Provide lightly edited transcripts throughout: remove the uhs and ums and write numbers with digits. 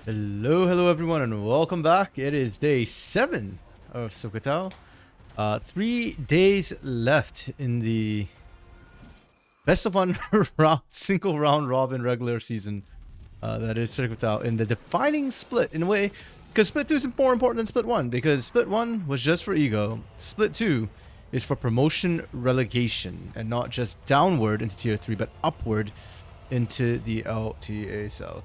Hello everyone, and welcome back. It is day 7 of Circuito. 3 days left in the best of one round, single round robin regular season. That is Circuito in the defining split in a way, because split 2 is more important than split 1, because split 1 was just for ego. Split 2 is for promotion relegation, and not just downward into tier 3, but upward into the LTA South.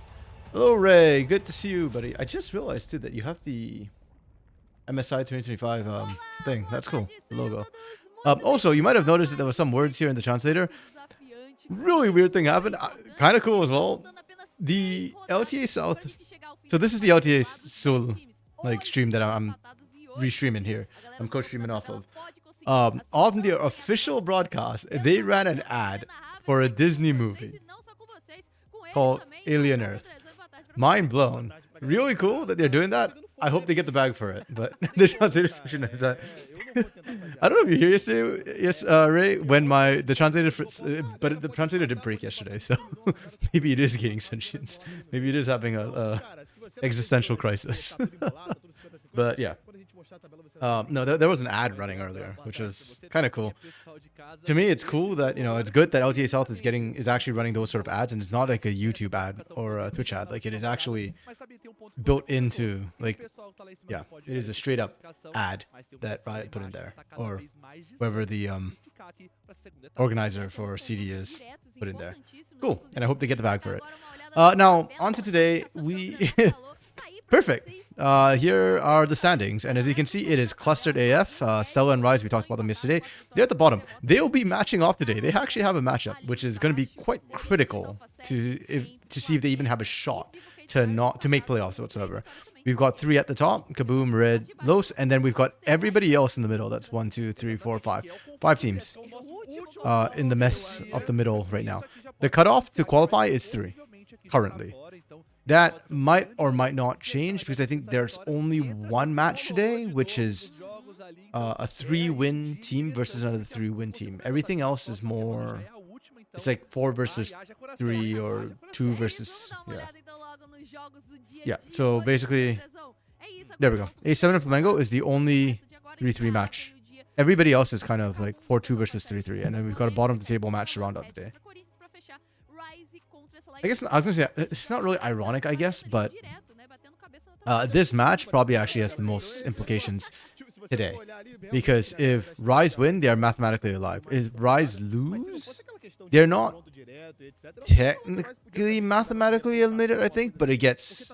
Hello, Ray. Good to see you, buddy. I just realized, too, that you have the MSI 2025 thing. That's cool. The logo. Also, you might have noticed that there were some words here in the translator. Really weird thing happened. Kind of cool as well. The LTA South. So this is the LTA Seoul stream that I'm restreaming here. I'm co-streaming off of. On their official broadcast, they ran an ad for a Disney movie called Alien Earth. Mind blown. Really cool that they're doing that. I hope they get the bag for it. But the translator section is that. I don't know if you hear yesterday, Ray, when the translator, but the translator did break yesterday, so maybe it is gaining sentience. Maybe it is having a existential crisis. But yeah. No, there was an ad running earlier, which was kind of cool. To me, it's cool that, it's good that LTA South is actually running those sort of ads, and it's not like a YouTube ad or a Twitch ad. Like, it is actually built into, yeah, it is a straight up ad that Riot put in there, or whoever the organizer for CD is put in there. Cool, and I hope they get the bag for it. Now, on to today, perfect. Here are the standings, and as you can see, it is clustered AF. Stella and Rise, we talked about them yesterday. They're at the bottom. They'll be matching off today. They actually have a matchup, which is going to be quite critical to see if they even have a shot to make playoffs whatsoever. We've got 3 at the top: Kaboom, Red, Los, and then we've got everybody else in the middle. That's 1, 2, 3, 4, 5. 5 teams in the mess of the middle right now. The cutoff to qualify is 3 currently. That might or might not change, because I think there's only one match today, which is a 3-win team versus another 3-win team. Everything else is more, it's like 4 versus 3 or 2 versus, yeah. So basically, there we go. A7 and Flamengo is the only 3-3 match. Everybody else is kind of like 4-2 versus 3-3, and then we've got a bottom of the table match to round out the day. I guess I was gonna say it's not really ironic, I guess, but this match probably actually has the most implications today, because if Rise win, they are mathematically alive. If Rise lose, they're not technically mathematically eliminated, I think, but it gets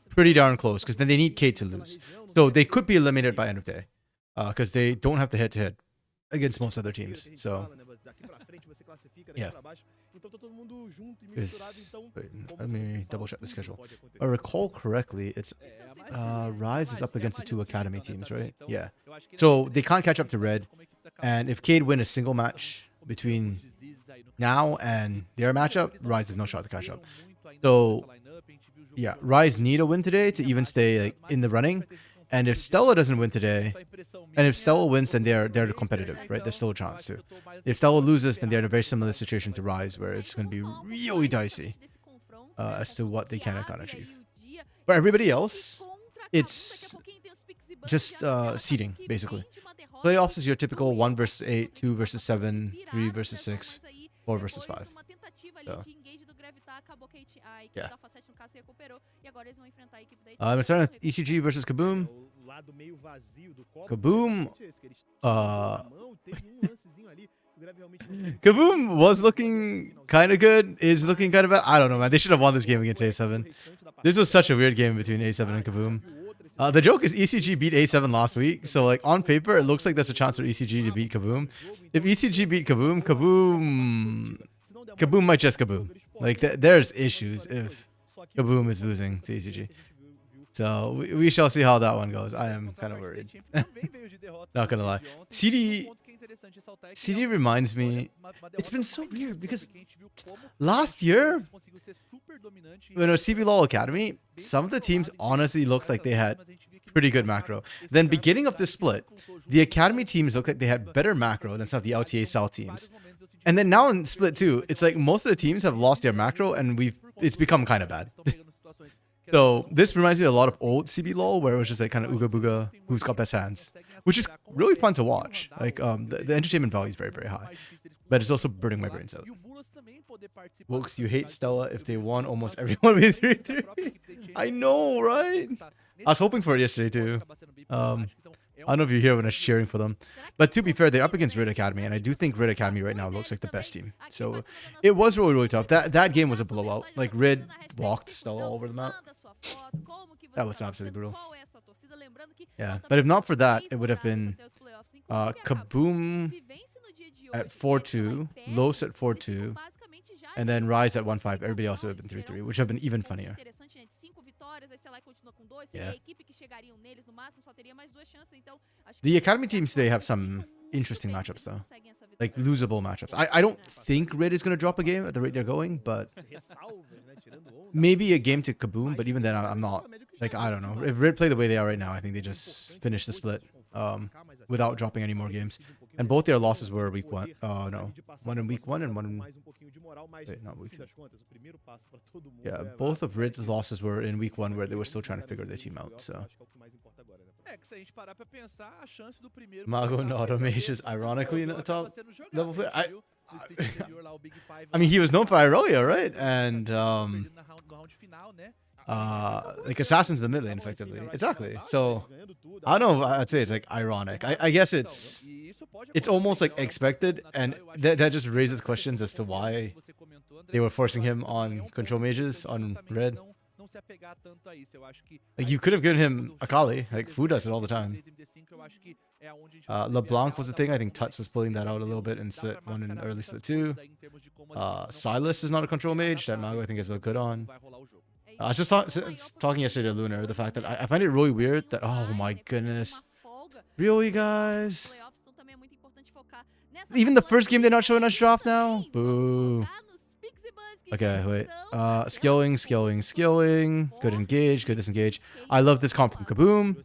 pretty darn close, because then they need Kate to lose, so they could be eliminated by end of day, because they don't have the head-to-head against most other teams. So yeah. Let me double check the schedule. If I recall correctly, it's Rise is up against the 2 academy teams, right? Yeah. So they can't catch up to Red, and if Cade win a single match between now and their matchup, Rise have no shot to catch up. So yeah, Rise need a win today to even stay in the running. And if Stella doesn't win today, and if Stella wins, then they're competitive, right? There's still a chance too. If Stella loses, then they're in a very similar situation to Rise, where it's going to be really dicey as to what they can and can't achieve. For everybody else, it's just seeding, basically. Playoffs is your typical 1 versus 8, 2 versus 7, 3 versus 6, 4 versus 5. So, yeah. I'm starting with ECG versus Kaboom. Kaboom. Kaboom was looking kind of good. Is looking kind of bad. I don't know, man. They should have won this game against A7. This was such a weird game between A7 and Kaboom. The joke is ECG beat A7 last week, so on paper it looks like there's a chance for ECG to beat Kaboom. If ECG beat Kaboom, Kaboom might just Kaboom. There's issues if Kaboom is losing to ECG. So we shall see how that one goes. I am kind of worried. Not gonna lie. CD reminds me, it's been so weird, because last year, when it was CBLOL Academy, some of the teams honestly looked like they had pretty good macro. Then beginning of this split, the Academy teams looked like they had better macro than some of the LTA South teams. And then now in split 2, it's like most of the teams have lost their macro, and it's become kind of bad. So this reminds me a lot of old CB LOL, where it was just like kind of ooga booga, who's got best hands, which is really fun to watch. Like the entertainment value is very, very high, but it's also burning my brains out. Wilkes, you hate Stella if they won almost everyone with 3-3. I know, right? I was hoping for it yesterday too. I don't know if you're here when I was cheering for them. But to be fair, they're up against RED Academy, and I do think RED Academy right now looks like the best team. So it was really, really tough. That game was a blowout. Like, RED walked Stella all over the map. That was absolutely brutal. Yeah, but if not for that, it would have been Kaboom at 4-2, Los at 4-2, and then Rise at 1-5. Everybody else would have been 3-3, which would have been even funnier. Yeah. The Academy teams today have some interesting matchups, though. Like, losable matchups. I don't think RED is going to drop a game at the rate they're going, but maybe a game to Kaboom, but even then, I'm not. Like, I don't know. If RED play the way they are right now, I think they just finish the split without dropping any more games. And both their losses were week 1. No. One in week 1 and one in... Wait, not week 2. Yeah, both of RED's losses were in week 1 where they were still trying to figure their team out, so... Mago and Automation is ironically in the top level player. I mean, he was known for Irolia, right? And like Assassin's the mid lane, effectively. Exactly. So I don't know. I'd say it's like ironic. I guess it's almost like expected, and that just raises questions as to why they were forcing him on control mages on RED. Like, you could have given him Akali. Like, Fu does it all the time. LeBlanc was the thing. I think Tuts was pulling that out a little bit in split 1 and early split 2. Silas is not a control mage. That Mago, I think, is a good on. I was just talking yesterday to Lunar, the fact that I find it really weird that, oh my goodness. Really, guys? Even the first game they're not showing us draft now? Boo. Okay, wait. Skilling. Good engage, good disengage. I love this comp from Kaboom.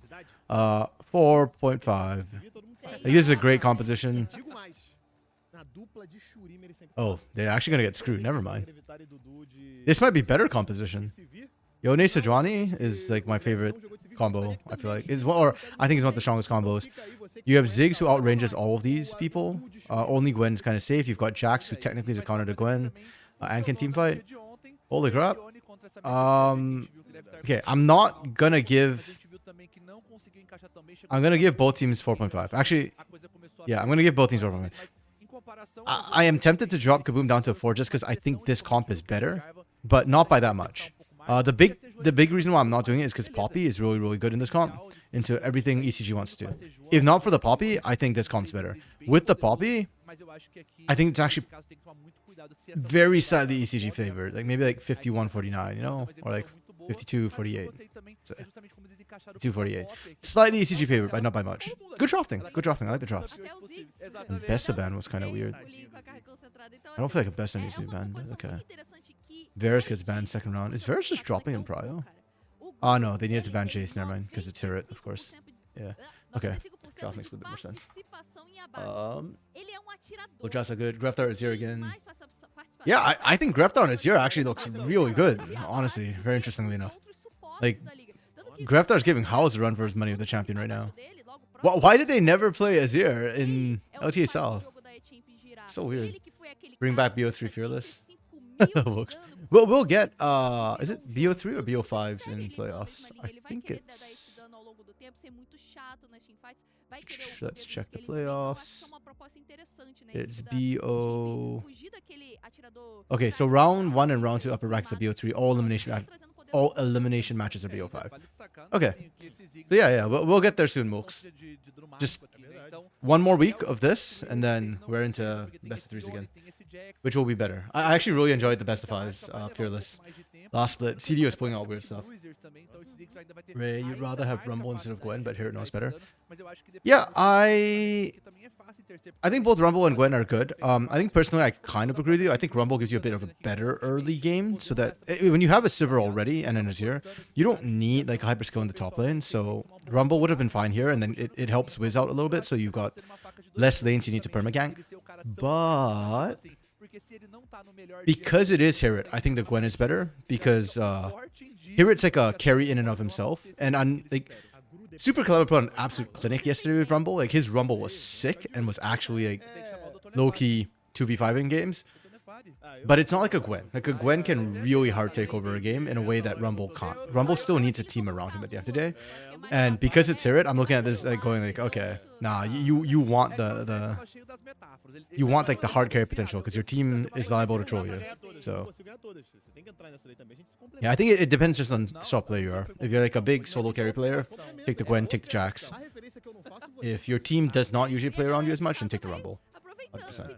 4.5. Like, this is a great composition. Oh, they're actually going to get screwed. Never mind. This might be better composition. Yone Sejuani is like my favorite combo, I feel like. Or I think it's one of the strongest combos. You have Ziggs who outranges all of these people. Only Gwen's kind of safe. You've got Jax who technically is a counter to Gwen. And can teamfight. Holy crap. Okay, I'm gonna give both teams 4.5. Actually, yeah, I'm gonna give both teams 4.5. I am tempted to drop Kaboom down to a 4 just because I think this comp is better, but not by that much. The big reason why I'm not doing it is because Poppy is really, really good in this comp into everything ECG wants to do. If not for the Poppy, I think this comp's better. With the Poppy, I think it's actually very slightly ECG favored, like maybe like 51-49, you know, or like 52-48. So, 248. Slightly ECG favored, but not by much. Good drafting. Good drafting. I like the drafts. And Besta ban was kind of weird. I don't feel like a Besta needs to be banned, but okay. Varus gets banned second round. Is Varus just dropping in Prio? Oh no, they needed to ban Jace, never mind, because it's turret, of course. Yeah. Okay. Draft makes a little bit more sense. Ojasa good. Greftar is here again. Yeah, I think Greftar on Azir actually looks really good, honestly. Very interestingly enough. Like, Greftar is giving Howls a run for his money with the champion right now. Why did they never play Azir in LTA South? So weird. Bring back BO3 Fearless. we'll get, is it BO3 or BO5s in playoffs? I think it's... Let's check the playoffs. It's BO... Okay, so round 1 and round 2 upper brackets are BO3. All elimination matches are BO5. Okay. So yeah, we'll get there soon, Mooks. Just one more week of this, and then we're into best of 3s again, which will be better. I actually really enjoyed the best of 5s, Fearless. Last split, CDO is pulling out weird stuff. Ray, you'd rather have Rumble instead of Gwen, but here it knows better. Yeah, I think both Rumble and Gwen are good. I think personally, I kind of agree with you. I think Rumble gives you a bit of a better early game, so that when you have a Sivir already and an Azir, you don't need like a hyper skill in the top lane. So Rumble would have been fine here, and then it helps Wiz out a little bit, so you've got less lanes you need to permagank. But because it is Herod, I think the Gwen is better because Hirit's like a carry in and of himself, and I'm like super clever put on absolute clinic yesterday with Rumble. Like his Rumble was sick and was actually like low key 2v5 in games. But it's not like a Gwen. Like a Gwen can really hard take over a game in a way that Rumble can't. Rumble still needs a team around him at the end of the day. And because it's Hirit, I'm looking at this like going like, okay, nah, you want you want like the hard carry potential because your team is liable to troll you. So yeah, I think it depends just on the sort of player you are. If you're like a big solo carry player, take the Gwen, take the Jax. If your team does not usually play around you as much, then take the Rumble. 100%.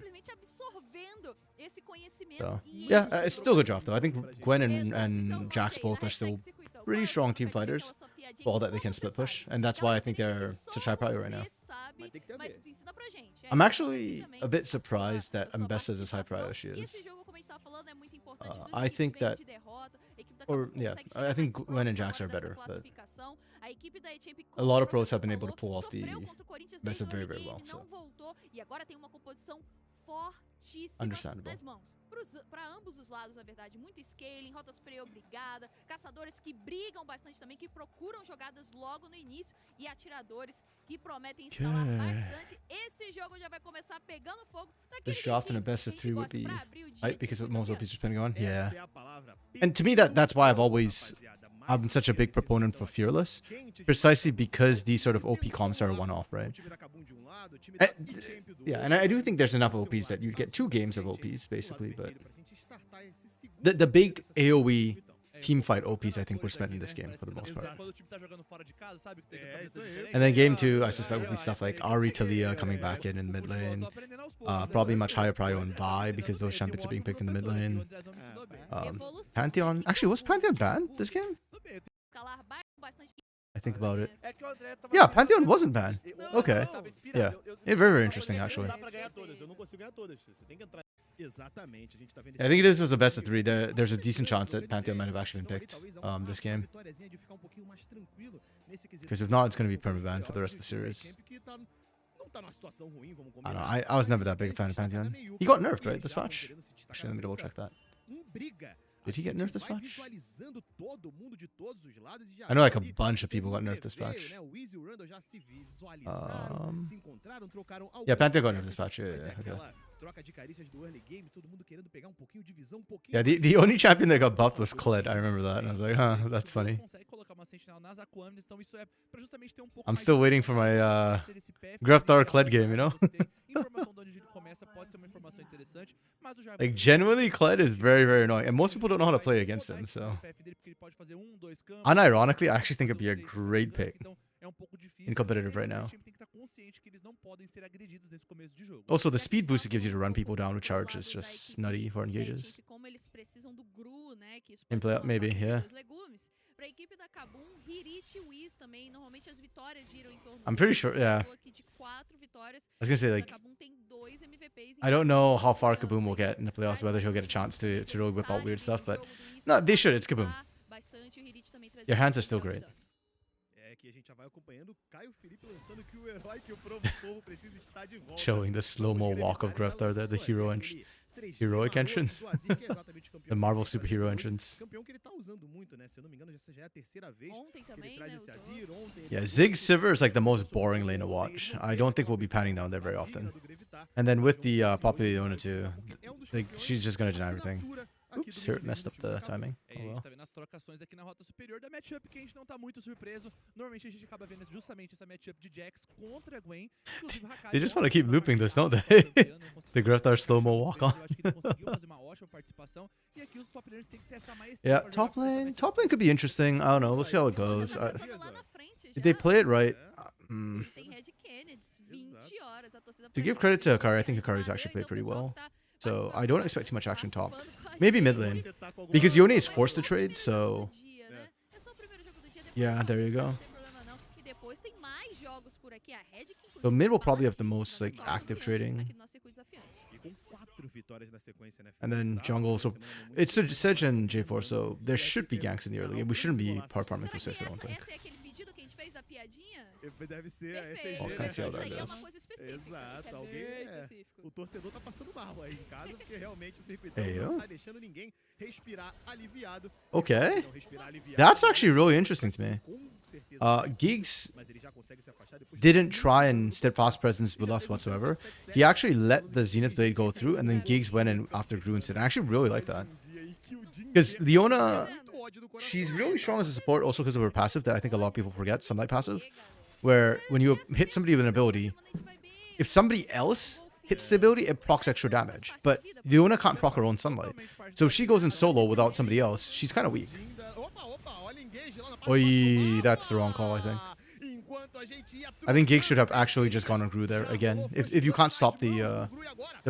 So yeah, it's still a good draft though. I think Gwen and Jax both are still pretty strong team fighters. For all that they can split push, and that's why I think they're such high priority right now. I'm actually a bit surprised that Ambessa is as high priority as she is. I think that, or yeah, I think Gwen and Jax are better, but a lot of pros have been able to pull off the Ambessa very, very well. So understandable. Para ambos os lados, na verdade, muito scaling, rotas pré-obrigada, caçadores que brigam bastante também, que procuram jogadas logo no início e atiradores que prometem instalar bastante. Esse jogo já vai começar pegando fogo. This draft in a best of 3 would be right because most OPs are spending on. Yeah, and to me that's why I'm such a big proponent for Fearless, precisely because these sort of OP comps are a one-off, right? Yeah, and I do think there's enough OPs that you get 2 games of OPs, basically, but the big AoE teamfight OPs, I think, were spent in this game for the most part. And then game 2, I suspect, will be stuff like Ari Talia coming back in mid lane. Probably much higher prio on Vi because those champions are being picked in the mid lane. Pantheon. Actually, was Pantheon banned this game? I think about it. Yeah, Pantheon wasn't banned. Okay. Yeah. Very, very interesting, actually. I think this was a best of 3. There's a decent chance that Pantheon might have actually been picked this game. Because if not, it's going to be perma-banned for the rest of the series. I don't know. I was never that big a fan of Pantheon. He got nerfed, right, this patch? Actually, let me double check that. Did he get nerfed this patch? I know like a bunch of people got nerfed this patch. Yeah, Pantheon got nerfed this patch. Yeah, okay. Yeah, the only champion that got buffed was Kled. I remember that, and I was like, huh, that's funny. I'm still waiting for my Greftar Kled game, you know? Like, genuinely, Kled is very, very annoying, and most people don't know how to play against him, so... Unironically, I actually think it'd be a great pick in competitive right now. Also, the speed boost it gives you to run people down with charge is just nutty for engages. In play out, maybe, yeah. I'm pretty sure, yeah. I was gonna say, like, I don't know how far Kaboom will get in the playoffs, whether he'll get a chance to really whip out weird stuff, but no, they should. It's Kaboom. Your hands are still great. Showing the slow-mo walk of Greftar there, the heroic entrance. The Marvel superhero entrance. Yeah, Ziggs Sivir is like the most boring lane to watch. I don't think we'll be panning down there very often. And then with the Poppy Leona too, like, she's just gonna deny everything. Oops, here it messed up the timing. Oh well. They just want to keep looping this, don't they? The Greftar slow-mo walk on. Yeah, top lane could be interesting. I don't know. We'll see how it goes. If they play it right, to give credit to Akari, I think Akari's actually played pretty well. So I don't expect too much action top. Maybe mid lane. Because Yone is forced to trade, so... Yeah, there you go. So mid will probably have the most like active trading. And then jungle, so it's Sedge and J4, so there should be ganks in the early game. We shouldn't be power farming till 6, I don't think. Deve ser a Perfeito. SCG, Can't see how Isso that aí é goes. uma coisa específica. Exato, Isso é alguém bem é. específico. O torcedor tá passando mal aí em casa, porque realmente o circuitão Hey, não yo. tá deixando ninguém respirar aliviado. Okay. Não respirar aliviado, That's né? actually really interesting to me. Com certeza vai ser Giggs mas ele já consegue se afastar depois de didn't muito try and tempo steadfast no presence processo. with Já us teve um whatsoever. 777, He actually let falando the de Zenith Blade go through, and then Giggs went in after Grunts. And I actually really like that. Because Leona, she's really strong as a support also because of her passive that I think a lot of people forget, Sunlight passive, where when you hit somebody with an ability, if somebody else hits the ability, it procs extra damage. But Leona can't proc her own Sunlight. So if she goes in solo without somebody else, she's kind of weak. Oi, that's the wrong call, I think. I think Giggs should have actually just gone on Gru there again. If you can't stop the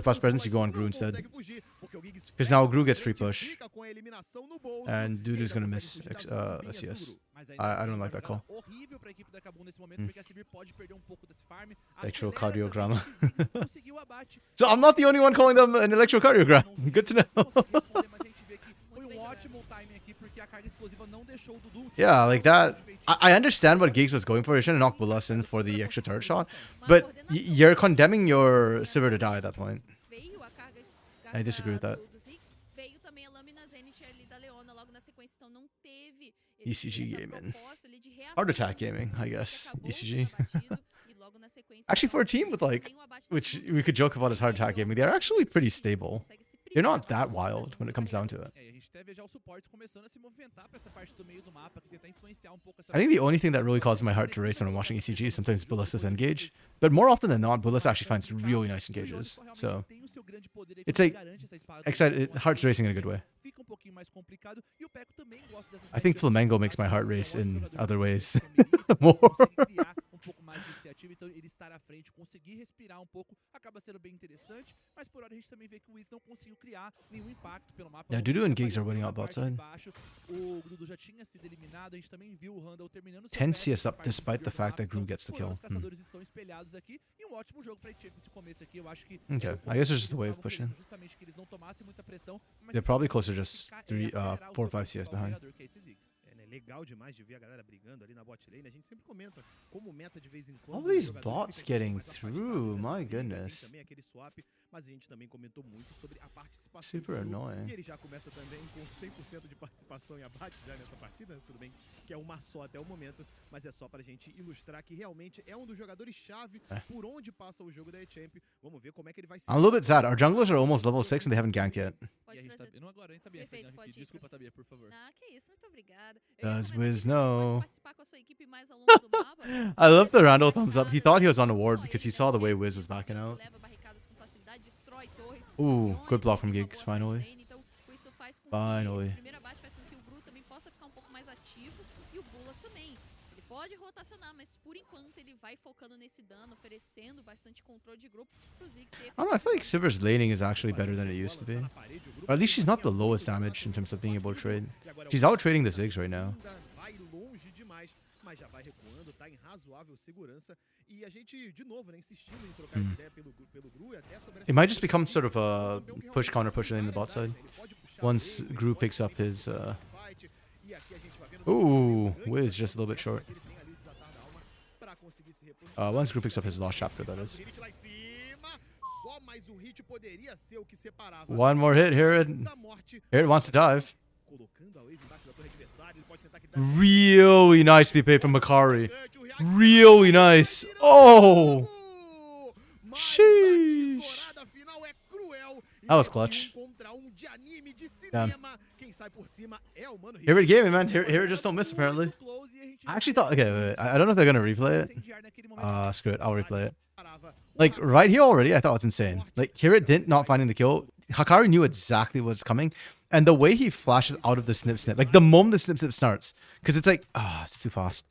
fast presence, you go on Gru instead. Because now Gru gets free push. And Dudu's gonna miss CS. I don't like that call. Electrocardiogram. So I'm not the only one calling them an electrocardiogram. Good to know. Yeah, like that. I understand what Giggs was going for. He should have knocked Bullas in for the extra turret shot. But you're condemning your Sivir to die at that point. I disagree with that. ECG gaming. Heart attack gaming, I guess. ECG. Actually, for a team with like, which we could joke about as heart attack gaming, they're actually pretty stable. They're not that wild when it comes down to it. I think the only thing that really causes my heart to race when I'm watching ECG is sometimes Bullis' engage. But more often than not, Bullis actually finds really nice engages. So it's like excited, heart's racing in a good way. I think Flamengo makes my heart race in other ways more. Então ele estar à frente, conseguir respirar um pouco, acaba sendo bem interessante, mas por hora a gente também vê que o Wiz não conseguiu criar nenhum impacto pelo mapa. Yeah, Dudu and Giggs are winning out bot side. O Grudo já tinha sido eliminado, a gente também viu o Randall terminando 10 CS up despite the fact that Gru gets the kill. Os caçadores estão espelhados aqui e um ótimo jogo pra Etienne nesse começo aqui, eu acho que Okay, I guess it's just the wave pushing. justamente que eles não tomassem muita pressão, mas They're probably closer just 4 or 5 CS behind. Legal demais de ver a galera brigando ali na bot lane. A gente sempre comenta como meta de vez em quando. All these bots getting through, my goodness. Também aquele swap, mas a gente também comentou muito sobre a participação. Super annoying. E ele já começa também com 100% de participação em abate já nessa partida, tudo bem que é uma só até o momento, mas é só pra gente ilustrar que realmente é um dos jogadores chave por onde passa o jogo da E-Champ. Vamos ver como é que ele vai ser. I'm a little bit sad. Our junglers are almost level 6 and they haven't ganked yet. Não agora, hein, Tabia? Desculpa, Tabia, por favor. Ah, que isso, muito obrigada. Does Wiz know? I love the Randall thumbs up. He thought he was on a ward because he saw the way Wiz was backing out. Ooh, good block from Giggs, finally. Finally. Pode rotacionar, mas por enquanto ele vai focando nesse dano, oferecendo bastante controle de grupo pro Ziggs. I don't know, I feel like Sivir's laning is actually better than it used to be. Or at least she's not the lowest damage in terms of being able to trade. She's out trading the Ziggs right now. Mas já vai recuando, tá em razoável segurança. E a gente, de novo, né, insistindo em trocar essa ideia pelo Gru e até sobre It might just become sort of a push counter push lane in the bot side. Once Gru picks up his Ooh, Wiz just a little bit short. Once Gru picks up his lost chapter, that is. One more hit, Herod. Herod wants to dive. Really nicely played from Makari. Really nice. Oh! Sheesh. That was clutch. Damn. Herod gave me, man. Herod just don't miss, apparently. I actually thought... Okay, wait. I don't know if they're going to replay it. Screw it. I'll replay it. Like, right here already, I thought it was insane. Like, Herod didn't not finding the kill. Hakari knew exactly what's coming. And the way he flashes out of the snip, like the moment the snip starts, because it's like, it's too fast.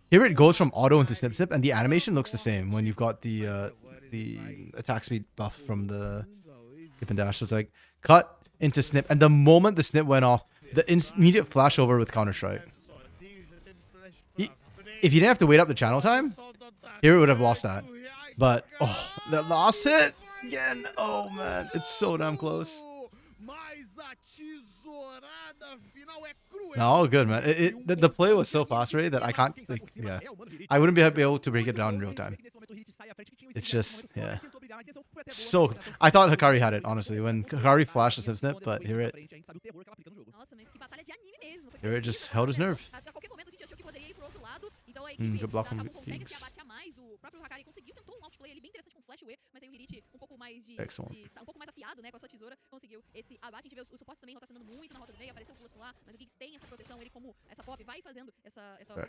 Here it goes from auto into snip, and the animation looks the same when you've got the attack speed buff from the dip and dash. So it's like cut into snip, and the moment the snip went off, the immediate flash over with Counter Strike. If you didn't have to wait up the channel time, here it would have lost that. But that last hit again, oh man, it's so damn close. No, all good, man. The play was so fast, right, that I can't, like, yeah. I wouldn't be able to break it down in real time. It's just, yeah. So, I thought Hikari had it, honestly. When Hikari flashed the snip, but here it just held his nerve. Good block from Giggs. Excellent.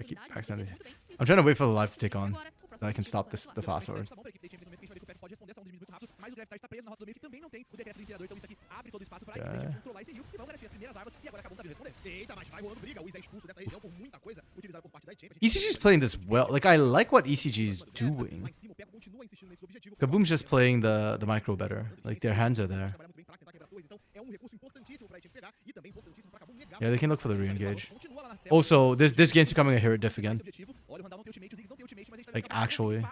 Keep accidentally. I'm trying to wait for the live to take on so I can stop the fast forward. ECG's playing this well. Like, I like what ECG's doing. Kaboom's just playing the micro better. Like, their hands are there. Yeah, they can look for the re-engage. Also, this game's becoming a hero diff again. Like, actually.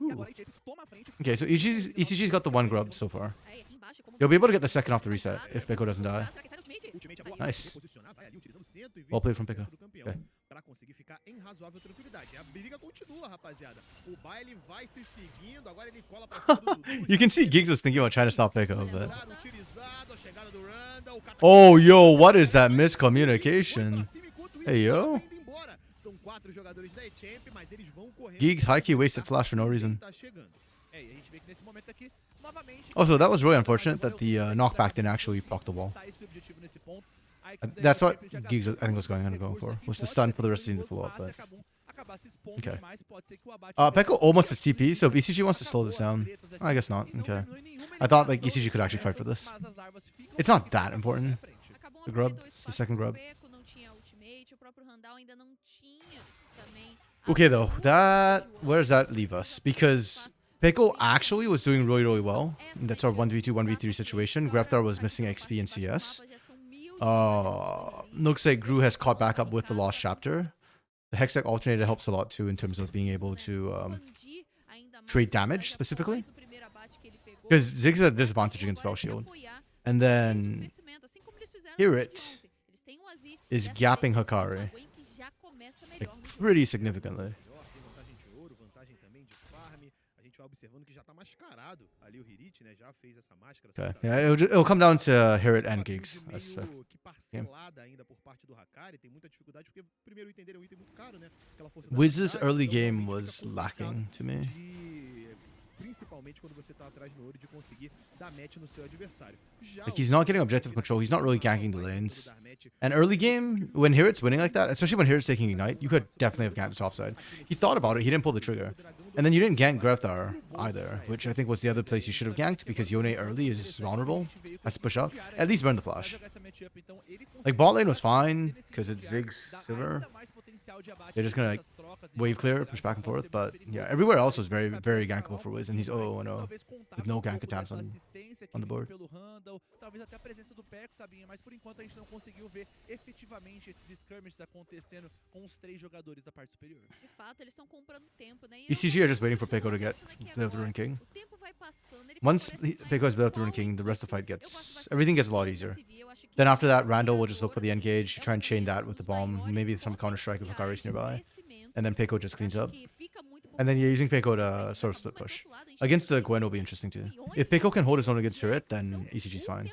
Ooh. Okay, so ECG's got the one grub so far. You'll be able to get the second off the reset if Peko doesn't die. Nice. Well played from Peko. Okay. You can see Giggs was thinking about trying to stop Peko, but... Oh, yo, what is that miscommunication? Hey, yo. Giggs high-key wasted flash for no reason. Also, that was really unfortunate that the knockback didn't actually proc the wall. That's what Giggs, I think, was going for. Was the stun for the rest of the team to follow up, but... Okay. Peko almost is TP, so if ECG wants to slow this down, I guess not. Okay. I thought, like, ECG could actually fight for this. It's not that important. The grub, it's the second grub. Okay, though, where does that leave us? Because Peko actually was doing really, really well. That's our 1v2, 1v3 situation. Greftar was missing XP and CS. Looks like Gru has caught back up with the lost chapter. The Hextech alternator helps a lot too in terms of being able to trade damage specifically. Because Zig's at a disadvantage against Spell Shield. And then here it is gapping Hikari like pretty significantly. Okay, yeah, it'll come down to Herod and Giggs. Wiz's early game was lacking to me. Like, he's not getting objective control. He's not really ganking the lanes. And early game, when Herod's winning like that, especially when Herod's taking Ignite, you could definitely have ganked the top side. He thought about it. He didn't pull the trigger. And then you didn't gank Greftar either, which I think was the other place you should have ganked because Yone early is vulnerable. Has to push up. At least burn the flash. Like, bot lane was fine because it's Ziggs Silver. They're just gonna, like, wave clear, push back and forth. But yeah, everywhere else was very, very gankable for Wiz, and he's 0-0 with no gank attempts on the board. ECG are just waiting for Peko to get the Rune King. Once Peko has built the Rune King, the rest of the fight everything gets a lot easier. Then after that, Randall will just look for the engage, try and chain that with the bomb, maybe some counter strike if Hikari's nearby, and then Peko just cleans up. And then you're using Peko to sort of split push. Against the Gwen will be interesting too. If Peko can hold his own against Turret, then ECG's fine.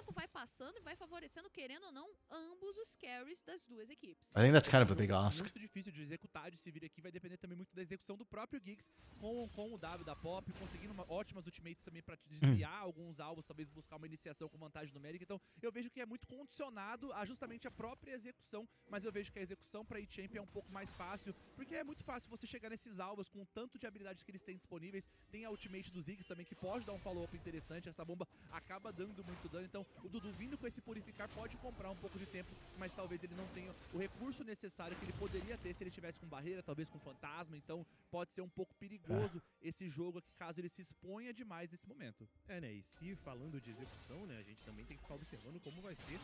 I think that's kind of a big ask. Alguns alvos, talvez buscar uma iniciação com vantagem numérica. Então, eu vejo que é muito condicionado a justamente a própria execução, mas eu vejo que a execução para champ é um pouco mais fácil, porque é muito fácil você chegar nesses alvos com o tanto de habilidades que eles têm disponíveis. Tem a ultimate dos Ziggs também, que pode dar um follow-up interessante. Essa bomba acaba dando muito dano, então o Dudu vindo com esse purificar pode comprar um pouco de tempo, mas talvez ele não tenha o recurso necessário que ele poderia ter se ele tivesse com barreira, talvez com fantasma. Então pode ser um pouco perigoso esse jogo aqui, caso ele se exponha demais nesse momento. Né, e se falando de execução, né, a gente também tem que ficar observando como vai ser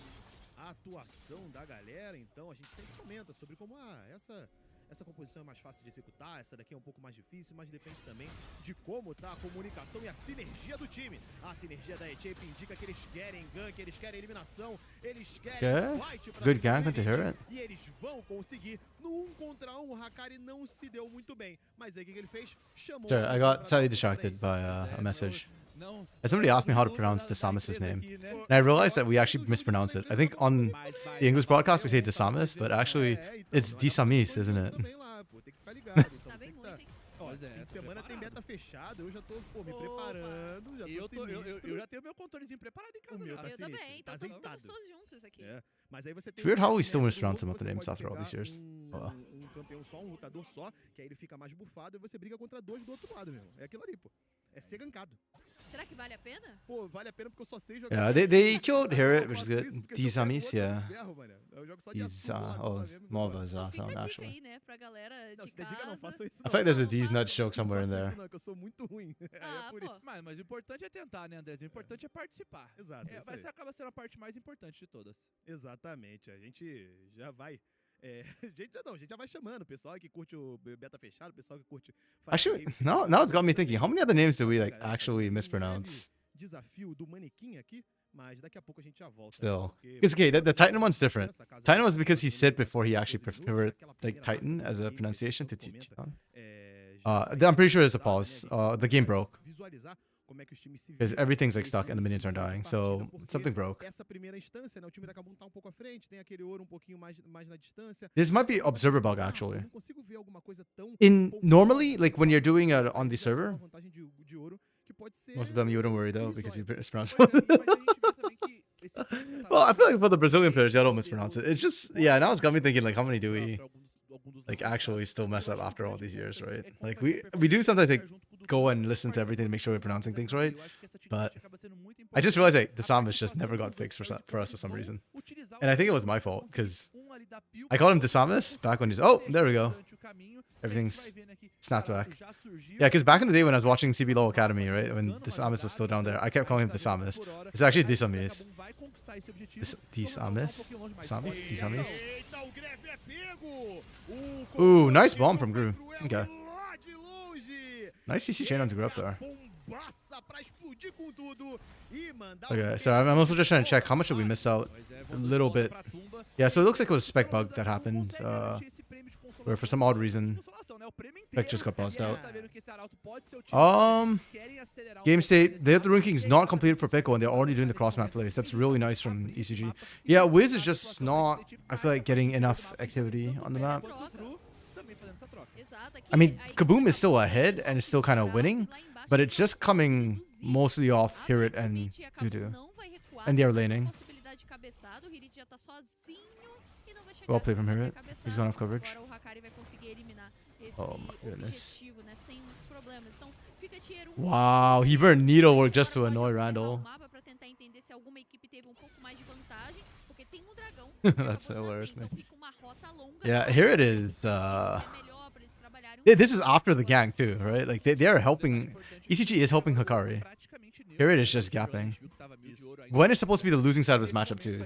a atuação da galera. Então a gente sempre comenta sobre como essa essa composição é mais fácil de executar, essa daqui é um pouco mais difícil, mas depende também de como tá a comunicação e a sinergia do time. A sinergia da E-Champ indica que eles querem gank, eles querem eliminação, eles querem fight pra Good cima gank do into Elite, Herod. e eles vão conseguir. No 1 contra 1, o Hakari não se deu muito bem, mas aí o que ele fez? Chamou Sorry, I got pra slightly dar distracted by a message. Não. And somebody asked me how to pronounce Desamis' name. And I realized that we actually mispronounce it. I think on the English broadcast we say Desamis, but actually it's Desamis, isn't it? também lá, pô, tem que ficar ligado. Então você Sabem que tá... muito, hein? Ó, Pois esse é, fim de tô semana tem preparado. beta fechada, eu já tô, pô, me Opa. preparando, já tô Eu sinistro. já tenho meu controlezinho preparado em casa O meu já. tá Eu sinistro, também, tá então todo mundo azeitado. começou juntos aqui. É, mas aí você tem It's weird how we um still método mispronounce some novo of the que names você after all pode these years. pegar um campeão só, um lutador só, que aí ele fica mais bufado e você briga contra dois do outro lado, meu. É aquilo ali, pô. É ser gankado. Será que vale a pena? Pô, vale a pena porque eu só sei jogar. Yeah, they killed Herod, which is good. Desamis, yeah. Eu jogo só de He's açúcar lá, oh, mesmo, e Nova vambora. is Fica a dica actually. aí, né, pra galera Não, de se der dica não, casa. façam isso I não. feel like there's a Não, D's façam. nut joke somewhere in Não façam there. isso não, que eu sou muito ruim. Ah, é por pô. isso. Mas o importante é tentar, né, Andrés? O importante é participar. Exato, É, isso vai aí. ser, acaba sendo a parte mais importante de todas. Exatamente, a gente já vai. A gente já vai chamando o pessoal que curte o beta fechado, o pessoal que curte. Actually, now it's got me thinking. How many other names do we like actually mispronounce? Desafio do manequim aqui, mas daqui a pouco a gente já volta. Still, porque- because okay, the Titan one's different. Nessa casa Titan aqui, was because he said 12 before he actually minutos, preferred aquela like primeira Titan marca as do a game, pronunciation to tanto teach. comenta, já vai I'm pretty sure it's a visualizar, pause. né, The game broke visualizar como é que os times se because viram everything's like nesse stuck and the minions are início de dying. partida, So porque something broke. essa primeira instância, né, o time da Kabum tá um pouco à frente, tem aquele ouro um pouquinho mais na distância. This might be observer bug Eu actually. não consigo ver alguma coisa tão In pouco normally, óbvia, like when you're doing assim, it on the já só uma server, vantagem de ouro que pode ser most of them you wouldn't worry though because you irrisória. mispronounce. Pois é, mas a gente vê também que esse ponto que eu tava Well, I feel like for the falando, Brazilian você players, they don't poder mispronounce it. ou It's just pode yeah. ser Now it's got me thinking like, how pra- many do pra we algum dos like lados, actually still mas mess eu up acho que after o all grande these years, ponto right? é como Like vai ser we do sometimes like junto com o do go and Dudu, listen to everything to make sure we're pronouncing things right. eu acho que essa but teamfight acaba sendo muito I just importante. realized like the A Samus just never participação got dos fixed for, dois for us for eles some vão reason. utilizar And I os think it was dois my pra fault, conseguir 'cause ali dar pio I pra called him outro, Desamis pra back when he's conseguir oh there we go. durante o caminho, e a gente Everything's vai vendo aqui, snapped cara, back. já surgiu, Yeah, because back in the day when I was watching CB Low Acabou Academy, right, when buscando uma Desamis was still jogada, down there, então I kept calling him a gente tá vendo Desamis. por hora, It's actually a equipe da Desamis. Kabum vai conquistar esse objetivo, Desamis? vamos jogar um pouquinho longe, mas Desamis? pode Desamis? ser. Eita, o greve é pego! Ooh, nice bomb from Gru. Okay. Lá de longe! Nice CC chain onto Grub there. Bombaça pra explodir com tudo e mandar Okay, so I'm also just trying to check how much did we miss out. Pois é, A voltou de little volta bit. pra tumba. Yeah, so it looks like it was a spec Pelo bug menos that a Kabum happened, consegue garantir esse prêmio de consolação where for some odd reason, consolação, né? O prêmio spec inteiro, just got buzzed e a out. gente tá vendo que esse arauto pode ser utilizado, querem acelerar Game pouco state, mais they have esse the rune arauto, kings e not aí, completed for Pickle and they're already doing the cross map plays. That's really nice from ECG. Yeah, Wiz is just not, I feel like, getting enough activity on the map. também fazendo essa troca. Exato, aqui I mean, a equipe Kaboom is da still Kabum ahead and is still kind of Arauto winning, lá embaixo but tá it's just pronto pra coming seduzir. mostly off Hirit and Aparentemente, a Kabum Dudu. não vai recuar, And they are tem mais uma laning. possibilidade de cabeçada, o Hirit já tá sozinho e não vai chegar Well played from pra poder Hirit. cabeçar. He's gone off coverage. Agora o Hakari vai conseguir eliminar esse Oh my goodness. objetivo, né, sem muitos problemas. Então, fica tier 1. Wow, he burned needlework just to annoy Randall. Mapa pra tentar entender se alguma equipe teve um pouco mais de vantagem, porque tem um dragão. That's que acabou de hilarious, nascer, man. então fica uma rota longa. Yeah, here it is. É melhor pra eles trabalharem This is after the gank too, right? Like they are helping. ECG is helping Hakari. Here it is just gapping. Gwen is supposed to be the losing side of this matchup too.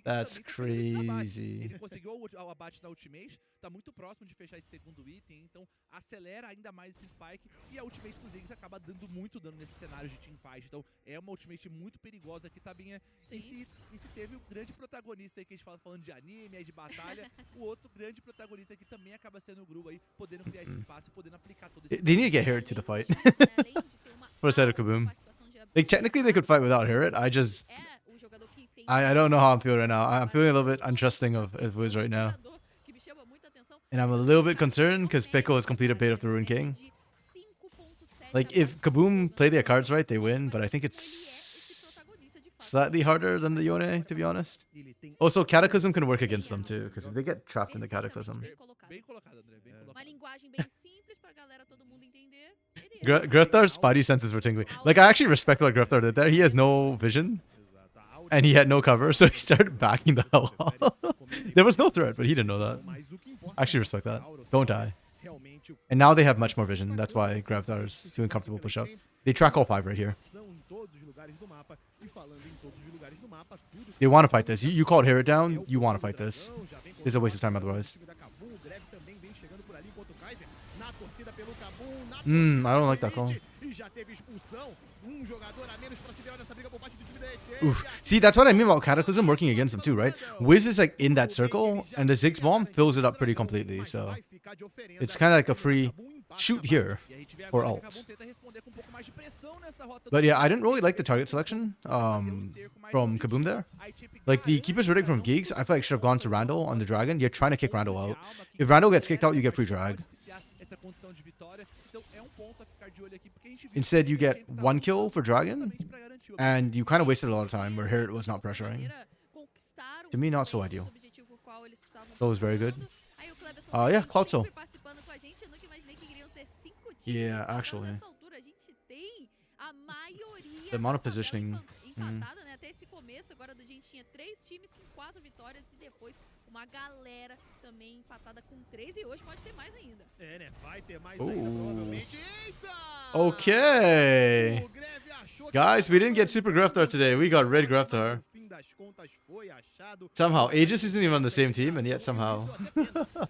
That's crazy. Ele conseguiu o abate da ultimate, tá muito próximo de fechar esse segundo item, então acelera ainda mais esse spike e a ultimate do Ziggs acaba dando muito dano nesse cenário de teamfight. Então é uma ultimate muito perigosa aqui, Tabinha. E se teve o grande protagonista aí que a gente fala falando de anime, aí de batalha, o outro grande protagonista aqui também acaba sendo o Gru aí, podendo criar esse espaço e podendo aplicar todo esse They need to get Hirit to the fight. For the side of Kaboom. Like technically they could fight without Hirit. I don't know how I'm feeling right now. I'm feeling a little bit untrusting of Wiz right now. And I'm a little bit concerned because Pickle has completed Bait of the Rune King. Like if Kaboom play their cards right, they win, but I think it's slightly harder than the Yone, to be honest. Also, Cataclysm can work against them too, because if they get trapped in the Cataclysm. Bem colocado, André, bem colocado. Uma linguagem bem simples pra galera todo mundo entender. Ele Greftar's spidey senses were tingling. Like, I actually respect what Greftar did there. He has no vision, and he had no cover, so he started backing the hell off. There was no threat, but he didn't know that. I actually respect that. Don't die. And now they have much more vision. That's why Greftar's feeling comfortable push up. They track all 5 right here. They want to fight this. You called Hirit down. You want to fight this. It's a waste of time otherwise. I don't like that call. E já teve expulsão. Jogador a menos pra se virar nessa briga por parte do time da ETM. Oof. See, that's what I mean about Cataclysm working against him too, right? Wiz is like in that circle, and the Ziggs bomb fills it up pretty completely, so it's kind of like a free shoot here for ult. But yeah, I didn't really like the target selection from Kaboom there. Like the Keeper's Verdict from Gigs, I feel like should have gone to Randall on the Dragon. You're trying to kick Randall out. If Randall gets kicked out, you get free drag. Instead, you get 1 kill for Dragon, and you kind of wasted a lot of time where here it was not pressuring. To me, not so ideal. So it was very good. Yeah, Cloud Soul. Yeah, actually. The amount of positioning. Empatada, né? Até esse começo agora a gente tinha 3 times com 4 vitórias e depois uma galera também empatada com 3 e hoje pode ter mais ainda. É, né? Vai ter mais ainda, provavelmente. Eita! Okay. Guys, we didn't get Super Greftar today. We got Red Greftar. Somehow, Aegis isn't even on the same team, and yet somehow.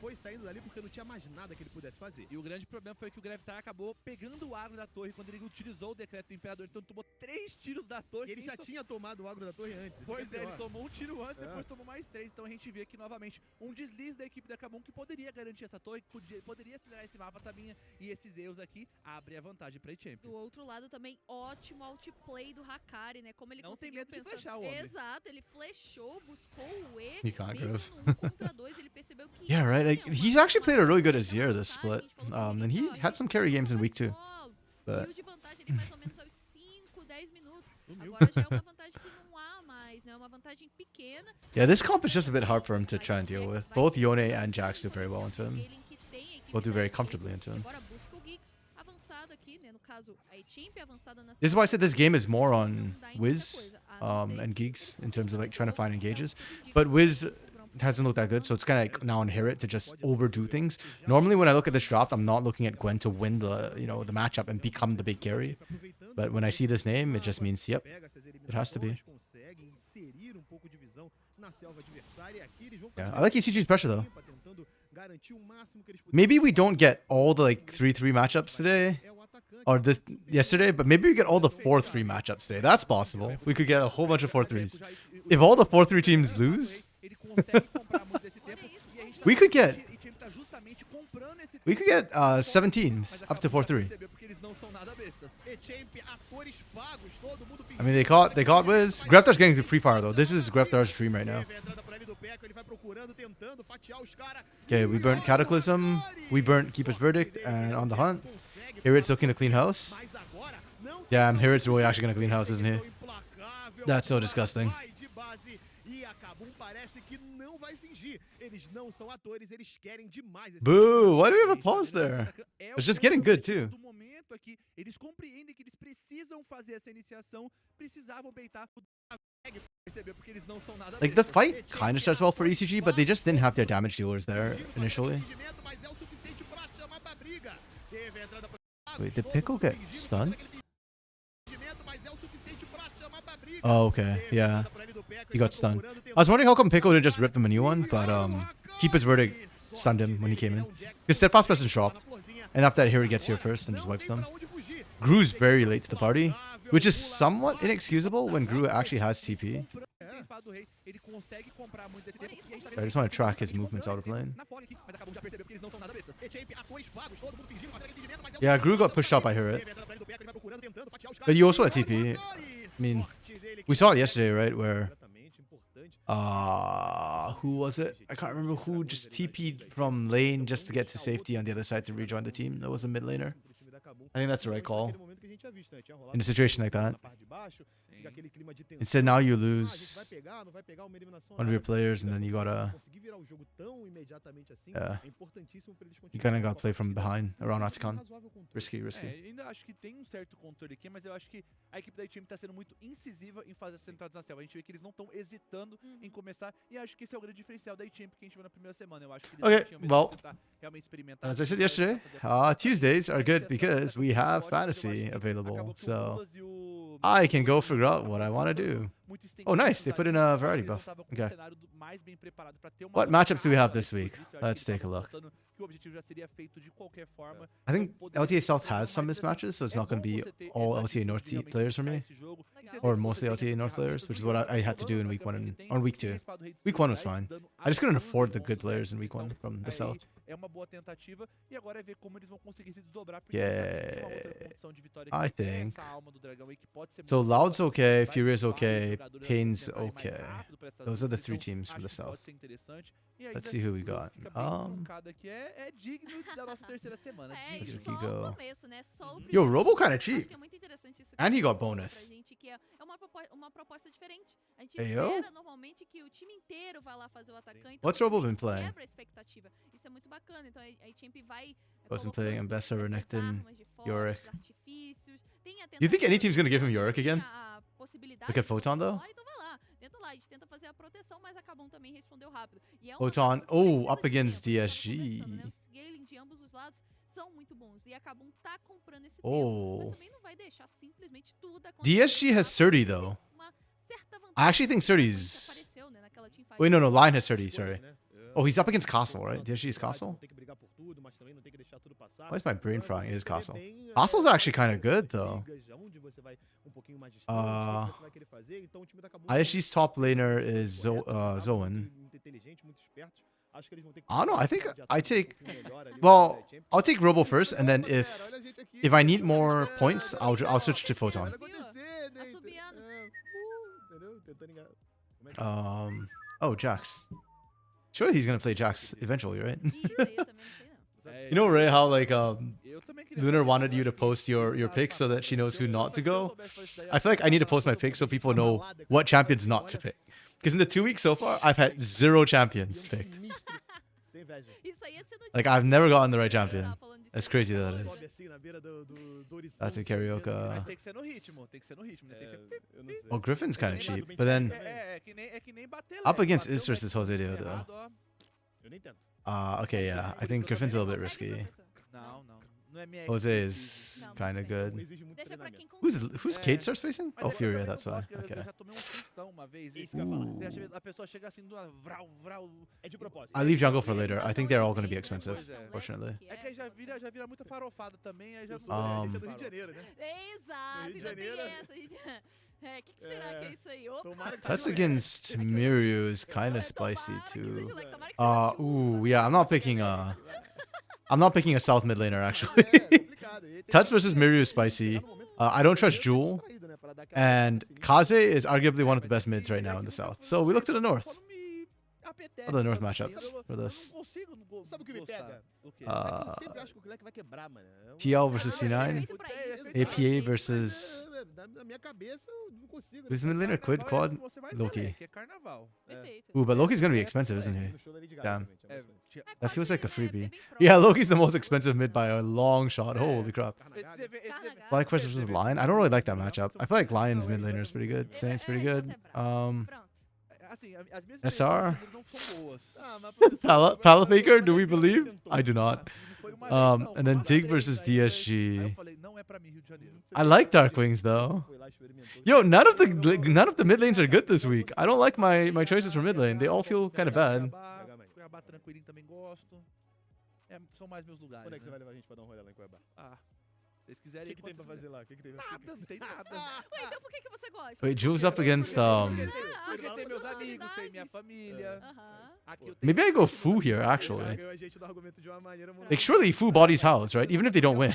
Foi saindo dali porque não tinha mais nada que ele pudesse fazer. E o grande problema foi que o VKS.A acabou pegando o agro da torre quando ele utilizou o decreto do Imperador. Então tomou 3 tiros da torre. E ele já tinha tomado o agro da torre antes. Pois é, ele tomou um tiro antes, depois tomou mais 3. Então a gente vê aqui novamente um deslize da equipe da Kabum que poderia garantir essa torre, que poderia acelerar esse mapa também. E esses erros aqui abrem a vantagem para a Champions. Do outro lado também, ótimo outplay do Hakari, né? Como ele não conseguiu tem medo de pensar... flechar o homem. Exato, ele flechou, buscou o E, can't mesmo go. no 1 contra 2, ele percebeu que Yeah, right. Like, he's actually played a really good Azir this split. And he had some carry games in week 2. But de vantagem ali mais ou menos aos 5, 10 minutos. Agora já é uma vantagem que não há mais, né? Uma vantagem pequena. yeah, this comp is just a bit hard for him to try and deal with. Both Yone and Jax do very well into him. Both do very comfortably into him. Agora busca o Giggs avançado aqui, né? No caso, a Champ avançada na This is why I said this game is more on Wiz and Geeks in terms of like trying to find engages. But Wiz hasn't looked that good, so it's kind of like now on Herrit to just overdo things. Normally when I look at this draft, I'm not looking at Gwen to win the the matchup and become the big carry. But when I see this name, it just means, yep, it has to be. Yeah, I like ECG's pressure though. Maybe we don't get all the like 3-3 matchups today, or this yesterday, but maybe we get all the 4-3 matchups today. That's possible. We could get a whole bunch of 4-3s. If all the 4-3 teams lose, we could get 7 teams up to 4-3. I mean, they caught Wiz. Greftar's getting the free fire though. This is Greftar's dream right now. Okay, we burnt Cataclysm, we burnt Keeper's Verdict, and on the hunt, Herrit's looking to clean house. Damn, Herrit's really actually gonna clean house, isn't he? That's so disgusting. Boo! Why do we have a pause there? It's just getting good too. Eles compreendem que eles precisam fazer essa iniciação, precisavam baitar. Like the fight kind of starts well for ECG, but they just didn't have their damage dealers there initially. Wait, did Pickle get stunned? Oh, okay, yeah. He got stunned. I was wondering how come Pickle didn't just rip them a new one, but Keeper's Verdict stunned him when he came in. Because Steadfast person shocked. And after that, Harry gets here first and just wipes them. Gru's very late to the party, which is somewhat inexcusable when Gru actually has TP. I just want to track his movements out of lane. Yeah, Gru got pushed out by Herrit. But you also had TP. I mean, we saw it yesterday, right? Where who was it? I can't remember who just TP'd from lane just to get to safety on the other side to rejoin the team. That was a mid laner. I think that's the right call in a situation like that. Instead, now you lose one of your players, and then you gotta, you kind of gotta play from behind around Articon. Risky. Ainda acho que tem certo controle aqui, mas eu acho que a equipe da time tá sendo muito incisiva em fazer as centradas na selva. A gente vê que eles não estão hesitando em começar, e acho que esse é o grande diferencial da Champ que a gente viu na primeira semana. Eu acho que eles tinham medo de tentar realmente experimentar. As I said yesterday, Tuesdays are good because we have fantasy available, so I can go figure out what I want to do. muito estendido. Oh, nice. They put in a variety Eles não buff. estavam com Okay. um cenário mais bem preparado pra ter uma What luta matchups do we have cara, this week? depois disso, eu acho Let's que eles take a estavam look. contando que o objetivo já seria feito de qualquer forma. I think Então, poderia LTA South ser has some mais interessante. mismatches, so it's É not going to bom be você ter all essa LTA atitude North de realmente players for buscar me, esse jogo, Legal. entender or que mostly você tem LTA essas North players, ferramentas which is do what jogo. I had to do in Daqui a week one pouco and tem on week tem a 2. espada do rei dos Week 1 was tribunais fine. dando I just couldn't absurdo afford the bons good players in danos, week 1 então from the aí South. é uma boa tentativa e agora é ver como eles vão conseguir se desdobrar porque eles sabem que tem uma outra condição de vitória I que é think. essa alma do dragão aí que pode ser So muito boa. Loud's okay, Vai Furious ter vários okay, jogadores Pain's acrescentarem mais okay. rápido pra essas Those are the lutas, 3 então teams for the acho que South. pode ser interessante. E Let's ainda see who we o jogo got. fica bem truncado aqui, é digno da nossa terceira semana. É, Let's e see só go. o começo, né? Só o Yo, primeiro Robo jogo. kinda Acho cheap. que é muito interessante isso que And he você got falou bonus. pra gente, que é uma proposta diferente. A gente Ayo? espera normalmente que o time inteiro vá lá fazer o atacante. Então What's você Robo meio been que playing? quebra a expectativa. Isso é muito bacana. Então a Champ vai Wasn't playing colocando Ambessa, essas Renekton, armas de fora, Yorick. esses artifícios. Tem a You think any tentativa team's gonna give him de Yorick again? a possibilidade Look at de você Photon, though. isolar, então vai lá. Tenta lá, a gente tenta fazer a proteção, mas a Kabum também respondeu rápido. E é uma Photon, Kabum que oh, precisa up de against tempo, a gente tava DSG. conversando, né? O scaling de ambos os lados são muito bons. E a Kabum tá comprando esse tempo, Oh. mas também não vai deixar simplesmente tudo acontecer. DSG has 30 though. Uma certa vantagem I actually think que realmente 30's. apareceu, né, naquela teamfight. Wait, no, Line has 30, sorry. Né? Oh, he's up against Castle, right? DSG is Castle? Não tem que brigar por tudo, mas também não tem que deixar tudo passar. Why is my brain Então, frying? It is você vê Castle. bem, Castle's actually kinda good, though. brigas, aonde você vai um pouquinho mais distante, o que você vai querer fazer. Então o time da Kabum ISG's top laner is correto, Zoan. muito inteligente, muito esperto. Acho que eles vão ter que I don't know, I think de I ataque um take- pouquinho melhor ali, Well, da Champions. I'll take Robo Isso, first, and then galera, if olha a gente aqui, I need tá more acontecendo, points, tá I'll switch to Photon. Vai acontecer, né? Assobiando. Entendeu? Tentando enganar. Como é que Oh, Jax. Surely he's gonna play Jax eventually, right? Isso aí eu também não sei, não. É, You know, Ray, how like eu também queria Lunar saber, wanted eu you to acho que post your tá, picks so tá, that she knows who se eu not to soubesse go. disso daí, I feel like I need to post my todo picks so mundo people fica know malado, what cara. champions not to pick. Because in the 2 weeks so far, I've had 0 champions picked. Tem inveja. Isso aí é sendo Like I've never gotten the right champion. Tava falando disso That's aí. crazy that it Sobe is. assim na beira do Ouriço, That's a subindo, karaoke. Mas tem que ser no ritmo, tem que ser no ritmo, né? Tem que ser... eu não sei. Oh, Griffin's kind of Tem cheap, lado but then bem É que nem bater up leve, against bateu, Istris mas is Jose se Deo though. errado, ó, Eu nem tento. Okay, yeah, I think Griffin's a little bit Consegue, risky. professor? Não é minha Jose expertise. is Não, kind of muito bem. good. Exige muito Deixa pra treinamento. quem Who's consegue. Kate starts facing? Mas Oh, é que eu Furia, também that's não why. gosto, que Okay. Eu já tomei um sustão uma vez. Isso que eu ia falar. Você acha- a pessoa chega assim do nada, vral, vral. É de propósito. I leave jungle for later. I think they're all gonna be Pois expensive, é. fortunately. É que aí já vira muita farofada também, aí já Eu sou, a gente é do Um, Rio de Janeiro, né? Exato, Rio de ainda tem Janeiro. essa. Gente... O que será que é isso aí? Opa! Tomara que That's seja against Miryu is kind of Tomara spicy que too. seja leque, tomara que seja chuva. Yeah, I'm not picking a south mid laner actually. É complicado. E aí tem Tuts que- versus Miryu is chegar spicy. no momento I don't trust que Jewel, distraído, né, pra dar aquela and assim, Kaze is arguably one of the best mids right now in the south. So we look to the north. Apetece, What are the north então, matchups assim, for this? Eu não consigo Sabe o que me gostar. pega? O quê? É que eu sempre acho que o Leque vai quebrar, mano. É um- TL versus É C9. feito pra isso. APA versus Na minha cabeça, eu não consigo. who's the mid laner? Quid, Carnaval é Quad, que você vai Loki. ver, que é carnaval. Perfeito. Ooh, but Loki's gonna be expensive, isn't he? No show da Lady Gaga Damn. também, tinha É, bastante. tinha- É That feels quase, like a né, freebie. bem próximo. Yeah, Loki's the most expensive mid by a long shot. Holy crap. Carna esse Gaga. você vê- esse você vê- Carna Black Gaga. versus Lion. I don't really like that matchup. I feel like Lion's mid laner is pretty good. Saint's pretty good. Pronto. Assim, as minhas SR? experiências não são boas. Ah, mas, professor, Palafaker, do we tentou. believe? I do not. Não foi uma vez, não, foi And then umas Dig três, versus aí eu DSG. falei, não é pra mim, Rio de Janeiro. I like Darkwings though. Foi lá, experimentou. Yo, none of the mid lanes are good this week. I don't like my choices for mid lane. They all feel kind of bad. Cuiabá tranquilinho também gosto. São mais meus lugares. Quando é que você né? vai levar a gente pra dar um rolê lá em Cuiabá? Ah, se vocês O quiserem. que tem pra fazer lá? O que tem? Nada, não tem nada. Ué, então por que você gosta? Wait, Jules up against Porque tem meus amigos, tem minha família. Aham. Aqui eu tenho Maybe I go meu Fu here Ele actually. ganhou a gente do argumento de uma maneira muito- Like surely Fu bodies house, right? Even if they don't win.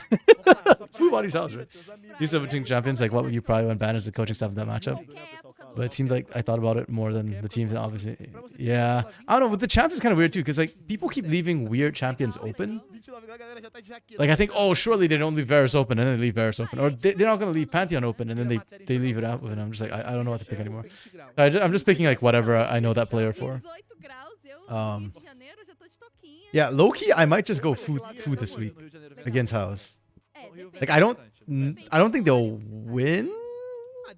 Fu bodies house, right? Teus amigos. These are between champions. Like what would you probably went ban as the coaching staff in that matchup? Qualquer época do But it seemed like I thought about it more than the teams. Obviously, Pra você ter yeah. aquela I don't know. With the champs, it's kind of weird too, because like people keep leaving weird champions open. 29 a galera já tá de jaqueta. Like I think, oh, surely they don't leave Varus open, and then they leave Varus open, or they're not gonna leave Pantheon open, and then they leave it out. And I'm just like, I don't know what to pick anymore. 20 graus. I'm just picking like whatever I know that player for. 18 graus, eu Um, no Rio de Janeiro já tô de toquinha. Yeah, low key, I might just go food this week No Rio de Janeiro, vem against cá. House. É, No Rio depende. Like I don't, bastante. I don't think they'll win Ah,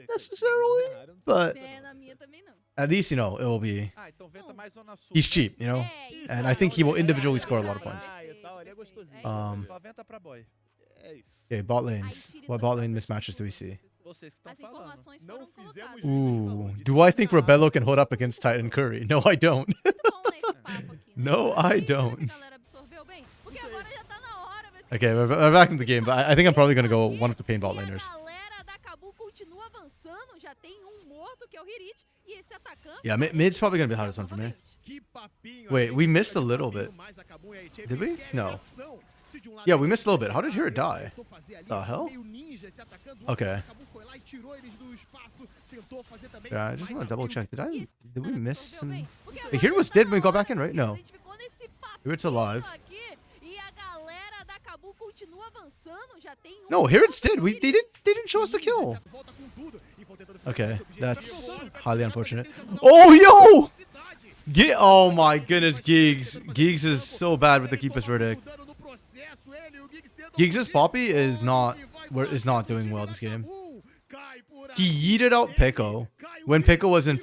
necessarily, but É, na minha também não. at least you know it will be. Ah, então venta mais Zona Sul. He's cheap, you know. É, isso And aí, I think he will é, individually é, score a é, lot of é, points. Ah, e tal, ali é perfeito, gostosinho. é isso. Um, Só venta pra boy. É isso. Okay, bot lanes. What bot lane mismatches do we see? Vocês que estão As falando. informações Não foram fizemos colocadas. Ooh, do I think Rebello can hold up against Titan Curry? No, I don't. Muito bom nesse papo aqui, né? No, E I aí, será que don't. a galera absorveu bem? Porque agora já tá na hora, meus Okay, queridos. we're back in the game, but I think I'm probably gonna go Aqui, one of the paintball e a laners. galera da Kabum continua avançando, já tem um morto que é o Hirit e esse atacante. Yeah, mid's probably gonna be the hardest one for me. Que papinho, Wait, a we gente missed a fica de little papinho, bit. mas a Kabum e a HM Did we? querem No. ação. Se de um lado Yeah, a we HM missed a little bit. How did tentou Hirit die? tentou fazer ali, The hell? meio ninja se atacando, o Okay. a Kabum foi lá e tirou eles do espaço, tentou fazer também, Yeah, I just mas want to double abriu. check. Did we miss some? Porque Wait, agora Hirit was já tá dead when we na got back in, hora, right? a No. gente ficou nesse Hirit's alive. papinho aqui, e a galera da Kabum continua avançando, já tem um No, Hirit's morto que é dead. o Hirit. They didn't show us the kill. Volta com tudo e vão tentando Okay, finalizar esse that's objetivo. highly unfortunate. Oh, yo! Oh my goodness, Giggs is so bad with the keeper's verdict. Giggs' Poppy is not doing well this game. He yeeted out Pico when Pico was in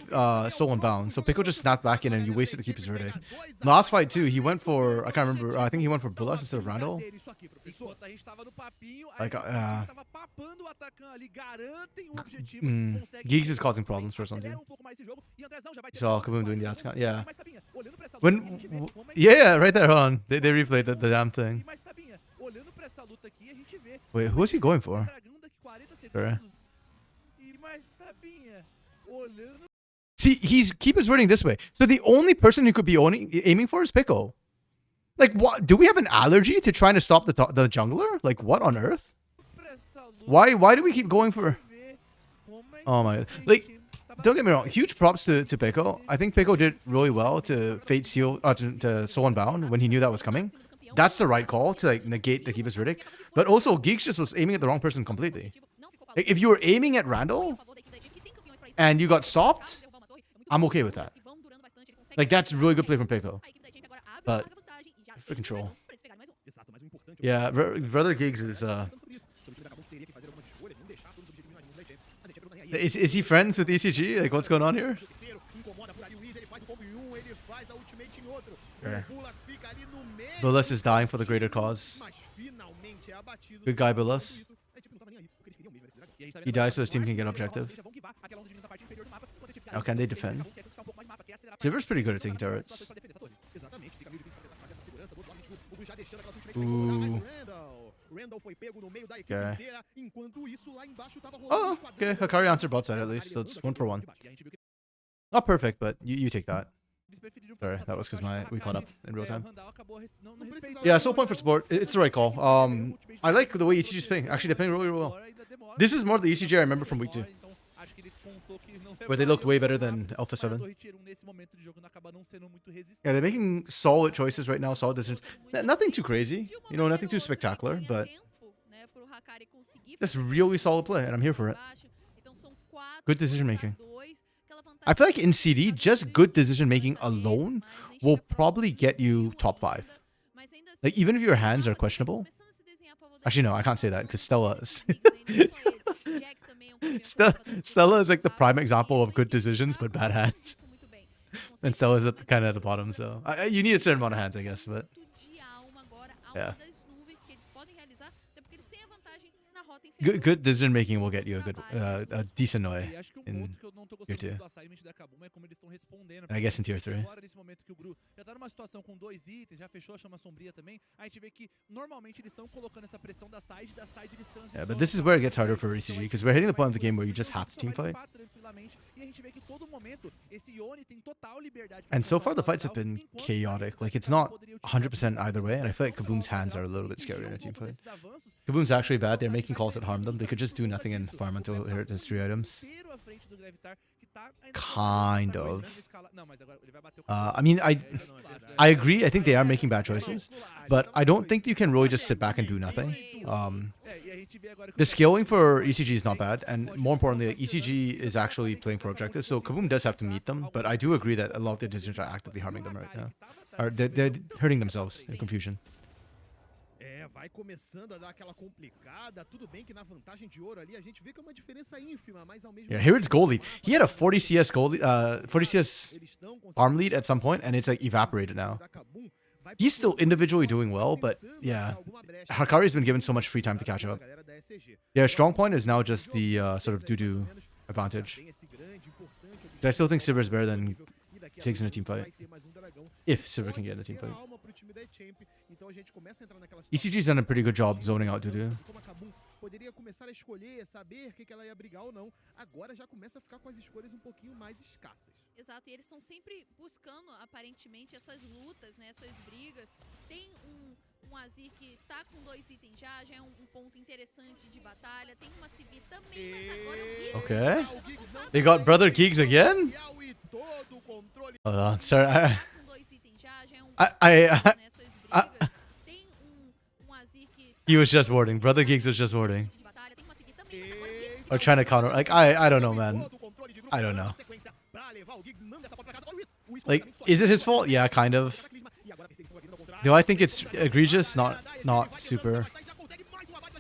stolen bound, so Pico just snapped back in and you wasted the keeper's verdict. Last fight too, he went for, I can't remember, I think he went for Bullas instead of Randall. Enquanto a gente tava no papinho, Like, a gente tava papando o atacante ali, garantem o objetivo, conseguem Giggs is chegar, causing problems for some acelera team. pouco mais esse jogo, e Andrezão já vai ter Saw tempo, Kaboom doing the 40 outs count, segundos. yeah. Mas, Tabinha, olhando pra essa luta When, aqui, a gente vê como é que- yeah, right there, hold on. They replayed the damn thing. Mas, Tabinha, olhando pra essa luta aqui, a gente vê Wait, who is he going for? Dragão daqui 40 Sure. segundos. E mais, Tabinha, olhando See, he's keepers verting this way. So the only person who could be aiming for is Pico. Like, what? Do we have an allergy to trying to stop the jungler? Like, what on earth? pra essa luta, Why do we keep going for? ver como é Oh my! Like, don't get me wrong. Huge props to Pico. I think Pico did really well to fate seal to Soul Unbound when he knew that was coming. That's the right call to like negate the keeper's verdict. But also, Geeks just was aiming at the wrong person completely. Like, if you were aiming at Randall and you got stopped, I'm okay with that. Like, that's really good play from Pico. But freaking troll. Exato, mas o importante Yeah, brother Giggs is sobre isso. Sobre o time da Kabum teria que fazer algumas escolhas, não deixar todos os objetivos nas mãos da HM. Mas a HM não tá nem aí. is he friends with ECG? Like, what's going on here? Terceiro, incomoda por ali o Easy, ele faz o combo em um, ele faz a ultimate em outro. Sure. O Bullas fica ali no meio. Bullas is dying for the greater cause. Mas finalmente é abatido. Good guy, Enquanto Bullas. isso, a HM não tava nem aí, porque eles queriam mesmo esse dragão. E a gente tá He vendo dies so his agora team can get eles objective. já vão guivar aquela onda de na parte inferior do mapa, enquanto a gente fica How can they eles defend? querem buscar um pouco mais de mapa, quer acelerar a Silver's pretty good at partida, taking tem turrets. situações pra defender essa torre. Exatamente, fica meio difícil pra tentar fazer essa segurança. Do outro lado, a gente viu o Blue já deixando aquela ultimate pra incomodar mais o Randall. Randall foi pego no meio da equipe Okay. inteira, enquanto isso lá embaixo tava rolando Oh, um esquadrão. okay. Hakari answered bot side at least, so it's 1 for 1. E a gente viu que Not perfect, but you take that. Eles preferiram Sorry, fazer essa that was troca, because acho que o we caught Hakari, up in real time. o Randall acabou não Não respeitando. precisava- Yeah, so point for support. It's the right call. I like the way ECG's playing. Actually, they're playing really, really well. Agora ainda demora, This is more the ECG I remember from week 2, então acho que ele contou que não where they looked way better than Alpha Para a 7. torre tier 1 nesse momento de jogo não acaba não sendo muito resistente. Yeah, they're making solid choices right now, solid decisions. Nothing too crazy, you know, nothing too spectacular, but just really solid play, and I'm here for it. Good decision making. I feel like in CD, just good decision making alone will probably get you top 5. Like, even if your hands are questionable. Actually, no, I can't say that because Stella is like the prime example of good decisions but bad hands. And Stella's at kind of at the bottom, so you need a certain amount of hands, I guess. But yeah, good decision making will get you a decent E way acho que in ponto que eu não tô tier gostando 2. do assignment da Kabum é como eles estão respondendo. And I guess in tier Porque 3. agora, nesse momento que o Gru já tá numa situação com 2 itens, já fechou a chama sombria também, a gente vê que normalmente eles estão colocando essa pressão da side eles transicionam. Yeah, but this is where it gets harder for ECG because we're hitting the point of the game where you just have to team fight. E a gente vê que todo momento esse Yone tem total liberdade. And so far the fights have been chaotic. Like, it's not 100% either way, and I feel like Kaboom's hands are a little bit scarier in a team fight. Kaboom's actually bad. They're making calls that harm them. They could just do nothing and farm until it hits 3 items. Kind of. I mean, I agree. I think they are making bad choices, but I don't think you can really just sit back and do nothing. The scaling for ECG is not bad, and more importantly, like, ECG is actually playing for objectives, so Kaboom does have to meet them, but I do agree that a lot of their decisions are actively harming them right now. Or they're hurting themselves in confusion. Vai começando a dar aquela complicada. Tudo bem que na vantagem de ouro ali a gente vê que é uma diferença ínfima, mas ao mesmo Yeah, here it's goal lead. He had a 40 CS goal lead, 40 CS eles estão conseguindo farm lead at some point, and it's like evaporated now. da Kabum he's still individually doing well, but yeah, Hakari's been given so much free time to catch up. Their strong point is now just the sort of doo-doo advantage. I still think Silver's better than Ziggs in a team fight. If Silver can get in a team fight. ECG's done a pretty good job zoning out doo-doo. Poderia começar a escolher, saber o que ela ia brigar ou não. Agora já começa a ficar com as escolhas um pouquinho mais escassas. Exato, e eles estão sempre buscando, aparentemente, essas lutas, né, essas brigas. Tem um Azir que tá com 2 itens já é um ponto interessante de batalha. Tem uma Sivir também, mas agora o Giggs... Okay. They got Brother Giggs again? Hold on, sorry. He was just warding. Brother Giggs was just warding. Or trying to counter. Like, I don't know, man. I don't know. Like, is it his fault? Yeah, kind of. Do I think it's egregious? Not super.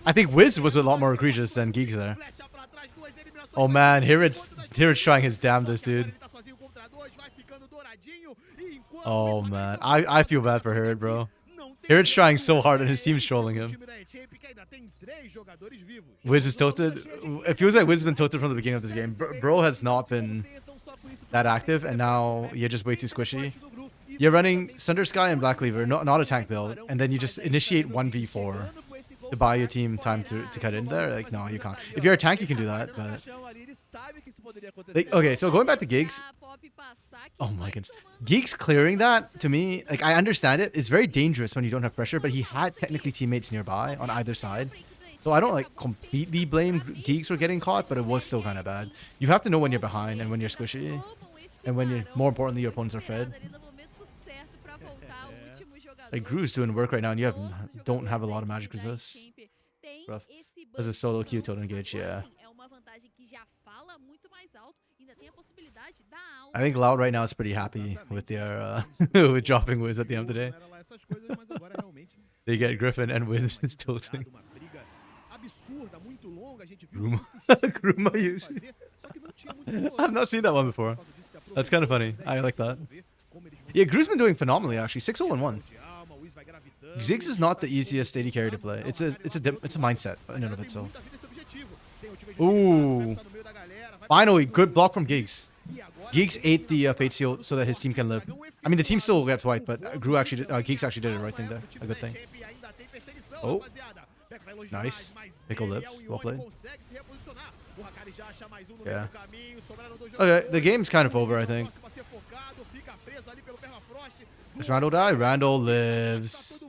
I think Wiz was a lot more egregious than Giggs there. Oh man, Hirid's trying his damnedest, dude. Oh man, I feel bad for Hirid, bro. Hirid's trying so hard and his team's trolling him. Wiz is tilted. It feels like Wiz has been tilted from the beginning of this game. Bro has not been that active, and now you're just way too squishy. You're running Sunder Sky and Black Cleaver, not a tank build, and then you just initiate 1v4 to buy your team time to cut in there. Like, no, you can't. If you're a tank, you can do that, but... Like, okay, so going back to Giggs... Oh my goodness. Giggs clearing that, to me, like, I understand it. It's very dangerous when you don't have pressure, but he had technically teammates nearby on either side. So I don't, like, completely blame Giggs for getting caught, but it was still kind of bad. You have to know when you're behind and when you're squishy. And when you, more importantly, your opponents are fed. Like, Gru's doing work right now, and you don't have a lot of magic resist. Rough. There's a solo Q to engage, yeah. I think Loud right now is pretty happy with their with dropping Wiz at the end of the day. They get Griffin and Wiz is tilting. Gruma usually. I've not seen that one before. That's kind of funny. I like that. Yeah, Gru's been doing phenomenally actually. 6-0-1. Ziggs is not the easiest AD carry to play. It's a mindset in and of itself. Ooh. Finally, good block from Giggs. Giggs ate the Fate Seal so that his team can live. I mean, the team still gets wiped, but Giggs actually did the right thing there. A good thing. Oh. Nice. Pickle lives. Well played. Yeah. Okay, the game's kind of over, I think. Does Randall die? Randall lives.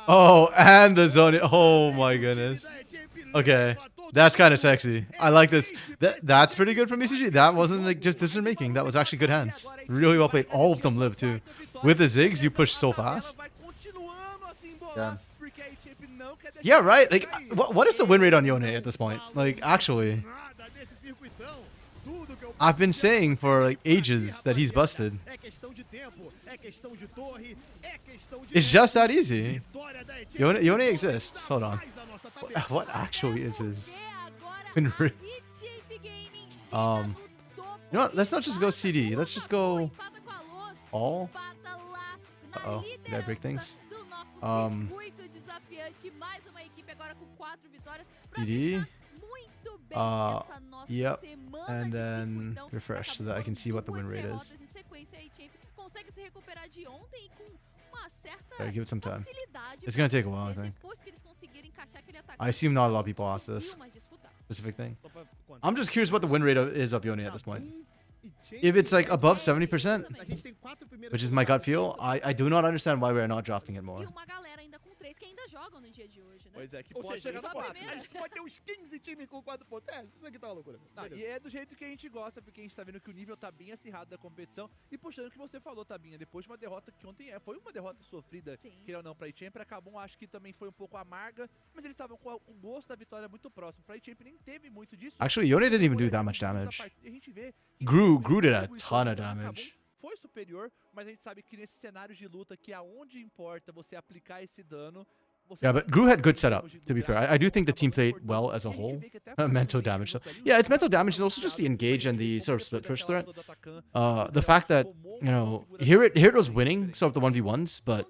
Oh, and the zone. Oh my goodness. Okay, that's kind of sexy. I like this. That's pretty good from ECG. That wasn't like just decision making. That was actually good hands. Really well played. All of them live too. With the Ziggs, you push so fast. Yeah. Yeah, right. Like, what is the win rate on Yone at this point? Like, actually, I've been saying for like ages that he's busted. It's just that easy. Yone exists. Hold on. What actually is his win rate? You know what? Let's not just go CD. Let's just go all. Uh-oh. Did I break things? DD. Yep. And then refresh so that I can see what the win rate is. Alright, give it some time. It's gonna take a while, I think. I assume not a lot of people ask this specific thing. I'm just curious what the win rate is of Yone at this point. If it's like above 70%, which is my gut feel, I do not understand why we are not drafting it more. Pois é, que pode chegar no 4. A gente pode ter uns 15 times com 4 pontos. Isso aqui tá uma loucura. E é do jeito que a gente gosta, porque a gente tá vendo que o nível tá bem acirrado da competição. E puxando o que você falou, Tabinha, depois de uma derrota que ontem foi uma derrota sofrida, queira ou não, pra iChamp, pra Kabum, acho que também foi um pouco amarga, mas eles estavam com o gosto da vitória muito próximo. Pra iChamp nem teve muito disso. Actually, Yone didn't even do that much damage. Gru did a ton of damage. Foi superior, mas a gente sabe que nesses cenários de luta, que é aonde importa você aplicar esse dano, Yeah, but Gru had good setup, to be fair. I do think the team played well as a whole. Mental damage. So, yeah, it's mental damage. It's also just the engage and the sort of split push threat. The fact that, you know, here it was winning sort of the 1v1s, but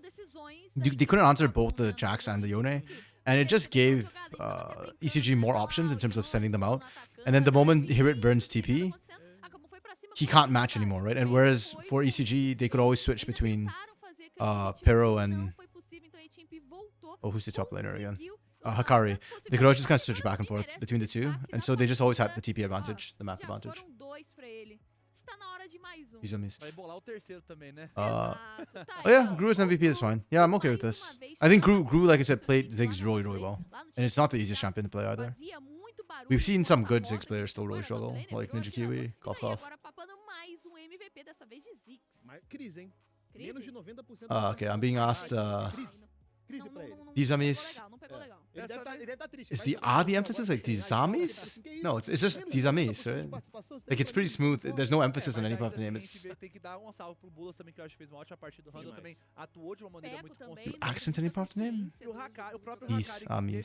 they couldn't answer both the Jax and the Yone. And it just gave ECG more options in terms of sending them out. And then the moment Hirit burns TP, he can't match anymore, right? And whereas for ECG, they could always switch between Pero and... Oh, who's the top laner again? Hakari. They could always just kind of switch back and forth between the two. And so they just always had the TP advantage, the map advantage. Vai bolar o terceiro também, né? Oh yeah, Gru is MVP, that's fine. Yeah, I'm okay with this. I think Gru, like I said, played Ziggs really, really well. And it's not the easiest champion to play either. We've seen some good Ziggs players still really struggle, like Ninja Kiwi, Cough Cough. Crise, hein? Menos de 90% Okay, I'm being asked, Crise pra ele. Dizamis. Ele deve tá triste. Is the R the emphasis? Like Dizamis? No, it's just Dizamis, right? Like it's pretty smooth. There's no emphasis on any part of the name. It's... Tem que dar salve pro Bulas também, que eu acho que fez uma ótima partida. O Randall também atuou de uma maneira muito consistente. Accent any part of the name? E o próprio Hakari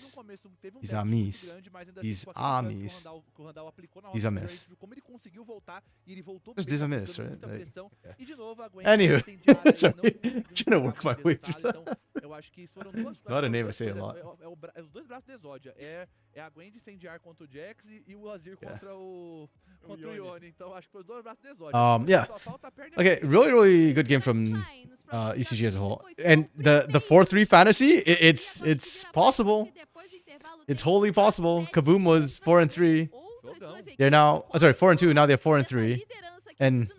teve um Dizamis. grande, mas ainda Dizamis. que o Randall aplicou na Dizamis. como ele conseguiu voltar e ele voltou Just bem, Dizamis, aplicando right? muita pressão. E de novo a Gwen Anyway, sorry. I'm Trying to work my way through that. Então, eu acho que isso foram duas Not a name I say a lot. É os dois braços de Exódia. É a Gwen de incendiar contra o Jax e o Azir contra o Yone. Então acho que foi os dois braços de Exódia. Yeah. Só falta a perna Okay, really good game from ECG as a whole. And the 4-3 fantasy, it's possible. It's wholly possible. Kaboom was 4-3. They're now, oh, sorry, 4-2. Now they're 4-3. And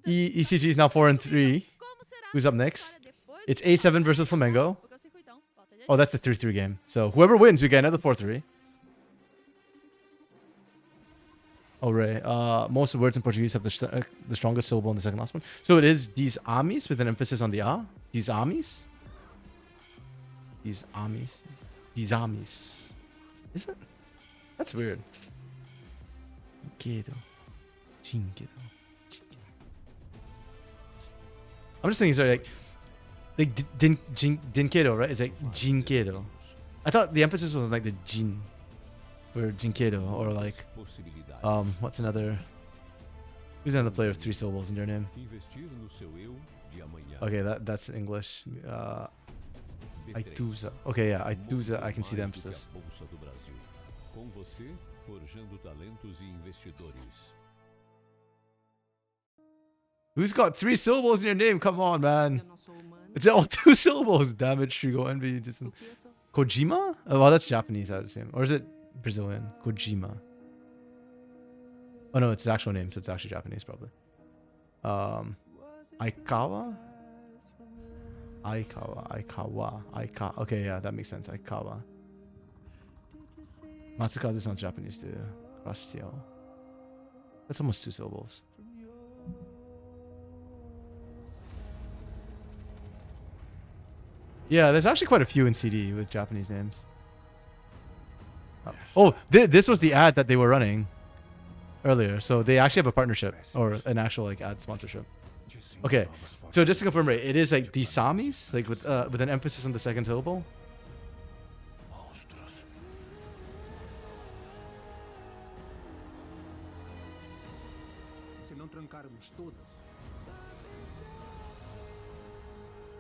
ECG is now 4-3. Who's up next? It's A7 versus Flamengo. Oh, that's the 3-3 game. So whoever wins, we get another 4-3. Oh, Ray. Most words in Portuguese have the strongest syllable in the second last one. So it is these armies with an emphasis on the A. These armies. These armies. These armies. Is it? That's weird. I'm just thinking, sorry, like Dinkedo, right? It's like Jinkedo. I thought the emphasis was like the Jin for Jinkedo, or like what's another? Who's another player with 3 syllables in their name? Okay, that's English. Aituza. Okay, yeah, Aituza. I can see the emphasis. Who's got 3 syllables in your name? Come on, man. It's all 2 syllables. Damage, Shigo, Envy, Distant. Kojima? Oh, well, that's Japanese, I would assume. Or is it Brazilian? Kojima. Oh, no, it's his actual name, so it's actually Japanese, probably. Aikawa? Aikawa. Okay, yeah, that makes sense. Aikawa. Matsukaze sounds Japanese too. Rastio. That's almost 2 syllables. Yeah, there's actually quite a few in CD with Japanese names. Oh, this was the ad that they were running earlier. So they actually have a partnership or an actual like ad sponsorship. Okay, so just to confirm, right, it is like the Samis, like with an emphasis on the second syllable. Se não trancarmos todas,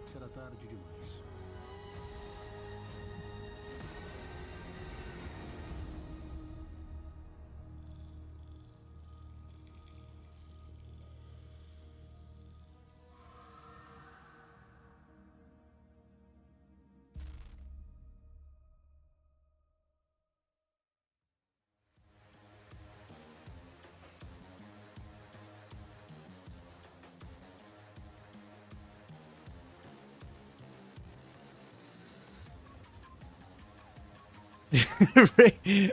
será tarde demais. Ray,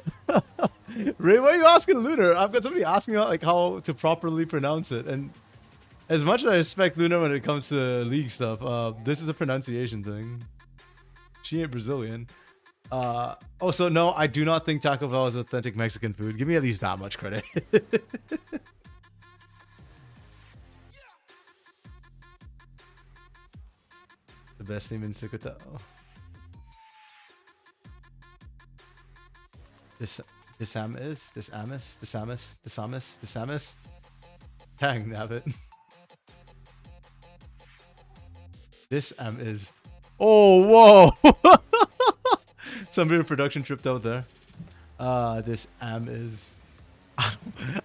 Ray, why are you asking Lunar? I've got somebody asking about like how to properly pronounce it, and as much as I respect Lunar when it comes to league stuff, this is a pronunciation thing. She ain't Brazilian. Also, no, I do not think Taco Bell is authentic Mexican food. Give me at least that much credit. The best name in Circuito. This Amis, this Amis, this Amis, this Amis, this Amis. Dang, nabbit. This is. Oh, whoa! Somebody in production tripped out there. This is. I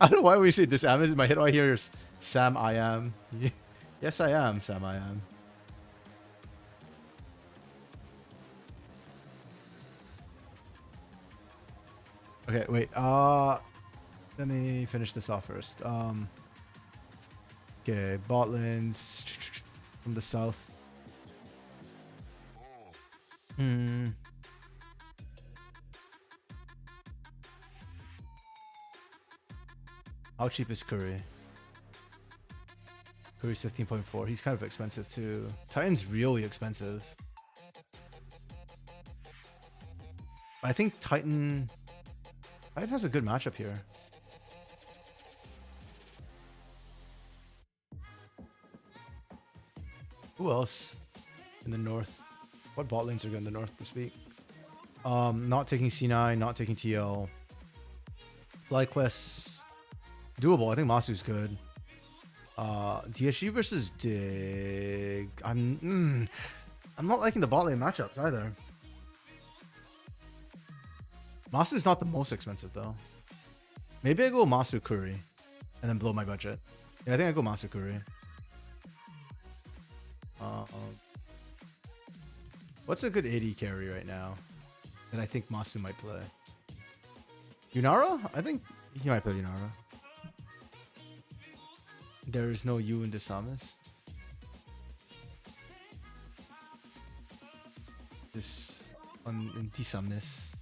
don't know why we say this is in my head. All I hear is Sam. I am. Yes, I am. Sam. I am. Okay, wait. Let me finish this off first. Okay, bot lanes from the south. How cheap is Curry? Curry's 15.4. He's kind of expensive too. Titan's really expensive. I think Titan has a good matchup here. Who else in the north? What bot lanes are good in the north this week? Not taking C9, not taking TL. FlyQuest, doable. I think Masu's good. DSG versus Dig. I'm not liking the bot lane matchups either. Masu's not the most expensive though. Maybe I go Masu Curry and then blow my budget. Yeah, I think I go Masu Curry. What's a good AD carry right now that I think Masu might play? Yunara? I think he might play Yunara. There is no U in Desamis. This in Desamis.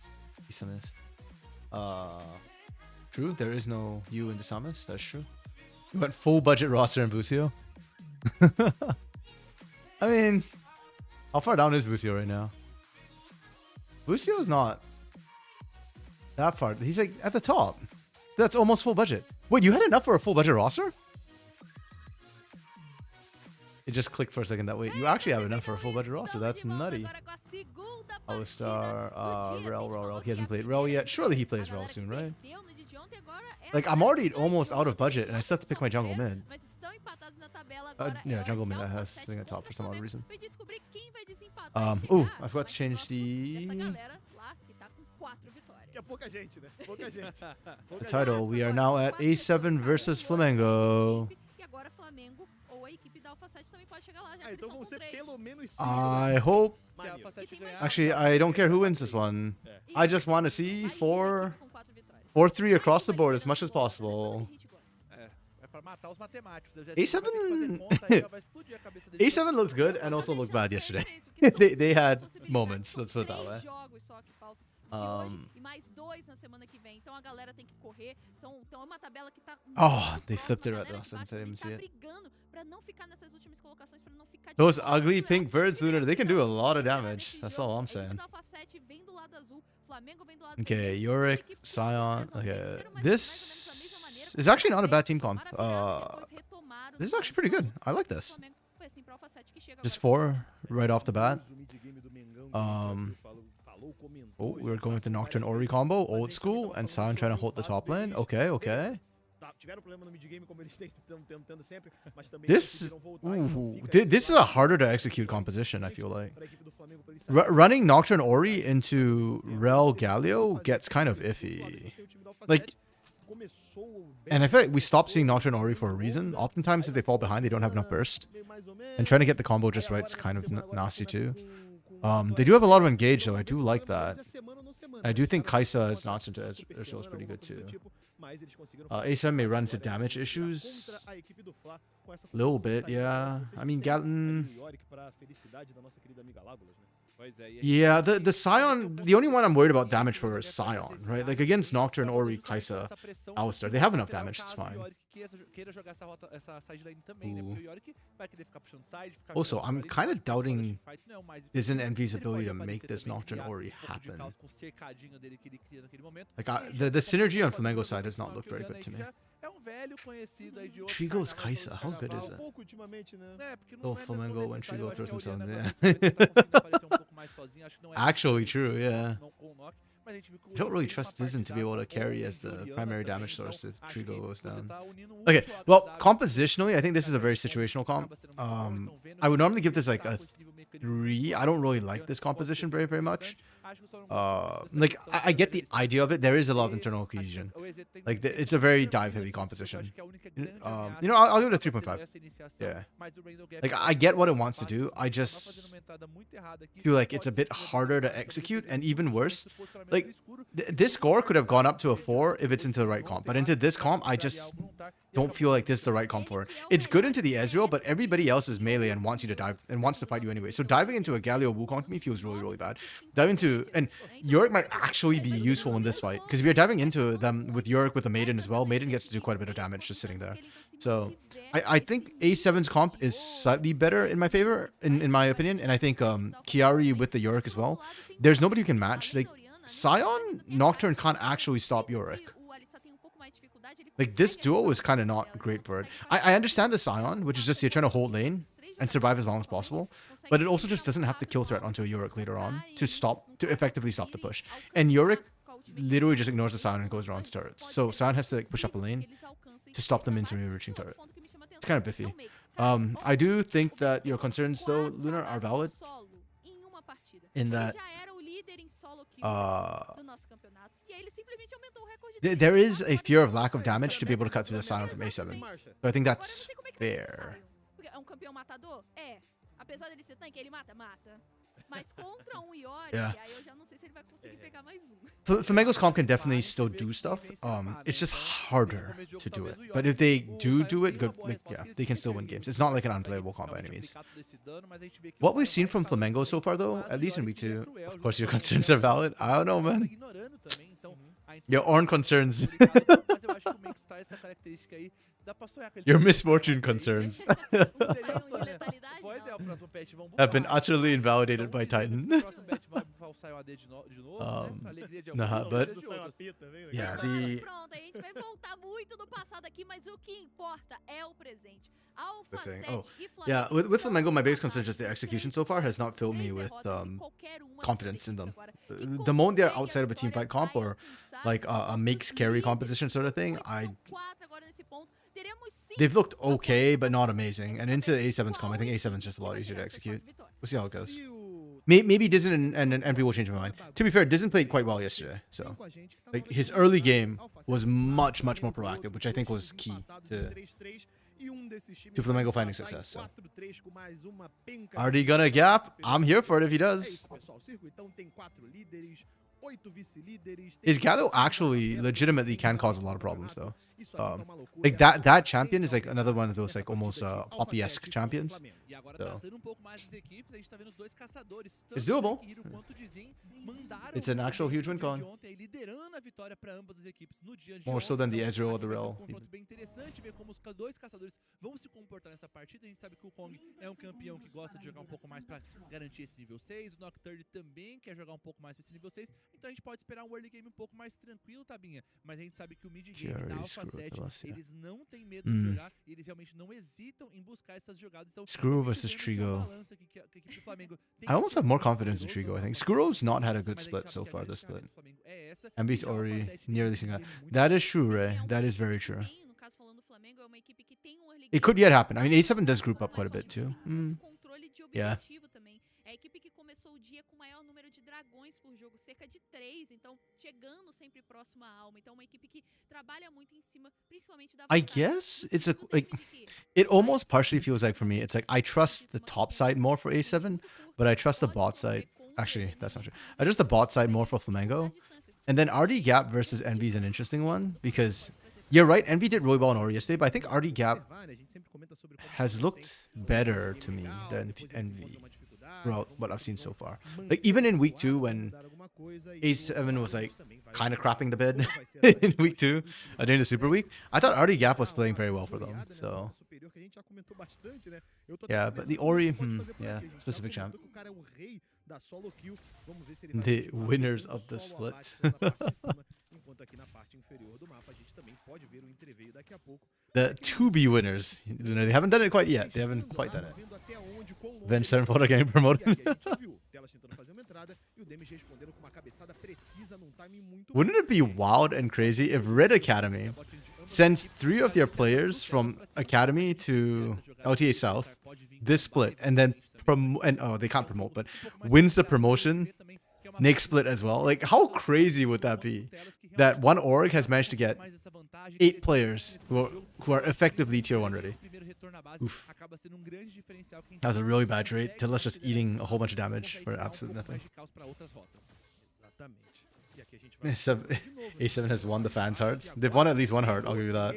True, there is no U in Desamis. That's true. We went full budget roster in Busio. I mean, how far down is Busio right now? Busio's not that far. He's like at the top. That's almost full budget. Wait, you had enough for a full budget roster? It just clicked for a second that way. You actually have enough for a full budget roster. That's nutty. Alistar, Rel. He hasn't played Rel yet. Surely he plays Rel soon, right? Like, I'm already almost out of budget and I still have to pick my jungle mid. Yeah, jungle mid has sitting at top for some odd reason. Ooh, I forgot to change the title. We are now at A7 versus Flamengo. I hope. Actually, I don't care who wins this one. I just want to see 4-3 across the board as much as possible. A7 A7 looks good and also looked bad yesterday. they had moments, let's put it that way. Oh, they flipped it right last time. I didn't see it. Those ugly pink birds, Lunar, they can do a lot of damage. That's all I'm saying. Okay, Yorick, Scion. Okay, this is actually not a bad team comp. This is actually pretty good. I like this. Just 4 right off the bat. Oh, we're going with the Nocturne Ori combo, old school, and Scion trying to hold the top lane. Okay. This is a harder to execute composition, I feel like. Running Nocturne Ori into Rel Galio gets kind of iffy. Like, and I feel like we stopped seeing Nocturne Ori for a reason. Oftentimes, if they fall behind, they don't have enough burst. And trying to get the combo just right is kind of nasty too. They do have a lot of engage though. I do like that. I do think Kaisa is not into Ezreal is pretty good too. A7 may run into damage issues. A little bit, yeah. I mean, Gatlin. Yeah, the Scion, the only one I'm worried about damage for is Scion, right? Like against Nocturne, Ori, Kaisa, Alistar, they have enough damage, it's fine. Also, I'm kind of doubting isn't Envy's ability to make this Nocturne Ori happen. Like the synergy on Flamengo's side does not look very good to me. Trigo's Kaisa, how good is it? Oh, Flamengo when Trigo throws himself in there. Actually true, yeah. mas a gente viu que o I don't really Ori fez uma trust Dizen to be able to partidaça carry as the goleando primary também, damage source if acho que Trigo goes você down. tá unindo o Okay, útil ao well, agradável. compositionally, I think this is a very situational comp. I would normally give this like a 3. I don't really like this composition very, very much. Like, I get the idea of it. There is a lot of internal cohesion. Like, it's a very dive-heavy composition. You know, I'll give it a 3.5. Yeah. Like, I get what it wants to do. I just feel like it's a bit harder to execute, and even worse, like, this score could have gone up to a 4 if it's into the right comp. But into this comp, I just don't feel like this is the right comp for it. It's good into the Ezreal, but everybody else is melee and wants you to dive and wants to fight you anyway. So diving into a Galio Wukong to me feels really, really bad. Diving into, and Yorick might actually be useful in this fight, because if you're diving into them with Yorick with a Maiden as well, Maiden gets to do quite a bit of damage just sitting there. So I think A7's comp is slightly better in my favor, in my opinion, and I think Chiari with the Yorick as well. There's nobody who can match. Like, Sion Nocturne can't actually stop Yorick. Like, this duo is kind of not great for it. I understand the Sion, which is just you're trying to hold lane and survive as long as possible, but it also just doesn't have the kill threat onto a Yorick later on to effectively stop the push. And Yorick literally just ignores the Sion and goes around to turrets. So Sion has to like, push up a lane to stop them into reaching turret. It's kind of biffy. I do think that your concerns though, Lunar, are valid in that there is a fear of lack of damage to be able to cut through the Sion from A7. So I think that's fair. Yeah. Flamengo's comp can definitely still do stuff. It's just harder to do it. But if they do it, good. Like, yeah, they can still win games. It's not like an unplayable comp by any means. What we've seen from Flamengo so far, though, at least in week 2, of course, your concerns are valid. I don't know, man. Your own concerns. Your misfortune concerns have been utterly invalidated by Titan. Nah, but yeah, this thing. Oh, yeah. With Flamengo, my biggest concern is just the execution so far has not filled me with confidence in them. The moment they're outside of a team fight comp or like a makes carry composition sort of thing, they've looked okay, but not amazing. And into A7's comp, I think A7's just a lot easier to execute. We'll see how it goes. Maybe Dizen and Envy will change my mind. To be fair, Dizen played quite well yesterday. So, like, his early game was much, much more proactive, which I think was key to Flamengo finding success. So, are they gonna gap? I'm here for it if he does. His Galio actually legitimately can cause a lot of problems though. Like that champion is like another one of those like almost Poppy-esque champions. So. It's doable. It's an actual huge win con. More so than the Ezreal or the Rel. Vão se comportar nessa partida. A gente sabe que o Kong é campeão que gosta de jogar pouco mais para garantir esse nível 6. O Nocturne também quer jogar pouco mais para esse nível 6. Então a gente pode esperar early game pouco mais tranquilo, Tabinha. Mas a gente sabe que o mid game da Alpha 7, eles não têm medo de jogar. E eles realmente não hesitam em buscar essas jogadas. Então, Screw versus Trigo. I almost have more confidence in Trigo, I think. Screw's not had a good split so far this split. Envy's Ori nearly single. That is true, Ray. That is very true. It could yet happen. I mean, A7 does group up quite a bit too. Yeah. É a equipe que começou o dia com o maior número de dragões por jogo, cerca de 3, então chegando sempre próximo à alma. Então uma equipe que trabalha muito em cima, principalmente da I guess it's like it almost partially feels like for me it's like I trust the top side more for A7, but I trust the bot side. Actually, that's not true. I trust the bot side more for Flamengo. And then RD Gap versus Envy is an interesting one because you're right, Envy did really well in Ori yesterday, but I think RD Gap has looked better to me than Envy. Throughout what I've seen so far. Like, even in week 2 when A7 was like kind of crapping the bed in week 2 during the super week, I thought RD Gap was playing very well for them. So yeah, but the Ori, yeah, specific champ. The winners of the split. The to-be winners. They haven't done it quite yet. They haven't quite done it. Venge Sevenfold are getting promoted. Demis respondendo com uma cabeçada precisa num timing muito Wouldn't it be wild and crazy if Red Academy sends 3 of their players from Academy to LTA South, this split, and then they can't promote, but wins the promotion, next split as well? Like, how crazy would that be? That one org has managed to get 8 players who are effectively tier 1 ready. Oof. That was a really bad trade. Tilla's just eating a whole bunch of damage for absolutely nothing. Exatamente. E aqui a gente vai A7 has won the fans' hearts. They've won at least one heart, I'll give you that.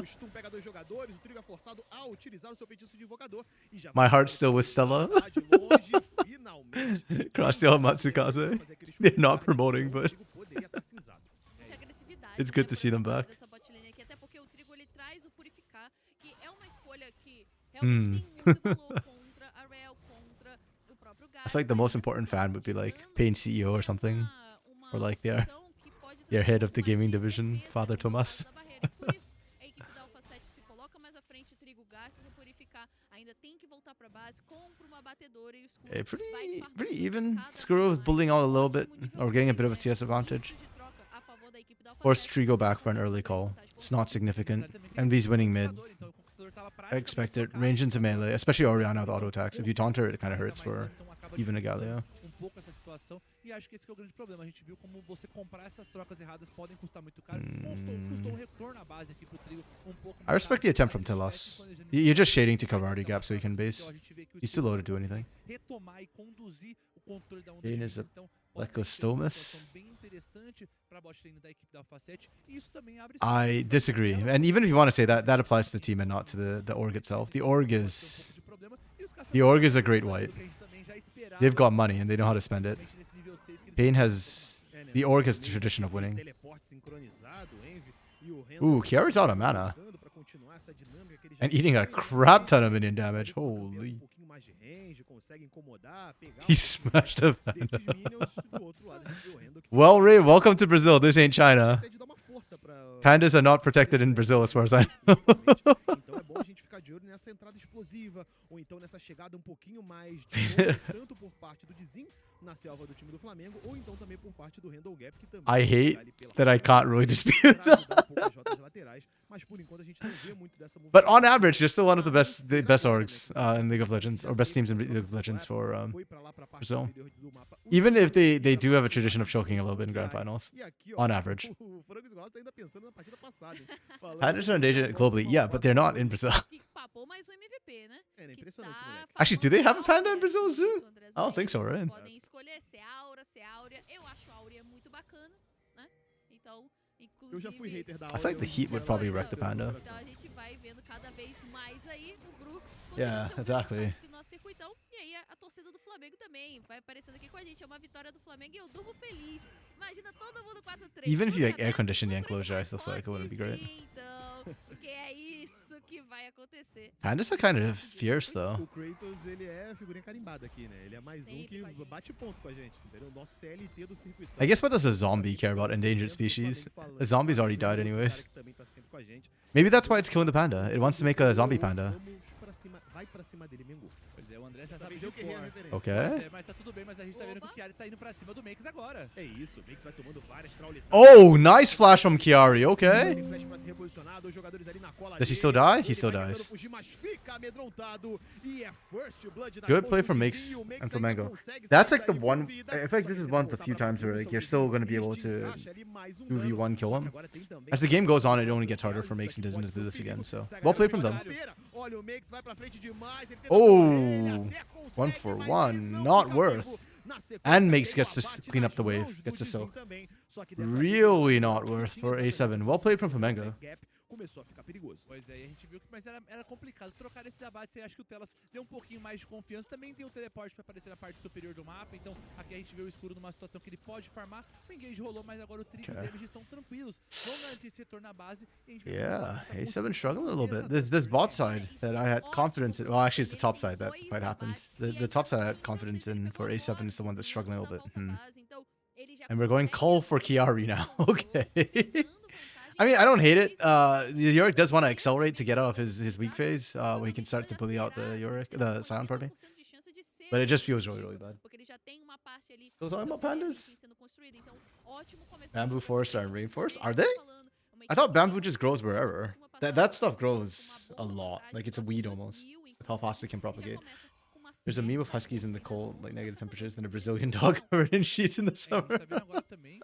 Stun pega 2 jogadores, o trio é forçado a utilizar o seu feitiço de invocador e já My heart's still with Stella. de longe, finalmente. Cross still Matsukaze. They're not promoting, but Poderia estar cinzado. Muita agressividade, It's good né, to por see them essa parte back. dessa bot lane aqui, até porque o Trigo ele traz o Purificar, que é uma escolha que realmente tem muito valor contra a Rel, contra o próprio Gato. I feel like the most important fan would be like Pain CEO or something. Or like their head of the gaming division, Father Thomas. Por isso, a equipe da Alpha 7 se coloca mais à frente, o Trigo gasta no Purificar, ainda tem que voltar pra base, compra uma batedora e o escudo Hey, vai farmando pretty even. cada Screw vez is bullying out a little bit, mais. or getting a bit of a CS advantage. Isso de troca a favor da equipe da Alpha Force 7, Trigo back for an early call. It's not significant. Envy's winning mid. I expect it. Range into melee, especially Orianna with auto attacks. If you taunt her, it kind of hurts for even a Galio. Pouco essa situação, e acho que esse que é o grande problema. A gente viu como você comprar essas trocas erradas podem custar muito caro. Custou um retorno à base aqui pro Trigo um pouco. I respect the attempt from Telos. You're just shading to cover RD gap so you can base. He's too low to do anything. Retomar e conduzir o controle da onda Kane de is a então, pode ser que seja uma situação bem interessante para a bot lane da equipe da Alpha 7, e isso também abre I disagree. And even if you want to say that, that applies to the team and not to the org itself. The org is a great white. They've got money and they know how to spend it. Pain has... The org has the tradition of winning. Teleporte sincronizado, Envy, e o Ooh, Kiari's out of mana. pra continuar essa dinâmica que ele já And eating a crap ton of minion damage. Holy... pouquinho mais de range, consegue incomodar, pegar He smashed a desses panda. minions do outro lado. A gente vê o Randall que Well, Ray, welcome to Brazil. This ain't China. até de dar uma força pra... Pandas are not protected in Brazil as far as I know. Então é bom a gente ficar de olho nessa entrada explosiva, ou então nessa chegada um pouquinho mais de longe, tanto por parte do Dizim na selva do time do Flamengo, ou então também por parte do Randall Gap, que também I hate tá ali pela that I can't really dispute pra that. ajudar um pouco as rotas laterais, mas por enquanto a gente não vê muito dessa But on movimentação. average, they're still one of the best orgs in League of Legends, or best teams in League of Legends for Foi pra lá, pra parte Brazil. superior do mapa. even if they do have a tradition of choking a little bit in grand finals. E aqui, On average. O Frango Esgosto tá ainda pensando na partida passada, hein? Falando Pandas are que endangered globally, yeah, but they're not in Brazil. Que papou mais um MVP, né? É, né? Que Impressionante, tá moleque. Actually, do they have a falando panda in Brazil isso, zoo? Andrés I don't think so, Mendes. right? Vocês podem escolher se é Aura, se é Áurea. Eu acho a Áurea muito bacana, né? Então, inclusive... Eu já fui hater da I feel like the Heat would probably wreck the Panda. Então a gente vai vendo cada vez mais aí o grupo. Yeah, exactly. Do nosso circuitão. E aí a torcida do Flamengo também vai aparecendo aqui com a gente. É uma vitória do Flamengo e eu durmo feliz. Imagina todo mundo 4-3. Even if you like Puta, air né? condition the Os dois enclosure, I mais still feel like it wouldn't be fortes, great. Então, porque é isso que vai acontecer. Pandas are kind of fierce though. O Kratos, ele é figurinha carimbada aqui, né? Ele é mais um Sempre que com a gente. bate ponto com a gente, entendeu? O nosso CLT do circuito. I guess what does a zombie care about endangered species? The zombies already died anyways. Maybe that's why it's killing the panda. It wants to make a zombie panda. Vai pra cima dele, Mengu. Pois é, o André já Dessa sabe vez de eu queria a cor. referência. Okay. Pois é, mas tá tudo bem, mas a gente tá vendo que o Opa. Chiari tá indo pra cima do Makes agora. É isso, o Mix vai tomando várias traulitadas. Oh, nice flash from Kiari. Okay. Tem flash pra se reposicionar, dois jogadores ali na cola Does he dele. still die? He Ele still vai tentando dies. fugir, mas fica amedrontado. E é first blood nas Good mãos play do from Dizzy. Makes O Makes and ainda Flamengo. consegue That's sair like the daí com one. vida. I feel like Só this que is ele one of the volta few pra times where like produção you're de still going to be able assist, to encaixa ali mais um 2v1 kill Só him. que agora tem também As the game goes on, it only gets harder for Makes and Disney to do this again. So well played from them. Olha, o Makes vai pra frente demais, ele tenta Oh, correr, ele até consegue, 1 for mas 1, ele não not fica worth. vivo. Na sequência, And Makes tem gets o to abate clean up nas the wave, mãos do gets to Dizzy soak. também. Só que dessa vez, Really ele not não worth tinha for essa A7. Well played from preocupação, Flamengo. o gap começou a ficar perigoso. Pois é, e a gente viu que mas era complicado trocar esses abates. Eu acho que o Telas deu um pouquinho mais de confiança. Também tem o teleporte pra aparecer na parte superior do mapa. Então aqui a gente vê o escuro numa situação que ele pode farmar. O engage rolou, mas agora o Trigo e o Damage estão tranquilos. Vão garantir esse retorno na base. E a gente vê que o Yeah, Flamengo tá A7 conseguindo struggling a little conduzir bit. essa This troca bot side that I had confidence in. Well, actually, it's the top side that quite happened. The top side I had confidence in for A7 is the one that's struggling a little bit. And we're going call for Kiari now. Okay. I mean, I don't hate it. The Yorick does want to accelerate to get out of his weak phase, where he can start to bully out the Yorick, the Sion party. But it just feels really, really bad. Porque ele já tem uma parte ali Those do aren't seu my poder pandas? sendo construída. Então, ótimo começar Bamboo o jogo forests are dele, rainforests? como Are ele they? tá falando, uma I thought equipe bamboo que just grows wherever. costuma passar That stuff com uma grows a boa lot. vantagem Like it's a das weed suas almost. 1000 With how fast it can e já propagate. começa com uma There's a meme of certa huskies in the defesa cold, no like seu negative temperatures, than a caçador. Brazilian dog covered in sheets in the A gente summer. tá vendo agora também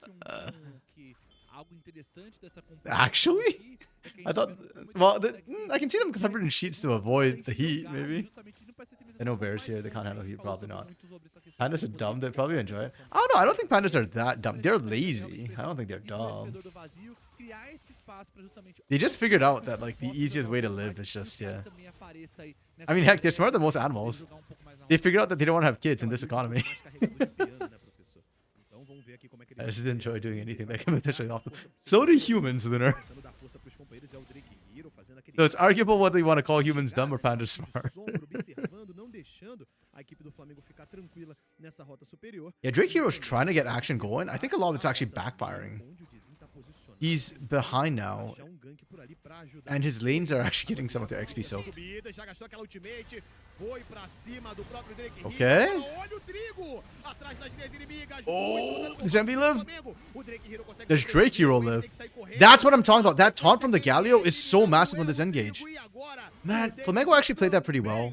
que algo interessante dessa Actually? aqui é que a I gente tá thought, vendo como ele well, consegue ter I can see them esse covered in mais sheets to ponto avoid além the de heat, jogar maybe. justamente indo pra essa I know otimização bears mais here, they tanto, can't a handle gente heat, falou probably sobre not. muito sobre essa questão Pandas de are dumb, poder they probably ter enjoy it. essa I don't know, I don't think pandas are possibilidade that de dumb. quando They're a gente começa lazy. realmente I don't think they're ir no dumb. vencedor do vazio, criar esse espaço pra justamente They just figured out that like the possa easiest jogar way to um pouco live mais is e o just, cara yeah. também apareça aí I nessa mean, heck, they're questão smarter than de most poder animals. jogar um pouco mais na They roda. figured out that they don't want to have kids in Ela this viu que é um economy. mais carregador de piano, né, professor? Então vamos ver aqui como é que ele I vai just fazer enjoy doing assim, se anything ele vai that can colocar potentially offer. força pro So do seu humans, Lunar. tentando dar força pros companheiros, é o Drake Hero fazendo aquele So it's arguable whether you want to call humans chegar dumb or pandas de smart. sombra, observando, não deixando a equipe do Flamengo ficar tranquila nessa rota superior. Yeah, Drake Hero's trying to get action going. I think a lot of it's actually backfiring. Onde o Dizim tá posicionado. He's behind now, Achar gank por ali pra ajudar. and his lanes are actually getting some of their XP soaked. Subida, já gastou aquela ultimate, foi pra cima do próprio Drake Hero. Okay. Agora olha o trigo atrás das linhas inimigas. Oh, muito does Envy live? Flamengo. O Drake Hero consegue Does sobreviver, Drake Hero ele live? tem que sair correndo. That's what I'm talking about. That taunt from the Galio is so massive on this engage. E agora, Man, Flamengo actually played that pretty well.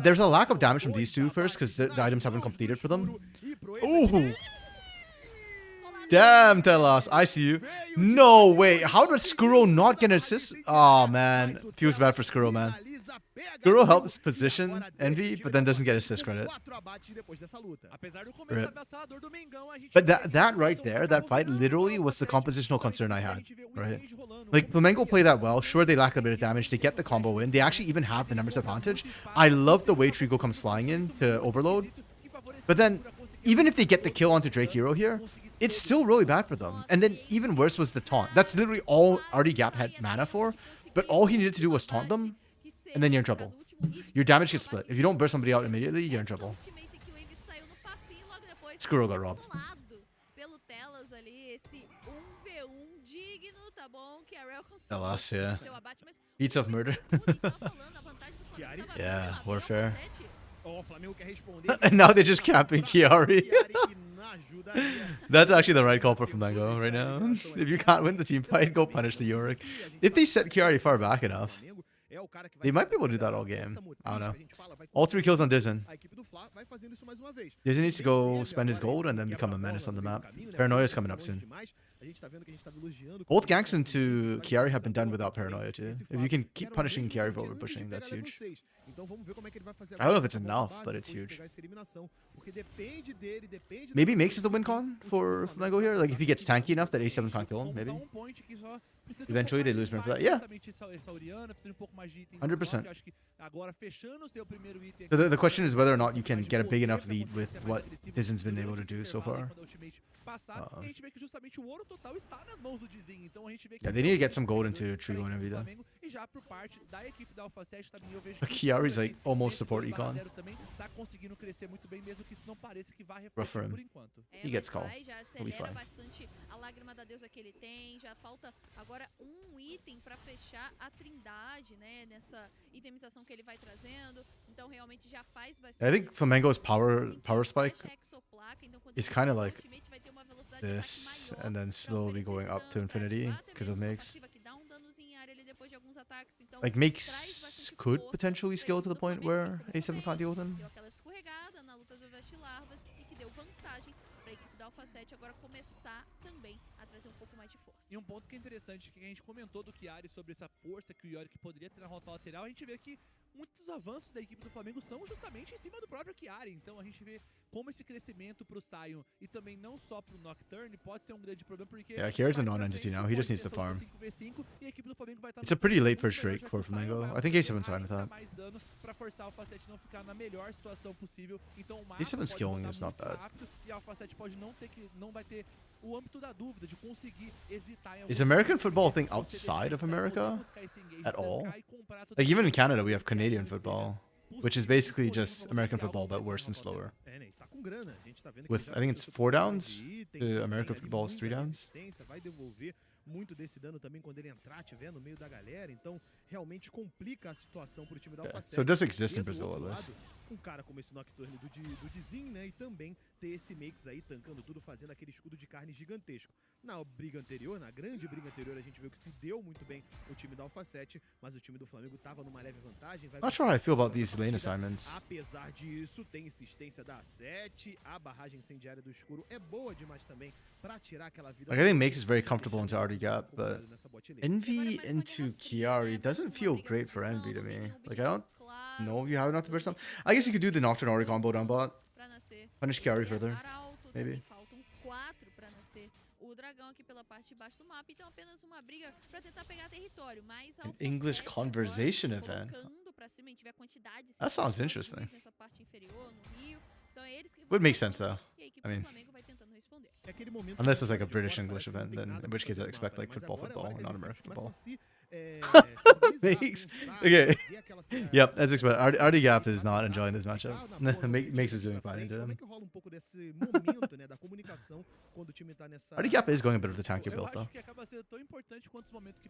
There's a lack of damage from these two first because the items haven't completed for them. Ooh. Damn, Telas, I see you. No way. How did Skuro not get an assist? Oh, man. Feels bad for Skuro, man. Skuro helps position Envy, but then doesn't get assist credit. Apesar do começo Rip. ameaçador do Mengão, a gente But vê que that essa right situação there, acabou that fight virando literally uma was the alfa compositional sete, concern I justamente had, a gente vê o right? engage rolando, Like, como Flamengo esse play that é well. Sure, they lack a bit of damage. They get the combo win. They actually even have the numbers advantage. I love the way Trigo comes flying in to overload. But then, even if they get the kill onto Drake Hero here, it's still really bad for them. And then even worse was the taunt. That's literally all Artie Gap had mana for. But all he needed to do was taunt them, and then you're in trouble. Your damage gets split. If you don't burst somebody out immediately, you're in trouble. Skuro got robbed. Pelo Telas ali, esse 1v1 digno, tá bom? Que a Rel conseguiu Telas, yeah. seu abate, mas Beats of murder. tudo, a gente tava falando, a vantagem do Flamengo tava Yeah, vindo, ela veio warfare. ao set. Ó, o Flamengo quer responder. And now they're just camping Chiari. que não ajudaria. That's actually the right call for Flamengo right now. If you can't win the team fight, go punish the Yorick. If they set Chiari far back enough, É o cara que vai they might ser be able to do that all game. I don't know. All 3 kills on Dizen. A equipe do Fla vai fazendo isso mais uma vez. Dizen needs to go spend his gold and then become a menace on the map. Paranoia is coming up soon. A gente tá vendo que a gente tá elogiando. Both ganks into Chiari have been done without Paranoia too. If you can keep punishing Chiari for overpushing, that's huge. Então vamos ver como é que ele vai fazer I don't know if agora it's pra enough, base but it's depois de huge. pegar essa eliminação, porque depende dele, depende Maybe da makes it the win con for Flamengo here. Like if he gets tanky enough that A7 can't kill him, maybe. Eventually they lose man for that. Yeah. 100%. So the question is whether or not you can get a big enough lead with what Dizen's been able to do so far. Yeah, they need to get some gold into Trigo and Envy though. Chiari's like almost support econ. Rough for him. He gets call. Já He'll be acelera fine. bastante a lágrima da deusa que ele tem. Já falta agora um item pra fechar a trindade, né? Nessa itemização que ele vai trazendo. Então realmente já faz bastante. I think Flamengo's power spike Fecha a exoplaca, então, quando is ele kind of faz o like ultimate, vai ter uma velocidade de ataque this, maior and then pra slowly oferecer going esse up to dano, pra infinity ativar até because of mesmo Makes. sua passiva, que dá um danozinho em área ali depois de alguns ataques. Então, Like traz Makes bastante could força potentially pra scale equipe to the do point Flamengo, where que começou A7 can't deal with him. deu aquela escorregada na luta do Veste Larvas e que deu vantagem pra equipe da Alpha 7 agora começar também a trazer um pouco mais de força. E um ponto que é interessante, que a gente comentou do Chiari sobre essa força que o Yorick poderia ter na rota lateral, a gente vê que muitos avanços da equipe do Flamengo são justamente em cima do próprio Chiari. Então a gente vê como esse crescimento pro Sion e também não só pro Nocturne pode ser um grande problema, porque Yeah, Chiari's a mais pra non-entity frente now. He pode just needs ter to essa farm. 5v5 e a equipe do Flamengo vai estar It's a pretty late muito first melhor, Drake já for que o Sion Flamengo. vai I think A7's aumentar fine with ainda that. mais dano pra forçar a Alpha 7 não ficar na melhor situação possível. Então o mapa A7's pode killing rodar is not muito bad. rápido e a Alpha 7 pode não vai ter o âmbito da dúvida de conseguir hesitar em Is algum American momento, football a porque thing você outside deixar of ele sair, America poder buscar esse engage, at all? tancar e comprar tudo Like even in isso, Canada, we have porque Canadian talvez football, seja which is possível basically disponível just pra American você criar football algo but desse worse na and rota slower. É, né? Está com grana. A gente tá vendo que With já I think it's trouxe 4 o downs. de item, The tem American ali football is muita 3 downs. resistência, vai devolver muito desse dano também quando ele entrar, tiver no meio da galera, então realmente complica a situação pro time da Alpha 7. So it does exist E in do Brazil, outro at least. lado, um cara como esse Nocturne do Dizin, né, e também ter esse Makes aí tancando tudo, fazendo aquele escudo de carne gigantesco. Na briga anterior, na grande briga anterior, a gente viu que se deu muito bem o time da Alpha 7, mas o time do Flamengo tava numa leve vantagem. Not sure how I feel about these lane assignments. Apesar disso, tem insistência da A7, a barragem incendiária do escuro é boa demais também pra tirar aquela vida. Like, I think Makes is very comfortable into RD gap, but Envy into Chiari doesn't feel great for Envy to me. Like, I don't know if you have enough to burst them. I guess you could do the Nocturne Ori combo down bot. Punish Chiari further. Maybe. Faltam 4 pra nascer o dragão aqui pela parte de baixo do mapa, então apenas uma briga pra tentar pegar território, mas An English conversation event. That sounds interesting. Nessa parte inferior, no Rio. Então é eles que Would make sense though. E a equipe I mean, do Flamengo vai tentando responder. unless it's like a British English event, then in which case I'd expect like football, not American football. Makes okay. Yep, as expected. RD Gap is not enjoying this matchup. Makes is doing fine into him. RD Gap is going a bit of the tankier build though.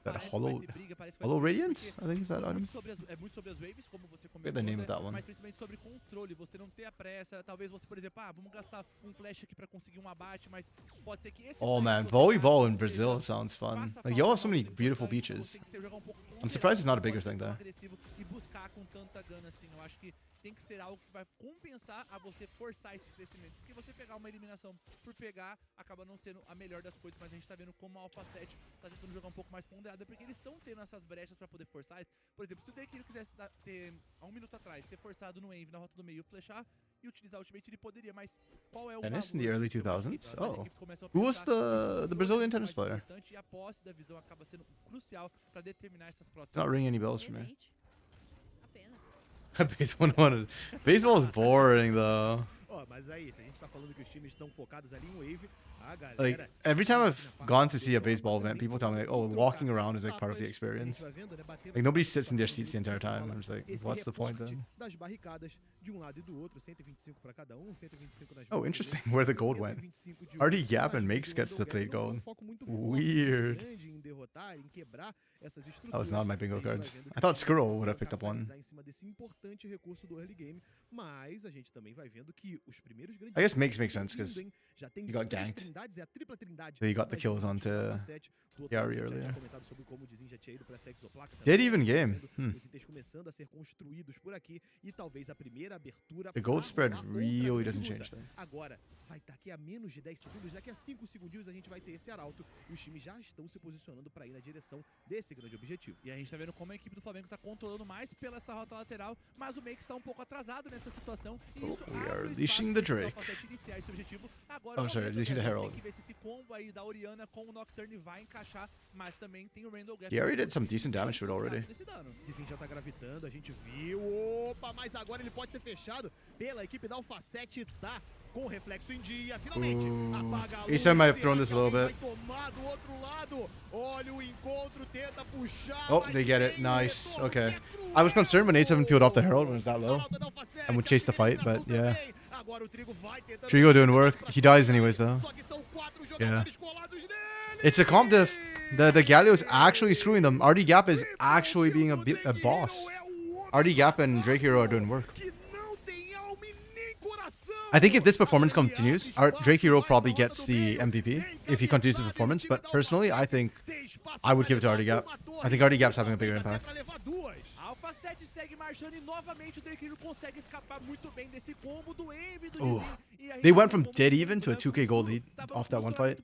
Got a hollow radiant? I think is that item. Forget the name of that one. Mas principalmente sobre controle, você não ter a pressa, talvez você, por exemplo, vamos gastar um flash aqui pra conseguir um abate, mas pode ser que esse Oh man, volleyball in Brazil sounds fun. Like y'all have so many beautiful beaches. I'm surprised it's not a bigger thing there. E buscar com tanta gana assim, eu acho que tem que ser algo que vai compensar a você forçar esse crescimento, porque você pegar uma eliminação por pegar acaba não sendo a melhor das coisas, mas a gente tá vendo como a Alpha 7 tá tentando jogar um pouco mais ponderada, porque eles estão tendo essas brechas pra poder forçar. Por exemplo, se o Drake quisesse ter, há um minuto atrás, ter forçado no Envy na rota do meio, flechar e utilizar o ultimate, ele poderia, mas qual é o Tennis valor in the early disso? 2000s? Oh. As equipes começam a Who was pensar the Brazilian tennis player? e a posse da visão acaba sendo crucial pra determinar essas próximas. It's not ringing any bells for me. Presente. Apenas. Baseball, baseball is boring though. Ó, mas aí, se a gente tá falando que os times estão focados ali em wave, a galera... Like every time I've gone to see a baseball event, people tell me like, "Oh, walking around is like part of the experience." Like nobody sits in their seats the entire time. I'm just like, what's the point then? Das barricadas de um lado e do outro, 125 para cada 125 nas Oh, interesting where the gold went. RD Gap and Makes gets to play gold. Weird. That was not my bingo cards. I thought Skrull would have picked up one. I guess Makes sense because he got ganked. So he got the kills onto Yari earlier. Dead even game. The gold spread really doesn't change though. Agora, vai daqui a menos de 10 segundos, daqui a 5 segundinhos a gente vai ter esse arauto e os times já estão se posicionando para ir na direção desse grande objetivo. E a gente tá vendo como a equipe do Flamengo tá controlando mais pela essa rota lateral, mas o Make está um pouco atrasado nessa situação e isso we are leashing the Drake. Iniciar esse objetivo. Agora, Oh, sorry, leashing the Herald. Tem que ver se esse combo aí da Oriana com o Nocturne vai encaixar, mas também tem o Randall Gap. He already did some decent damage to it already. Dizem já tá gravitando, a gente viu. Opa, mas agora ele pode ser fechado pela equipe da Alpha 7, tá? Com o reflexo em dia, finalmente. Apaga a luz. He might have thrown this a little bit. Vai tomar do outro lado. Olha o encontro, tenta puxar. Oh, they get it. Nice. Okay. I was concerned when 8-7 peeled off the Herald when it was that low. And would chase the fight, but yeah. Trigo doing work. He dies anyways though. Yeah. It's a comp diff. The Galio is actually screwing them. RD Gap is actually being a boss. RD Gap and Drake Hero are doing work. I think if this performance continues, Drake Hero probably gets the MVP if he continues the performance. But personally, I think I would give it to RD Gap. I think RD Gap's having a bigger impact. Alpha 7 segue marchando e novamente o Drake consegue escapar muito bem desse combo do Envy do Ooh. They went from dead even to a 2k gold lead off that one fight.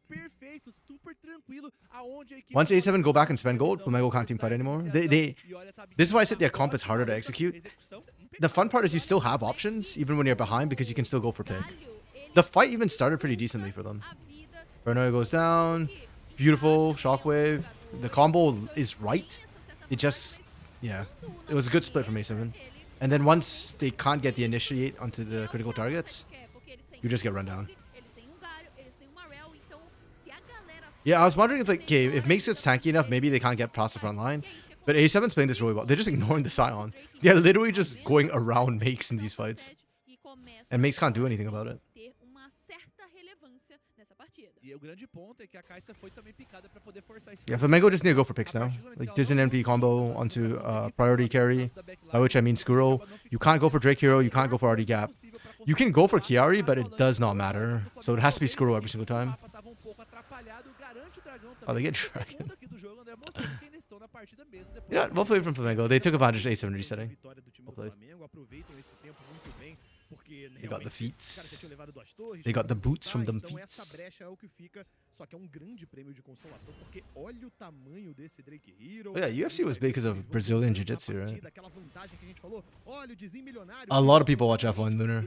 Once A7 go back and spend gold, Flamengo can't team fight anymore. This is why I said their comp is harder to execute. The fun part is you still have options even when you're behind because you can still go for pick. The fight even started pretty decently for them. Paranoia goes down. Beautiful shockwave. The combo is right. It just, yeah, it was a good split from A7. And then once they can't get the initiate onto the critical targets, you just get run down. Yeah, I was wondering if like, okay, if Makes gets tanky enough, maybe they can't get past the front line. But A7's playing this really well. They're just ignoring the Scion. They're literally just going around Makes in these fights. And Makes can't do anything about it. partida. E o grande ponto é que a Kai'Sa foi também picada pra poder forçar esse Yeah, Flamengo just need to go for picks now. Like, Dizen NV combo onto priority carry, by which I mean Skuro. You can't go for Drake Hero, you can't go for RD Gap. You can go for Chiari, but it does not matter. So it has to be Skuro every single time. Oh, they get Dragon. You know what? Well played from Flamengo. They took advantage of A7 resetting. Well played. They got the feats. They got the boots from them feats. Essa brecha é o que fica, só que é um grande prêmio de consolação, porque olha o tamanho desse Drake Hero. Oh, yeah, UFC was big because of Brazilian Jiu-Jitsu, right? Daquela vantagem que a gente falou. Olha o desemilionário. A lot of people watch F1 Lunar.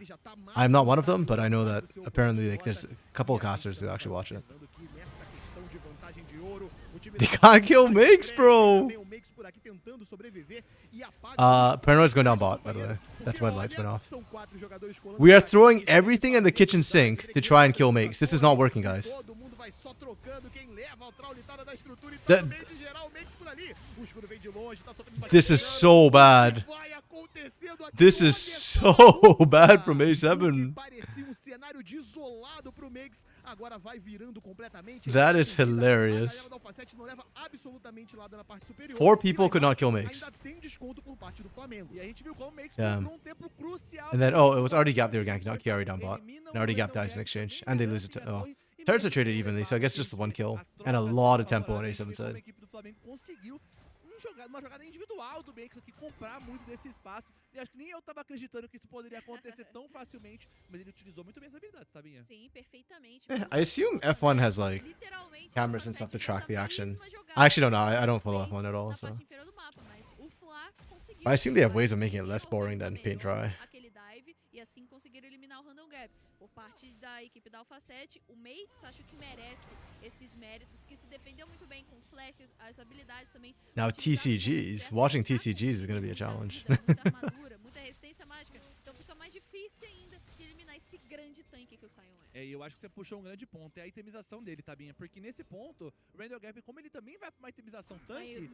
I'm not one of them, but I know that apparently like there's a couple of casters who actually watch it. They can't kill Mix, bro! Paranoid's going down bot, by the way. That's why the lights went off. We are throwing everything in the kitchen sink to try and kill Mix. This is not working, guys. This is so bad. This is so bad from A7. That is hilarious. 4 people could not kill Mix. Yeah. And then, oh, it was RD Gap they were ganking, not Chiari down bot. And RD Gap dies in exchange. And they lose it to... Oh. Turrets are traded evenly, so I guess just the 1 kill. And a lot of tempo on A7 side. Uma jogada individual do Banks aqui, comprar muito desse espaço. E acho que nem eu tava acreditando que isso poderia acontecer tão facilmente, mas ele utilizou muito bem essa habilidade, sabia? Sim, perfeitamente. I assume F1 has like cameras and stuff to track the action. I actually don't know. I don't follow F1 at all, so. I assume they have ways of making it less boring than paint dry. E assim conseguiram eliminar o Random Gap. Por parte da equipe da Alpha 7, o Mates acho que merece esses méritos, que se defendeu muito bem com flashes, as habilidades também. Now TCGs, watching TCGs is going to be a challenge. Muita armadura, muita resistência mágica, então fica mais difícil ainda de eliminar esse grande tanque que o Sion é. E eu acho que você puxou um grande ponto, é a itemização dele, Tabinha, porque nesse ponto, o Randall Gap, como ele também vai pra uma itemização tanque, ele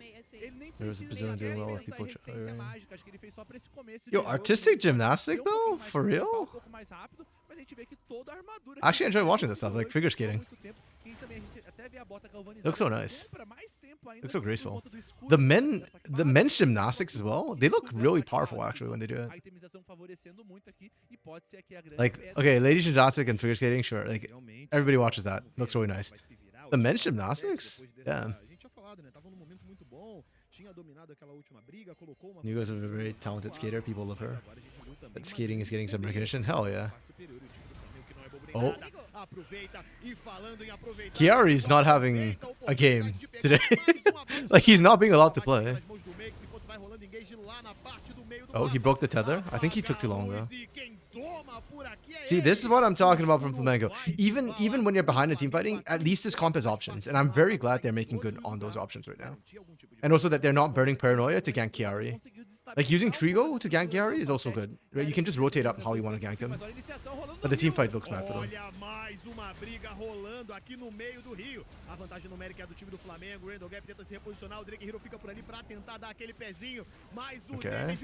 nem precisa essa resistência mágica, acho que ele fez só pra esse começo. Yo, artistic gymnastic though? For real? I actually enjoy watching this stuff, like figure skating. It looks so nice. It looks so graceful. The men's gymnastics as well, they look really powerful actually when they do it. Like, okay, ladies gymnastics and figure skating, sure. Like, everybody watches that. It looks really nice. The men's gymnastics? Yeah. You guys are a very talented skater. People love her. But skating is getting some recognition. Hell yeah. Oh. Chiari is not having a game today. Like, he's not being allowed to play. Oh, he broke the tether? I think he took too long though. See, this is what I'm talking about from Flamengo. Even when you're behind in team fighting, at least this comp has options. And I'm very glad they're making good on those options right now. And also that they're not burning Paranoia to gank Chiari. Like, using Trigo to gank Chiari is also good. Right? You can just rotate up how you want to gank him. But the team fight looks bad for them. Okay.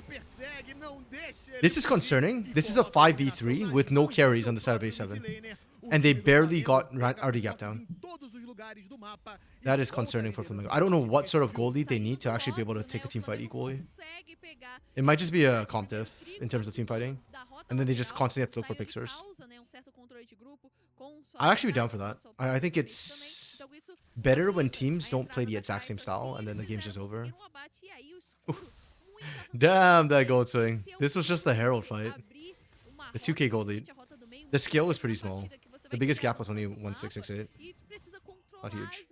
This is concerning. This is a 5v3 with no carries on the side of A7. And they barely got RD Gap down. That is concerning for Flamengo. I don't know what sort of goal lead they need to actually be able to take a team fight equally. It might just be a comp diff in terms of team fighting. And then they just constantly have to look for pixers. I'd actually be down for that. I think it's better when teams don't play the exact same style and then the game's just over. Damn, that gold swing. This was just the Herald fight. The 2k gold lead. The scale was pretty small. The biggest gap was only 1668. Not huge.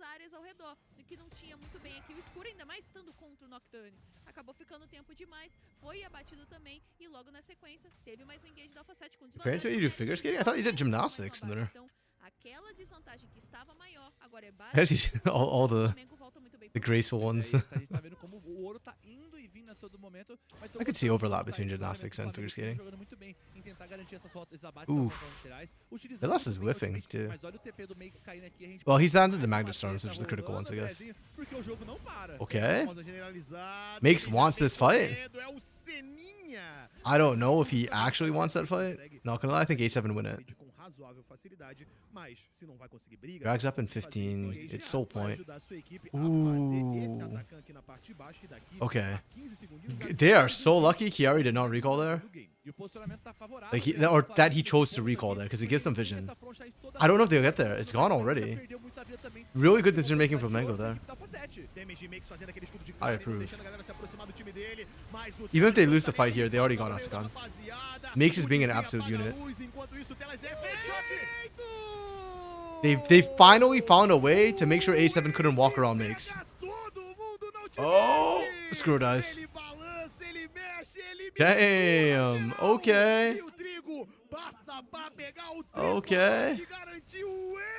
Parents what you do figure skating? I thought you did gymnastics. all the graceful ones. I could see overlap between gymnastics and figure skating. Oof. Velas is whiffing too. Well, he's landed the Magnet Storms, which is the critical ones, I guess. Okay. Makes wants this fight. I don't know if he actually wants that fight. Not gonna lie, I think A7 win it. razoável facilidade, mas se não vai conseguir briga, Drags se up in não vai conseguir fazer 15. isso, It's soul vai point. ajudar a sua equipe a fazer esse Ooh. atacante aqui na parte de baixo e daqui Okay. a 15 segundinhos They are so lucky Chiari did not recall there. E o posicionamento tá favorável. Like or that he chose to recall there because it gives them vision. I don't know if they'll get there. It's gone already. Really good decision making from Mango there. I approve. Even if they lose the fight here, they already got Octagon. Makes is being an absolute unit. They finally found a way to make sure A7 couldn't walk around Makes. Oh, Screw dies. Damn. Okay. Okay.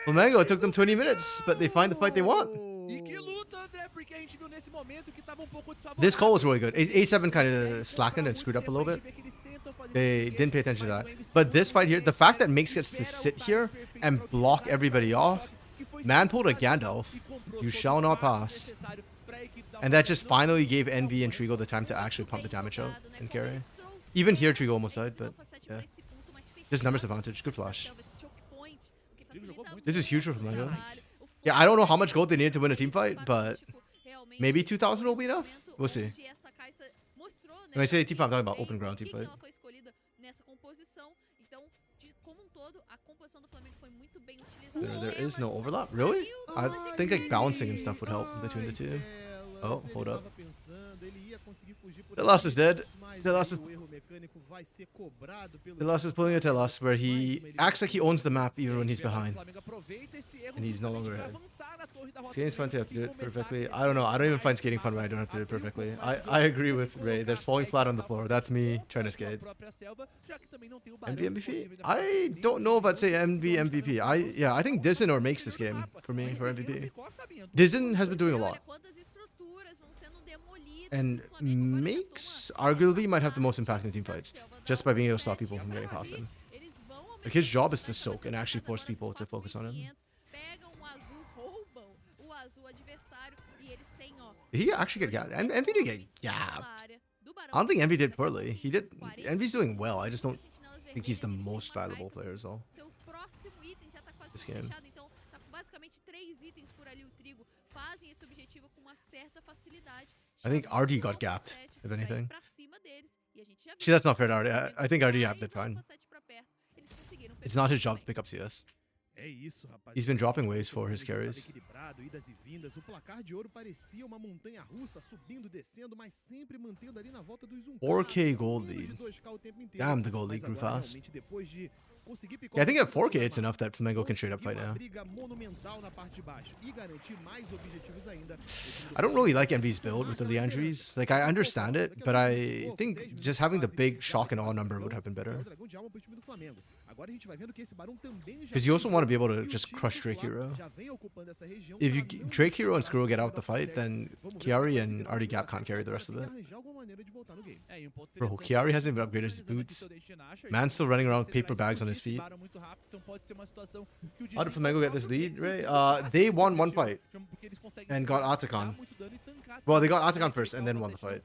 Flamengo, it took them 20 minutes, but they find the fight they want. This call was really good. A7 kind of slackened and screwed up a little bit. They didn't pay attention to that. But this fight here, the fact that Makes gets to sit here and block everybody off, man pulled a Gandalf. You shall not pass. And that just finally gave Envy and Trigo the time to actually pump the damage out and carry. Even here, Trigo almost died, but yeah. This numbers advantage. Good flash. This is huge for Flamengo. Yeah, I don't know how much gold they needed to win a team fight, but maybe 2,000 will be enough. We'll see. When I say team fight, I'm talking about open ground team fight. There is no overlap? Really? I think like balancing and stuff would help between the two. Oh, hold up. Telas is dead. Telas is pulling a Telas where he acts like he owns the map even when he's behind. And he's no longer ahead. Skating's fun to have to do it perfectly. I don't know. I don't even find skating fun when I don't have to do it perfectly. I agree with Ray. There's falling flat on the floor. That's me trying to skate. MV MVP? I don't know if I'd say MV MVP. I think Dizen or Makes this game for me for MVP. Dizen has been doing a lot. And Makes arguably might have the most impact in team fights, just by being able to stop people from getting past him. Like his job is to soak and actually force people to focus on him. Did he actually get gapped? Envy did get gapped. I don't think Envy did poorly. He did. Envy's doing well. I just don't think he's the most valuable player as well. This game. I think RD got gapped, if anything. See, that's not fair to RD. I think RD gapped it fine. It's not his job to pick up CS. He's been dropping waves for his carries. 4K gold lead. Damn, the gold lead grew fast. Yeah, I think at 4K it's enough that Flamengo can straight up fight now. I don't really like Envy's build with the Leandries. Like, I understand it, but I think just having the big shock and awe number would have been better. Because you also want to be able to just crush Drake Hero. If you Drake Hero and Skrull get out the fight, then Chiari and RD Gap can't carry the rest of it. Bro, Chiari hasn't even upgraded his boots. Man's still running around with paper bags on his feet. How did Flamengo get this lead, Ray? They won one fight and got Atakan. Well, they got Atakan first and then won the fight.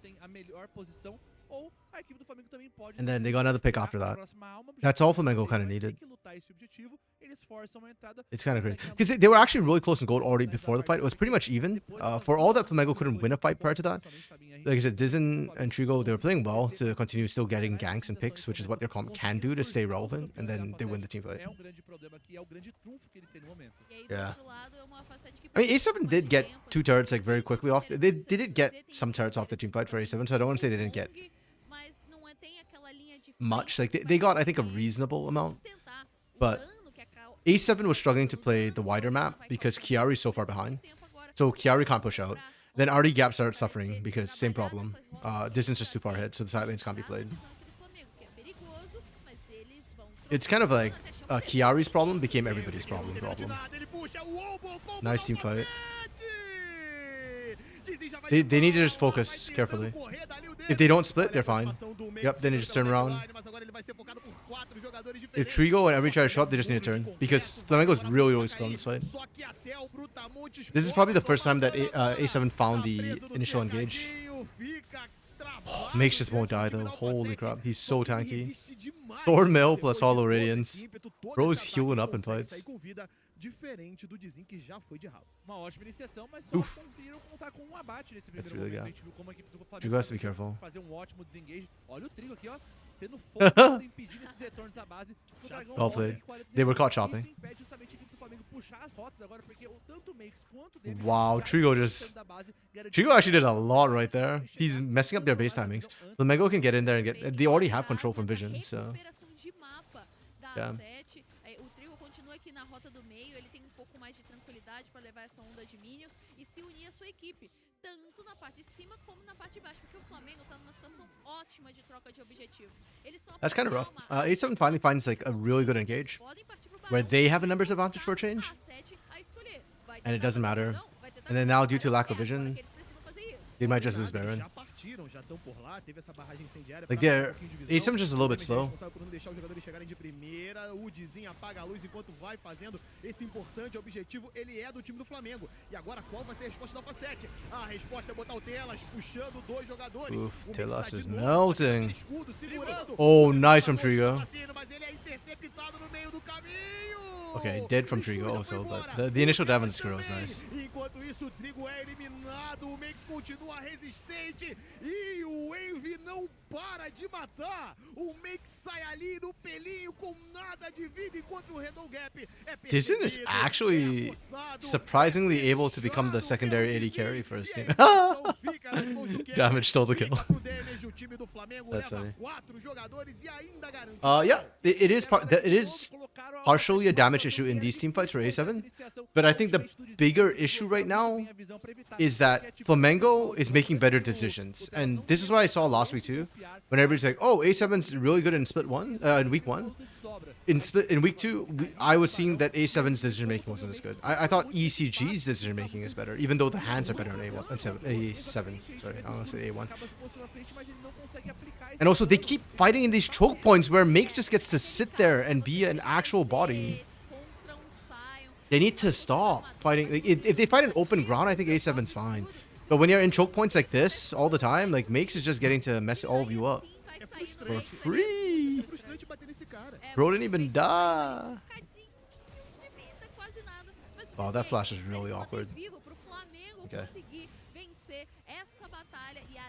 And then they got another pick after that. That's all Flamengo kind of needed. It's kind of crazy. Because they were actually really close in gold already before the fight. It was pretty much even. For all that Flamengo couldn't win a fight prior to that, like I said, Dizen and Trigo, they were playing well to continue still getting ganks and picks, which is what their comp can do to stay relevant, and then they win the team fight. Yeah. I mean, A7 did get 2 turrets like very quickly off. They did get some turrets off the team fight for A7, so I don't want to say they didn't get much. Like they got, I think, a reasonable amount, but A7 was struggling to play the wider map because Chiari's so far behind, so Chiari can't push out. Then RD Gap started suffering because same problem. Distance just too far ahead, so the side lanes can't be played. It's kind of like Chiari's problem became everybody's problem. Nice team fight. They need to just focus carefully. If they don't split, they're fine. Yep, then they just turn around. If Trigo and every try to show up, they just need to turn. Because Flamengo's really split on this fight. This is probably the first time that A7 found the initial engage. Mage just won't die though. Holy crap, he's so tanky. Thorn Mail plus Hollow Radiance. Bro's healing up in fights. Diferente do Dizin que já foi de ralo. Uma ótima iniciação, mas só conseguiram contar com um abate nesse primeiro really momento. good. A gente viu como a equipe do You Flamengo guys be careful. fazer um ótimo desengage. Olha o Trigo aqui, ó, sendo focado, impedindo esses retornos à base. O Dragão Well volta played. em 40 They were caught segundos. shopping. Isso impede justamente a equipe do Flamengo puxar as rotas agora, porque tanto o Makes quanto o David Wow, já Trigo estão just... da base, garantindo Trigo actually did a lot right there. He's messing up their base timings. Flamengo can get in there and get... They already have control from vision, so... Recuperação de mapa da Yeah. A7. O Trigo continua aqui na rota do meio, ele tem um pouco mais de tranquilidade para levar essa onda de minions e se unir à sua equipe, tanto na parte de cima como na parte de baixo, porque o Flamengo está numa situação ótima de troca de objetivos. Eles estão That's kind of rough. A7 finally finds like a really good engage where they have a numbers advantage for a change, and it doesn't matter. And then now, due to lack of vision, they might just lose Baron. Já partiram, já estão por lá, teve essa barragem incendiária. Like pra dar they're... um pouquinho de visão. A7 just a little bit Também slow. responsável por não deixar os jogadores chegarem de primeira. O Dizin apaga a luz enquanto vai fazendo esse importante objetivo. Ele é do time do Flamengo. E agora qual vai ser a resposta da Alpha7? A resposta é botar o Telas puxando dois jogadores. Oof, O Mix Telas tá de is novo, melting. escudo, segurando. Oh, nice from Trigo. Mas ele é interceptado no meio do caminho. Okay, dead from Trigo also, but the initial dive on the Skuro was nice. Enquanto isso, o Trigo é eliminado, o Mix continua resistente e o Envy não para de matar. O Mix sai ali no pelinho com nada de vida enquanto o Red.A Gap é Dizin is actually surprisingly able to become the secondary AD carry for his team. Damage stole the kill. That's funny. Yeah, it is partially a damage issue in these team fights for A7, but I think the bigger issue right now is that Flamengo is making better decisions, and this is what I saw last week too, when everybody's like, "Oh, A7's really good in split one, in week one." In week two, I was seeing that A7's decision making wasn't as good. I thought ECG's decision making is better, even though the hands are better on A7. Sorry, I want to say A1. And also, they keep fighting in these choke points where Makes just gets to sit there and be an actual body. They need to stop fighting. Like, if they fight in open ground, I think A7's fine. But when you're in choke points like this all the time, like Makes is just getting to mess all of you up. For free. Bro didn't even die. Wow, that flash is really awkward. Okay.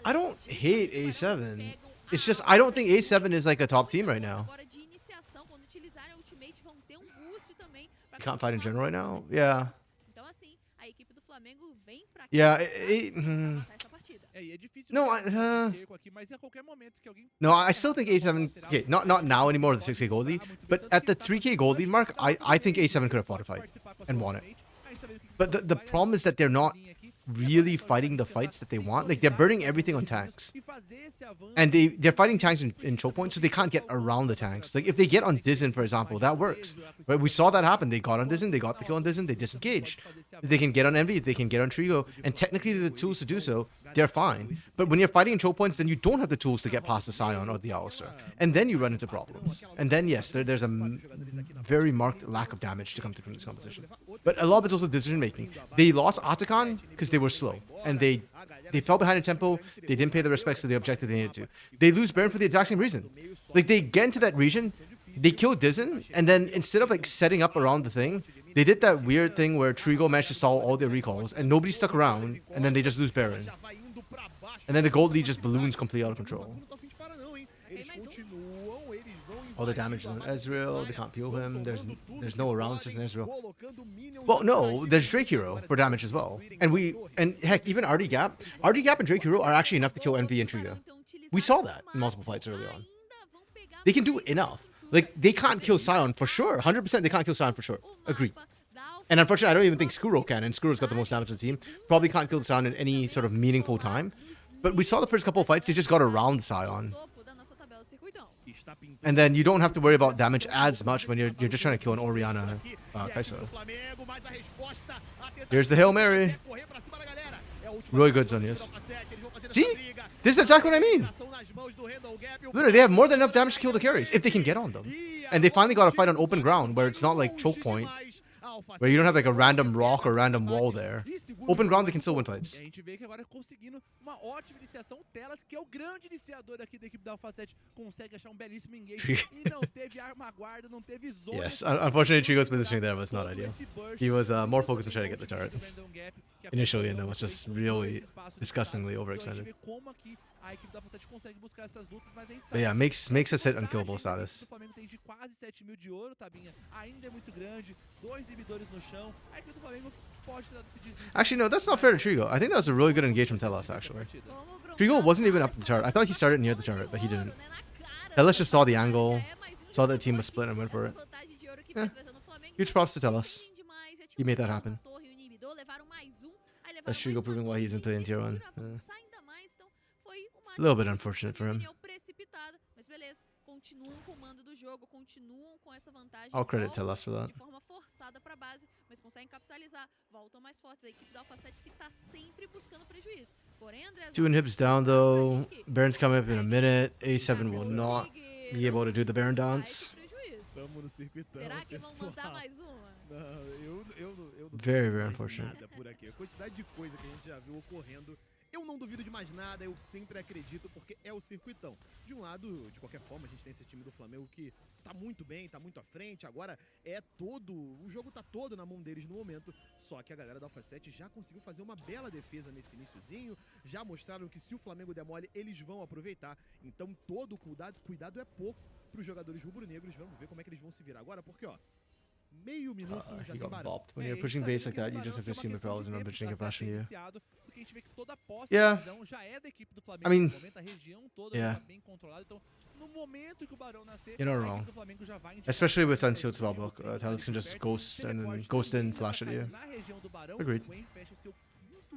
I don't hate A7. It's just I don't think A7 is like a top team right now. You can't fight in general right now? Yeah. Yeah. No, I still think A7. Okay, not now anymore, the 6K gold lead, but at the 3K gold lead mark, I think A7 could have fought a fight and won it. But the problem is that they're not really fighting the fights that they want. Like, they're burning everything on tanks. And they're fighting tanks in choke points, so they can't get around the tanks. Like, if they get on Dizin, for example, that works. Right? We saw that happen. They got on Dizin, they got the kill on Dizin, they disengaged. They can get on Envy, they can get on Trigo, and technically the tools to do so, they're fine. But when you're fighting in choke points, then you don't have the tools to get past the Scion or the Alistair. And then you run into problems. And then, yes, there's a very marked lack of damage to come through from this composition. But a lot of it's also decision making. They lost Atakan because they were slow. And they fell behind in tempo. They didn't pay the respects to the objective they needed to. They lose Baron for the exact same reason. Like, they get into that region, they kill Dizin, and then instead of like setting up around the thing, they did that weird thing where Trigo managed to stall all their recalls, and nobody stuck around, and then they just lose Baron. And then the gold lead just balloons completely out of control. All the damage is on Ezreal, they can't peel him, there's no allowances in Ezreal. Well, no, there's Drake Hero for damage as well. And heck, even RD Gap and Drake Hero are actually enough to kill Envy and Triga. We saw that in multiple fights early on. They can do enough. Like, they can't kill Scion for sure. 100% they can't kill Scion for sure. Agreed. And unfortunately, I don't even think Skuro can, and Skuro's got the most damage on the team. Probably can't kill the Scion in any sort of meaningful time. But we saw the first couple of fights, they just got around the Scion. And then you don't have to worry about damage as much when you're just trying to kill an Orianna Kai'Sa. Here's the Hail Mary. Really good, Zonias. See? This is exactly what I mean. Literally, they have more than enough damage to kill the carries, if they can get on them. And they finally got a fight on open ground, where it's not like choke point. Where you don't have like a random rock or random wall there. Open ground, they can still win fights. E a gente vê que agora conseguindo uma ótima iniciação. Telas, que é o grande iniciador aqui da equipe da Alpha 7, consegue achar um belíssimo engage. E não teve arma guarda, não teve zona. Yes, unfortunately, Trigo's positioning there was not ideal. He was more focused on trying to get the turret initially, and then was just really disgustingly overextended. But yeah, makes us hit unkillable status. O Flamengo tem de quase 7 mil de ouro, Tabinha. Ainda é muito grande. 2 inibidores no chão. A equipe do Flamengo pode ter dado esse deslize. Actually, no, that's not fair to Trigo. I think that was a really good engage from Telas, actually. Trigo wasn't even up the turret. I thought he started near the turret, but he didn't. Telas just saw the angle, saw that the team was split, and went for it. Yeah. Huge props to Telas. He made that happen. That's Trigo proving why he's into the tier 1. A little bit unfortunate for him. I'll credit Telas for that. 2 inhibs down though. Baron's coming up in a minute. A7 will not be able to do the Baron dance. Estamos no circuitão, pessoal. Não, Very, very unfortunate. nada por aqui. A quantidade de coisa que a gente já viu ocorrendo, eu não duvido de mais nada, eu sempre acredito, porque é o circuitão. De um lado, de qualquer forma, a gente tem esse time do Flamengo que tá muito bem, tá muito à frente, agora o jogo tá todo na mão deles no momento, só que a galera da Alpha 7 já conseguiu fazer uma bela defesa nesse iniciozinho, já mostraram que se o Flamengo der mole, eles vão aproveitar, então todo cuidado é pouco para os jogadores rubro-negros, vamos ver como é que eles vão se virar agora, porque ó, meio minuto já He tem got Barão. bopped. When you're pushing base like that, you just have to assume the problems and pushing a flash on you. Porque a gente vê que toda a posse Yeah. da visão já é da equipe do Flamengo I mean, nesse momento, a região toda yeah. está bem controlada, então no momento que o Barão nascer, You're not a wrong. equipe do Flamengo já vai Especially with unsealed spellbook, Telas can just ghost and then ghost in, flash at you. Na região do Barão, Agreed. o Gwen fecha o seu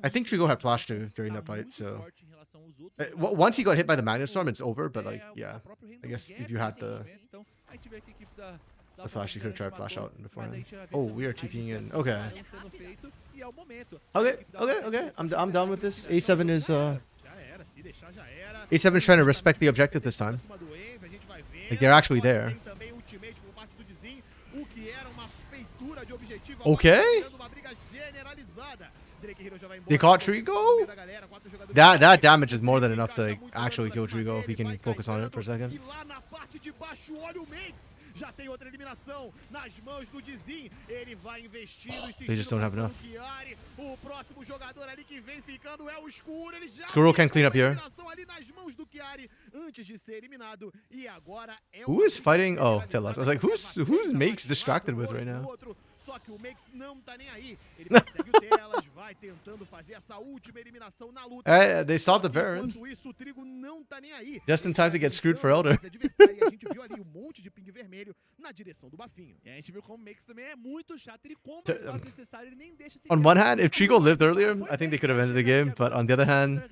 I think Trigo had flash too during that tá fight, muito so forte em relação aos outros once he got hit by the Magnet Storm, it's over. But like, é yeah, o próprio I guess Random if you had Gap the nesse momento, então a gente vê que a equipe da the flash, you could have tried flash out mas beforehand. aí já vê Oh, também we are a TPing in. iniciação Okay. do Barão sendo feito, e é o momento. Okay, A equipe da okay, Alpha okay. 7 I'm done with this. A7 is Já era, se deixar já era. A7 is trying to respect the objective this time. Acima do Envy, a gente vai vendo, Like, they're actually só que there. tem também ultimate por parte do Dizin, o que era uma feitura de objetivo, Okay. agora tá virando uma briga generalizada. Drake Hero já vai embora, They caught no Trigo? meio da galera, 4 jogadores That damage is more than enough to like, actually kill Trigo if he can focus on it for a second. E lá na parte de baixo, olha o Max. Já tem outra eliminação nas mãos do Dizin. Ele vai investindo e They just don't have enough. Chiari. O próximo jogador ali que vem ficando é o Escuro. Ele já Squirrel can clean up tem uma here. eliminação ali nas mãos do Chiari antes de ser eliminado. E agora é Who is fighting? Oh, Telas. I was like, who's Makes distracted with right now? Só que o Max não tá nem aí. Ele persegue o Telas, vai tentando fazer essa última eliminação na luta. They stopped the Baron. Enquanto isso, o Trigo não tá nem aí. Just in time to get screwed for Elder. Mas adversário, e a gente viu ali um monte de ping vermelho na direção do Bafinho. E a gente viu como o Max também é muito chato, ele compra o espaço necessário, ele nem deixa On one hand, if Trigo lived earlier, I think they could have ended the game. But on the other hand,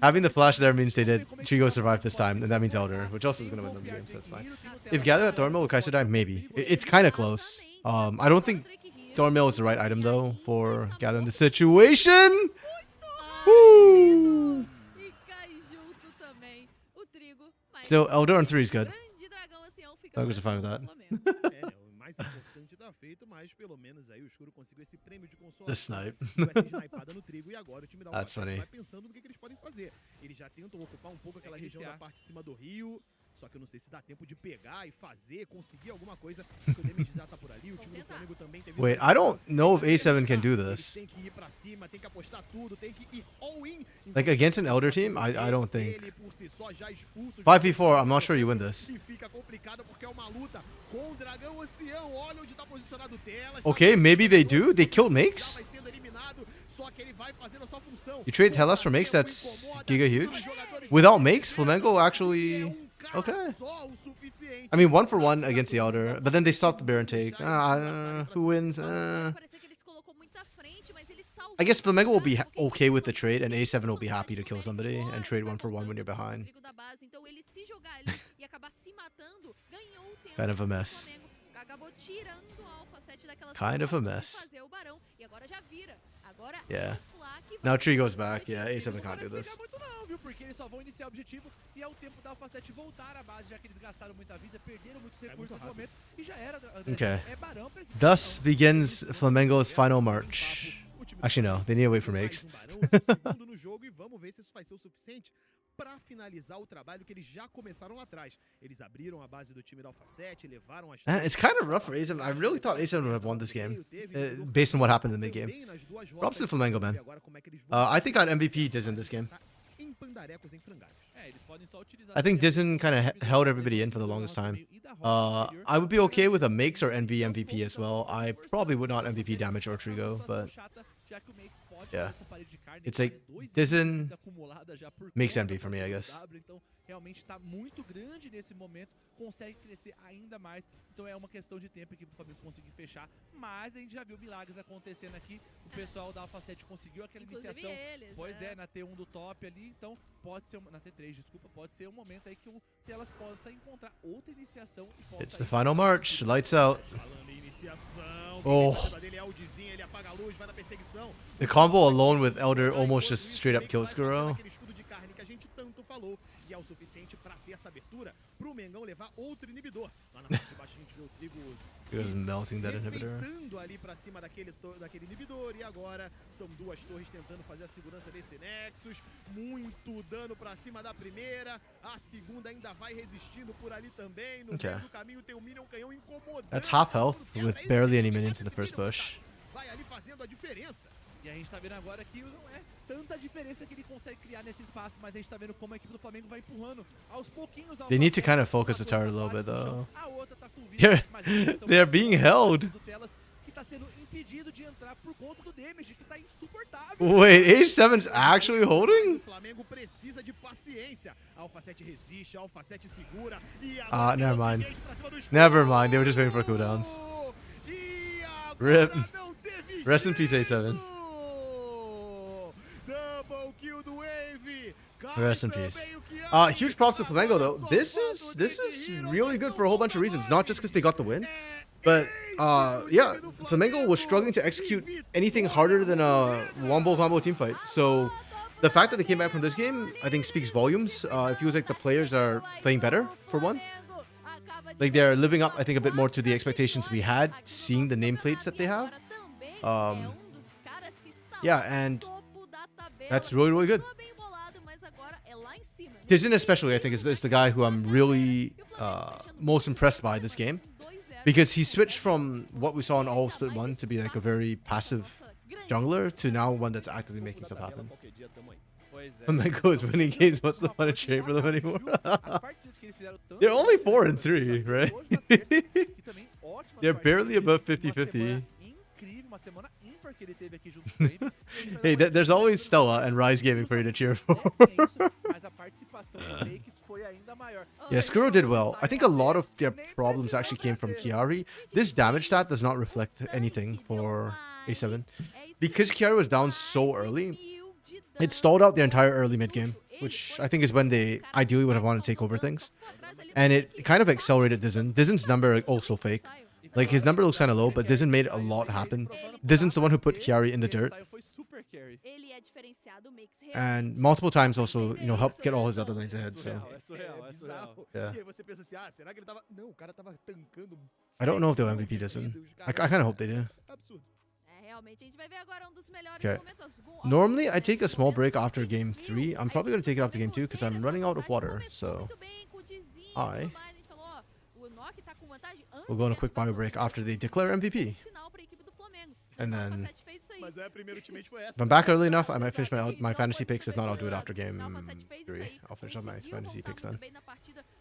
having the flash there means they did. Trigo survived this time, and that means Elder, which also is going to win them the game, so that's fine. If Gather at Thornmill with Kaiser die, maybe. It's kind of close. I don't think Thornmill is the right item, though, for Gather in the situation. Woo! E cai junto também o Trigo. Mas Still, Elder on 3 is good. grande dragão ancião fica Tigers are fine with com that. o Flamengo. O mais importante tá feito, mas pelo menos aí o Escuro conseguiu esse prêmio de consolação. The snipe. Com essa snipada no Trigo e agora o time da That's Alpha funny. vai pensando no que eles podem fazer. Eles já tentam ocupar um pouco aquela região da parte de cima do rio. Só que eu não sei se dá tempo de pegar e fazer, conseguir alguma coisa. Porque o damage já tá por ali, o time do Flamengo também teve... Wait, I don't know if A7 can do Eles this. têm que ir pra cima, tem que apostar tudo, tem que ir all in. Like, against an Elder team, I don't think. Ele por si só já expulsa os 5v4, I'm not sure you win this. E fica complicado porque é uma luta com o dragão ancião. Olha onde tá posicionado o Telas. Okay, maybe they do. They killed Já Makes. vai sendo eliminado, só que ele vai fazendo a sua função. You trade Telas for Makes, that's giga huge. Without Makes, Flamengo actually... Okay. I mean, 1-for-1 against the Elder, but then they stopped the Baron take. Who wins? Parecia que ele se colocou muito à frente, mas ele salvou. I guess Flamengo will be okay with the trade, and A7 will be happy to kill somebody and trade 1-for-1 when you're behind. Trigo da base, então ele se jogar ali e acabar se matando, ganhou o tempo. Kind of a do mess. Flamengo. Acabou tirando a Alpha 7 daquela Kind of a situação de mess. fazer o Barão e agora já vira Agora Yeah. o Flak vai Now ser Tree goes o back. site Yeah, que A7 não can't do vai this. Muito não, viu? Porque eles só vão iniciar o objetivo e é o tempo da Alpha 7 voltar à base, já que eles gastaram muita vida, perderam muitos recursos nesse momento e já era. André, Okay. É barão pra equipe. Thus Então, begins eles vão Flamengo's ter final Um march. papo, o time do Actually, no. Flamengo They need to wait for conseguiu makes. mais um barão, seu segundo no jogo, e vamos ver se isso vai ser o suficiente para finalizar o trabalho que eles já começaram lá atrás. Eles abriram a base do time da Alpha 7, levaram as It's kind of rough for A7. I really thought A7 would have won this game, based on what happened in the mid-game. também nas duas Props to rotas. Flamengo, man. E agora como é que eles vão I think I'd MVP Diz in this game. tá em pandarecos em frangalhos. eles podem só utilizar I think também Dizen kind of held everybody in for the longest time. I would be okay with a Makes or NV MVP as well. I probably would not MVP damage or Trigo, but yeah. It's like Dizen makes envy for me, I guess. Então, realmente está muito grande nesse momento, consegue crescer ainda mais. Então é uma questão de tempo aqui para o Flamengo conseguir fechar. Mas a gente já viu milagres acontecendo aqui. O pessoal da Alpha 7 conseguiu aquela Inclusive iniciação. eles, Pois é, na T1 do top ali. Então pode ser, na T3, desculpa, pode ser um momento aí que elas possam encontrar outra iniciação. E possa It's the ir final pra march. Lights out. Falando em iniciação, Oh. quem tá dele é o Dizinho, ele apaga a luz, vai na perseguição. The combo alone with Elder almost just straight up kills Guro. Aquele escudo de carne que a gente tanto falou, e é o suficiente para ter essa abertura pro Mengão levar outro inibidor. Lá na parte de baixo a gente vê o Trigo He was melting that inhibitor. defeitando ali pra cima daquele inibidor, e agora são duas torres tentando fazer a segurança desse Nexus. Muito dano pra cima da primeira, a segunda ainda vai resistindo por ali também. No Okay. meio do caminho tem um Minion canhão incomodando. That's half health with barely any minions in the first push. Vai ali fazendo a diferença. E a gente tá vendo agora que não é tanta diferença que ele consegue criar nesse espaço, mas a gente tá vendo como a equipe do Flamengo vai empurrando aos pouquinhos. They need to kind of focus the tower a little bit, though. A outra tá com vida, They're, mas a direção they're being held. do Telas, que tá sendo impedido de entrar por conta do damage, que tá insuportável. Wait, H7's actually holding? O Flamengo precisa de paciência. Alpha 7 resiste, Alpha 7 segura. E Never mind. Never mind, they were just waiting for cooldowns. Rip. Rest in peace, A7. Double kill do Wave. Rest in peace. Huge props to Flamengo though. This is really good for a whole bunch of reasons, not just because they got the win, but yeah, Flamengo was struggling to execute anything harder than a Wombo combo teamfight. So the fact that they came back from this game, I think speaks volumes. It feels like the players are playing better for one. Like they're living up, I think, a bit more to the expectations we had, seeing the nameplates that they have. Yeah, and that's really, really good. Dizen especially, I think, is the guy who I'm really most impressed by this game. Because he switched from what we saw in all Split 1 to be like a very passive jungler to now one that's actively making stuff happen. Flamengo is winning games, what's the fun of cheering for them anymore? They're only 4 and 3, right? They're barely above 50-50. Hey, there's always Stella and Rise Gaming for you to cheer for. Yeah, Skuro did well. I think a lot of their problems actually came from Chiari. This damage stat does not reflect anything for A7. Because Chiari was down so early, it stalled out their entire early mid game, which I think is when they ideally would have wanted to take over things. And it kind of accelerated Dizen. Dizen's number also fake. Like, his number looks kind of low, but Dizen made a lot happen. Dizen's the one who put Chiari in the dirt. And multiple times also, you know, helped get all his other lanes ahead, so... Yeah. I don't know if they'll MVP Dizen. I kind of hope they do. Okay. Normally, I take a small break after game 3. I'm probably going to take it after game 2 because I'm running out of water, so... I will go on a quick bio break after they declare MVP. And then... if I'm back early enough, I might finish my fantasy picks. If not, I'll do it after game 3. I'll finish up my fantasy picks then.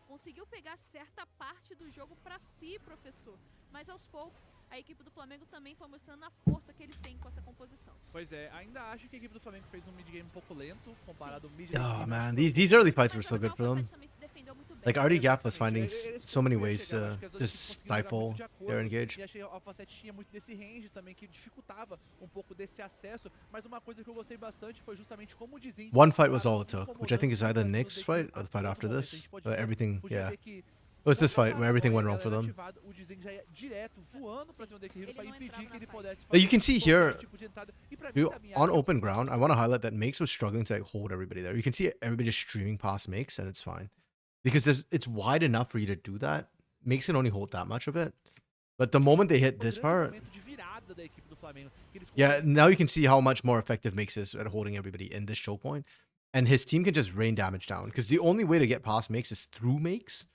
Conseguiu pegar certa parte do jogo pra si, professor. Mas aos poucos, a equipe do Flamengo também foi mostrando a força que eles têm com essa composição. Pois é, ainda acho que a equipe do Flamengo fez um mid-game um pouco lento comparado ao mid. Oh man, these early fights were so good for them. Like, RD Gap was finding so many ways to just stifle their engage. E achei a Alpha 7 tinha muito desse range também, que dificultava um pouco desse acesso. Mas uma coisa que eu gostei bastante foi justamente como dizem. One fight was all it took, which I think is either the next fight or the fight after this. But everything, yeah. was this fight where everything went wrong for them. O Dizen já ia direto voando pra cima do Guerreiro pra Ele não impedir entrava que ele na pudesse Like, you can see here, qualquer tipo de entrada. E pra mim dude, também on acho open ground, I want to highlight that Makes was struggling to like hold everybody there. You can see everybody just streaming past Makes, and it's fine because it's wide enough for you to do that. Makes can only hold that much of it, but the moment they hit this part, momento de virada da equipe do Flamengo. Que eles yeah, conseguem now you can see how much more effective Makes is at holding everybody in this choke point, and his team can just rain damage down because the only way to get past Makes is through Makes,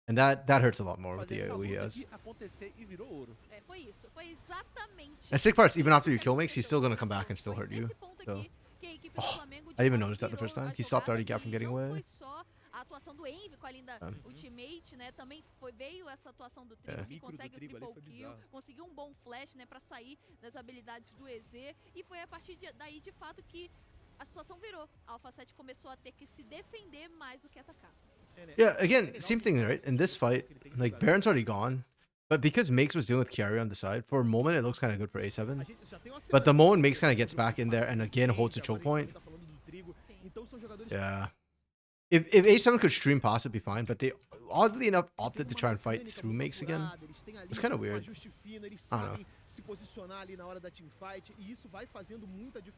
and that hurts a lot more with the fazer essa AoE he luta has. aqui acontecer e virou ouro. É, foi isso. Foi exatamente. And sick parts, even isso after you que kill Makes, he's still gonna aconteceu. come back and still Foi hurt you. nesse ponto So. aqui que a equipe do Oh, Flamengo, de I didn't even fato, notice that the first virou time. a He stopped jogada already Gap from que getting não away. foi só a atuação do Envy com a linda ultimate, né? Também veio essa atuação do Trigo, que Micro do consegue o Trigo ali triple foi kill, bizarro. conseguiu um bom flash, né? Pra sair das habilidades do EZ. E foi a partir daí, de fato, que a situação virou. A Alpha 7 começou a ter que se defender mais do que atacar. Yeah, again, same thing, right? In this fight, like Baron's already gone, but because Makes was dealing with carry on the side, for a moment it looks kind of good for A7. But the moment Makes kind of gets back in there and again holds the choke point, yeah. If A7 could stream past, it'd be fine, but they oddly enough opted to try and fight through Makes again. It's kind of weird. I don't know.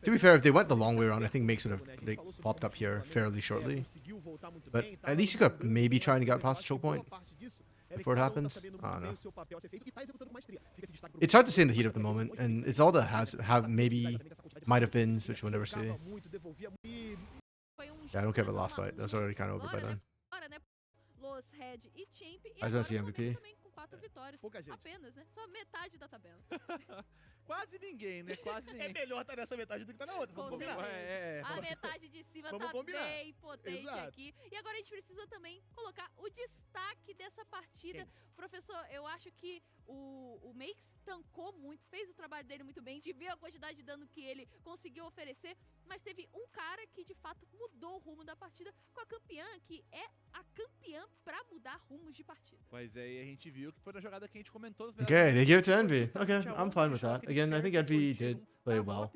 To be fair, if they went the long way around, I think Makes would have like, popped up here fairly shortly. But at least you could maybe try and get past the choke point before it happens. I don't know. It's hard to say in the heat of the moment, and it's all that have maybe might have been, which we'll never see. Foi Yeah, I don't care about the last fight. That's already kind of over by then. Agora, né? Los, Red e Champ. E I agora don't see o Flamengo MVP. também com 4 vitórias. Pouca gente. Apenas, né? Só metade da tabela. Quase ninguém, né? Quase ninguém. É melhor estar nessa metade do que estar na outra. Com Vamos combinar. certeza. A metade de cima Vamos tá combinar. bem potente Exato. aqui. E agora a gente precisa também colocar o destaque dessa partida. Professor, eu acho que o Makes tancou muito, fez o trabalho dele muito bem, a gente viu a quantidade de dano que ele conseguiu oferecer, mas teve um cara que de fato mudou o rumo da partida com a campeã, que é a campeã pra mudar rumos de partida. Mas aí a gente viu que foi na jogada que a gente comentou nos Okay, they give it to Envy. Okay, I'm fine with that. Again, I think Envy did play well.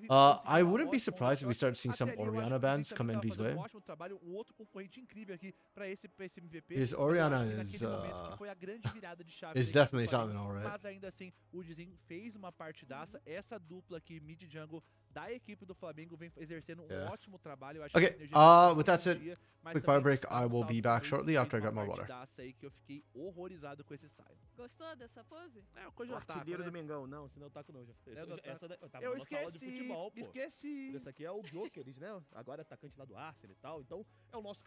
I wouldn't be surprised if we start seeing some Orianna bans come Envy's way. Ótimo trabalho, um outro concorrente incrível aqui para esse MVP. His Mas eu Orianna acho que is, naquele momento que foi a grande virada de chave is da equipe do definitely Flamengo. something, alright. Mas ainda assim, o Dizen fez uma partidaça. Essa dupla aqui, mid jungle, da equipe do Flamengo, vem exercendo um ótimo trabalho. Eu acho Okay, que a sinergia with that tá said, dia, mas quick também power break. dá I um will salto be pro back Reis, shortly fez after I uma get more water. partidaça aí que eu fiquei horrorizado com esse Sion. Gostou dessa pose? É, coisa de otaku, Artilheiro né? do Mengão. Não, senão eu taco não. Eu tava Eu na nossa aula de esqueci, futebol, pô. esqueci. Esse aqui é o Jokeres, né? Agora é atacante lá do Arsenal e tal. Então, é o nosso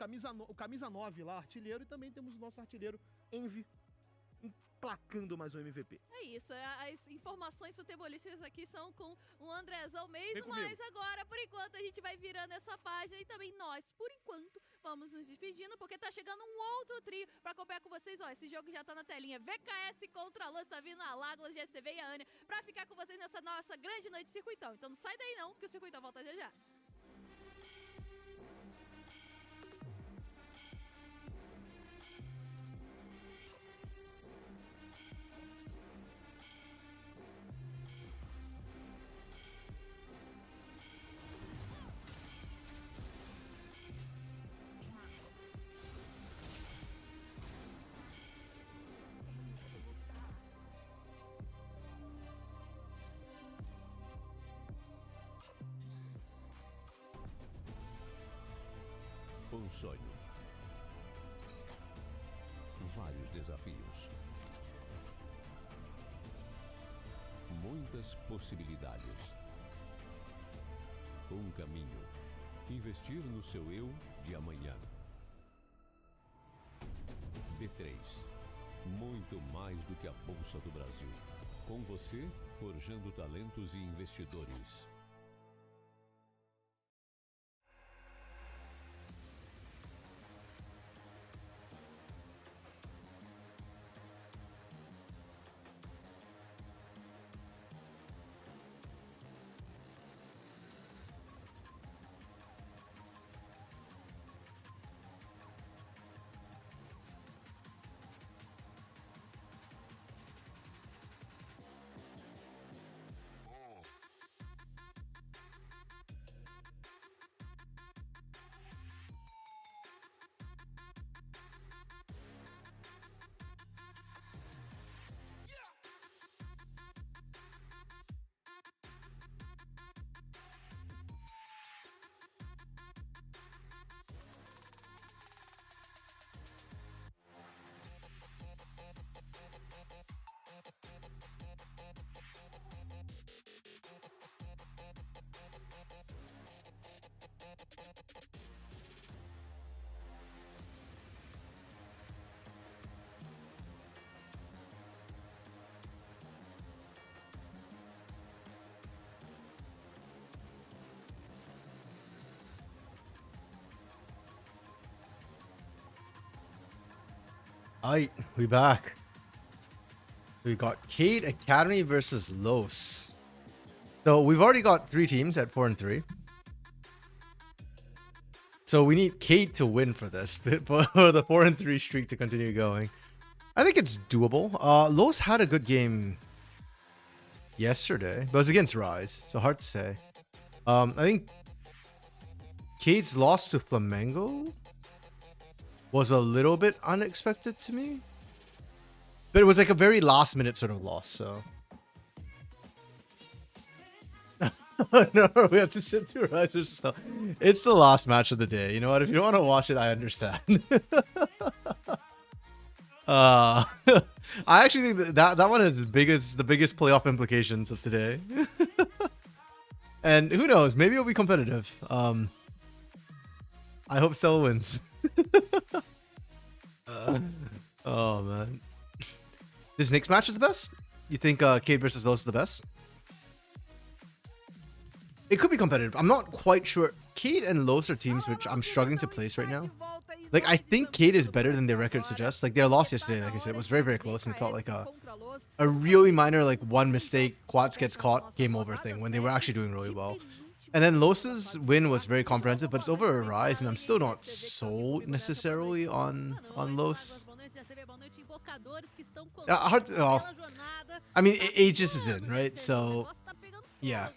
o camisa 9 lá, artilheiro. E também temos o nosso artilheiro Envy emplacando mais um MVP. É isso, as informações futebolísticas aqui são com o Andrezão Vem mesmo, comigo. mas agora, por enquanto, a gente vai virando essa página e também nós, por enquanto, vamos nos despedindo, porque tá chegando um outro trio pra acompanhar com vocês. Ó, esse jogo já tá na telinha. VKS contra a Luz, tá vindo a Lágoas, GSTV e a Ania, pra ficar com vocês nessa nossa grande noite de Circuitão. Então não sai daí não, que o Circuitão volta já já. Um sonho. Vários desafios. Muitas possibilidades. Um caminho. Investir no seu eu de amanhã. B3. Muito mais do que a Bolsa do Brasil. Com você, forjando talentos e investidores. Alright, we back. We got Cade Academy versus Los. So we've already got 3 teams at 4 and 3. So we need Cade to win for this, for the 4 and 3 streak to continue going. I think it's doable. Los had a good game yesterday, but it was against Rise, so hard to say. I think Cade's loss to Flamengo was a little bit unexpected to me. But it was like a very last minute sort of loss, so. No, we have to sit through Riser's stuff. It's the last match of the day. You know what? If you don't want to watch it, I understand. I actually think that one is the biggest playoff implications of today. And who knows? Maybe it'll be competitive. I hope Stella wins. Oh man. This next match is the best? You think Cade versus Los is the best? It could be competitive. I'm not quite sure. Cade and Los are teams which I'm struggling to place right now. Like, I think Cade is better than their record suggests. Like, their loss yesterday, like I said, was very, very close and it felt like a really minor, like, one mistake, Quats gets caught, game over thing, when they were actually doing really well. And then Los's win was very comprehensive, but it's over a Rise, and I'm still not sold necessarily on Los. Hard to, I mean, Aegis is in, right? So, yeah.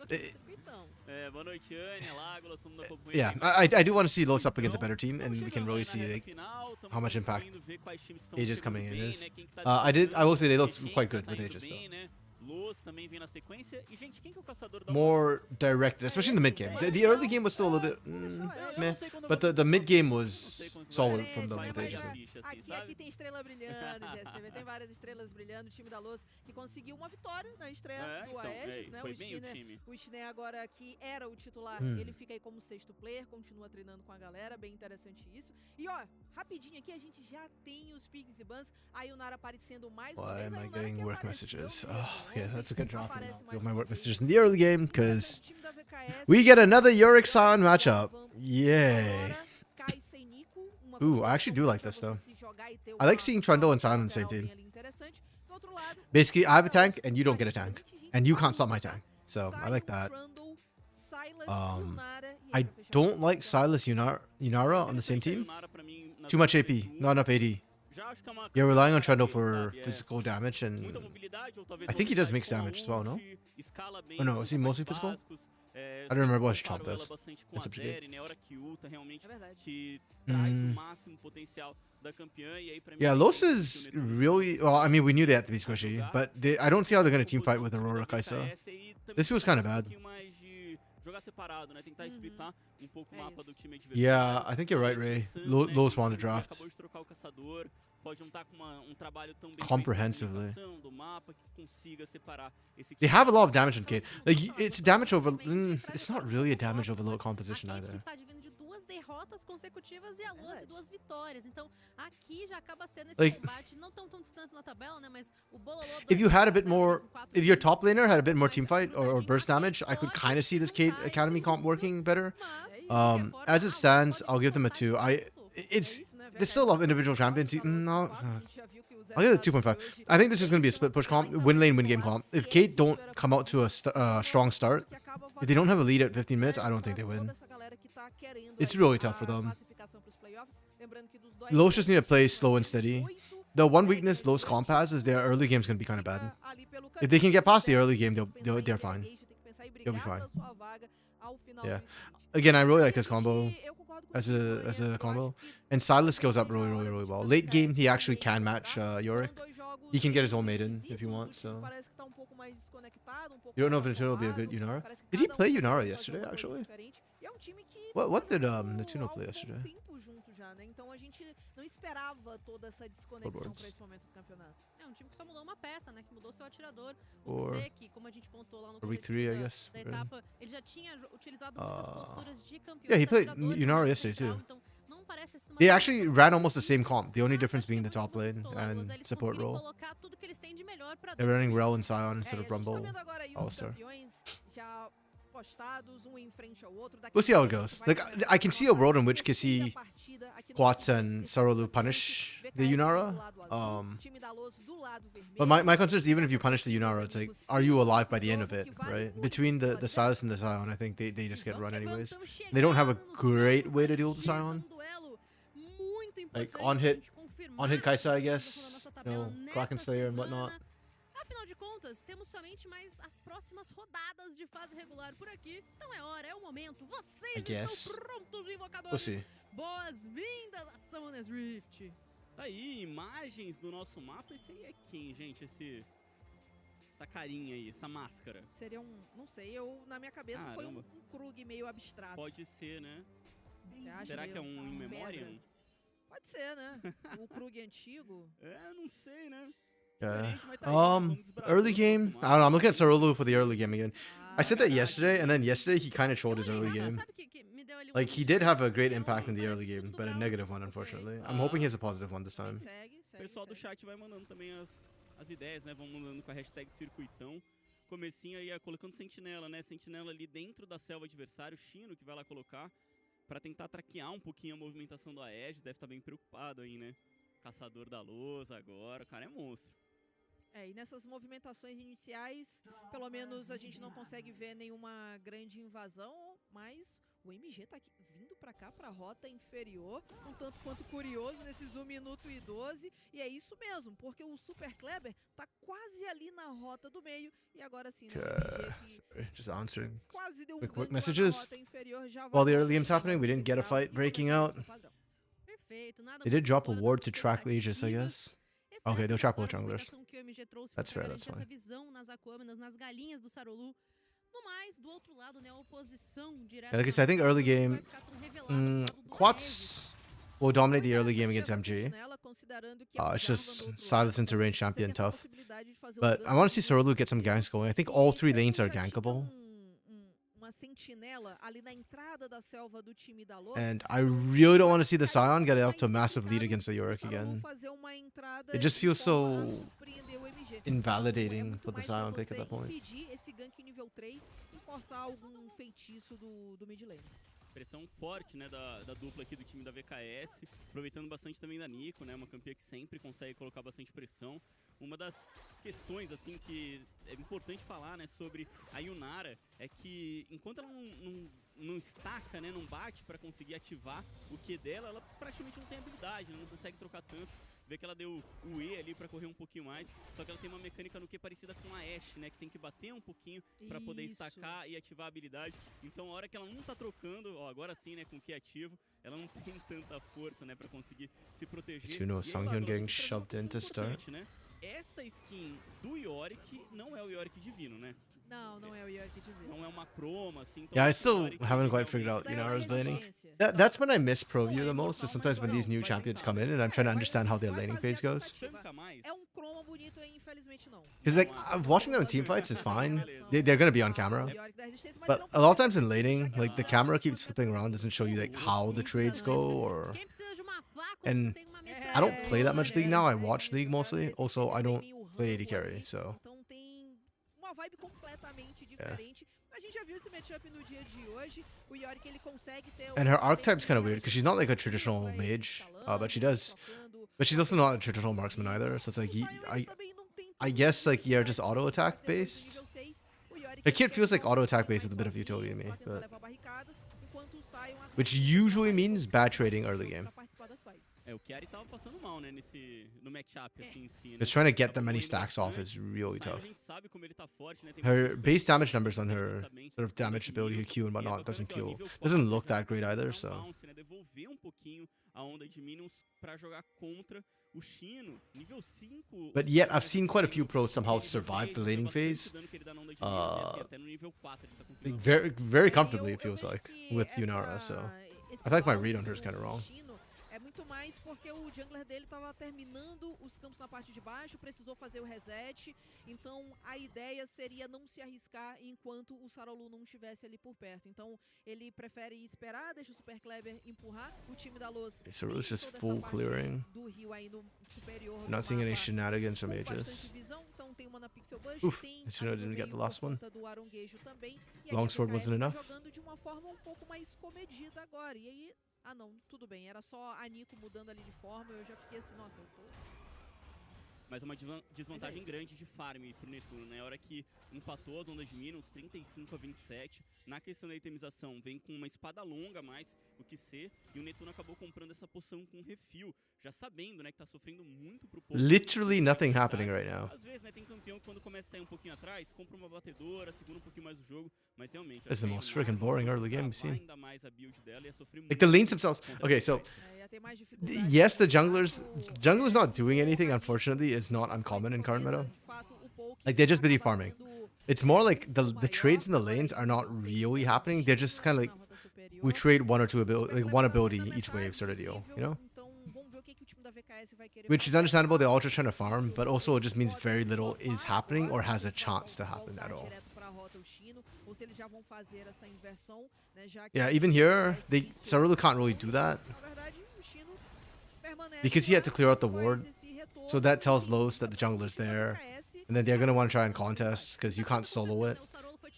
Yeah, I do want to see Los up against a better team, and we can really see like, how much impact Aegis coming in is. I will say they looked quite good with Aegis though. More directed, especially in the mid game. The early game was still a little bit meh, but the mid game was solid from them with Aegis. Aqui tem estrela brilhando, GSTV. Tem várias estrelas brilhando. O time da Los que conseguiu uma vitória na estreia do Aegis, né? O Schnee agora que era o titular, ele fica aí como 6º player, continua treinando com a galera, bem interessante isso. E ó, rapidinho aqui a gente já tem os pigs e bans. Aí o Nara aparecendo mais uma vez. Why am I getting work messages? Oh, yeah, that's a good drop. With my work messages in the early game because we get another Yorick Sion matchup. Yay. Ooh, I actually do like this though. I like seeing Trundle and Sion on the same team. Basically, I have a tank and you don't get a tank. And you can't stop my tank. So, I like that. I don't like Silas Yunara on the same team. Too much AP, not enough AD. You're relying on Trundle for physical damage, and I think he does mix damage as well, no? Oh no, is he mostly physical? I don't remember what his chomp does. It's up to date. Yeah, Los is really... Well, I mean, we knew they had to be squishy, but I don't see how they're going to team fight with Aurora Kaisa. This feels kind of bad. Yeah, I think you're right, Ray. Los won the draft. Comprehensively. They have a lot of damage on Cade. Like, it's damage over... it's not really a damage overload composition either. Derrotas consecutivas e a Luz 2 vitórias. Então, aqui já acaba sendo esse like, combate não tão distante na tabela, né, mas o Bololô if you had a bit more, if your top laner had a bit more team fight or burst damage, I could kind of see this Cade Academy comp working better. As it stands, I'll give them a 2. There's still a lot of individual champions. No, I'll give it a 2.5. I think this is going to be a split push comp, win lane, win game comp. If Cade don't come out to a strong start, if they don't have a lead at 15 minutes, I don't think they win. It's really tough for them. Los just need to play slow and steady. The one weakness Los comp has is their early game's going to be kind of bad. If they can get past the early game, they're fine. They'll be fine. Yeah. Again, I really like this combo as a combo. And Silas skills up really well. Late game, he actually can match Yorick. He can get his own maiden if you want, so... You don't know if Nintendo will be a good Yunara? Did he play Yunara yesterday, actually? What did Netuno play yesterday? Então a gente não esperava toda essa desconexão para esse momento do campeonato. É um time que só mudou uma peça, né? Que mudou seu atirador. O que, como a gente pontuou lá no começo da etapa, ele já tinha utilizado muitas posturas de campeão. Yeah, he played Yunara yesterday too. They actually ran almost the same comp. The only difference being the top lane and support role. They're running Rel and Sion instead of Rumble. All-Star. We'll see how it goes. Like, I can see a world in which Kissy, Quats, and Sarolu punish the VKS do Yunara. lado azul, time da Luz do lado vermelho. But my concern is even if you punish the Yunara, it's like, are you alive by the end of it, right? Between the Silas and the Scion, I think they just get run anyways. They don't have a great way to deal with the Scion. Like on hit Kaisa, I guess. You know, Kraken Slayer and whatnot. Afinal de contas, temos somente mais as próximas rodadas de fase regular por aqui. Então é hora, é o momento. Vocês estão prontos, invocadores? We'll see. Boas-vindas a Summoner's Rift. Tá aí, imagens do nosso mapa. Esse aí é quem, gente? Essa carinha aí, essa máscara. Seria não sei, na minha cabeça foi um Krug meio abstrato. Pode ser, né? Será que é um In Memoriam? Pode ser, né? O Krug antigo. Não sei, né? Early game. I don't know. I'm looking at Sarulu for the early game again. I said that yesterday, and then yesterday he kind of trolled his early game. Like he did have a great impact in the early game, but a negative one, unfortunately. I'm hoping he has a positive one this time. O pessoal do chat vai mandando também as ideias, né? Vão mandando com a hashtag Circuitão. Comecinho aí colocando sentinela, né? Sentinela ali dentro da selva adversário. Chino que vai lá colocar pra tentar traquear um pouquinho a movimentação do Aegis. Deve estar bem preocupado aí, né? Caçador da luz agora. O cara é monstro. E nessas movimentações iniciais, pelo menos a gente não consegue ver nenhuma grande invasão, mas o MG tá aqui, vindo pra cá, pra rota inferior, um tanto quanto curioso nesses 1 minuto e 12, e é isso mesmo, porque o Super Kleber tá quase ali na rota do meio, e agora sim, né, o MG que just answering quase deu quick messages. rota inferior, já While the early game's happening, we didn't get a fight breaking out. Perfeito, nada They did drop a ward to track the Aegis, I guess. Okay, they'll trap all the junglers. That's fair, that's fine. Yeah, like I said, I think early game, Quats will dominate the early game against MG. It's just Silas into range champion tough. But I want to see Sorolu get some ganks going. I think all 3 lanes are gankable. And I really don't want to see the Scion get up to a massive lead against the Yorick again. It just feels so invalidating for the Scion pick at that point. Pressão forte, né, da dupla aqui do time da VKS, aproveitando bastante também da Nico, né, uma campeã que sempre consegue colocar bastante pressão. Uma das questões, assim, que é importante falar, né, sobre a Yunara, é que enquanto ela não estaca, né, não bate pra conseguir ativar o Q dela, ela praticamente não tem habilidade, né, não consegue trocar tanto. Vê que ela deu o E ali pra correr um pouquinho mais, só que ela tem uma mecânica no Q parecida com a Ashe, né, que tem que bater um pouquinho pra poder estacar e ativar a habilidade. Então a hora que ela não tá trocando, ó, agora sim, né, com o Q ativo, ela não tem tanta força, né, pra conseguir se proteger. You know, Sanghyun getting shoved in to start. Né? Essa skin do Yorick não é o Yorick divino, né? Não é o Yorick divino. Não é uma croma, assim. Yeah, I still haven't quite figured out Yunara's laning. That's when I miss Pro View the most, is sometimes when these new champions come in and I'm trying to understand how their laning phase goes. Because like, watching them in teamfights is fine. They're going to be on camera. But a lot of times in laning, like the camera keeps flipping around, doesn't show you like how the trades go or... And I don't play that much League now, I watch League mostly. Also, I don't play AD carry, so... Vibe completamente diferente. A gente já viu esse matchup no dia de hoje. O Yorick, ele consegue ter and her archetype's kind of weird because she's not like a traditional mage, but she's also not a traditional marksman either. So it's like I guess like you're just auto attack based. The kid feels like auto attack based with a bit of utility to me, but which usually means bad trading early game. O Chiari tava passando mal, né, no matchup assim em si, né? Because trying to get that many stacks off is really tough. A gente sabe como ele tá forte, né? Her base damage numbers on her sort of damage ability, Q and whatnot, doesn't look that great either, so. Devolver um pouquinho a onda de minions pra jogar contra o Chino, nível 5. But yet I've seen quite a few pros somehow survive the laning phase. Like very comfortably it feels like with Yunara, so I feel like my read on her is kind of wrong. Muito mais porque o jungler dele estava terminando os campos na parte de baixo, precisou fazer o reset, então a ideia seria não se arriscar enquanto o Sarolu não estivesse ali por perto. Então ele prefere esperar, deixa o Super Kleber empurrar o time da Luz. Sarolu's just full clearing. Do rio aí no superior. Not seeing any shenanigans from Aegis. Então tem uma na Pixel Bush, Oof, tem didn't get the last one. do Aronguejo também. Longsword wasn't enough. Jogando de uma forma um pouco mais comedida agora. E aí Ah, não, tudo bem. Era só a Nico mudando ali de forma. Eu já fiquei assim, nossa, eu tô... Mas uma desvantagem grande de farm pro Netuno, né? A hora que empatou as ondas de Minions, 35-27. Na questão da itemização, vem com uma espada longa a mais do que C. E o Netuno acabou comprando essa poção com refil. Já sabendo, né, que tá sofrendo muito pro povo. Literally nothing happening right now. Às vezes, né, tem campeão que quando começa a sair um pouquinho atrás, compra uma batedora, segura um pouquinho mais o jogo. Mas realmente... This is the most freaking boring early game we've seen. Ainda mais a build dela, ia sofrer Like the muito lanes themselves. Okay, so Ia ter mais dificuldade. yes, the junglers not doing anything. Unfortunately, is not uncommon in current meta. De fato, o poke Like they're just busy acaba farming. sendo It's more like the trades in the lanes are not really happening. They're just kind of like na rota superior. we trade one or two ability, like one ability each wave sort of deal, you know? Então, vamos ver o que o time da VKS vai querer Which is fazer. understandable. They're all just trying to farm, but also it just means very little is happening or has a chance to happen at all. Direto pra rota o Chino, ou se eles já vão fazer essa inversão, né, já que Yeah, o even time da here, VKS they iniciou Sarulu esse can't really do that Na verdade, o Chino permanece because he had to clear out the faz ward. esse retorno So that tells e Los that the o jungler's time da there, VKS and then they're gonna want to try and contest because you can't solo it.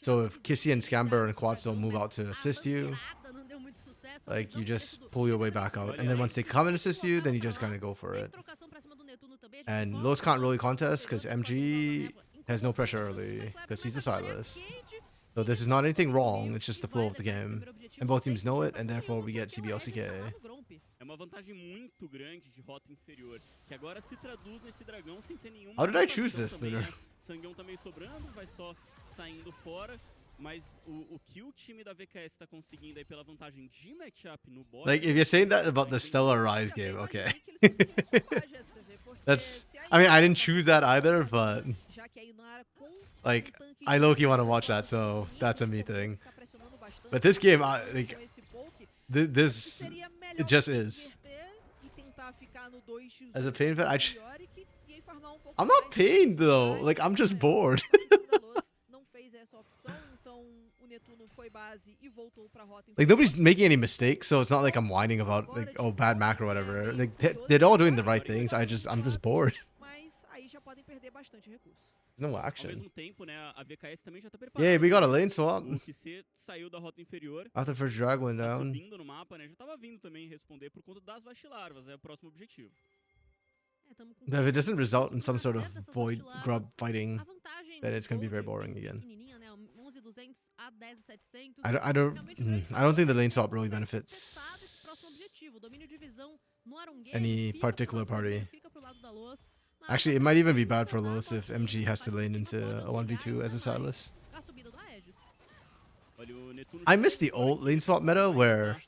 So if Kissy and Scamber and Quads don't move out to assist you, like you just pull your way back out, and then once they come and assist you, then you just kind of go for it. And Los can't really contest because MG has no pressure early because he's a Silas. So this is not anything wrong, it's just the flow of the game. And both teams know it, and therefore we get CBLCK. É uma vantagem muito grande de rota inferior, que agora se traduz nesse dragão sem ter nenhuma How did I rotação choose this, também, Lunar? né? Sanguão tá meio sobrando, vai só saindo fora, mas o que o time da VKS tá conseguindo aí pela vantagem de matchup no bot... Like if you're saying that about the Stellar Rise game, okay. That's, I mean, I didn't choose that either, but like I low-key want to watch that, so that's a me thing. But this game, like this, it just is. As a pain fan, I'm not pained though. Like I'm just bored. Like nobody's making any mistakes, so it's not like I'm whining about like oh bad macro or whatever. Like they're all doing the right things. I'm just bored. There's no Ao action. mesmo tempo, né, a VKS também já tá preparada. Yeah, we got a lane swap. O QC saiu da rota inferior, After the first drag went tá down. subindo no mapa, né, já tava vindo também responder por conta das vastilarvas, é o próximo objetivo. But if it doesn't result in some sort of void grub fighting, then it's gonna be very boring again. I don't think the lane swap really benefits any particular party. Actually, it might even be bad for Los if MG has to lane into a 1v2 as a Silas. Olha, o Netuno I miss the old lane swap meta where...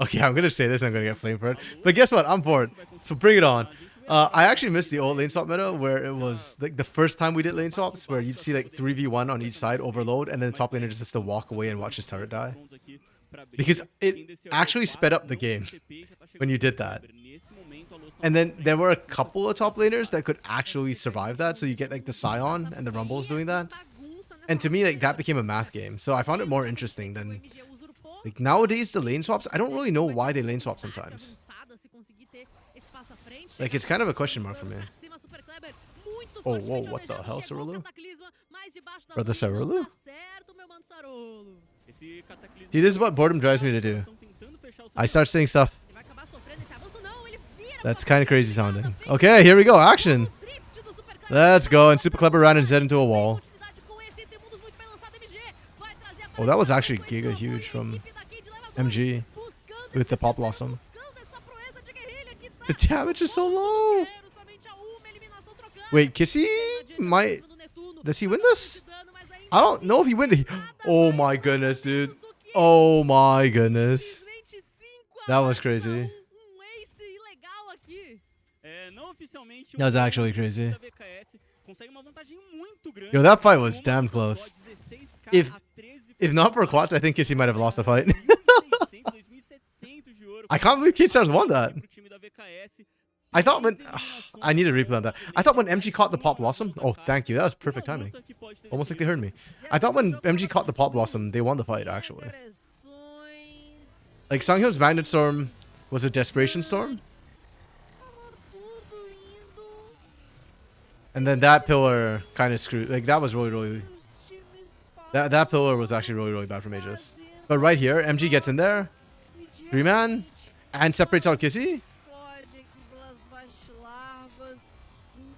Okay, I'm gonna say this, I'm gonna get flamed for it. But guess what? I'm bored. So bring it on. I actually missed the old lane swap meta where it was like the first time we did lane swaps where you'd see like 3v1 on each side overload and then the top laner just has to walk away and watch his turret die. Because it actually sped up the game when you did that. And then there were a couple of top laners that could actually survive that. So you get like the Scion and the Rumbles doing that. And to me, like that became a math game. So I found it more interesting than like nowadays the lane swaps. I don't really know why they lane swap sometimes. Like it's kind of a question mark for me. Oh, whoa, what the hell, Cerulu? Brother Cerulu? See, this is what boredom drives me to do. I start saying stuff that's kind of crazy sounding. Okay, here we go, action. Let's go, and Super Clever ran his head into a wall. Oh, that was actually giga huge from MG with the Pop Blossom. The damage is so low. Wait, Kissy might... Does he win this? I don't know if he wins. Oh my goodness, dude. Oh my goodness. That was crazy. That was actually crazy. Yo, that fight was damn close. If not for Quats, I think Kissy might have lost the fight. I can't believe K-Stars won that. I thought when... I need to replay on that. I thought when MG caught the Pop Blossom... Oh, thank you. That was perfect timing. Almost like they heard me. I thought when MG caught the Pop Blossom, they won the fight, actually. Like, Sanghyun's Magnet Storm was a Desperation Storm. And then that pillar kind of screwed... Like, that was really, really... That pillar was actually really, really bad for Mages. But right here, MG gets in there. 3-man. And separates out Kissy? Explode aqui pelas vacilarvas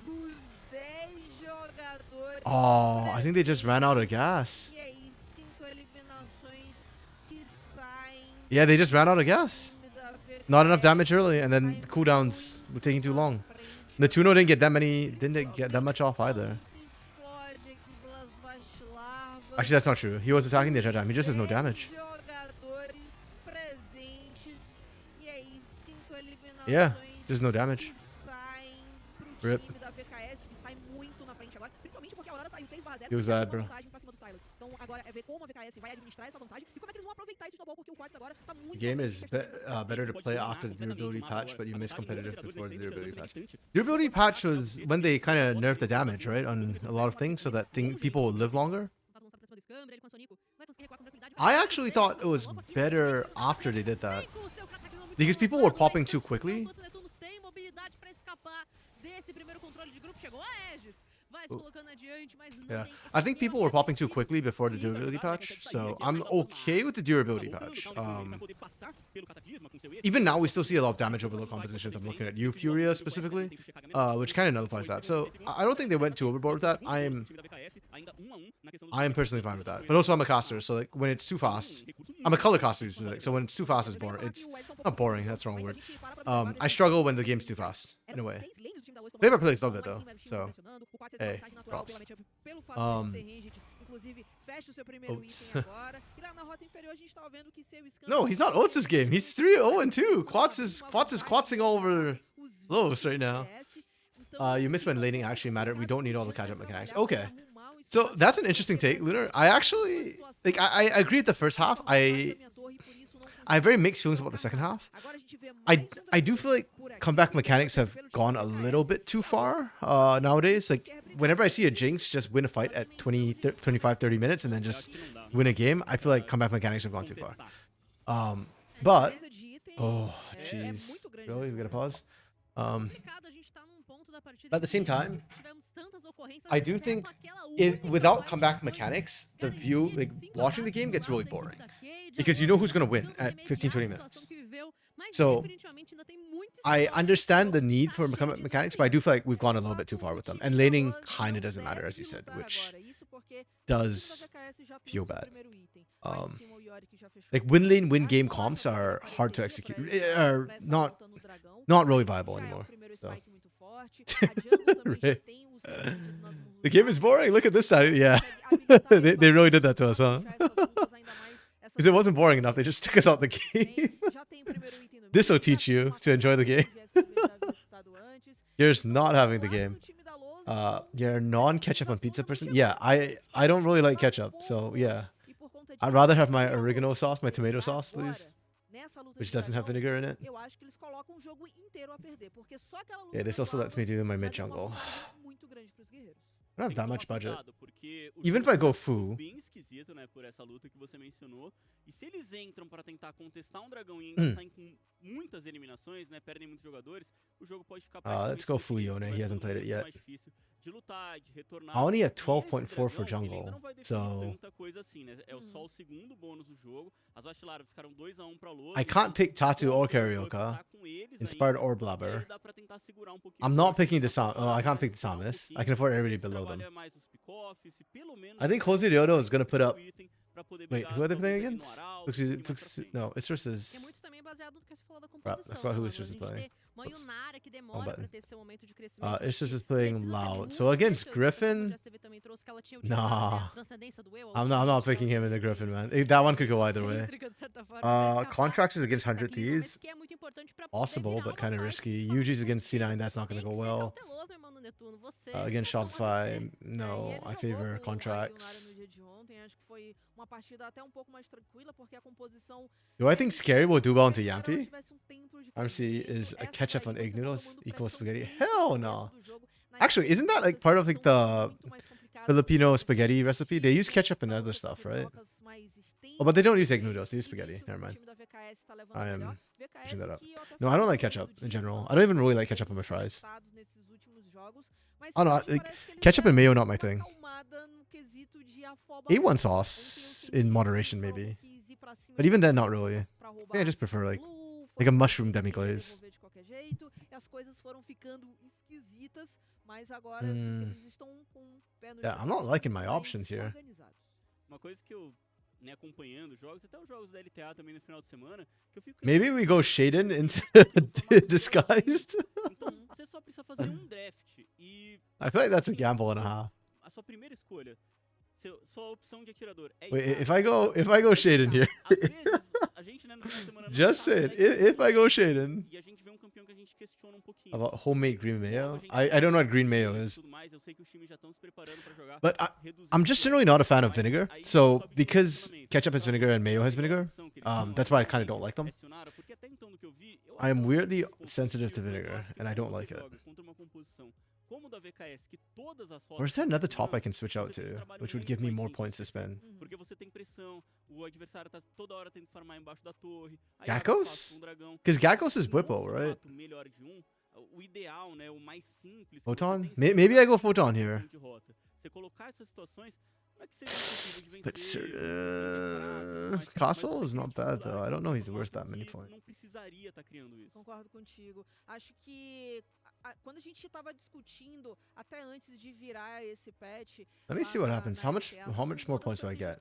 dos 10 jogadores. Oh, I think they just ran out of gas. E aí, 5 eliminações que saem. Yeah, they just ran out of gas. Da VKS. Not enough damage early, and then the cooldowns were taking too long. The Tuno didn't get that much off either. Explode aqui pelas vacilarvas. Actually, that's not true. He was attacking the Jedi. He just has no damage. Jogadores presentes. E aí, 5 eliminações. Yeah, just no damage. Saem pro Rip. time da VKS, que sai muito na frente agora, principalmente porque a Aurora saiu 3/0. He was e abriu bad, uma bro. vantagem pra cima do Silas. Então agora é ver como a VKS vai administrar essa vantagem e como é que eles vão aproveitar esse snowball, porque o Quartz agora tá muito The game à is frente em questão de better to play after the durability completamente patch, but you uma miss vantagem competitive dos before the jogadores durability frente patch. ao jogador Durability patch was when they kind of nerfed the damage, right, on a lot of things, so that people would live longer. I actually thought it was better after they did that. Because people were popping too quickly. Yeah, I think people were popping too quickly before the durability patch, so I'm okay with the durability patch. Even now, we still see a lot of damage over low compositions. I'm looking at you, Furia, specifically, which kind of nullifies that. So I don't think they went too overboard with that. I am personally fine with that. But also, I'm a caster, so like when it's too fast, I'm a color caster, so when it's too fast, it's boring. It's not boring. That's the wrong word. I struggle when the game's too fast, in a way. Play by play is love it though. So, hey, props. Oats. No, he's not Oats this game. He's 3-0-2. Quats is quatsing all over Los right now. You missed when laning actually mattered. We don't need all the catch-up mechanics. Okay. So that's an interesting take, Lunar. I actually like I agree with the first half. I have very mixed feelings about the second half. I do feel like comeback mechanics have gone a little bit too far nowadays. Like whenever I see a Jinx just win a fight at 25, 30 minutes and then just win a game, I feel like comeback mechanics have gone too far. But oh jeez, really, we gotta pause. But at the same time, I do think without comeback mechanics, the view, like watching the game, gets really boring because you know who's gonna win at 15, 20 minutes. So I understand the need for comeback mechanics, but I do feel like we've gone a little bit too far with them. And laning kind of doesn't matter, as you said, which does feel bad. Like win lane, win game comps are hard to execute, are not really viable anymore. So. The game is boring. Look at this side. Yeah, they really did that to us, huh? Because it wasn't boring enough. They just took us out the game. This will teach you to enjoy the game. You're just not having the game. You're a non-ketchup on pizza person. Yeah, I don't really like ketchup, so yeah. I'd rather have my oregano sauce, my tomato sauce, please. Which doesn't have vinegar in it. Yeah, this also lets me do my mid jungle. I don't have that much budget. Even if I go Fu. E se eles entram para tentar contestar dragão e ainda saem com muitas eliminações, né, perdem muitos jogadores, o jogo pode ficar let's go Fu Yone. He hasn't played it yet. mais difícil de lutar, de retornar. I only had 12.4 for jungle. So I can't pick Tatu or Karioka. Inspired or Blabber. I'm not picking the Sam. Oh, I can't pick the Samus. I can afford everybody below them. I think Jose Ryodo is gonna put up. Wait, who are they playing against? No, Isrus is. I forgot who Isrus is playing. Isrus is playing Loud. So against Griffin. Nah. I'm not picking him in the Griffin, man. That one could go either way. Contracts is against 100 Thieves. Possible, but kind of risky. Yuji's against C9. That's not gonna go well. Against Shopify, no. I favor contracts. Do I think Scary will do well into Yampi? RC is a ketchup on egg noodles equals spaghetti. Hell no. Actually, isn't that like part of like the Filipino spaghetti recipe? They use ketchup and other stuff, right? Oh, but they don't use egg noodles. They use spaghetti. Never mind. I am pushing that up. No, I don't like ketchup in general. I don't even really like ketchup on my fries. Oh no, like, ketchup and mayo not my thing. A1 sauce in moderation maybe, but even then not really. I think I just prefer like Like a mushroom demi-glaze. Devolver de qualquer jeito, e as coisas foram ficando esquisitas, mas agora eu sinto que eles estão com o pé no Yeah, chão, I'm not liking my mais options here. organizados. Uma coisa que eu, né, acompanhando os jogos, até os jogos da LTA também no final de semana, que eu fico... Maybe we go Shaden into disguised. Então, você só precisa fazer um draft e... I feel like that's a assim, gamble and a half. a sua primeira escolha, sua opção de atirador é Wait, Icaro, if I go Shaden here, às vezes, a gente, né, no final de semana não just sabe, saying, né, if I go Shaden, e a gente vê um campeão que a gente questiona um pouquinho. about homemade green mayo, Logo, I a gente don't know what vê green mayo e is. tudo mais, eu sei que os times já estão se preparando pra jogar, But reduzindo I'm just o generally draft, not a fan of mas vinegar. aí So sobe de because posicionamento. ketchup has vinegar and mayo has vinegar, Opção que eles chamam, that's why I kind of obviamente, don't like them. é Sionara, porque até então, do que eu vi, eu I am acho weirdly um pouco sensitive to positivo, mas eu vinegar, acho que and I quando don't você like it. joga contra uma composição como da VKS, que todas as Or is rotas there estão another top I funcionando, can switch out você tem um to, trabalho which would muito give me mais more simples points to de fazer. spend? Porque você tem pressão, o adversário tá toda hora tendo que farmar embaixo da torre. Aí Gakkos? abre espaço pra um dragão. Because Gakkos is No Whippo, right? formato melhor de um, o ideal, né, o mais simples. que Photon? você tem Maybe I go sempre Photon é here. de rota. Você colocar essas situações, não é que seja impossível de But vencer. sir, ou bem fraco, mas Castle você is cria not bad though. I don't know he's dificuldades worth num that many formato points. que não precisaria estar criando isso. Concordo contigo. Acho que quando a gente estava discutindo, até antes de virar esse patch... Let me see what happens. How much more points do I get?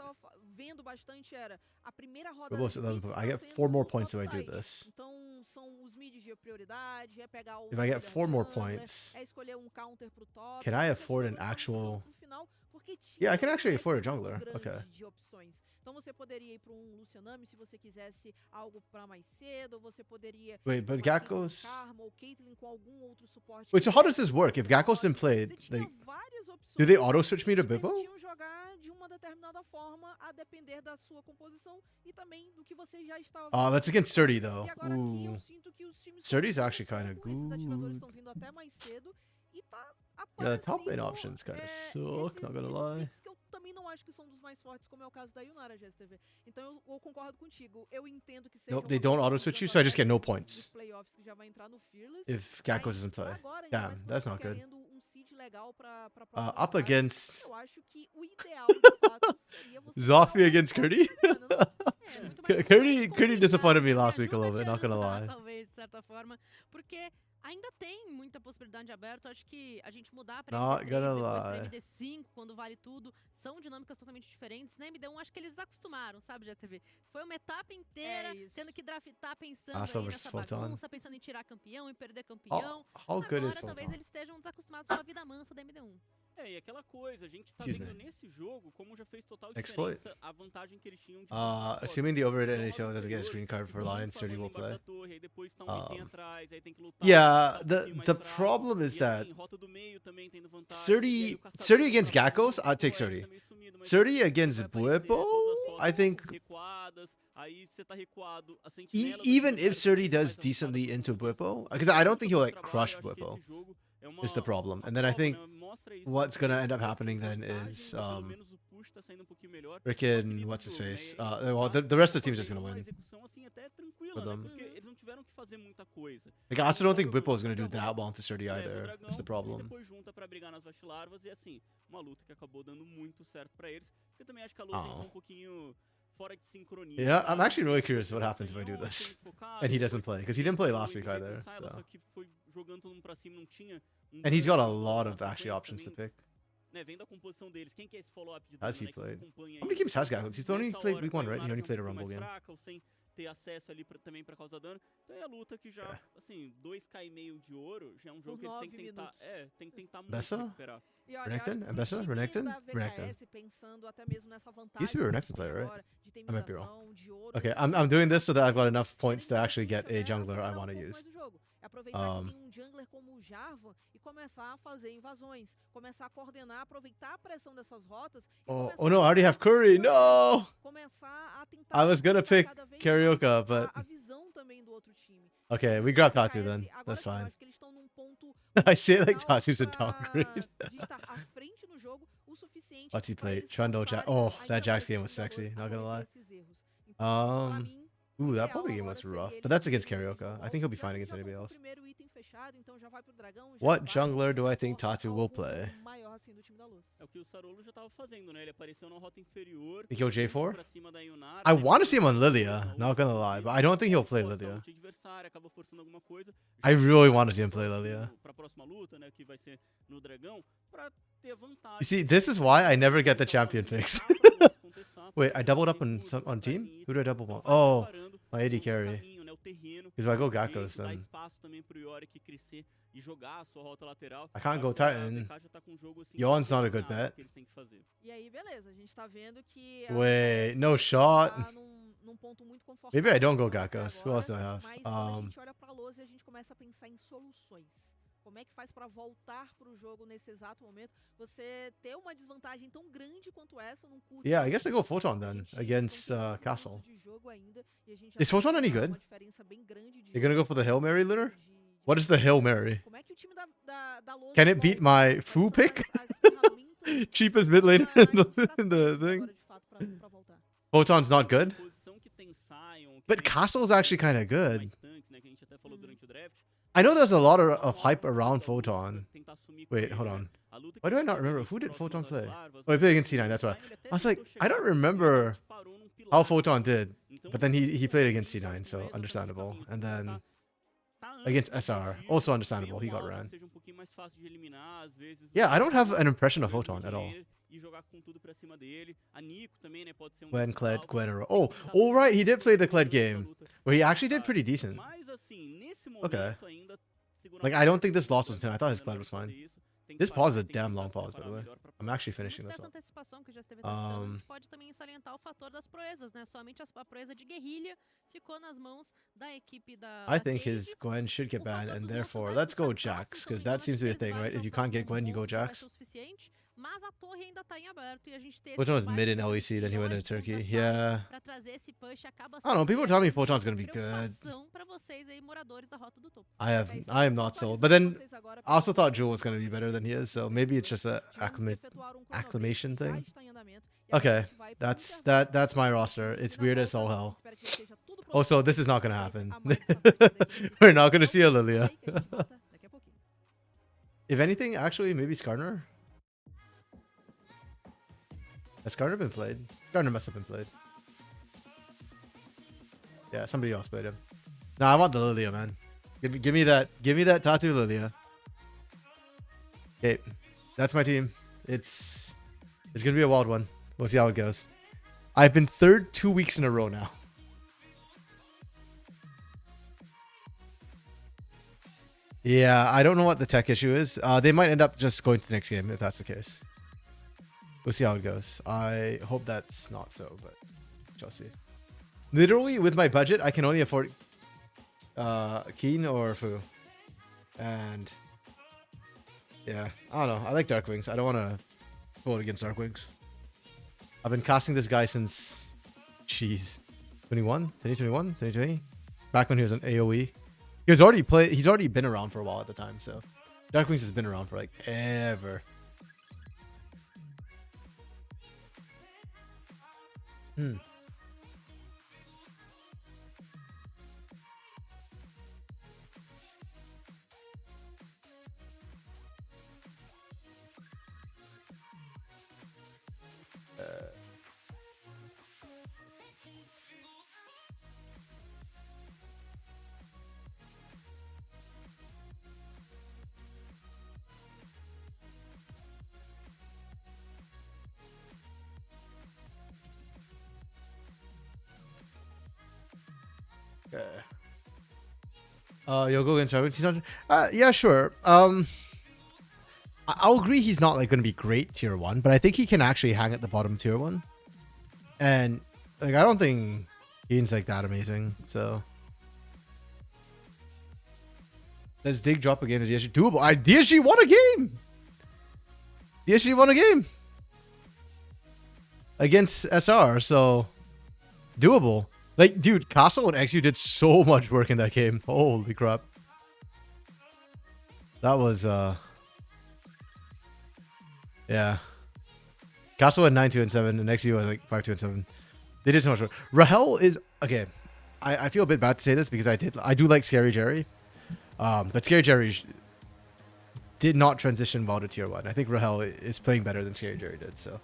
Vendo bastante era a primeira roda... We're both de 11 mids I get tá 4 more sendo points if I do topside. this. Então, são os mids de prioridade, é pegar o... If I get jungler 4 more jungler, points, é escolher um counter pro top. can I porque afford an os jogadores estavam actual... pro final, porque Yeah, I tinha can actually um afford a leque muito jungler. grande Okay. de opções. Então você poderia ir para um Lucianami se você quisesse algo para mais cedo, ou você poderia Wait, ir pra but uma Caitlyn Gakkos... Karma ou Caitlyn com algum outro suporte. Wait, so how does this work? If Gakkos didn't play, Você tinha like, várias opções do they auto switch me to que Bippo? permitiam jogar de uma determinada forma, a depender da sua composição e também do que você já estava Oh, that's against Surdy though. E agora aqui eu Ooh. sinto que os times Surdy's estão actually vindo um kinda pouco, esses atiradores good. estão vindo até mais cedo e tá Yeah, the top lane aparecendo, options kinda esses- suck, not gonna esses lie. picks que eu também não acho que são dos mais fortes, como é o caso da Yunara GSTV. Então eu concordo contigo. Eu entendo que seja Nope, they uma don't coisa auto switch you, muito so I just get no agora points nos playoffs que já vai entrar no Fearless. if Gakkos Mas doesn't play. agora, ainda Damn, mais que that's você not tá good. querendo um seed legal pra próxima Up rodada, against eu acho que o ideal, de fato, seria você Zoffy pegar o against mais Curdy? forte, né? É, muito mais Curdy disappointed me complicado, last week a ajuda little bit, not te gonna ajudar, lie. talvez, de certa forma, porque ainda tem muita possibilidade de aberto. Acho que a gente mudar pra Not MD3, gonna depois pra lie. MD5, quando vale tudo, são dinâmicas totalmente diferentes. Na MD1, acho que eles acostumaram, sabe, GTV? Foi uma etapa inteira isso. tendo que draftar pensando Asshole aí versus nessa Photon. bagunça, pensando em tirar campeão e perder campeão. How good is Agora talvez Photon? eles estejam desacostumados com a vida mansa da MD1. É, e aquela coisa, a gente tá Excuse vendo me. nesse jogo como já fez total Exploit. diferença a vantagem que eles tinham de rotas Assuming the overrated Então, NACO doesn't get a screen card for Lions, Surdy will embaixo da play. torre, aí depois tá um item atrás, aí tem que lutar, Yeah, tá um the pouquinho mais the fraco, problem is e that assim, rota do meio também tendo vantagem, Surdy- e aí o caçador Surdy tá against fazendo Gakkos, isso, I'll take o Ed Surdy. tá meio sumido, mas Surdy vai against aparecer Buepo, todas as I rotas think recuadas, aí você tá recuado, a sentinela do even adversário if Surdy fica does mais avançada decently que into você. Buepo, because I don't think he'll like Trabalho, crush eu acho que Buepo esse jogo é is the uma- problem. uma And then I prova, think né? Mostra isso, what's gonna porque end up você happening tem then vantagem, is pelo menos o push tá saindo um pouquinho melhor. freaking facilita what's o his jogo, né? face? E aí, Well, tá the rest of the team's just fazendo gonna uma win. execução assim até tranquila, For né? them. Porque eles não tiveram que fazer muita coisa. Like I also don't think Joga Buepo is gonna do joga that well to Surdy leva o either. dragão, Is the E problem. depois junta pra brigar nas vastilarvas e assim, uma luta que acabou dando muito certo pra eles. Eu também acho que a luta entrou um pouquinho fora de sincronia. Yeah, I'm sabe? actually really Eles curious what foram happens if I do muito this. focados, And he doesn't depois play, 'cause he didn't play o last week MG either, com Syla, so. Só que foi jogando todo mundo pra cima, não tinha And he's got a dano lot na of actually sequência options to também, pick. né, vendo a composição deles, quem que é esse follow-up de Has dano, he né, que played? acompanha How many aí games has Gakkos? He's only nessa played hora, week com a 1, right? He Yunara only que é played a um pouquinho Rumble mais game. fraca, ou sem ter acesso ali também pra causar dano. Então é a luta que já, assim, 2k e meio de ouro, já é um jogo que eles têm que 9 tentar, minutos. tem que tentar muito Bessa? recuperar. E olha, Renekton? acho que Ambessa? o time Renekton? da Renekton. VKS, pensando até mesmo nessa vantagem Used to be que Renekton tem player, right? agora de I might be wrong. teminização, de ouro, Okay, de I'm doing this so that I've got enough points to querem actually get a simplesmente jungler I acelerar want to pouco use. mais o jogo. É aproveitar Um, que tem um jungler como o Jarvan e começar a fazer invasões, começar a coordenar, aproveitar a pressão dessas rotas e Oh, começar oh no, I a already have Curry. No! começar a tentar I was gonna aproveitar pick cada vez Carioca, mais but a visão também do outro time. okay, we E grab a Tatu VKS, then. agora That's sim, eu fine. acho que eles estão num ponto I say it like final Tatu's a pra- downgrade. de estar à frente no jogo o suficiente What's he pra played? eles Trundle, Jack. forçarem Oh, ainda that Jax mais game os was sexy. jogadores a Not gonna lie. cometer esses erros. Então, pra Um, mim, Ooh, that ideal probably game agora was seria rough, eles but that's against terem Carioca. I logo, think he'll be já- fine against já anybody com o else. primeiro item fechado, fechado, então já vai pro dragão. What jungler do I think Tatu will play? Maior assim do time da Luz. É o que o Sarolo já tava fazendo, né? Ele apareceu na rota inferior. Think he'll J4? pra cima da Yunar, I né? want to see him on Ficou Lilia, na not última gonna lie, partida, but I don't think he'll play força a Lilia. ult adversária, acabou forçando alguma coisa. I really want to see him play Lilia. Pra próxima luta, né? Que vai ser no dragão, pra ter vantagem. You see, this is why I never get the champion picks. Wait, I doubled up on team? Who did I double on? Oh, my AD carry. Because if I go Gakkos, then I can't go Titan. Yon's not a good bet. E aí, beleza, a gente tá vendo que Wait, no shot. tá num ponto muito confortável. Maybe I don't go até Gakkos. Who else do I agora, have? Mas quando a gente olha pra Luz e a gente começa a pensar em soluções. Como é que faz pra voltar pro jogo nesse exato momento? Você ter uma desvantagem tão grande quanto essa num curto Yeah, I guess I go tempo. Photon A then gente against não tem muitos Castle. minutos de jogo ainda, e a gente já Is tá Photon vendo any uma good? diferença bem grande de You're gonna go for the Hail Mary litter? de What is the Hail Mary? como é que o time da Luz Can it beat volta? my Quais Fu são pick? as ferramentas Cheapest mid laner mais in the estratégicas thing? agora, de fato, pra voltar? Photon's not good? But Castle's actually kind of good. I know there's a lot of hype around Photon. Wait, hold on. Why do I not remember? Who did Photon play? Oh, he played against C9, that's right. I was like, I don't remember how Photon did. But then he played against C9, so understandable. And then against SR, also understandable. He got ran. Yeah, I don't have an impression of Photon at all. Gwen, Kled, Gwenero. Oh, all right, he did play the Kled game, where he actually did pretty decent. Okay. Like, I don't think this loss was 10. I thought his Kled was fine. This pause is a damn long pause, by the way. I'm actually finishing this Dessa up. antecipação que já esteve testando, a gente pode também salientar o fator das proezas, né? Somente a proeza de guerrilha ficou nas mãos da equipe da I think Cade. his Gwen should get O banned, fator and dos therefore, outros let's go arcos da classe, Jax, se eu because não me that engano, seems to be a acho que thing, eles right? If you valem can't get pra Gwen, you go próximo ponto, vai Jax. ser o suficiente, mas a torre ainda tá em aberto e a gente ter Photon was esse mid in combate LEC, then he went melhor into Turkey. pontuação Yeah. pra trazer esse push acaba I don't know, people sendo tell me uma Photon's gonna be good. preocupação pra vocês aí, moradores da Rota do Topo. I am not sold. But then I also thought Jewel was gonna be better than he is, so maybe it's just a acclamation thing. Okay, that's my roster. It's weird as all hell. Also, this is not gonna happen. We're not gonna see a Lilia. If anything, actually, maybe Skarner. Has Skarner been played? Skarner must have been played. Yeah, somebody else played him. No, I want the Lilia, man. Give me that Tatu Lilia. Okay, that's my team. It's gonna be a wild one. We'll see how it goes. I've been third 2 weeks in a row now. Yeah, I don't know what the tech issue is. They might end up just going to the next game if that's the case. We'll see how it goes. I hope that's not so, but shall see. Literally, with my budget, I can only afford Keen or Fu. And yeah, I don't know. I like Dark Wings. I don't want to vote against Dark Wings. I've been casting this guy since, jeez, 2021, 2020? Back when he was an AoE. He's already been around for a while at the time, so Dark Wings has been around for like ever. You'll go against Dark Wings. Yeah, sure. I'll agree he's not like going to be great tier 1, but I think he can actually hang at the bottom tier 1. And like I don't think Keen's like that amazing. So does Dig drop again to DSG? Doable. DSG won a game. DSG won a game against SR, so doable. Like, dude, Castle and XU did so much work in that game. Holy crap. That was, yeah. Castle had 9-2 and 7, and XU was like 5-2 and 7. They did so much work. Rahel is, okay, I feel a bit bad to say this because I do like Scary Jerry, But Scary Jerry did not transition well to tier 1. I think Rahel is playing better than Scary Jerry did, so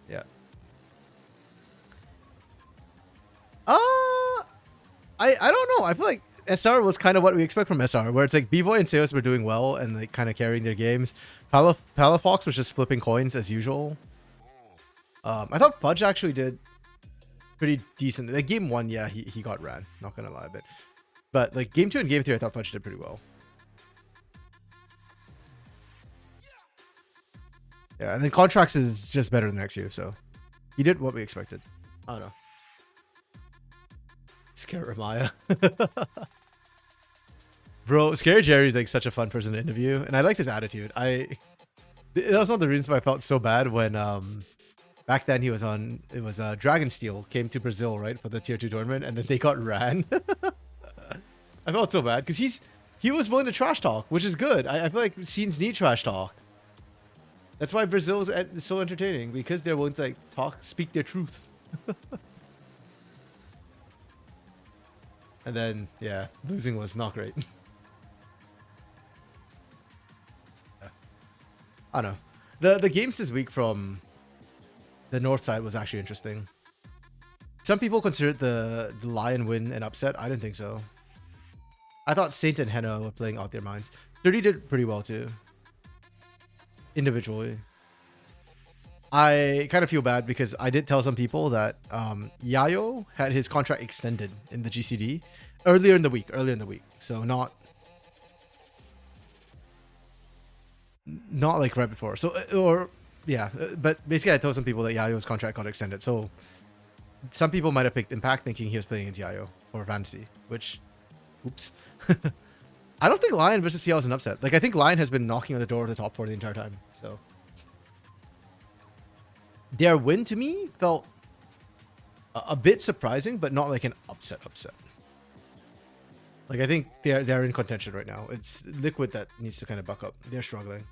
yeah. I don't know. I feel like SR was kind of what we expect from SR, where it's like B-Boy and Seos were doing well and like kind of carrying their games. Palafox was just flipping coins as usual. I thought Fudge actually did pretty decent. Like game 1, yeah, he got ran. Not gonna lie, but like game 2 and game 3, I thought Fudge did pretty well. Yeah, and then Contracts is just better than XU, so he did what we expected. I don't know. Scary Maya. Bro, Scary Jerry is like such a fun person to interview, and I like his attitude. That was one of the reasons why I felt so bad when back then he was on, it was Dragonsteel came to Brazil, right, for the tier 2 tournament, and then they got ran. I felt so bad because he was willing to trash talk, which is good. I feel like scenes need trash talk. That's why Brazil is so entertaining, because they're willing to like speak their truth. And then, yeah, losing was not great. I don't know. The games this week from the north side was actually interesting. Some people considered the Lion win an upset. I didn't think so. I thought Saint and Henna were playing out their minds. 30 did pretty well too. Individually. I kind of feel bad because I did tell some people that Yayo had his contract extended in the GCD earlier in the week. So not like right before. So, yeah, but basically I told some people that Yayo's contract got extended. So some people might have picked Impact thinking he was playing against Yayo or Fantasy, which, oops. I don't think Lion versus CL is an upset. Like, I think Lion has been knocking on the door of the top 4 the entire time. So their win to me felt a bit surprising, but not like an upset. Like, I think they're in contention right now. It's Liquid that needs to kind of buck up. They're struggling.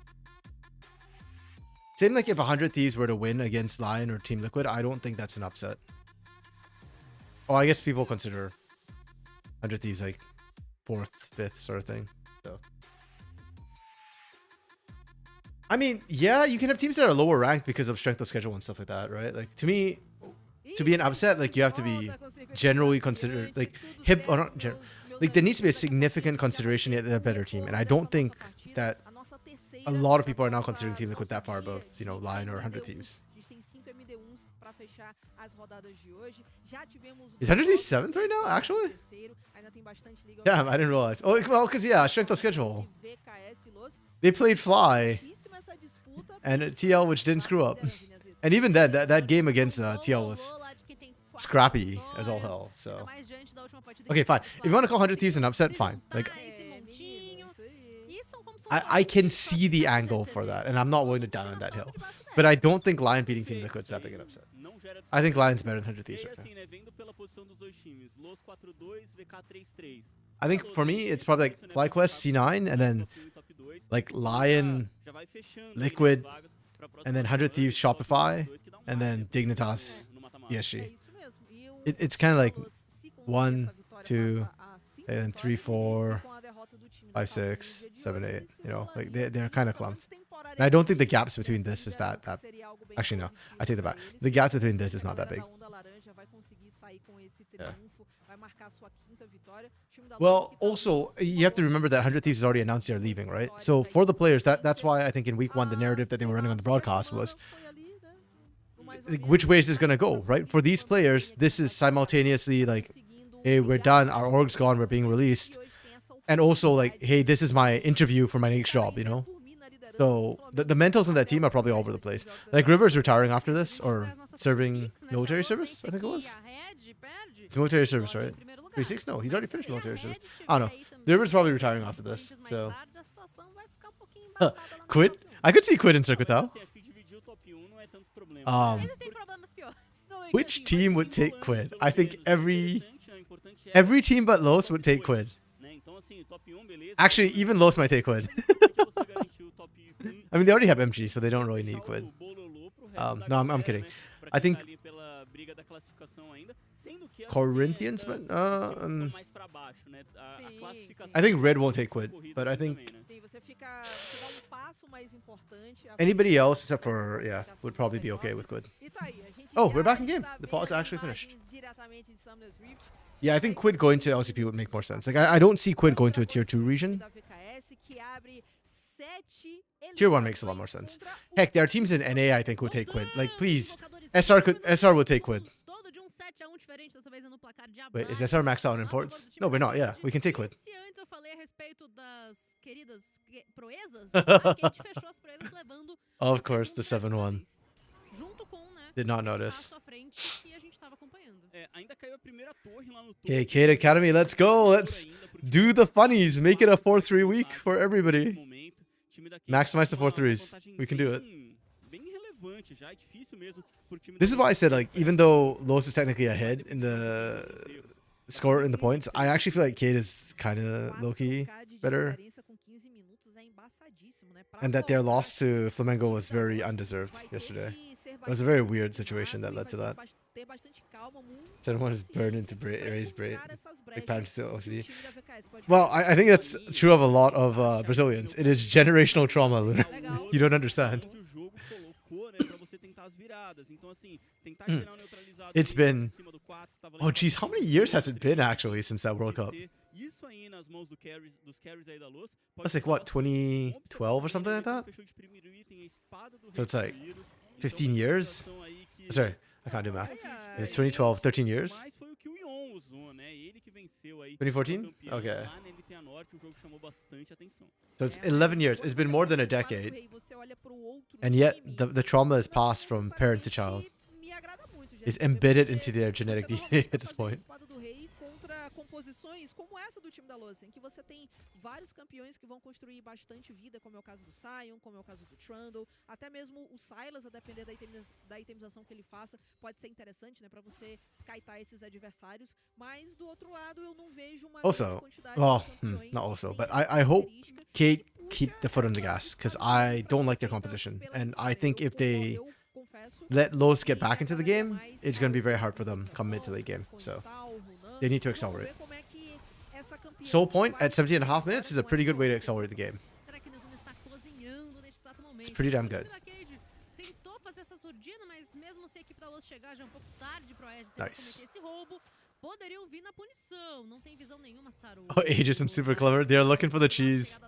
Same like if 100 Thieves were to win against Lion or Team Liquid, I don't think that's an upset. Oh, I guess people consider 100 Thieves like 4th, 5th sort of thing. So, I mean, yeah, you can have teams that are lower ranked because of strength of schedule and stuff like that, right? Like, to me, to be an upset, like, you have to be generally considered, like, hip, or not general, like, there needs to be a significant consideration that they're a better team. And I don't think that a lot of people are now considering Team Liquid that far above, you know, Lion or 100 Thieves. Is 100 Thieves 7th right now, actually? Damn, I didn't realize. Oh, well, because, yeah, strength of schedule. They played Fly and TL, which didn't screw up. And even then, that game against TL was scrappy as all hell. So, okay, fine. If you want to call 100 Thieves an upset, fine. Like, I can see the angle for that, and I'm not willing to die on that hill. But I don't think Lion beating Team Liquid's that big an upset. I think Lion's better than 100 Thieves right now. I think for me, it's probably like FlyQuest, C9, and then like Lion, Liquid, and then 100 Thieves, Shopify, and then Dignitas, ESG. It's kind of like 1, 2, and then 3, 4, 5, 6, 7, 8. You know, like they're kind of clumped. And I don't think the gaps between this is that. Actually, no, I take that back. The gaps between this is not that big. Yeah. Well, also, you have to remember that 100 Thieves has already announced they're leaving, right? So for the players, that's why I think in week 1, the narrative that they were running on the broadcast was, like, which way is this going to go, right? For these players, this is simultaneously like, hey, we're done, our org's gone, we're being released. And also like, hey, this is my interview for my next job, you know? So the mentals in that team are probably all over the place. Like, River's retiring after this, or serving military service, I think it was. It's military service, right? 36? No, he's already finished military service. I don't know. River's probably retiring after this, so. Quit? I could see Quit in Circuito. Which team would take Quid? I think every team but Los would take Quid. Actually, even Los might take Quid. I mean, they already have MG, so they don't really need Quid. No, I'm kidding. I think Sendo que a Corinthians, também but estão mais pra baixo, né? A Sim, classificação I think Red won't take Quid, corrida but I assim think também, né? Sim, você dá passo mais importante. anybody else except for would probably be okay with Quid. E tá aí, a gente Oh, já we're back in game. está The vendo pod is actually finished. imagens diretamente de Summoner's Rift. Yeah, I think Quid going to LCP would make more sense. Like I don't see Quid going to a tier 2 region. Da VKS, que abre 7 Tier 1 makes a lot more sense. Heck, there are teams in NA I think would take Quid. Like please, SR would take Quid. Todo de 7-1 diferente, dessa vez no placar de Wait, is abate. SR maxed out on A favor do imports? time No, we're da not. Yeah, Red. we can take Quid. Se antes eu falei a respeito das queridas proezas, a Kate fechou as proezas levando Of o course, the segundo 7-1. junto com, né, Did not esse notice. passo à frente que a gente tava acompanhando. Ainda caiu a primeira torre lá no topo. Okay, Kate Academy, let's go. Let's do the funnies. Make it a 4-3 week for everybody. Maximize the 4-3s. We can do it. Bem relevante já, é difícil mesmo pro time. This is why I said, like, even though Los is technically ahead in the score in the points, I actually feel like Kate is kind of low-key better. And that their loss to Flamengo was very undeserved yesterday. It was a very weird situation that led to that. 7-1 is burned into raised braid. Like patterns to OCD. Well, I think that's true of a lot of Brazilians. It is generational trauma, Luna. You don't understand. It's been... Oh, geez, how many years has it been, actually, since that World Cup? That's like, what, 2012 or something like that? So it's like 15 years? Sorry, I can't do math. It's 2012, 13 years? 2014? Okay. So it's 11 years. It's been more than a decade. And yet, the trauma is passed from parent to child. It's embedded into their genetic DNA at this point. Composições como essa do time da Lousa, em que você tem vários campeões que vão construir bastante vida, como é o caso do Sion, como é o caso do Trundle, até mesmo o Silas, a depender da itemização que ele faça, pode ser interessante, né, para você kaitar esses adversários, mas do outro lado eu não vejo uma grande quantidade de campeões. Not also, but I hope Kate keep the foot on the gas, because I don't like their composition, and I think if they let Los get back into the game, it's going to be very hard for them come mid to late game, so they need to accelerate. Soul Point at 17.5 minutes is a pretty good way to accelerate the game. It's pretty damn good. Nice. Oh, Aegis and Super Clever. They're looking for the cheese.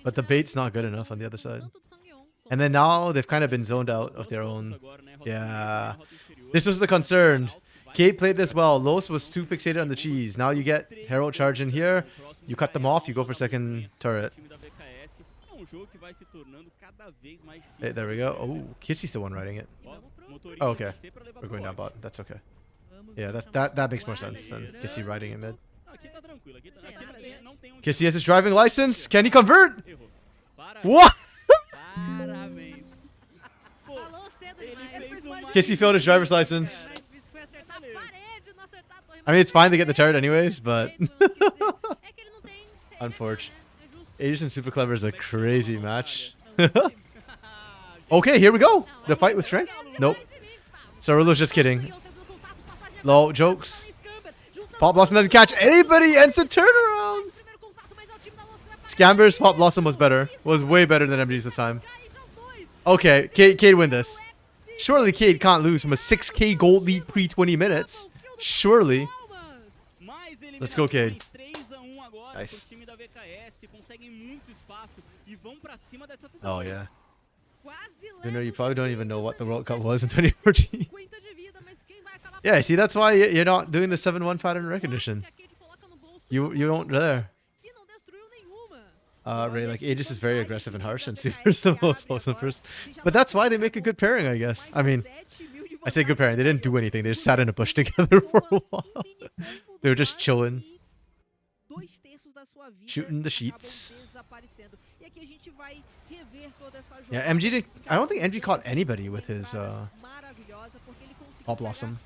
But the bait's not good enough on the other side. And then now they've kind of been zoned out of their own. Yeah. This was the concern. Kate played this well. Los was too fixated on the cheese. Now you get Herald charge in here. You cut them off. You go for second turret. Hey, there we go. Oh, Kissy's the one riding it. Oh, okay. We're going down bot. That's okay. Yeah, that makes more sense than Kissy riding it mid. Kissy has his driving license. Can he convert? What? Kissy failed his driver's license. I mean, it's fine to get the turret anyways, but... Unfortunate. Aegis and Super Clever is a crazy match. Okay, here we go. The fight with strength? Nope. Cerulo's just kidding. Low jokes. Pop Blossom doesn't catch anybody, ends a turnaround. Scamber's Pop Blossom was better. Was way better than MG's this time. Okay, Cade win this. Surely Cade can't lose from a 6k gold lead pre-20 minutes. Surely. Let's go, Cade. Nice. Oh, yeah. You probably don't even know what the World Cup was in 2014. Yeah, see, that's why you're not doing the 7-1 pattern recognition. You don't there. Ray, like, Aegis is very aggressive and harsh, and Super's the most wholesome person. But that's why they make a good pairing, I guess. I mean, I say good pairing. They didn't do anything. They just sat in a bush together for a while. They were just chilling. Shooting the sheets. Yeah, MG I don't think MG caught anybody with his Pop Blossom.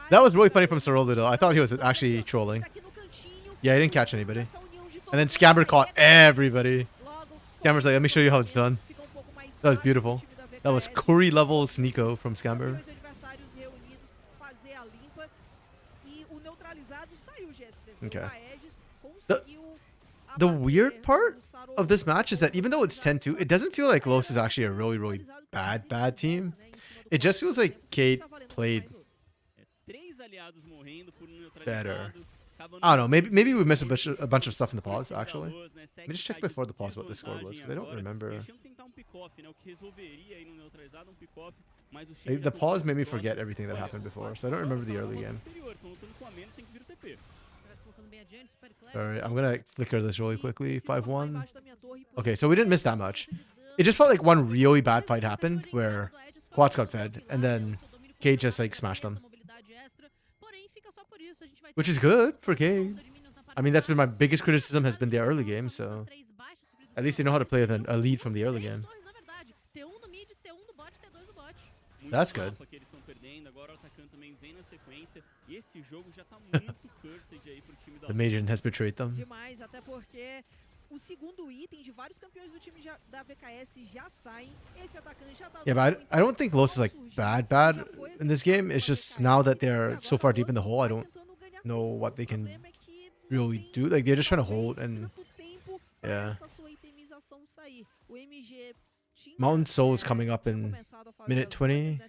That was really funny from Cerullo though. I thought he was actually trolling. Yeah, he didn't catch anybody. And then Scamber caught everybody. Scamber's like, let me show you how it's done. That was beautiful. That was Curry levels Nico from Scamber. Okay. A Aegis The- conseguiu The abater weird part o Saro of this match is that even though it's 10-2, it doesn't feel like Los is actually a really, really bad bad team. It just feels like Kate played Três aliados morrendo por better. neutralizado. I don't know. Maybe we missed a bunch of stuff in the pause, actually. Let me just check before the pause what the score was, because I don't remember. The pause made me forget everything that happened before, so I don't remember the early game. Alright, I'm gonna flicker this really quickly. 5-1. Okay, so we didn't miss that much. It just felt like one really bad fight happened where Quats got fed, and then Cade just like smashed them. Which is good for Cade. I mean, that's been my biggest criticism has been the early game, so at least they know how to play with a lead from the early game. That's good. The Maiden has betrayed them. Demais, até porque o segundo item de vários campeões do time da VKS já saem. Esse atacante já tá Yeah, but I don't think Los is like bad in this game. It's just now that they're so far deep in the hole, I don't know what they can really do. Like they're just trying to hold and yeah. Mountain Soul is coming up in minute 20.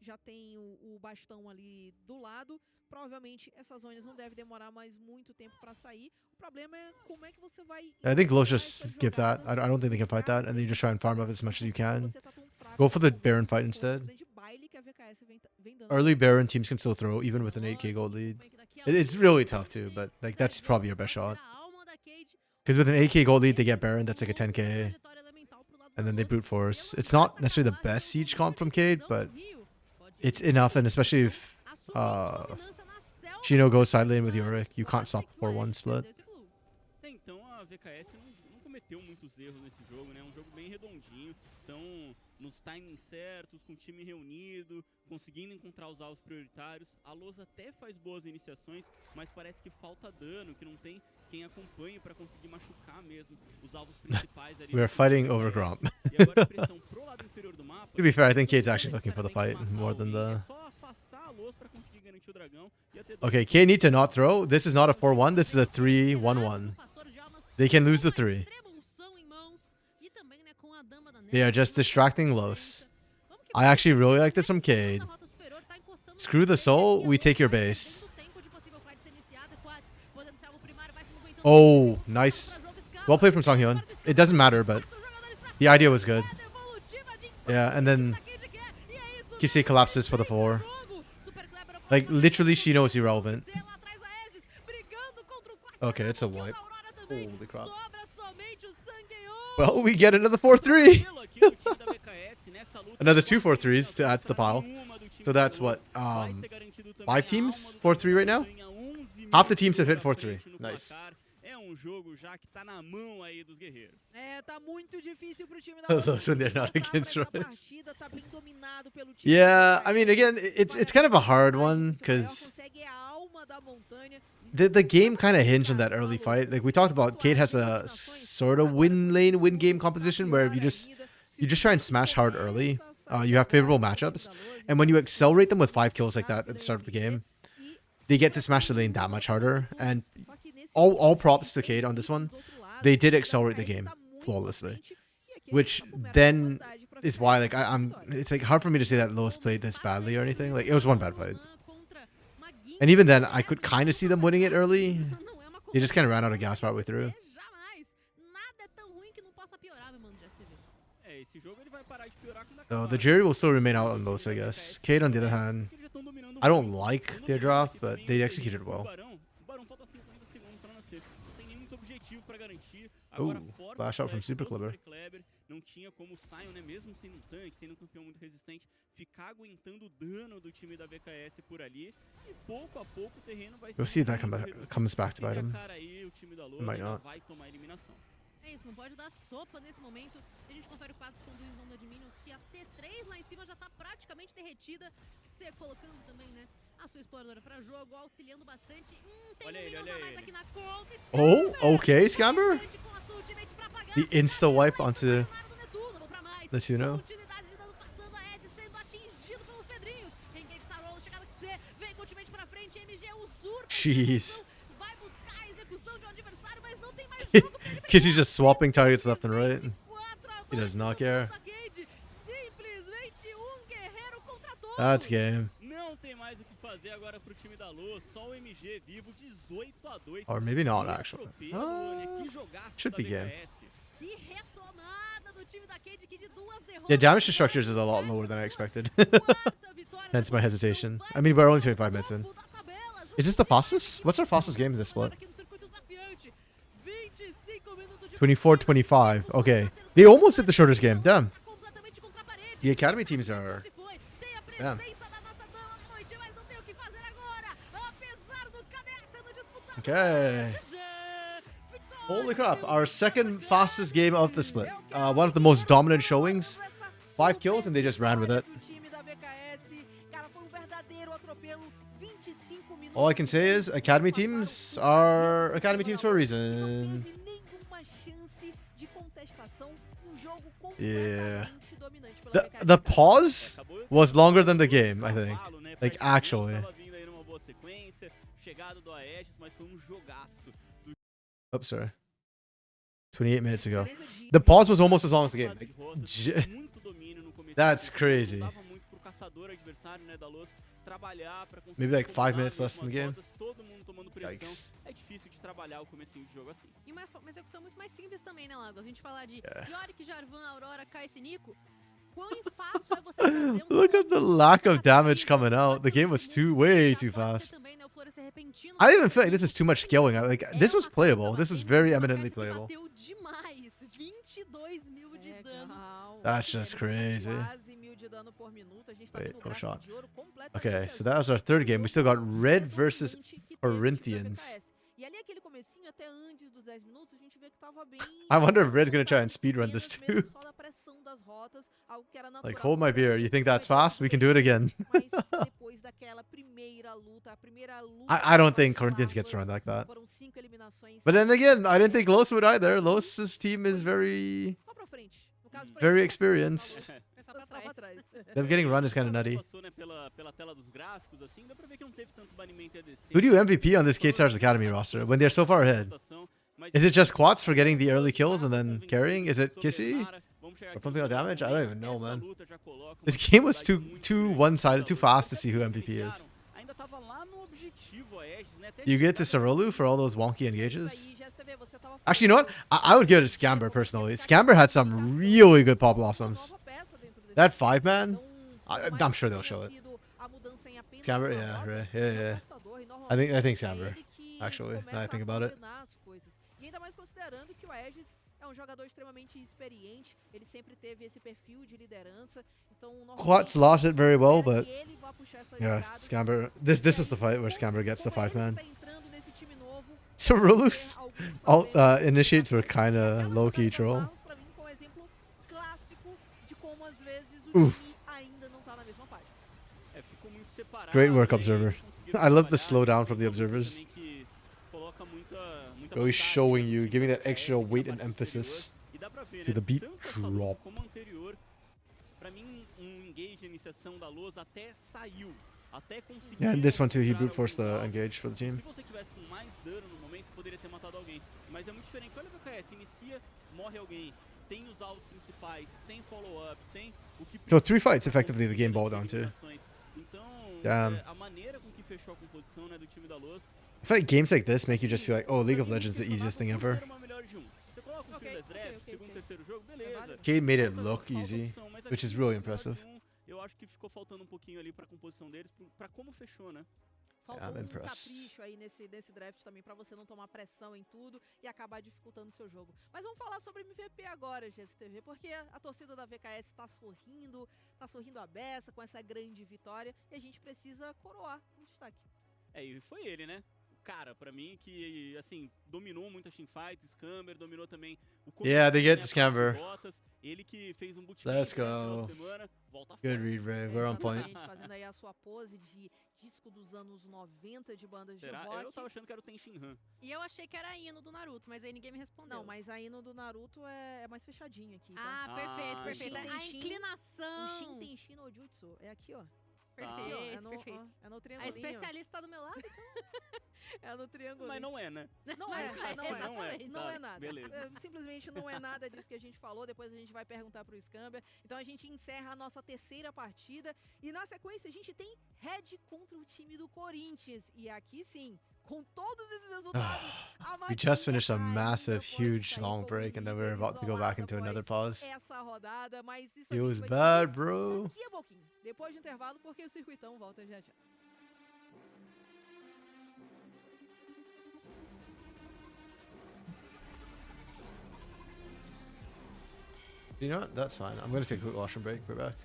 Já tem o bastão ali do lado. Provavelmente essas zonas não devem demorar mais muito tempo para sair. O problema é como é que você vai. I think Los just give that. I don't think they can fight that, and then you just try and farm up as much as you can. Go for the Baron fight instead. Early Baron teams can still throw even with an 8k gold lead. It's really tough too, but like that's probably your best shot. Because with an 8k gold lead, they get Baron. That's like a 10k. And then they brute force. It's not necessarily the best siege comp from Cade, but it's enough. And especially if Chino goes side lane with Yorick, you can't stop 4-1 split. Então a VKS não cometeu muitos erros nesse jogo, né? Um jogo bem redondinho. Então, nos timings certos, com o time reunido, conseguindo encontrar os alvos prioritários. A Los até faz boas iniciações, mas parece que falta dano, que não tem quem acompanhe para conseguir machucar mesmo os alvos principais ali. We are fighting over Gromp. E agora a pressão pro lado inferior do mapa. To be fair, I think Cade's actually looking for the fight more than the... Okay, Cade need to not throw. This is not a 4-1. This is a 3-1-1. They can lose the 3. They are just distracting Los. I actually really like this from Cade. Screw the soul, we take your base. Oh, nice. Well played from Songhyun. It doesn't matter, but the idea was good. Yeah, and then Kisei collapses for the 4. Like, literally, she knows irrelevant. Okay, it's a wipe. Holy crap. Well, we get another 4-3. Another 2 4-3s to add to the pile. So that's what, 5 teams? 4-3 right now? Half the teams have hit 4-3. Nice. Jogo já que tá na mão aí dos guerreiros. Tá muito difícil pro time da Those when they're not against Royals. Yeah, I mean, again, it's kind of a hard one because the game kind of hinged on that early fight. Like we talked about, Cade has a sort of win game composition where if you just try and smash hard early, you have favorable matchups, and when you accelerate them with 5 kills like that at the start of the game, they get to smash the lane that much harder. And all props to Cade on this one. They did accelerate the game flawlessly, which then is why like it's like hard for me to say that Los played this badly or anything. Like it was one bad fight, and even then I could kind of see them winning it early. They just kind of ran out of gas partway through. So the jury will still remain out on Los, I guess. Cade on the other hand, I don't like their draft, but they executed well. Ooh, flash out from Super Kleber. Não tinha como o Sion, né, mesmo sendo um tanque, sendo um campeão muito resistente, ficar aguentando o dano do time da VKS por ali. E pouco a pouco o terreno vai We'll see if that comes back to bite him. It might not. Vai tomar a eliminação. É isso, não pode dar sopa nesse momento. A gente confere o quadro conduz onda de Minions, que a T3 lá em cima já tá praticamente derretida. Você colocando também, né, a sua exploradora pra jogo, auxiliando bastante. Tem um Minions a mais aqui na conta. Oh, okay, Scamber. The insta-wipe onto the Tuno. Jeez. Because he's just swapping targets left and right. He does not care. That's game. Não tem mais o que fazer agora pro time da Luz, só o MG vivo 18-2. Or maybe not, actually. Should be game. Yeah, damage to structures is a lot lower than I expected. Hence my hesitation. I mean, we're only 25 minutes in. Is this the fastest? What's our fastest game in this split? 24-25. Okay. They almost hit the shortest game. Damn. The academy teams are... Damn. Okay. Holy crap. Our second fastest game of the split. One of the most dominant showings. 5 kills and they just ran with it. All I can say is academy teams are academy teams for a reason. Yeah. The pause was longer than the game, I think. Like, actually. Oops, sorry. 28 minutes ago. The pause was almost as long as the game. Like, that's crazy. Maybe like 5 minutes less than the game. Yikes. É difícil de trabalhar o comecinho de jogo assim. E uma execução muito mais simples também, né, Lago? A gente falar de Yorick, Jarvan, Aurora, KS Nico. Quão fácil é você trazer Look at the lack of damage coming out. The game was way too fast. I didn't even feel like this is too much scaling. Like, this was playable. This was very eminently playable. That's just crazy. Wait, oh shot. Okay, so that was our third game. We still got Red versus Corinthians. I wonder if Red's gonna try and speedrun this too. Like, hold my beer. You think that's fast? We can do it again. I don't think Corinthians gets run like that. But then again, I didn't think Los would either. Los's team is very experienced. Them getting run is kind of nutty. Who do you MVP on this K-Stars Academy roster when they're so far ahead? Is it just Quats for getting the early kills and then carrying? Is it Kissy? Or pumping out damage? I don't even know, man. This game was too one-sided, too fast to see who MVP is. You get to Sarolu for all those wonky engages? Actually, you know what? I would give it to Scamber, personally. Scamber had some really good Pop Blossoms. That 5-man? I'm sure they'll show it. Scamber? Yeah, right. Yeah. I think Scamber, actually, now I think about it. Quats lost it very well, but yeah, Scamber. This was the fight where Scamber gets the 5-man. So Rulu's initiates were kind of low-key troll. Oof. Great work, Observer. I love the slowdown from the Observers. Really showing you, giving that extra weight and emphasis to the beat drop. Yeah, and this one too, he brute forced the engage for the team. So 3 fights effectively the game boiled down to. Damn. I feel like games like this make you just feel like, oh, League of Legends is the easiest thing ever. K made it look easy, which is really impressive. Faltou capricho aí nesse draft também pra você não tomar pressão em tudo e acabar dificultando o seu jogo. Mas vamos falar sobre MVP agora, GSTV, porque a torcida da VKS tá sorrindo a beça com essa grande vitória e a gente precisa coroar um destaque. E foi ele, né? Cara, pra mim, que, assim, dominou muito a teamfight, Scamber, dominou também o começo. Yeah, they get the Scamber. Ele que fez bootcamp Let's go. Semana, volta Good read, Ray. We're on point. Fazendo aí a sua pose de disco dos anos 90 de bandas de rock. Eu tava achando que era o Tenshin Han. E eu achei que era a Ino do Naruto, mas aí ninguém me respondeu. Não, mas a Ino do Naruto é mais fechadinha aqui. Então. Perfeito. A inclinação. O Shin Tenshin no Jutsu é aqui, ó. Aqui, ó, Perfeito, perfeito. É no A triangulinho. especialista tá do meu lado, então. É no triângulo. Mas não é, né? Não é, não é. Não é. Não Tá, é nada. beleza. Simplesmente não é nada disso que a gente falou. Depois a gente vai perguntar pro Scambia. Então a gente encerra a nossa terceira partida. E na sequência a gente tem Red contra o time do Corinthians. E aqui sim, com todos esses resultados, a We just Matilha finished a ainda massive, pode huge, sair long como break, and then we're líder about to go back isolada into após another pause. essa rodada, mas isso It a was gente vai bad, descobrir bro. daqui a pouquinho. Depois do intervalo, porque o Circuitão volta já já. You know what? That's fine. I'm going to take a quick washroom break. We're back.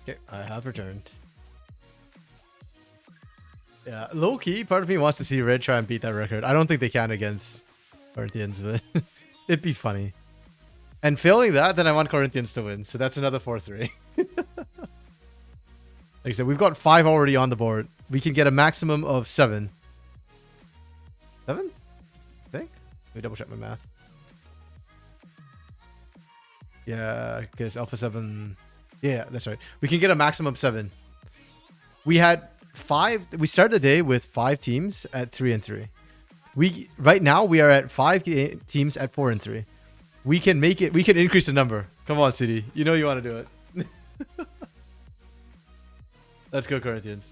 Okay, I have returned. Yeah, low key, part of me wants to see Red try and beat that record. I don't think they can against Corinthians, but it'd be funny. And failing that, then I want Corinthians to win. So that's another 4-3. Like I said, we've got 5 already on the board. We can get a maximum of 7. 7? I think? Let me double check my math. Yeah, because Alpha 7... Yeah, that's right. We can get a maximum of 7. We had 5. We started the day with 5 teams at 3-3. Right now we are at 5 teams at 4-3. We can make it. We can increase the number. Come on, City. You know you want to do it. Let's go, Corinthians.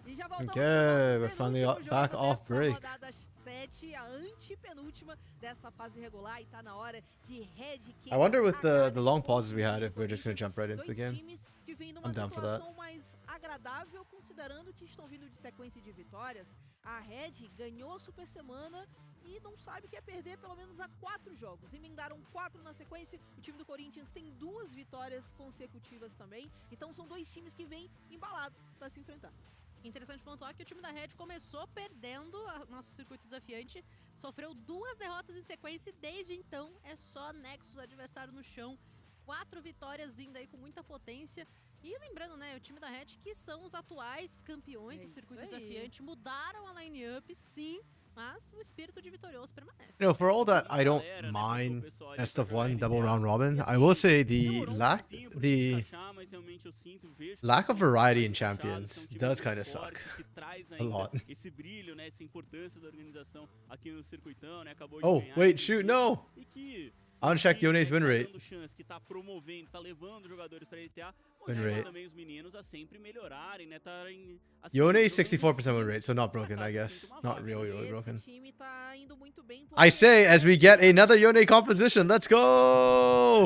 E já voltamos Okay, pro we're nosso finally penúltimo back jogo off dessa break. rodada 7, a antepenúltima dessa fase regular, e tá na hora de Red I wonder with the long pauses we had if we're just gonna jump right into the game. I'm down for that. Mais agradável, considerando que estão vindo de sequência de vitórias. A Red ganhou a Super Semana e não sabe o que é perder pelo menos a 4 jogos. Emendaram 4 na sequência. O time do Corinthians tem 2 vitórias consecutivas também. Então são 2 times que vêm embalados para se enfrentar. Interessante pontuar que o time da Red começou perdendo nosso circuito desafiante, sofreu 2 derrotas em sequência e desde então é só Nexus adversário no chão. 4 vitórias vindo aí com muita potência. E lembrando, né, o time da Red que são os atuais campeões do circuito desafiante, mudaram a line-up, sim, mas o espírito de vitorioso permanece. You know, for all that I don't mind best of 1 double round robin, I will say the lack of variety in champions does kind of suck a lot. Esse brilho, né, essa importância da organização aqui no circuitão, né, acabou de Oh, ganhar, wait, shoot, no! E que I want to check Yone's win rate. Que tá promovendo, tá levando jogadores para RTA, Win rate. também os meninos a sempre melhorarem, né? Yone 64% win rate, so not broken, I guess. Not really broken. Esse time tá indo muito bem, I say as we get another Yone composition. Let's go!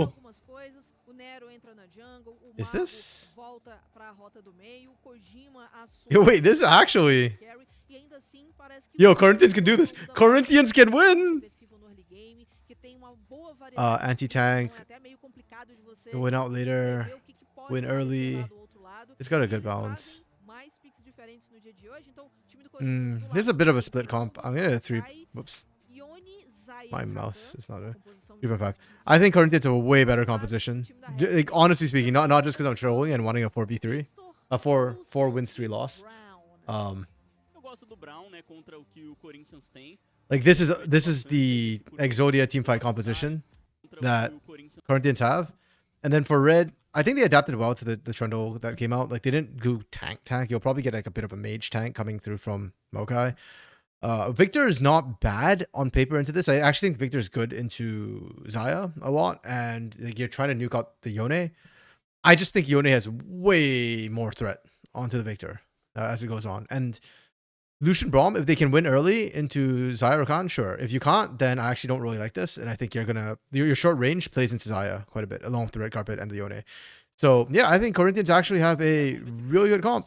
algumas coisas. O Nero entra na jungle, o Is Mago this? volta pra rota do meio, o Kojima assume Yo, wait, this is actually... carry, e ainda assim parece que Yo, Corinthians can do this. Corinthians can win! defensivo no early game, que tem uma boa variedade, Anti-tank. então é até meio complicado de você Win out later. prever o que pode Win acontecer early. lá do outro lado. It's got a good Eles balance. fazem mais picks diferentes no dia de hoje, então o time do Corinthians do This is a lado bit of a do split comp. I'm gonna 3... Zai, Whoops. Yone, Zai My e mouse Rakan, is not a... composição de 3.5. I think Corinthians have a way better composition. Like, honestly speaking, not just because I'm trolling and wanting a 4v3. A 4 wins 3 loss. Brown. Eu gosto do Brown, né, contra o que o Corinthians tem. Like this is the Exodia teamfight composition that Corinthians have. And then for Red, I think they adapted well to the Trundle that came out. Like they didn't go tank. You'll probably get like a bit of a mage tank coming through from Mokai. Victor is not bad on paper into this. I actually think Victor is good into Xayah a lot. And like, you're trying to nuke out the Yone. I just think Yone has way more threat onto the Victor as it goes on. And Lucian Braum, if they can win early into Xayah or Khan, sure. If you can't, then I actually don't really like this. And I think your short range plays into Xayah quite a bit, along with the red carpet and the Yone. So yeah, I think Corinthians actually have a really good comp.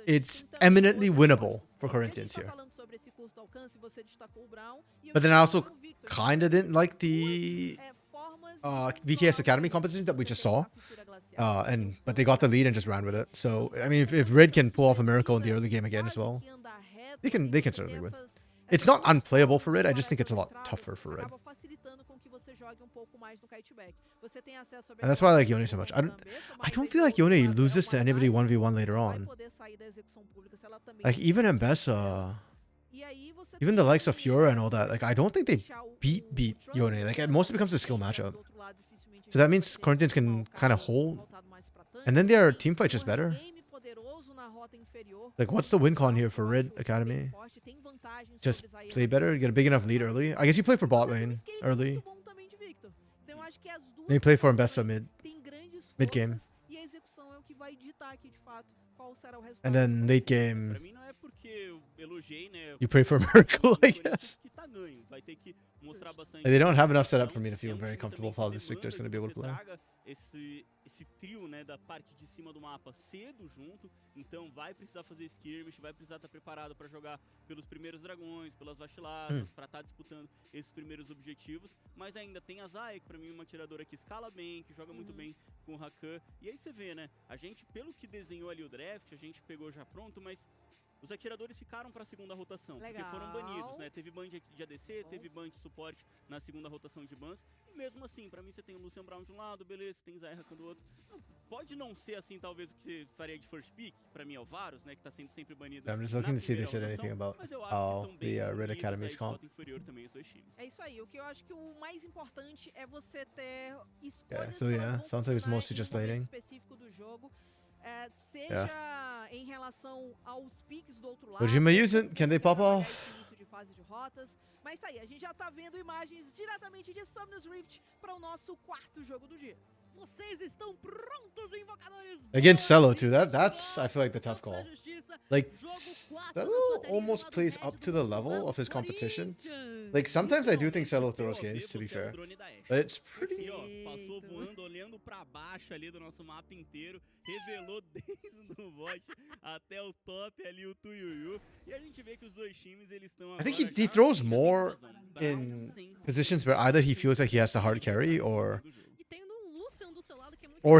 It's eminently winnable for Corinthians here. But then I also kind of didn't like the VKS Academy composition that we just saw. But they got the lead and just ran with it. So I mean, if Red can pull off a miracle in the early game again as well, they can certainly win. It's not unplayable for Red. I just think it's a lot tougher for Red. And that's why I like Yone so much. I don't feel like Yone loses to anybody 1v1 later on. Like even Mbessa, even the likes of Fiora and all that. Like I don't think they beat Yone. Like at most it becomes a skill matchup. So that means Corinthians can kind of hold. And then their team fight just better. Like what's the win con here for Red Academy? Just play better, get a big enough lead early. I guess you play for bot lane early. Then you play for Mbessa mid game. And then late game, you pray for a miracle, I guess. They don't have enough setup for me to feel very comfortable with how this Victor is going to be able to play. Esse trio, né, da parte de cima do mapa cedo junto, então vai precisar fazer skirmish, vai precisar estar preparado para jogar pelos primeiros dragões, pelas vaciladas, para estar disputando esses primeiros objetivos, mas ainda tem a Zaya, que para mim é uma atiradora que escala bem, que joga muito bem com o Rakan, e aí você vê, né, a gente, pelo que desenhou ali o draft, a gente pegou já pronto, mas os atiradores ficaram para a segunda rotação, porque foram banidos, né? Teve ban de ADC, teve ban de suporte na segunda rotação de bans. E mesmo assim, para mim você tem o Lucian Brown de um lado, beleza, tem Zayah do outro. Não, pode não ser assim, talvez, o que você faria de first pick, para mim é o Varus, né? Que tá sendo sempre banido. I'm just looking to see if they said anything about how the Red Academy's comp. É isso aí. O que eu acho que o mais importante é você ter escolhas. So yeah, sounds like it's mostly just laning. Específico do jogo. Seja em relação aos picks do outro lado. Kojima using, can they pop off? Mas tá aí, a gente já tá vendo imagens diretamente de Summoner's Rift para o nosso quarto jogo do dia. Vocês estão prontos, invocadores? Against Cello too. That's I feel like the tough call. Like Cello almost plays up to the level of his competition. Like sometimes I do think Cello throws games, to be fair, but it's pretty. Passou voando, olhando para baixo ali do nosso mapa inteiro, revelou desde o bot até o top ali o Tuyuyu, e a gente vê que os dois times eles estão. I think he throws more in positions where either he feels like he has to hard carry or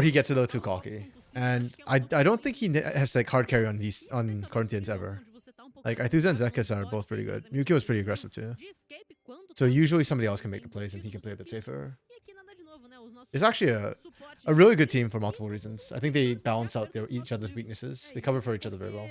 he gets a little too cocky. And I don't think he has like hard carry on Corinthians ever. Like Aithuza and Zekas are both pretty good. Yukio is pretty aggressive too. So usually somebody else can make the plays and he can play a bit safer. It's actually a really good team for multiple reasons. I think they balance out each other's weaknesses. They cover for each other very well.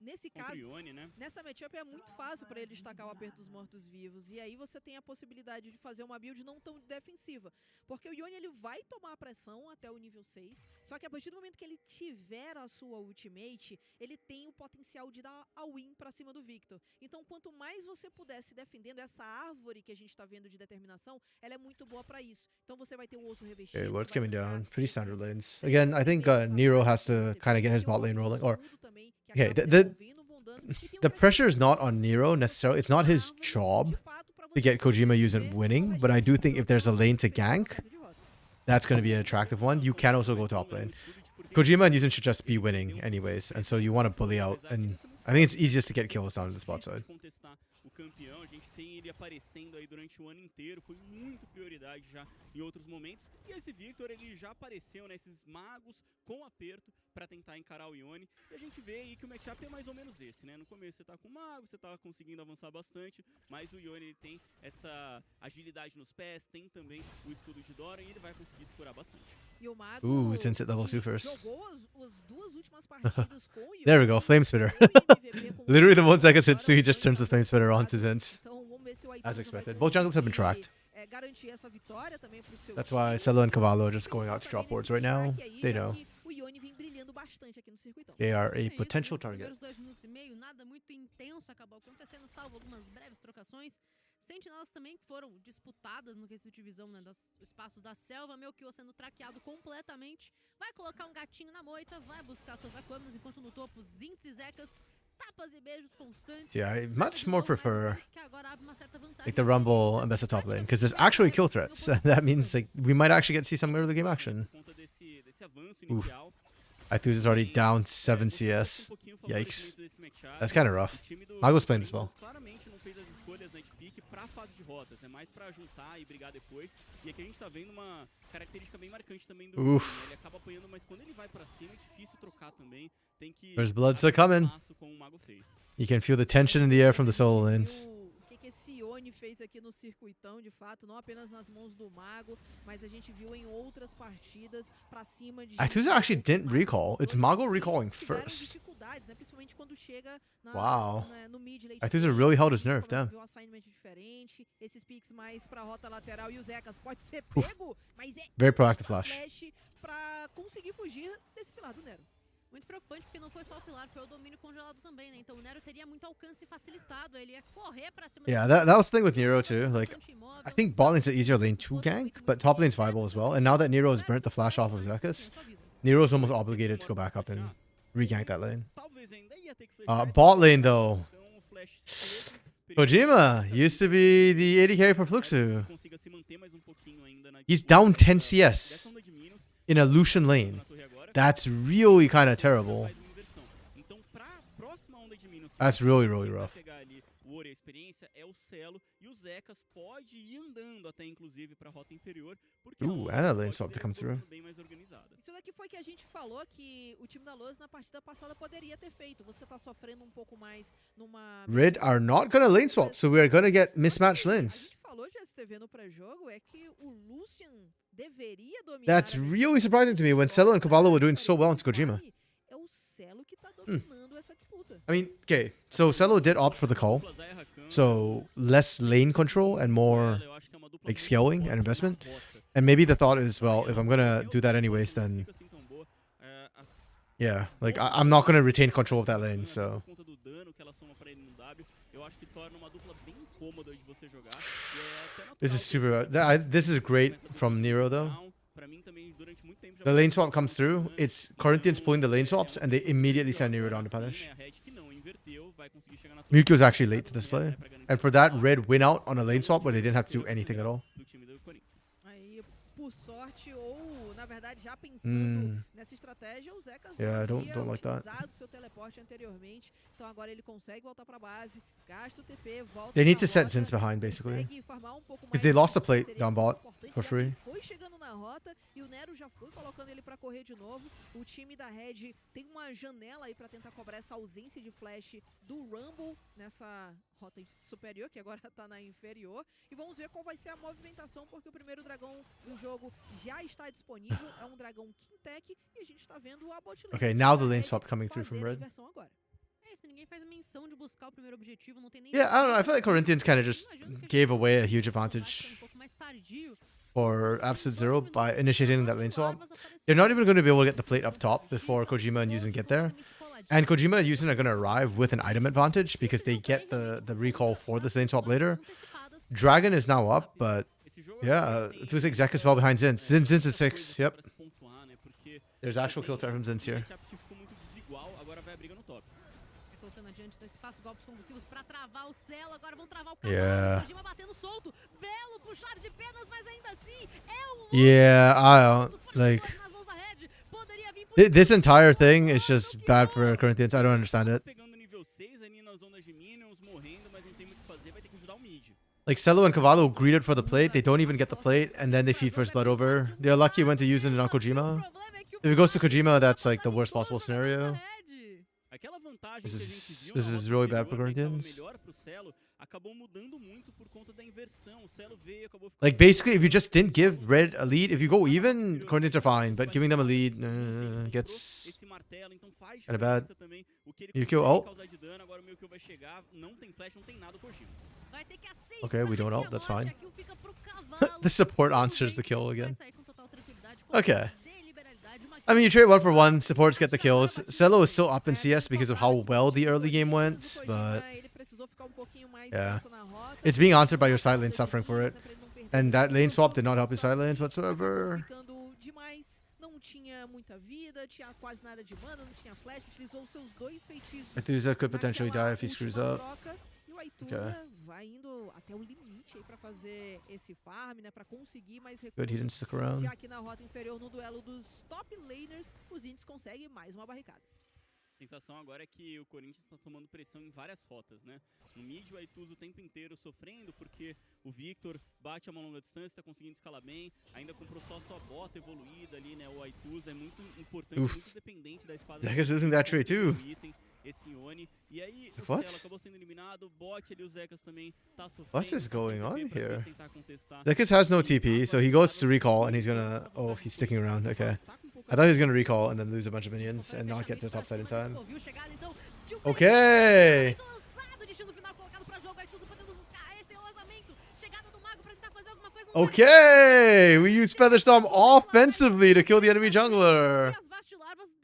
nesse Contra caso, o Ione, né? nessa matchup é muito fácil para ele destacar o aperto dos mortos-vivos. E aí você tem a possibilidade de fazer uma build não tão defensiva. Porque o Ione ele vai tomar a pressão até o nível 6. Só que a partir do momento que ele tiver a sua ultimate, ele tem o potencial de dar a win pra cima do Victor. Então quanto mais você puder se defendendo, essa árvore que a gente tá vendo de determinação, ela é muito boa pra isso. Então você vai ter o osso revestido. Okay, what's que vai coming tancar down? Pretty standard esses lanes. 3 Again, I think primeiros Nero ataques has to do kind of get his SCP, bot lane tem o rolling. Or escudo também, que okay, acaba the devolvendo um bom dano, e tem the um pressure is not crescimento on Nero necessarily. It's not his árvore, job de fato, pra to você get Kojima sobreviver using ao winning, but I regime do think if there's a lane to principal da gank, casa de rotas. that's going to be an attractive one. You can also go top lane. Kojima and Yuzen should just be winning anyways, and so you want to bully out. And I think it's easiest to get kills down to the spot side. Contestar o campeão, a gente tem ele aparecendo aí durante o ano inteiro, foi muito prioridade já em outros momentos. E esse Victor, ele já apareceu nesses magos com aperto para tentar encarar o Ione. E a gente vê aí que o matchup é mais ou menos esse, né? No começo você tá com o mago, você tá conseguindo avançar bastante, mas o Ione ele tem essa agilidade nos pés, tem também o escudo de Dora e ele vai conseguir se curar bastante. E o mago Ooh, since it level que 2 first. jogou as duas últimas partidas com o Ione, There we go, Flame Spitter. Literally the 1 second switch 2, he just turns the Flame Spitter on to Zinz. Então, vamos ver se o As Aituza vai expected. Both jungles have been conseguir, tracked. garantir essa vitória também pro seu That's why time. Celo and Cavallo are just Pensando going out to também drop boards nesse right now. destaque aí, They já know. que o Ione vem brilhando bastante aqui no circuitão. They are É a isso, potential nesses target. primeiros 2 minutos e meio, nada muito intenso acabou acontecendo, salvo algumas breves trocações. Sentinelas também que foram disputadas no quesito de divisão, né, dos espaços da selva. Melchior sendo traqueado completamente. Vai colocar um gatinho na moita, vai buscar suas aquamas, enquanto no topo, Zinz e Zekas, tapas e beijos constantes. Yeah, I much more prefer Que agora abre uma certa vantagem like the Rumble and best of top lane because there's actually kill threats. That means like we might actually get to see some early game action. Por conta desse avanço Oof. inicial. Aituza is already down 7 CS. Yikes. That's kind of rough. Mago's playing this well. Claramente não fez as escolhas, né, de pique pra fase de rotas, é mais pra juntar e brigar depois. E aqui a gente tá vendo uma característica bem marcante também do Ione, né? Ele acaba apanhando, mas quando ele vai pra cima é difícil trocar também. Tem que There's blood still coming. como o Mago fez. You can feel the tension in the air from the solo lanes. O que esse Ione fez aqui no circuitão, de fato, não apenas nas mãos do mago, mas a gente viu em outras partidas pra cima de Aituza actually didn't recall. It's Mago recalling first. dificuldades, né? Principalmente quando chega Wow. no mid late Aituza game, really held his a gente nerve, começa a damn. ver um assignment diferente, esses picks mais pra rota lateral e o Zekas pode ser Uf. pego, mas é Very proactive insta flash. pra conseguir fugir desse pilar do Nero. Muito preocupante porque não foi só o pilar, foi o domínio congelado também, né? Então o Nero teria muito alcance facilitado, ele ia correr pra cima Yeah, desse that was the thing with Nero too. Like, bastante imóvel. I think bot lane's an easier lane to gank, but top lane's viable as well. And now that Nero has burnt the flash off of Zekas, Nero's almost obligated to go back up and re-gank that lane. Talvez ainda ia ter que flechar, Bot lane though. então o flash cedo, Kojima used to be the AD carry for Fluxu. consiga se manter mais um pouquinho ainda na He's down 10 CS direção da de Minos, in a Lucian lane. na torre agora. That's really kind of terrible. Faz uma inversão. Então, pra próxima onda de Minos, That's really, quem really vai rough. pegar ali o ouro e a experiência é o Celo, e o Zekas pode ir andando até inclusive pra rota inferior, porque Ooh, a and a onda lane pode swap to ter come uma through. posição bem mais organizada. Isso daqui foi que a gente falou que o time da Loz na partida passada poderia ter feito. Você tá sofrendo um pouco mais numa... Red are not gonna lane swap, so we are gonna get mismatched A lanes. gente falou de STV no pré-jogo, é que o Lucian deveria dominar. That's a lane. really surprising to me when Celo and Cavallo were doing so well into Kojima. É o Celo que tá dominando essa disputa. I mean, okay, so Celo did opt for the call, Dupla Zaya Rakan, so less lane control and more eu acho que é uma dupla like muito scaling forte and na investment. rota. And maybe the thought is, well, if I'm gonna do that anyways, then Fica assim tão boa. As yeah, like I'm not gonna retain control of that lane. So Por conta do dano que ela soma pra ele no W, eu acho que torna uma dupla bem cômoda de você jogar. E é até natural this is que super. você This is great comece a from Nero though. down. Pra mim também, durante muito tempo, já The foi lane um swap comes through. né? It's Corinthians pulling the lane É swaps, uma and they coisa immediately que send agora Nero down to sim, punish. né, a Red que não inverteu, vai conseguir chegar na torre Mewtwo's actually late to this né, play, pra garantir and for a that, vitória Red win out on a lane swap where they didn't have to do anything at all. do time do Corinthians. Aí, por sorte, ou na verdade já pensando nessa estratégia, o Zekas Yeah, I não don't havia like that. utilizado seu teleporte anteriormente. Então agora ele consegue voltar pra base, gasta o TP, volta They need pra to set rota, Zinz behind basically, consegue farmar um pouco because mais they de lost the tempo, plate seria down bot importante, for já free. que foi chegando na rota e o Nero já foi colocando ele pra correr de novo. O time da Red tem uma janela aí pra tentar cobrar essa ausência de flash do Rumble nessa rota superior, que agora tá na inferior. E vamos ver qual vai ser a movimentação, porque o primeiro dragão do jogo já está disponível. É um dragão Quintec e a gente tá vendo a bot lane Okay, do now time the da lane Red swap coming through from fazer a Red. inversão agora. É Yeah, I don't know. I feel like Corinthians kind of just gave away a huge advantage for Absolute Zero by initiating that lane swap. They're not even going to be able to get the plate up top before Kojima and Yuzen get there. And Kojima and Yuzen are going to arrive with an item advantage because they get the recall for this lane swap later. Dragon is now up, but yeah, it was like Zek is well behind Zinz. Zinz is 6, yep. There's actual kill time from Zinz here. Yeah. Yeah, I don't like this entire thing is just bad for Corinthians. I don't understand it. Like Celo and Cavallo greeted for the plate. They don't even get the plate, and then they feed first blood over. They're lucky when to use it on Kojima. If it goes to Kojima, that's like the worst possible scenario. This is really bad for Corinthians. Like basically, if you just didn't give Red a lead, if you go even, Corinthians are fine. But giving them a lead gets kind of bad. You kill ult. Okay, we don't ult. That's fine. The support answers the kill again. Okay. I mean, you trade 1 for 1. Supports get the kills. Celo is still up in CS because of how well the early game went, but yeah, it's being answered by your side lane suffering for it, and that lane swap did not help his side lanes whatsoever. Methusa could potentially die if he screws up. Okay. Good, he didn't stick around. Sensação agora é que o Corinthians está tomando pressão em várias rotas, né? No mid, o Aituzo o tempo inteiro sofrendo, porque o Victor bate a uma longa distância, está conseguindo escalar bem, ainda comprou só sua bota evoluída ali, né? O Aituzo é muito importante, muito dependente da espada. Zek is losing that trade too. Esse Ione. E aí, o Celo acabou sendo eliminado, o bot ali, o Zekas também tá sofrendo. What is going on here? Zekas has no TP, so he goes to recall and he's gonna... Oh, he's sticking around, okay. I thought he was gonna recall and then lose a bunch of minions and not get to the top side in time. Okay! Okay! We use Featherstorm offensively to kill the enemy jungler.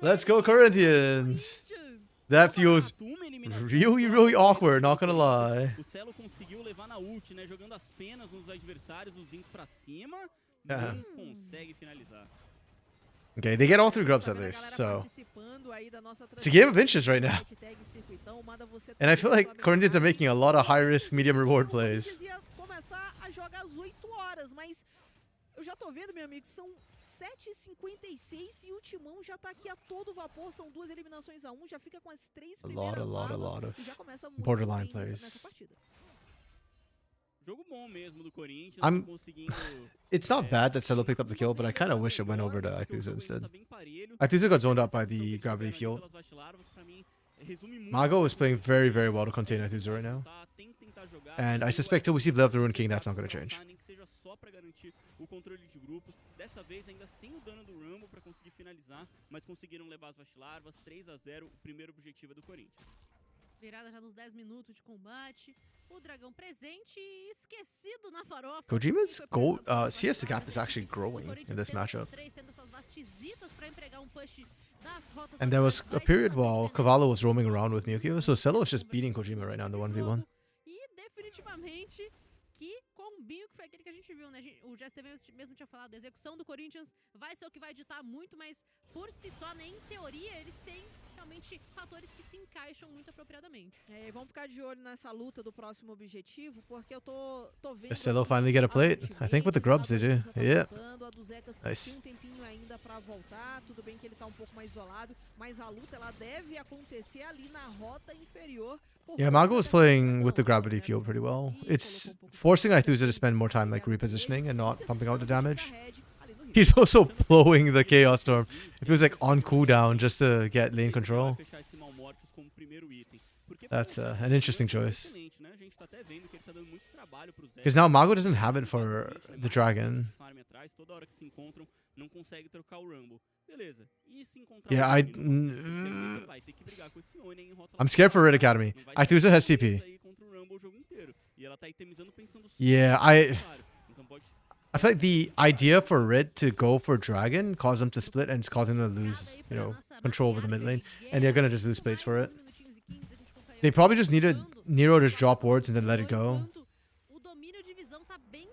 Let's go, Corinthians! That feels really, really awkward, not gonna lie. O Celo conseguiu levar na ult, né? Jogando as penas nos adversários, os Zinz pra cima, não consegue finalizar. Okay, they get all 3 grubs at least, so it's a game of inches right now. And I feel like Corinthians are making a lot of high-risk, medium-reward plays. Eu já tô vendo, meu amigo, são 7h56 e o Timão já tá aqui a todo vapor. São 2 eliminações a 1, já fica com as 3 primeiras larvas e já começa muito borderline bem plays. nessa partida. Jogo bom mesmo do Corinthians, conseguindo... It's not bad that Celo picked up the kill, but I kind of wish it went over to Aituza instead. Aituza got zoned out by the gravity field. Mago is playing very, very well to contain Aituza right now. And I suspect till we see Blade of the Rune King, that's not going to change. O controle de grupo, dessa vez ainda sem o dano do Rumble para conseguir finalizar, mas conseguiram levar as Vastilarvas 3-0, o primeiro objetivo é do Corinthians. Virada já nos 10 minutos de combate, o dragão presente e esquecido na farofa. Kojima's gold CS gap is actually growing in this matchup. And there was a period while Cavallo was roaming around with Mewtwo, so Celo is just beating Kojima right now in the 1v1. E definitivamente que combinho que foi aquele que a gente viu, né? O GSTV mesmo tinha falado, a execução do Corinthians vai ser o que vai ditar muito, mas por si só, né, em teoria, eles têm realmente fatores que se encaixam muito apropriadamente. Vamos ficar de olho nessa luta do próximo objetivo, porque eu tô vendo... Does Celo finally get a plate? I think with the grubs they do. Yeah. A do Zekas Nice. tem um tempinho ainda pra voltar, tudo bem que ele tá um pouco mais isolado, mas a luta ela deve acontecer ali na rota inferior. Yeah, Mago is playing with the gravity field pretty well. It's forcing Aituza to spend more time like repositioning and not pumping out the damage. He's also blowing the Chaos Storm. It feels like on cooldown just to get lane control. That's an interesting choice. Because now Mago doesn't have it for the dragon. beleza. E se encontrar Yeah, o Oni no bot, você vai ter que brigar com esse Oni aí em rota I'm scared for Red Academy. Não vai ter Aituza has certeza TP. aí contra o Rumble o jogo inteiro. E ela tá itemizando pensando só Yeah, no adversário. Então pode I feel like the idea for Red to go for Dragon caused them to split and it's causing them to lose, you know, control over the mid lane. And they're gonna just lose plates for it. They probably just needed Nero to drop wards and then let it go. O domínio de visão tá bem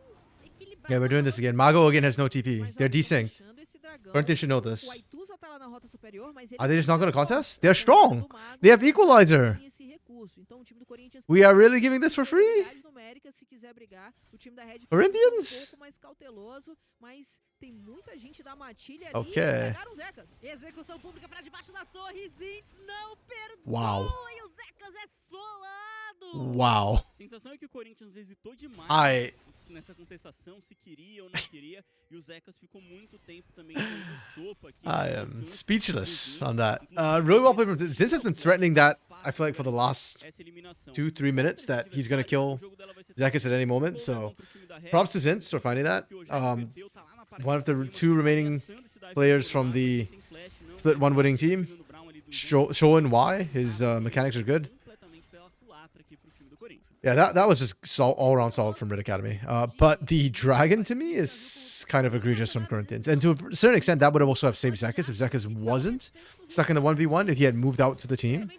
equilibrado. Yeah, we're doing this again. Mago again has no TP. They're desynced. Deixando esse dragão. Corinthians should know this. O Aituza tá lá na rota superior, mas ele Are they just not gonna precisa contest? They're strong. do mago They have e equalizer. tem esse recurso. Então o time do Corinthians We are really giving this for free? superioridade numérica, se quiser brigar. O time da Red precisa Corinthians? ser um pouco mais cauteloso, mas tem muita gente da matilha ali. Okay. Pegaram os Zecas. Execução pública pra debaixo da torre. Zintz não perdoa. Wow. E o Zecas é solado. Wow. A sensação é que o Corinthians hesitou demais I nessa contestação, se queria ou não queria, e o Zecas ficou muito tempo também dando sopa aqui. I am speechless on that. Really well played from Zinz has been threatening that, I feel like, for the last Essa eliminação. 2-3 minutes that he's gonna kill Zekis at any moment. So props to Zinz for finding that. One of the 2 remaining players from the split 1 winning team, showing why his mechanics are good. Yeah, that was just all around solid from Red Academy. But the Dragon to me is kind of egregious from Corinthians. And to a certain extent, that would have also have saved Zekis if Zekis wasn't stuck in the 1v1, if he had moved out to the team.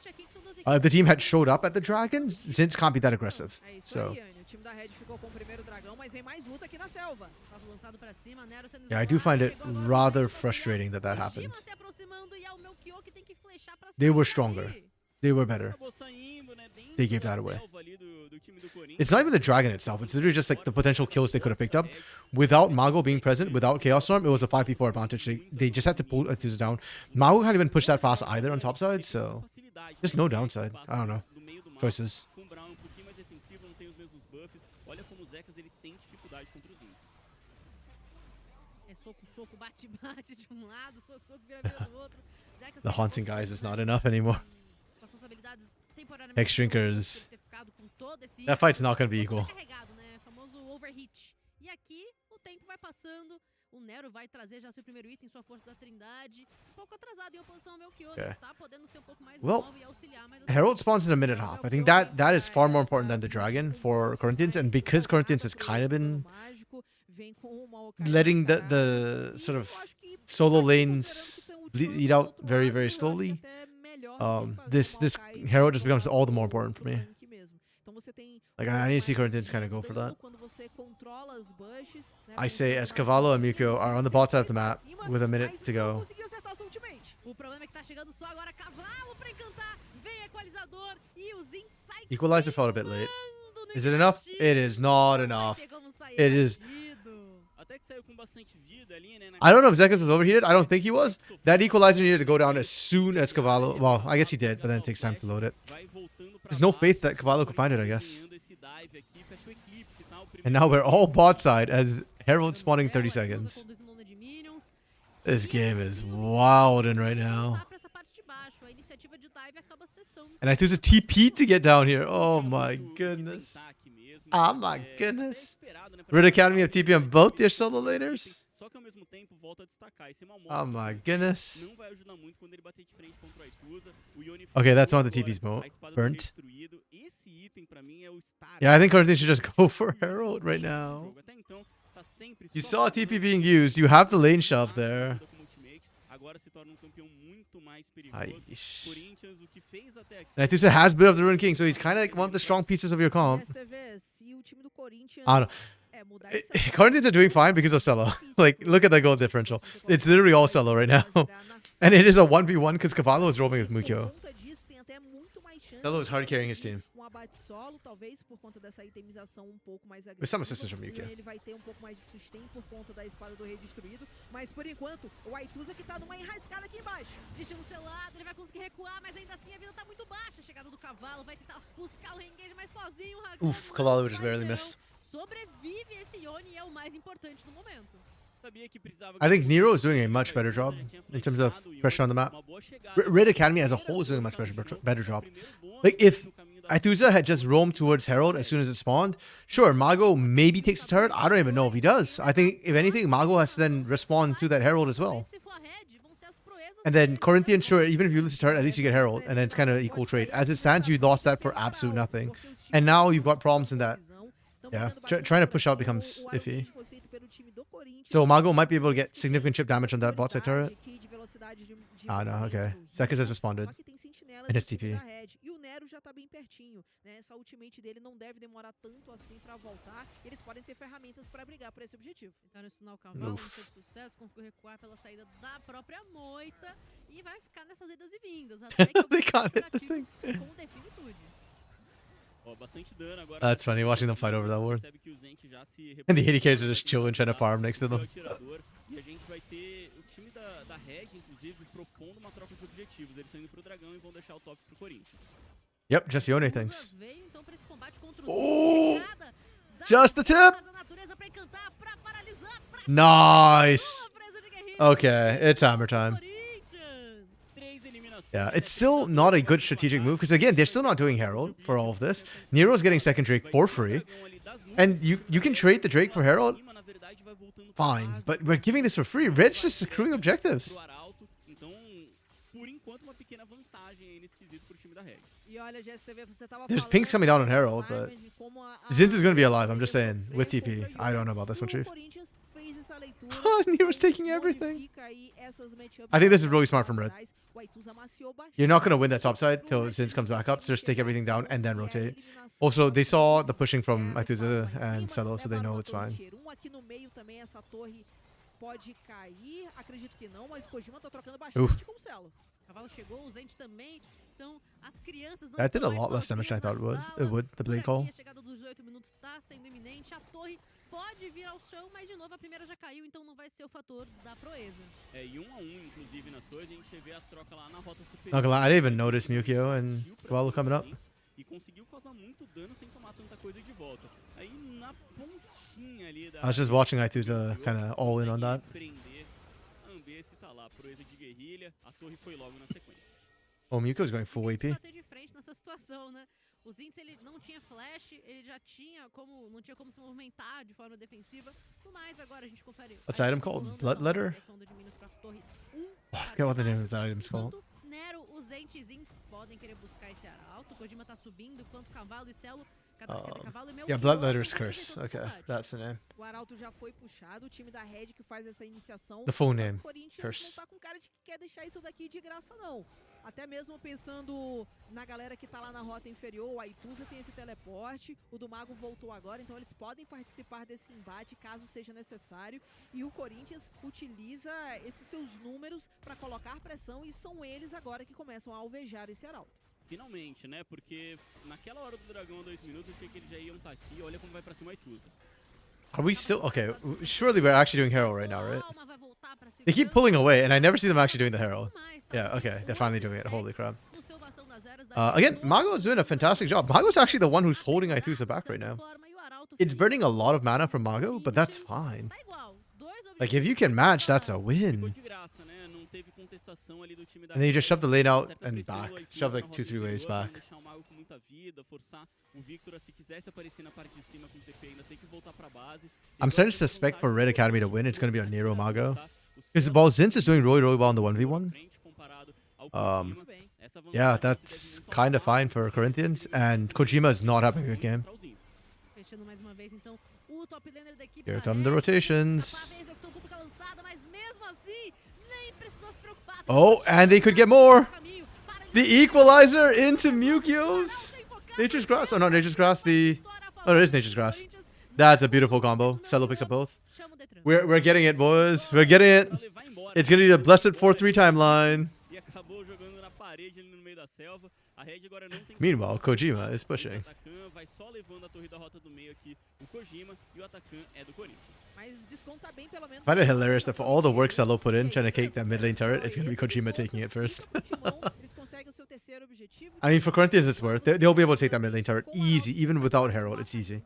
If the team had showed up at the Dragon, Zinz can't be that aggressive. É isso So, aí, Anny. O time da Red ficou com o primeiro dragão, mas vem mais luta aqui na selva. Tava lançado pra cima, Nero sendo yeah, I do isolado, find it chegou agora o rather Corinthians frustrating that that happened. Shima se aproximando e é o Melchior que tem que flechar pra They were cima stronger. ali. They were better. Acabou saindo, né, dentro They gave da that away. selva ali do time do Corinthians. It's not even the Dragon itself. It's literally just like the potential kills they could have picked up. Without Mago being present, without Chaos Storm, it was a 5v4 advantage. They just had to pull this down. Mago hadn't even pushed that fast either on top side, so just no downside. I don't know. Do meio do mapa, Choices. com o Brown um pouquinho mais defensivo, não tem os mesmos buffs. Olha como o Zecas ele tem dificuldade contra os Zinz. É soco, soco, bate, bate de um lado, soco, soco, vira, vira do outro. Zecas The tem haunting guys is not enough anymore. com as suas habilidades temporariamente Hex Drinkers. ter ficado com todo esse That fight's not gonna be equal. carregado, né? Famoso overhit. E aqui o tempo vai passando. O Nero vai trazer já seu primeiro item, sua força da Trindade. Um pouco atrasado em oposição ao Melchior. Okay. Tá podendo ser um pouco mais Well, móvel e auxiliar, mas Herald spawns in a minute hop. I think that is far more important than the Dragon for Corinthians, and because Corinthians has kind of been letting the sort of solo lanes lead out very, very slowly, this Herald just becomes all the more important for me. Like, I need to see Corinthians kind of go for that. I say as Cavallo and Miko are on the bot side of the map with a minute to go. o problema é que tá chegando só agora Cavalo pra encantar. Vem equalizador e o Zintz sai Equalizer felt a bit late. queimando Is nesse it enough? partido. It is not Não vai enough. ter como sair It is. batido. Até que saiu com bastante vida ali, né? I don't know if Zekis was overheated. I don't think he was. That equalizer needed to go down as soon as Cavallo. Well, I guess he did, but then it takes time to load it. Vai voltando pra There's no base, faith that Cavallo could find it, I guess. ganhando esse dive aqui, fecha o eclipse, tá? O And primeiro now we're all bot side as Herald spawning 30 Aituza seconds. conduz uma onda de minions. This game is wilding right now. Tá pra essa parte de baixo. A iniciativa de dive acaba cessando. And I choose a TP to get down here. Oh my que goodness. tentar aqui mesmo. Oh my É, goodness. até esperado, né, pra Red tentar Academy of TP on both their solo laners. Só que ao mesmo tempo volta a destacar. Esse Malmon Oh my goodness. não vai ajudar muito quando ele bater de frente contra o Aituza. O Yone Okay, that's one of the agora, TPs a espada do burnt. destruído. Esse item pra mim é o star. Yeah, I think Corinthians should just go for Herald right do now. jogo. Até então, tá sempre You só saw a fazendo TP being used. You have the lane shove there. ajuda como ultimate. Agora se torna um campeão muito mais perigoso. Aish. Corinthians, o que fez até aqui. And Atusa has bit of the Rune King, so he's kind of like one of the strong pieces of your comp. Se o time do Corinthians I don't mudar know. essa Corinthians are doing fine because of Cello. Like, look at the goal differential. It's literally all Cello right now. And it is a 1v1 because Cavallo is roaming with Mukyo. Por conta disso, tem até muito mais chance Cello is hard de carrying his team. abate solo, talvez por conta dessa itemização um pouco mais agressiva. With some assistance from Mukyo. Ele vai ter um pouco mais de sustain por conta da espada do rei destruído, mas por enquanto, o Aituza que tá numa enrascada aqui embaixo. Destino selado, ele vai conseguir recuar, mas ainda assim a vida tá muito baixa. Chegada do cavalo, vai tentar buscar o reengage, mas sozinho o Hagan Oof, não Cavallo just faz barely não. missed. Sobrevive esse Yone e é o mais importante no momento. Sabia que precisava I think Nero is doing a much better job in terms of pressure on the map. uma boa chegada. Red Academy as a whole is doing a much better job. Like, if Aituza had just roamed towards Herald as soon as it spawned, sure, Mago maybe takes the turret. I don't even know if he does. I think, if anything, Mago has to then respawn to that Herald as well. Se for a Red, vão ser as And then Corinthians, sure, even if you lose the turret, at least you get Herald, and then it's kind of equal trade. As it stands, you lost that for absolute nothing. And now you've got problems in that. Yeah, trying to push out becomes iffy. So Mago might be able to get significant chip damage on that bot side turret. Ah, no, okay. Zekis has responded. And his TP. E o Nero já tá bem pertinho, né? Essa ultimate dele não deve demorar tanto assim pra voltar. Eles podem ter ferramentas pra brigar por esse objetivo. Tentaram stunar o cavalo, não teve sucesso, conseguiu recuar pela saída da própria moita e vai ficar nessas idas e vindas. Até que alguém como definitude. Ó, bastante dano agora. That's funny, watching them fight over that ward. And the AD carries are just chilling, trying to farm next to them. E a gente vai ter o time da Red, inclusive, propondo uma troca de objetivos. Eles estão indo pro dragão e vão deixar o top pro Corinthians. Yep, just Yone things. Veio então pra esse combate contra Oh! Just the tip! Nice! Okay, it's hammer time. Yeah, it's still not a good strategic move, because again, they're still not doing Herald for all of this. Nero's getting second Drake for free. And you can trade the Drake for Herald. Fine, but we're giving this for free. Red's just accruing objectives. There's pinks coming down on Herald, but Zinz is going to be alive, I'm just saying, with TP. I don't know about this one, Chief. Oh, Nero's taking everything. I think this is really smart from Red. You're not going to win that top side till Zinz comes back up, so just take everything down and then rotate. Also, they saw the pushing from Aituza and Celo, so they know it's fine. Oof. That did a lot less damage than I thought it would, the blade call. Pode vir ao chão, mas de novo a primeira já caiu, então não vai ser o fator da proeza. É, e 1 a 1, inclusive, nas torres, a gente vê a troca lá na rota superior. Not gonna lie, I didn't even notice Mukio and Gualo coming up. E conseguiu causar muito dano sem tomar tanta coisa de volta. Aí na pontinha ali da... I was just watching Aituza kind of all in on that. Ambesse tá lá, proeza de guerrilha, a torre foi logo na sequência. Oh, Mukio's going full AP. Bater de frente nessa situação, né? O Zinz, ele não tinha flash, ele já tinha como, não tinha como se movimentar de forma defensiva. No mais, agora a gente confere. What's the item called? Bloodletter? Oh, I forget what the name of that item's called. Nero, o Zenth e Zinz podem querer buscar esse arauto. Kojima tá subindo, enquanto Cavalo e Celo... Yeah, Bloodletter's Curse. Okay, that's the name. O arauto já foi puxado, o time da Red que faz essa iniciação. The full name. Curse. Não tá com cara de que quer deixar isso daqui de graça, não. Até mesmo pensando na galera que tá lá na rota inferior, o Aituza tem esse teleporte, o do Mago voltou agora, então eles podem participar desse embate caso seja necessário. E o Corinthians utiliza esses seus números para colocar pressão e são eles agora que começam a alvejar esse arauto. Finalmente, né? Porque naquela hora do dragão 2 minutos eu achei que eles já iam estar aqui. Olha como vai pra cima o Aituza. Are we still... Okay, surely we're actually doing Herald right now, right? They keep pulling away, and I never see them actually doing the Herald. Yeah, okay, they're finally doing it. Holy crap. Again, Mago's doing a fantastic job. Mago's actually the one who's holding Aituza back right now. It's burning a lot of mana from Mago, but that's fine. Like, if you can match, that's a win. And then you just shove the lane out and back. Shove like 2-3 waves back. I'm starting to suspect for Red Academy to win, it's going to be on Nero Mago. Because while Zinz is doing really, really well in the 1v1, yeah, that's kind of fine for Corinthians. And Kojima is not having a good game. Here come the rotations. Oh, and they could get more. The equalizer into Mukio's. Nature's Grass. Oh, not Nature's Grass. Oh, it is Nature's Grass. That's a beautiful combo. Celo picks up both. We're getting it, boys. We're getting it. It's going to be a blessed 4-3 timeline. Meanwhile, Kojima is pushing. Find it hilarious that for all the work Celo put in trying to cake that mid lane turret, it's going to be Kojima taking it first. I mean, for Corinthians, it's worth. They'll be able to take that mid lane turret easy, even without Herald. It's easy.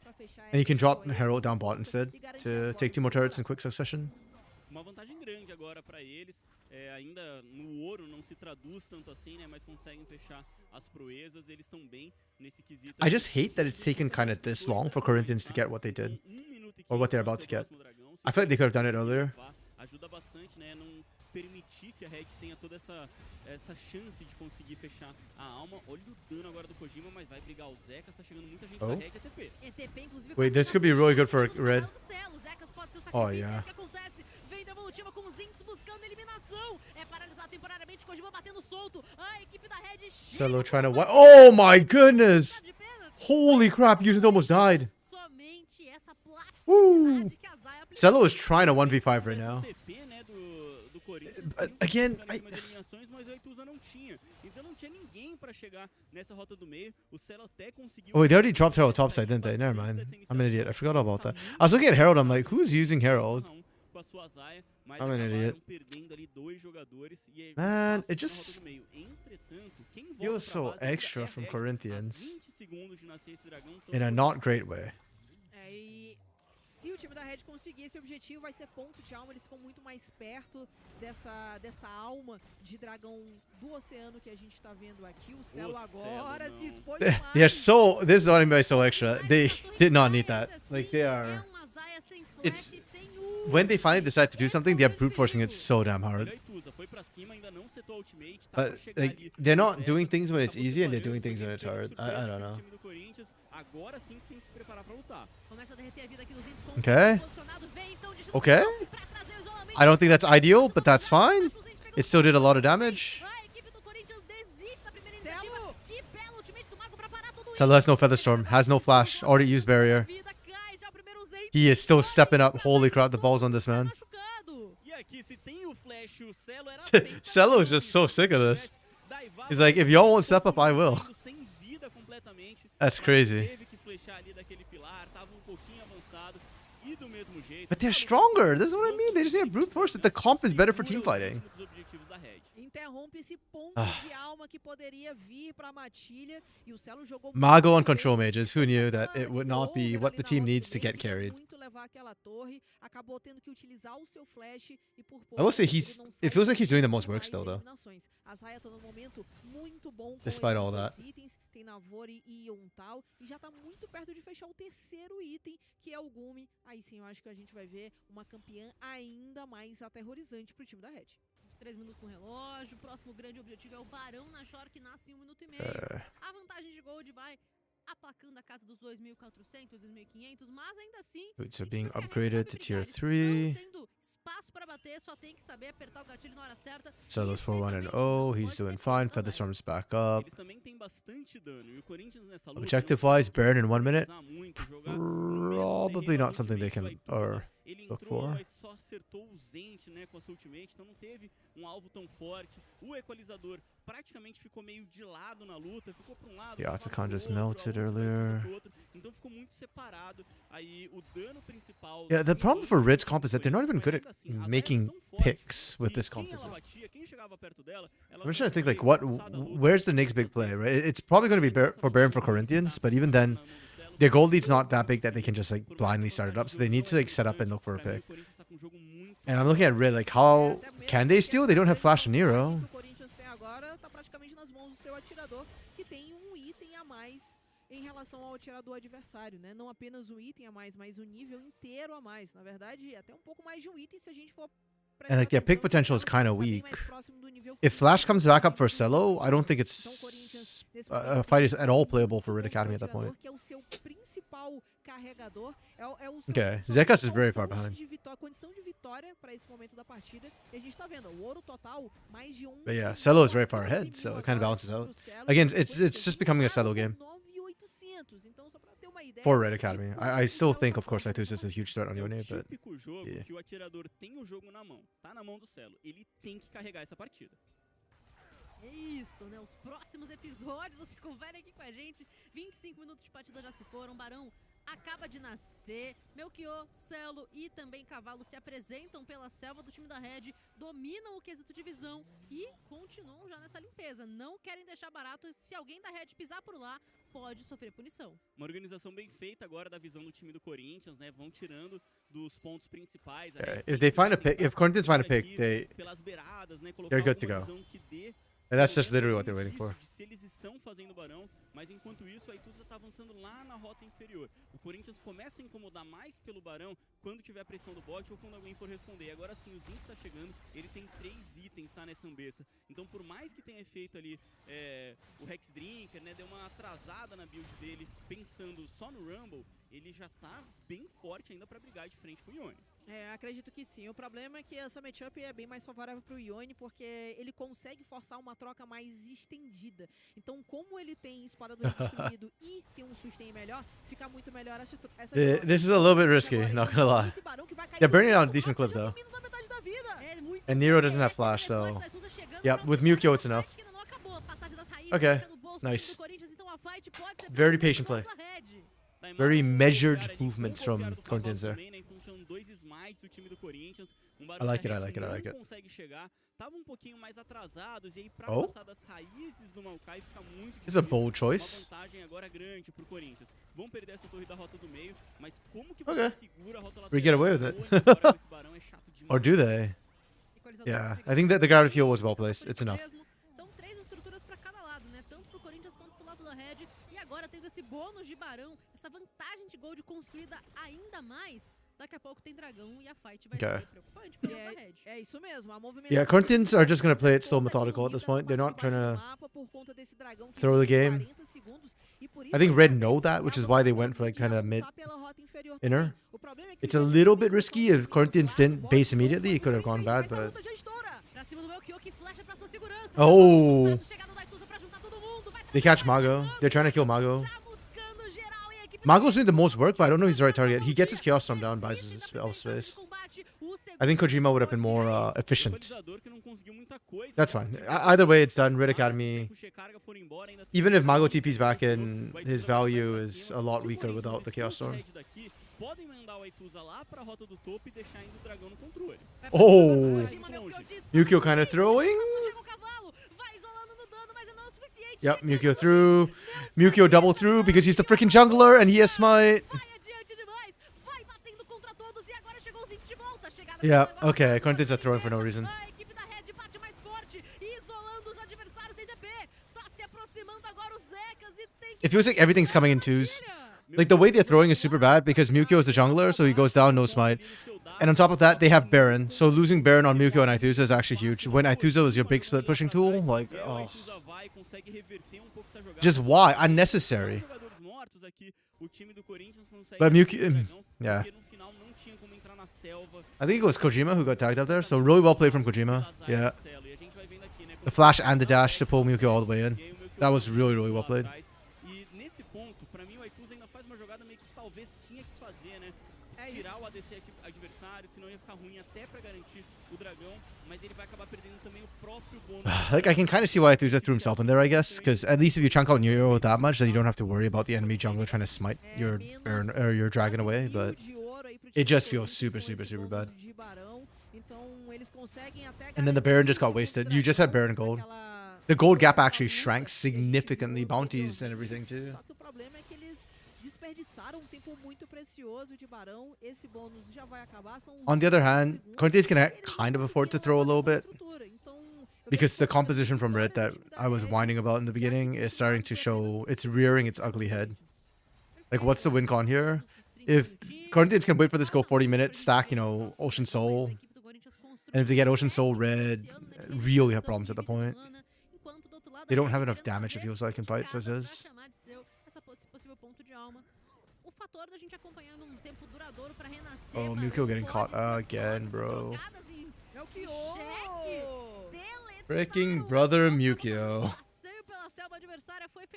And you can drop Herald down bot instead to take 2 more turrets in quick succession. Uma vantagem grande agora para eles. Ainda no ouro não se traduz tanto assim, né? Mas conseguem fechar as proezas. Eles estão bem nesse quesito. I just hate that it's taken kind of this long for Corinthians to get what they did. Or what they're about to get. I feel like they could have done it earlier. Ajuda bastante, né? permitir que a Red tenha toda essa chance de conseguir fechar a alma. Olha o dano agora do Kojima, mas vai brigar o Zekas, tá chegando muita gente da Red ETP. ETP, inclusive, Wait, this could be really good for Red. Oh, Oh, yeah. Que acontece? Vem devolutiva com os Zinks buscando eliminação. É paralisado temporariamente, Kojima batendo solto. A equipe da Red Celo trying to... Oh my goodness! Holy crap, Yuzin almost died. Somente essa Woo. plasticidade que a Zaya aplicou. Celo is trying to 1v5 right now. TP, né, do Corinthians. But again, Algumas eliminações, mas o Aituza não tinha. Então não tinha ninguém pra chegar nessa rota do meio. O Celo até conseguiu... Oh, wait, they already dropped Herald topside, didn't they? Never mind. I'm an idiot. I forgot all about that. I was looking at Herald, I'm like, who's using Herald? Com a sua Zaya, mas I'm an idiot. perdendo ali 2 jogadores e aí Man, passa it na just rota do meio. Entretanto, quem volta feels pra so base ainda extra é a from Red, a Corinthians 20 segundos de nascer esse dragão, então in a not great way. É, e se o time da Red conseguir esse objetivo, vai ser ponto de alma. Eles ficam muito mais perto dessa alma de dragão do oceano que a gente tá vendo aqui. O Celo agora se expôs demais. They're so... This is anime so extra. They did not need that. Like, they are... It's... When they finally decide to do something, they're brute forcing it so damn hard. Aituza foi pra cima, ainda não setou a ultimate, tá pra But chegar like, ali. they're not O doing Zekas things when it's acabou easy and they're trabalhando, doing things when foi it's pego de hard. surpresa I don't pelo know. time do Corinthians. Agora sim tem que se preparar pra lutar. Começa a derreter a vida aqui nos Zinks com Okay. posicionado. Vem então de Okay. pra trazer o isolamento. I don't think that's ideal, but that's fine. It still did a lot of damage. A equipe do Corinthians desiste da primeira iniciativa. Que belo ultimate do Mago pra parar tudo Celo has no Featherstorm, has no flash, already used barrier. Vida cai, já o primeiro Zen He is still stepping up. Holy crap, the ball's on this man. machucado. E aqui, se tem o flash, o Celo era bem Celo is just so sick of this. He's like, if y'all won't step up, I will. sem vida completamente. That's Mas crazy. teve que flechar ali daquele pilar, tava um pouquinho avançado e do mesmo jeito. But they're stronger. That's what I mean. They just need to brute force it. The comp is better for team fighting. Dos objetivos da Red. Interrompe esse ponto de alma que poderia vir pra matilha. E o Celo jogou Mago muito on control bem. mages. Who knew that it would not be Over what the ali na team rota needs do to meio, get queria carried? muito levar aquela torre, acabou tendo que utilizar o seu flash e por pouco I will say ele he's... não It sai feels like he's doing the most com work mais still, though. eliminações. A Zaya tá num momento muito bom com Despite esses all dois that. itens. Tem Navori e Yontal. E já tá muito perto de fechar o terceiro item, que é o Gumi. Aí sim, eu acho que a gente vai ver uma campeã ainda mais aterrorizante pro time da Red. 3 minutos no relógio. O próximo grande objetivo é o Barão na Shore, que nasce em 1 minuto e meio. A vantagem de Gold vai aplacando a casa dos 2.400, 2.500, mas ainda assim... Boots are a gente being viu que a Red upgraded sabe to tier brigar. 3. Eles não tendo espaço pra bater, só tem que saber apertar o gatilho na hora certa. Celo's E 4-1-0. especialmente, He's não doing pode fine. depender da Zaya. Featherstorm's back up. Eles também têm bastante dano e o Corinthians nessa luta Objective-wise, burn in 1 minute. muito, jogar no mesmo Probably terreno, not something they ultimate can... do Aituza, Or... ele look entrou, for. mas só acertou o Zent, né, com a sua ultimate, então não teve um alvo tão forte. O equalizador praticamente ficou meio de lado na luta, ficou para um lado, Yeah, ficou Atakan pro just outro, melted a outra vai earlier. pro outro, então ficou muito separado. Aí o dano principal... Yeah, the problem for Red's comp is that they're not even good at ainda assim, a Zaya making era tão forte picks with que this quem ela composition. batia, quem chegava perto dela, ela I'm trying to think, like, conseguia what... expulsar da luta. Where's the next big play, right? It's probably going to be for Baron for Corinthians, but even then, their gold lead's not that big that they can just, like, blindly start it up, so they need to, like, set up and look for a pick. And I'm looking at Red, like, how can they steal? They don't have Flash and Nero. O Corinthians tem agora tá praticamente nas mãos do seu atirador, que tem um item a mais em relação ao atirador adversário, né? Não apenas um item a mais, mas um nível inteiro a mais. Na verdade, até um pouco mais de um item se a gente for And, like, their pick potential is kind of weak. If Flash comes back up for Celo, I don't think it's a fight is at all playable for Red Academy at that point. Que é o seu principal carregador, Okay, Zekas is very far behind. Condição de vitória para esse momento da partida. E a gente tá vendo o ouro total, mais de But yeah, Celo is very far ahead, so it kind of balances out. Again, it's just becoming a Celo game. Então, só pra ter uma ideia, For Red Academy. I still think, of course, Aituza is a huge threat on Yone, but... típico jogo yeah. que o atirador tem o jogo na mão, tá na mão do Celo, ele tem que carregar essa partida. É isso, né? Os próximos episódios você confere aqui com a gente. 25 minutos de partida já se foram. Barão acaba de nascer. Melchior, Celo e também Cavalo se apresentam pela selva do time da Red, dominam o quesito de visão e continuam já nessa limpeza. Não querem deixar barato. Se alguém da Red pisar por lá, pode sofrer punição. Uma organização bem feita agora da visão do time do Corinthians, né? Vão tirando dos pontos principais. Yeah, if they find a pick, if Corinthians find a pick, pelas beiradas, né? they're good to alguma go. visão que dê And that's just literally what they're waiting for. De se eles estão fazendo barão, mas enquanto isso a Ituza tá avançando lá na rota inferior. O Corinthians começa a incomodar mais pelo barão quando tiver a pressão do bot ou quando alguém for responder. E agora sim, o Zinx tá chegando, ele tem 3 itens, tá, nessa ambeça. Então por mais que tenha feito ali o Rex Drinker, né, deu uma atrasada na build dele, pensando só no Rumble, ele já tá bem forte ainda pra brigar de frente com o Yone. Acredito que sim. O problema é que essa matchup é bem mais favorável pro Yone, porque ele consegue forçar uma troca mais estendida. Então, como ele tem espada do destruído e tem um sustain melhor, fica muito melhor essa This is a little bit risky, not gonna lie. They're burning out a decent clip though. And Nero doesn't have flash, so yeah, with Mukyo it's enough. Okay, nice. Very patient play. Very measured movements from Corinthians there. I like it, I like it, I like it. This is a bold choice. Okay. We get away with it. Or do they? Yeah, I think that the guard fuel was well placed. It's enough. São 3 estruturas para cada lado, né? Tanto pro Corinthians quanto pro lado da Red. E agora tendo esse bônus de barão, essa vantagem de gold construída ainda mais. Daqui a pouco tem dragão e a fight vai ser preocupante para a Red. É isso mesmo. A movimentação. Yeah, Corinthians are just gonna play it slow methodical at this point. They're not trying to throw the game. I think Red know that, which is why they went for like kind of mid inner. It's a little bit risky. If Corinthians didn't base immediately, it could have gone bad, but oh, they catch Mago. They're trying to kill Mago. Mago's doing the most work, but I don't know if he's the right target. He gets his Chaos Storm down, buys his spell space. I think Kojima would have been more efficient. That's fine. Either way, it's done. Red Academy. Even if Mago TP's back in, his value is a lot weaker without the Chaos Storm. Oh! Mukyo kind of throwing? Yep, Mukyo through. Mukyo double through because he's the freaking jungler and he has smite. Yeah, okay, Corinthians are throwing for no reason. It feels like everything's coming in twos. Like the way they're throwing is super bad because Mukyo is the jungler, so he goes down, no smite. And on top of that, they have Baron. So losing Baron on Mukyo and Aithuza is actually huge. When Aithuza was your big split pushing tool, like, oh. Just why? Unnecessary. But Mukyo, yeah. I think it was Kojima who got tagged out there, so really well played from Kojima. Yeah. The flash and the dash to pull Mukyo all the way in. That was really, really well played. Like, I can kind of see why Aithuza threw himself in there, I guess, because at least if you chunk out Nero that much, then you don't have to worry about the enemy jungler trying to smite your Baron or your dragon away, but it just feels super, super, super bad. And then the Baron just got wasted. You just had Baron gold. The gold gap actually shrank significantly, bounties and everything too. On the other hand, Corinthians can kind of afford to throw a little bit because the composition from Red that I was whining about in the beginning is starting to show, it's rearing its ugly head. Like, what's the win con here? If Corinthians can wait for this, go 40 minutes, stack, you know, Ocean Soul, and if they get Ocean Soul Red, really have problems at the point. They don't have enough damage, it feels like, in fights as is. Oh, Mukyo getting caught again, bro. Freaking brother Mukyo.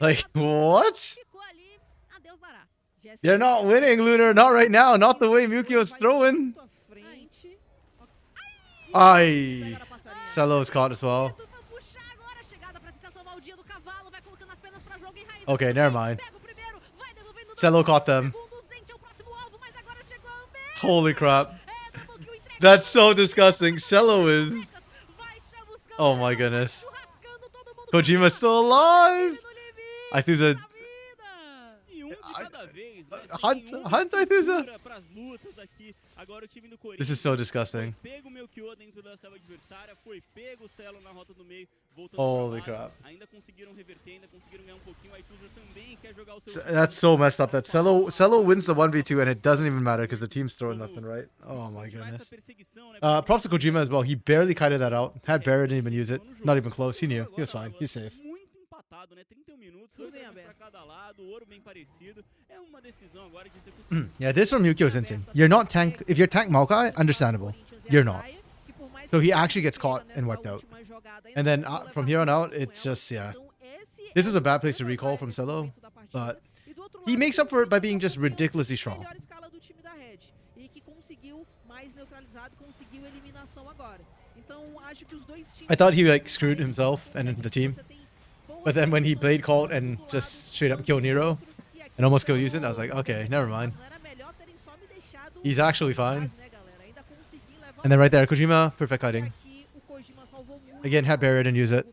Like, what? They're not winning, Lunar. Not right now. Not the way Mukyo's throwing. Aye. Celo's caught as well. Okay, never mind. Celo caught them. Holy crap. That's so disgusting. Celo is... Oh my goodness. Kojima's still alive! cada vez, né, Hunt, sem uma Hunt, I think so. estrutura pras lutas aqui. Agora o time do Corinthians This is so disgusting. foi pego o Melchior dentro da selva adversária, foi pego o Celo na rota do meio, voltando Holy pra base. crap. Ainda conseguiram reverter, ainda conseguiram ganhar um pouquinho. A Ituza também quer jogar o seu That's so messed up that Celo wins the 1v2 and it doesn't even matter because the team's throwing left and right. Oh my goodness. Props to Kojima as well. He barely kited that out. Had Barrett, didn't even use it. Not even close. He knew. He was fine. He's safe. Muito empatado, né? 31 minutos, 2 pra cada lado, ouro bem parecido. É uma decisão agora de execução. Yeah, this from Yukio's instinct. You're not tank. If you're tank Maokai, understandable. You're not. So he actually gets caught and wiped out. And then from here on out, it's just, yeah. This is a bad place to recall from Celo, but he makes up for it by being just ridiculously strong. I thought he like screwed himself and the team. But then when he played Colt and just straight up killed Nero and almost killed Yusin, I was like, okay, never mind. He's actually fine. And then right there, Kojima, perfect kiting. Again, had Barrett and use it.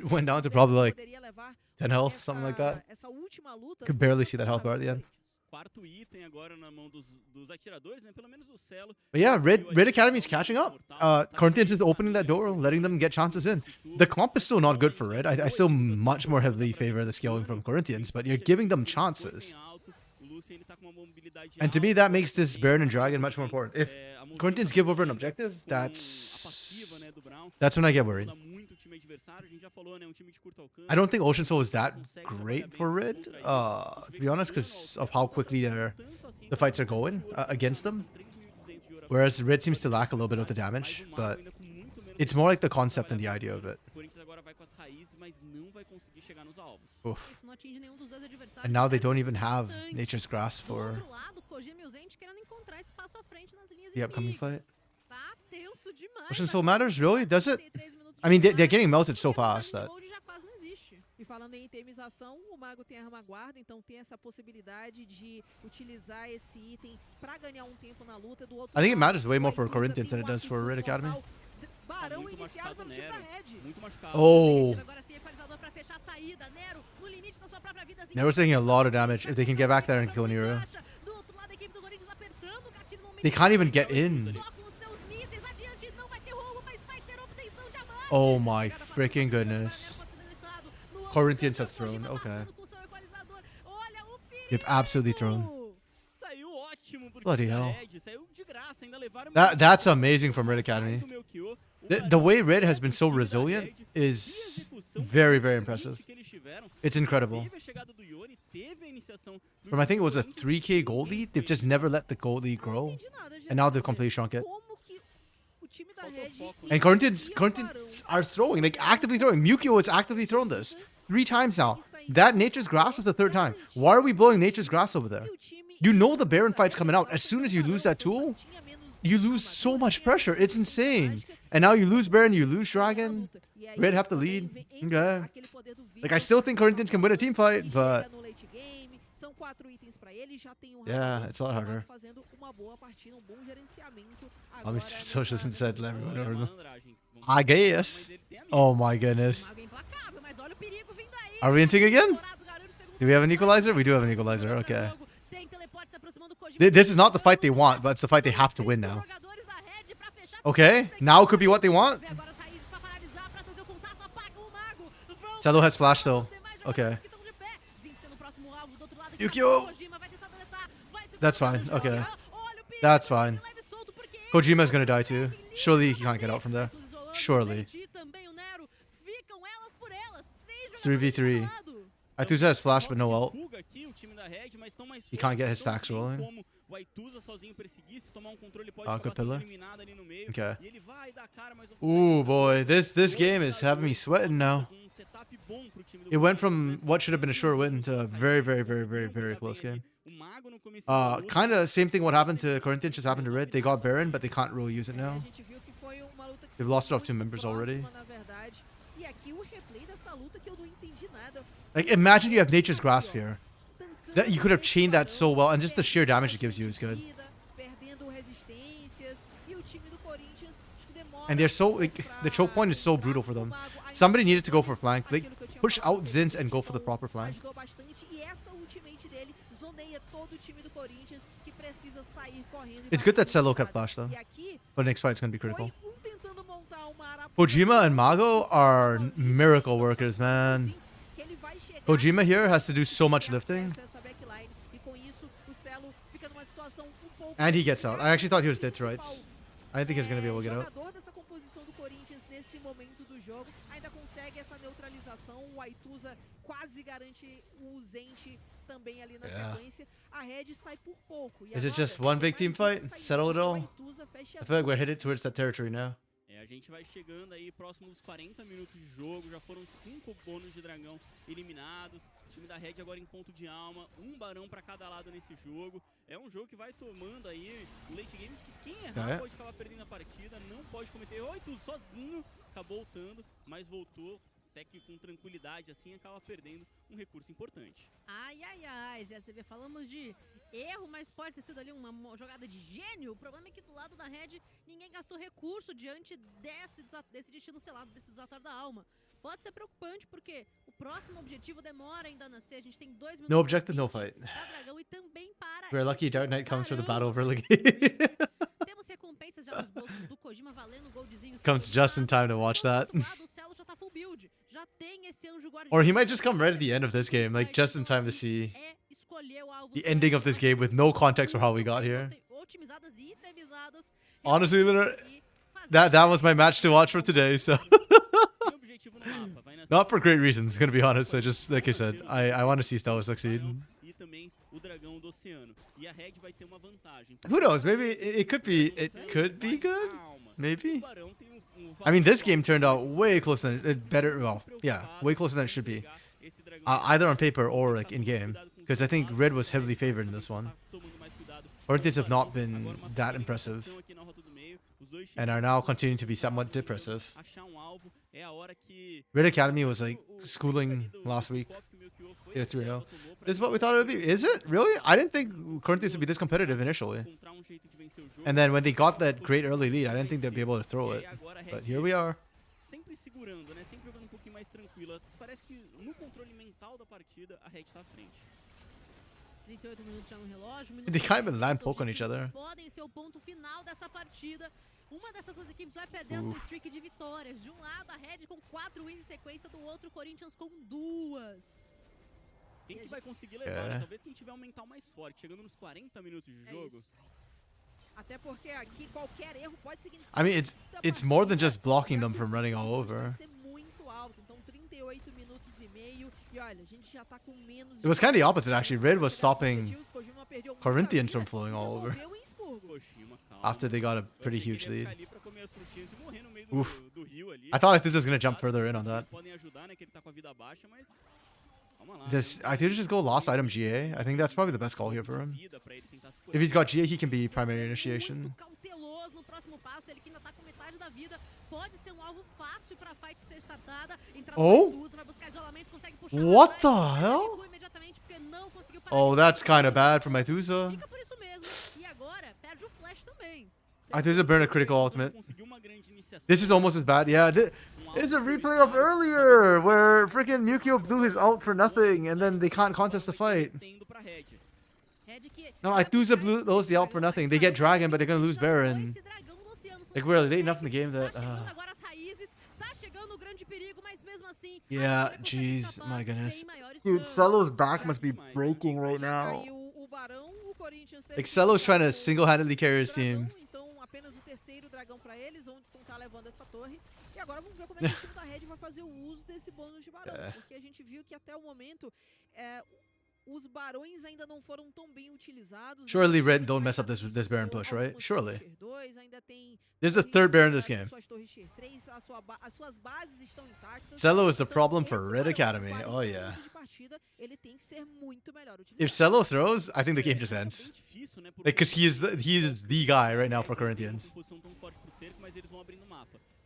Went down to probably like 10 health, something like that. Could barely see that health bar at the end. But yeah, Red Academy is catching up. Corinthians is opening that door, letting them get chances in. The comp is still not good for Red. I still much more heavily favor the scaling from Corinthians, but you're giving them chances. And to me, that makes this Baron and Dragon much more important. If Corinthians give over an objective, that's when I get worried. I don't think Ocean Soul is that great for Red, to be honest, because of how quickly the fights are going against them. Whereas Red seems to lack a little bit of the damage, but it's more like the concept and the idea of it. Oof. And now they don't even have Nature's Grasp for the upcoming fight. Ocean Soul matters? Really? Does it? I mean, they're getting melted so fast that... E falando em itemização, o mago tem arma guarda, então tem essa possibilidade de utilizar esse item para ganhar um tempo na luta. Do outro I think it lado, matters way more for Corinthians than it does for Red Academy. Barão iniciado pelo time da Red. Oh. Nero's taking a lot of damage. If they can get back there and kill Nero. They can't even get in. Oh my freaking goodness. Corinthians have thrown. Okay. They've absolutely thrown. Bloody hell. That's amazing from Red Academy. The way Red has been so resilient is very, very impressive. It's incredible. From I think it was a 3k gold lead, they've just never let the gold lead grow. And now they've completely shrunk it. And Corinthians are throwing, like actively throwing. Mukio has actively thrown this 3 times now. That Nature's Grass was the 3rd time. Why are we blowing Nature's Grass over there? You know the Baron fight's coming out. As soon as you lose that tool, you lose so much pressure. It's insane. And now you lose Baron, you lose Dragon. Red have to lead. Okay. Like, I still think Corinthians can win a team fight, but... Yeah, it's a lot harder. Mr. Socialist said, let everyone over. I guess. Oh my goodness. Are we inting again? Do we have an equalizer? We do have an equalizer. Okay. This is not the fight they want, but it's the fight they have to win now. Okay. Now could be what they want. Celo has flash though. Okay. Yukio! That's fine. Okay. That's fine. Kojima's gonna die too. Surely he can't get out from there. Surely. It's 3v3. Ituza has flash but no ult. He can't get his stacks rolling. Good pillar. Okay. Ooh boy, this game is having me sweating now. It went from what should have been a sure win to a very, very, very, very, very close game. Kind of same thing what happened to Corinthians just happened to Red. They got Baron, but they can't really use it now. They've lost off 2 members already. Like, imagine you have Nature's Grasp here. That you could have chained that so well, and just the sheer damage it gives you is good. And they're so, like, the choke point is so brutal for them. Somebody needed to go for flank. Like, push out Zins and go for the proper flank. noneia todo o time do Corinthians que precisa sair correndo. It's good that Celo kept flash though. E aqui But next fight's gonna be critical. foi tentando montar uma arapuca Kojima and Mago are miracle workers, man. que ele vai chegar Kojima here has to do so much lifting. essa backline, e com isso o Celo fica numa situação pouco And he gets out. I actually thought he was dead to rights. I think he's gonna be able to get out. O jogador dessa composição do Corinthians nesse momento do jogo ainda consegue essa neutralização. O Aituza quase garante o Zente também ali na sequência. A Red sai por pouco. E Is it agora, just one big team fight? Settle it all? o Aituza fecha I feel like we're headed towards that territory now. A gente vai chegando aí próximo dos 40 minutos de jogo, já foram 5 bônus de dragão eliminados. O time da Red agora em ponto de alma, um barão para cada lado nesse jogo. É um jogo que vai tomando aí o late game, que quem errar pode acabar perdendo a partida, não pode cometer erro. Tudo sozinho, acabou voltando, mas voltou até que com tranquilidade assim acaba perdendo um recurso importante. Ai, ai, ai, GSTV, falamos de erro, mas pode ter sido ali uma jogada de gênio. O problema é que do lado da Red, ninguém gastou recurso diante desse destino selado, desse desatar da alma. Pode ser preocupante, porque o próximo objetivo demora ainda a nascer. A gente tem 2 minutos. No objective, no fight. Para Dragão e também para We're lucky Dark Knight comes for the battle of early. Temos recompensas já nos bolsos do Kojima valendo goldezinho. Comes just in time to watch that. Do lado, o Celo já tá full build. Já tem esse anjo guardião. Or he might just come right at the end of this game, like just in time to see É escolher o alvo the certo. ending of this game with no context for how we got here. Otimizadas e itemizadas. Honestly, that was my match to watch for today, so Tem objetivo no mapa, vai nascer not for great reasons, gonna be honest. I just, like I said, I want to see Stella succeed. e também o dragão do oceano. E a Red vai ter uma vantagem. Who knows? Maybe it could be good. Maybe. I mean, this game turned out way closer than better. Well, yeah, way closer than it should be, either on paper or like in game. Because I think Red was heavily favored in this one. Corinthians have not been that impressive, and are now continuing to be somewhat depressive. Red Academy was like schooling last week. Yeah, 3-0. This is what we thought it would be. Is it? Really? I didn't think Corinthians would be this competitive initially. And then when they got that great early lead, I didn't think they'd be able to throw it. But here we are. Sempre segurando, né? Sempre jogando um pouquinho mais tranquila. Parece que no controle mental da partida, a Red tá à frente. 38 minutos já no relógio. They can't even land poke on each other. Podem ser o ponto final dessa partida. Uma dessas duas equipes vai perder a sua streak de vitórias. De um lado, a Red com 4 wins em sequência, do outro, o Corinthians com 2. Quem que vai conseguir levar? Né? Talvez quem tiver um mental mais forte, chegando nos 40 minutos de jogo. Isso. Até porque aqui qualquer erro pode significar. I mean, it's more than just blocking them from running all over. Vai ser muito alto, então 38 minutos e meio. E olha, a gente já tá com menos. It was kind of the opposite actually. Red was stopping Corinthians from flowing all over after they got a pretty huge lead. Oof. I thought Aituza was going to jump further in on that. I think just go last item GA. I think that's probably the best call here for him. If he's got GA, he can be primary initiation. Oh? What the hell? Oh, that's kind of bad for Aituza. Aituza burned a critical ultimate. This is almost as bad. Yeah, there's a replay of earlier where freaking Mukio blew his ult for nothing and then they can't contest the fight. No, Aituza blows the ult for nothing. They get Dragon, but they're going to lose Baron. Like, we're late enough in the game that... Yeah, jeez, my goodness. Dude, Celo's back must be breaking right now. Like, Celo's trying to single-handedly carry his team. Apenas o terceiro dragão para eles, vão descontar levando essa torre. E agora vamos ver como é que o time da Red vai fazer o uso desse bônus de barão. Porque a gente viu que até o momento os barões ainda não foram tão bem utilizados. Surely Red don't mess up this Baron push, right? Surely. This is the third Baron in this game. Celo is the problem for Red Academy. Oh yeah. If Celo throws, I think the game just ends. Because he is the guy right now for Corinthians.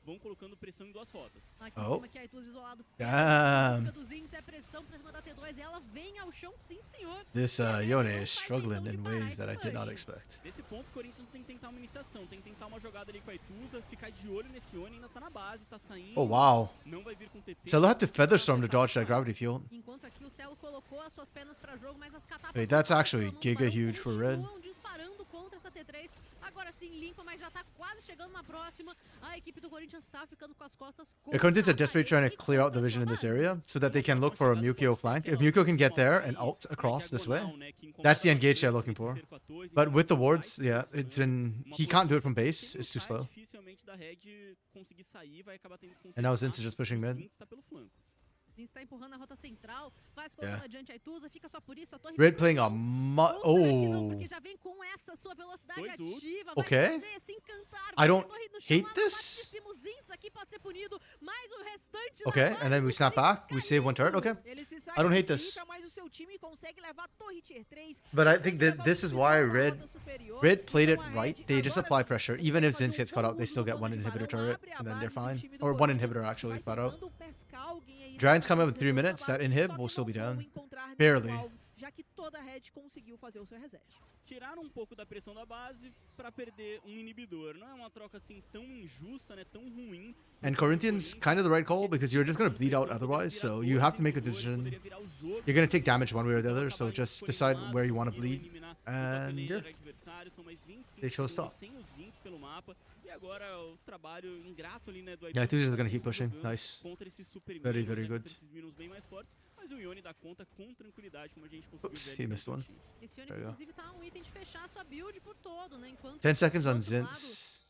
vão colocando pressão em duas rotas. Aqui em Oh. cima que a Aituz isolado. Damn. Dos índices é pressão pra cima da T2 e ela vem ao chão, sim senhor. This E a Red Yone não is faz struggling menção de in parar ways esse that I did not push. expect. Nesse ponto, o Corinthians tem que tentar uma iniciação, tem que tentar uma jogada ali com a Ituza, ficar de olho nesse Yone, ainda tá na base, tá saindo. Oh, wow. Não vai vir com TP. So they'll have to Featherstorm to dodge that gravity field. Enquanto aqui o Celo colocou as suas pernas pra jogo, mas as catapas Wait, that's não actually param, giga não huge for Red. continuam disparando contra essa T3. Agora sim limpa, mas já tá quase chegando na próxima. A equipe do Corinthians tá ficando com as costas The Corinthians are contra a desperately trying to parede e clear out the contra vision in sua this base. area so that they can look for a Mukio flank. If Mukio can get there and ult across this way, that's the engage they're looking for. But with the wards, yeah, it's been... He can't do it from base. It's too slow. And now Zinz is just pushing mid. Zinz tá empurrando a rota central, vai se Yeah. colocando adiante a Ituza, fica só por isso, a torre... Red playing a Oh! Oh. Porque já vem com essa sua velocidade Dois ults. ativa, Okay. vai fazer esse encantar, I don't a torre no chão, hate lá na this. parte de cima, o Zinz aqui pode ser punido, mas o restante Okay, da base and then we do snap Corinthians back. We save one turret. Okay. Ele se I don't hate this. sacrifica, mas o seu time consegue levar a torre tier 3, But I consegue think that levar this o is time why na Red rota superior. Red played it Então a right. Red They just agora apply sim pressure. consegue Even if fazer Zinz gets um caught bom out, they uso still do get one plano de inhibitor barão, turret, abre a and then they're base do fine. time do Or one Corinthians, inhibitor actually, vai flat out. tentando pescar alguém aí Giants da come up base with 3 do minutes. That base, inhib só will que still be não vão down. encontrar nenhum Barely. alvo, já que toda a Red conseguiu fazer o seu reset. Tiraram um pouco da pressão da base pra perder um inibidor. Não é uma troca assim tão injusta, né? Tão ruim. And Corinthians, kind of the right call because you're just going to bleed out otherwise. So you have to make a decision. You're going to take damage one way or the other. So just decide where you want to bleed. And yeah, they chose stop. Yeah, I think he's going to keep pushing. Nice. Very, very good. Mas o Yone dá conta com tranquilidade, como a gente conseguiu Oops, ver he missed one. Esse Yone, There you go. inclusive, tá um item de fechar a sua build por todo, né? Enquanto 10 seconds do on outro lado, Zinz.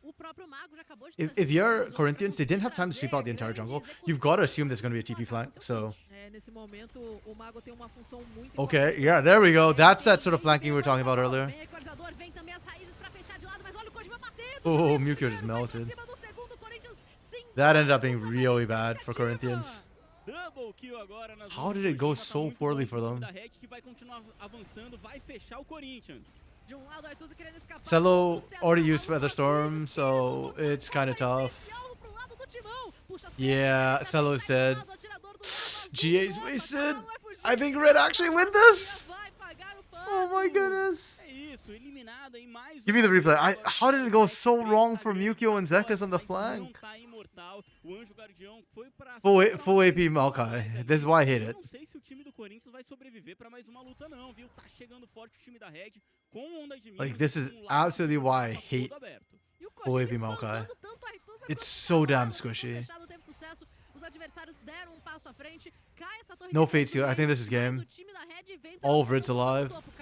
o próprio Mago já acabou de If trazer you're os Corinthians, they didn't have time to trazer sweep out the a entire grande jungle. execução You've got to assume there's going to be a TP para flank. acabar com seu So, flank. Nesse momento, o Mago tem uma função muito okay, importante. yeah, there we go. That's that sort of flanking we were talking about earlier. Vem equalizador, vem também as raízes pra fechar de lado, mas olha o Kojima batendo. Oh, já leva o Mukio just primeiro, vai pra melted. cima do segundo, Corinthians se That ended up being completamente really na bad for iniciativa. Corinthians. Double kill agora nas How mãos did do it go Kojima, tá so muito poorly bom for pro time them? da Red, que vai continuar avançando, vai fechar o Corinthians. De um lado, o Arthur querendo escapar, do Celo outro, Celo already tá used Featherstorm, so it's kind of tough. pro lado do Timão, puxa as Yeah, pernas, Celo's tá dead. isolado, atirador do lado azul, GA's opa, wasted. não vai fugir. I think Red actually win this. Vai pagar o Oh my pano. goodness. É isso, eliminado em mais Give me the uma replay. vez, How did it go so 3 wrong tá for grande, Mukio tá and Zekas on the forte, mas flank? não tá imortal. O Anjo Guardião foi pra Full AP Maokai. mas This is why I hate eu it. não sei se o time do Corinthians vai sobreviver pra mais uma luta não, viu? Tá chegando forte o time da Red com onda de Like, minions, this is com um lado absolutely why I tá hate todo aberto. E o Full AP Kojima Maokai. espantando tanto a Arthur, It's quanto so a damn Mago, squishy. fechado, teve sucesso. Os adversários deram um passo à frente. Cai essa torre No de fate defesa seal. I do think meio, this is mas game. o time da Red vem All of pela Red's posição do alive. topo.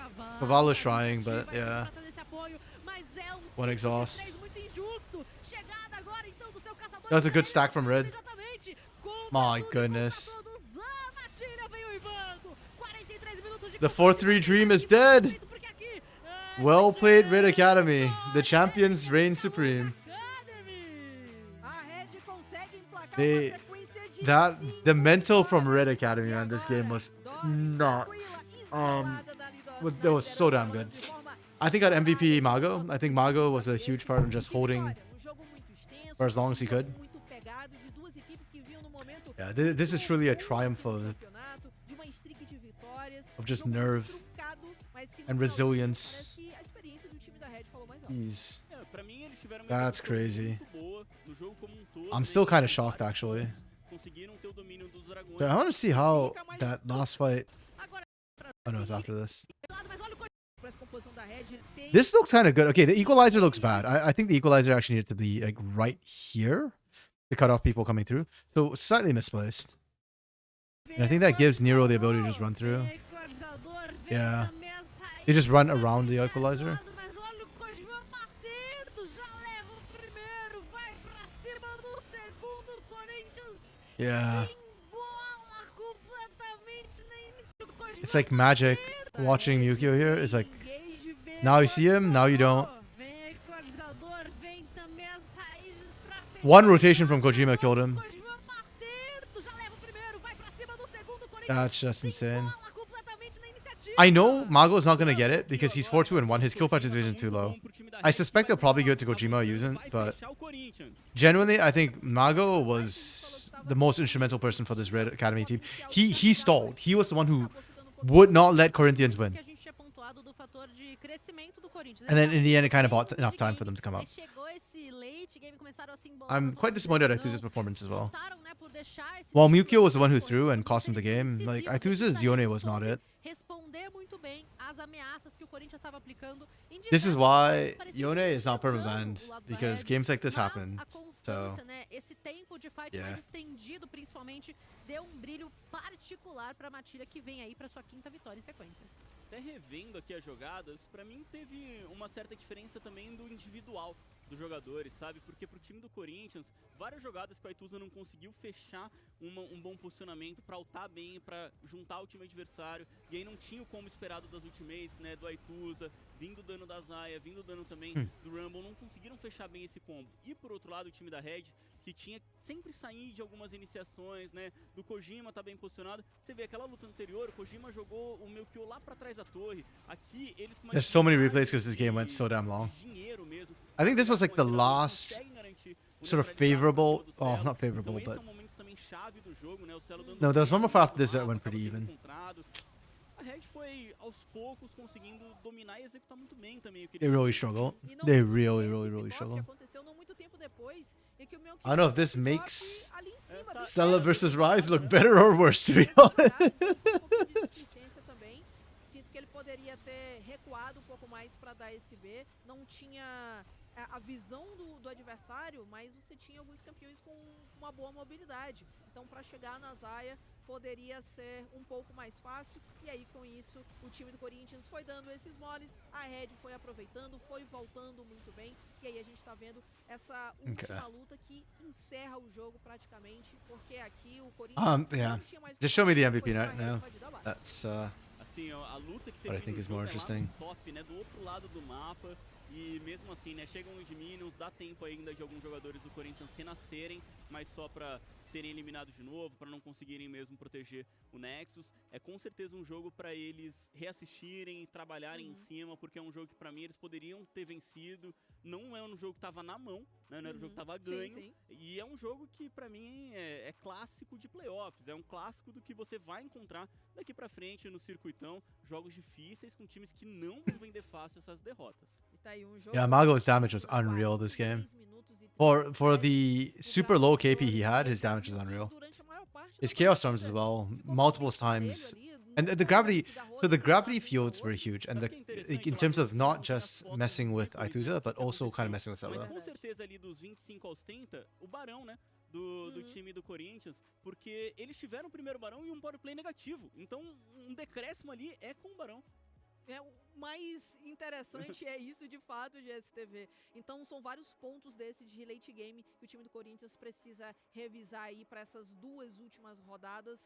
Cavallo's a trying, gente but vai yeah. pra trazer esse apoio, mas é um One 5 exhaust. 3 muito injusto. Chegada agora então do seu caçador. That was a good de stack from Red. imediatamente. Contra My tudo e goodness. contra todos. A matilha vem uivando. 43 minutos de The 4-3 dream is dead. porque aqui, Well played, Red Academy. The champions reign supreme. a Red consegue emplacar They- uma sequência de That cinco the mental from vitórias. Red Academy, man. This game was nuts. That was so damn good. I think I'd MVP Mago. I think Mago was a huge part in just holding for as long as he could. Yeah, this is truly a triumph of just nerve and resilience. Jeez. É, pra mim, eles tiveram uma That's evolução crazy. muito boa no jogo como um todo, I'm né? still kind of shocked, actually. Conseguiram ter o domínio dos dragões. I want to see how that last fight. Oh no, it's after this. This looks kind of good. Okay, the equalizer looks bad. I think the equalizer actually needed to be like right here to cut off people coming through. So slightly misplaced. And I think that gives Nero the ability to just run through. Yeah. They just run around the equalizer. Yeah. It's like magic watching Yukio here. It's like, now you see him, now you don't. One rotation from Kojima killed him. That's just insane. I know Mago is not going to get it because he's 4-2 and 1. His kill participation is too low. I suspect they'll probably go to Kojima using, but genuinely, I think Mago was the most instrumental person for this Red Academy team. He stalled. He was the one who would not let Corinthians win. And then in the end, it kind of bought enough time for them to come up. I'm quite disappointed at Ithuza's performance as well. While Mukio was the one who threw and cost him the game, like Ithuza's Yone was not it. This is why Yone is not perma-banned, because games like this happen. So, yeah. Até revendo aqui as jogadas, pra mim teve uma certa diferença também do individual dos jogadores, sabe? Porque pro time do Corinthians, várias jogadas que o Aituza não conseguiu fechar um bom posicionamento pra ultar bem, pra juntar o time adversário, e aí não tinha o combo esperado das ultimates, né? Do Aituza, vindo o dano da Zaya, vindo o dano também do Rumble, não conseguiram fechar bem esse combo. E por outro lado, o time da Red, que tinha sempre sair de algumas iniciações, né? Do Kojima tá bem posicionado. Você vê aquela luta anterior, o Kojima jogou o Melchior lá pra trás da torre. Aqui eles com There's so many replays because this game went so damn long. I think this was like the last sort of favorable, oh, not favorable, but no, there was one more after this that went pretty even. A Red foi aos poucos conseguindo dominar e executar muito bem também o que They really struggle. They really struggle. I don't know if this makes Stella versus Rise look better or worse, to be honest. Sinto que ele poderia ter recuado um pouco mais para dar esse B. Não tinha a visão do adversário, mas você tinha alguns campeões com uma boa mobilidade. Então, para chegar na Zaya, poderia ser um pouco mais fácil. E aí, com isso, o time do Corinthians foi dando esses moles. A Red foi aproveitando, foi voltando muito bem. E aí a gente tá vendo essa última luta que encerra o jogo praticamente. Porque aqui o Corinthians yeah. não tinha mais... Just show me the MVP now. That's assim, a luta que what I think is more interesting. Top, né, do outro lado do mapa. E mesmo assim, né, chegam os Minions, dá tempo ainda de alguns jogadores do Corinthians renascerem, mas só pra serem eliminados de novo, pra não conseguirem mesmo proteger o Nexus. É com certeza um jogo pra eles reassistirem e trabalharem em cima, porque é um jogo que pra mim eles poderiam ter vencido. Não é um jogo que tava na mão, né, não era um jogo que tava ganho. Sim. E é um jogo que pra mim é clássico de playoffs, é um clássico do que você vai encontrar daqui pra frente no circuitão, jogos difíceis com times que não vão vender fácil essas derrotas. Yeah, Mago's damage was unreal this game. For the super low KP he had, his damage was unreal. His Chaos Storms as well, multiple times. And the gravity, so the gravity fields were huge, and in terms of not just messing with Aituza, but also kind of messing with Stella. Mas com certeza ali dos 25 aos 30, o Barão, né, do time do Corinthians, porque eles tiveram o primeiro Barão e um powerplay negativo. Então, um decréscimo ali é com o Barão. O mais interessante é isso de fato de STV. Então são vários pontos desses de late game que o time do Corinthians precisa revisar aí para essas duas últimas rodadas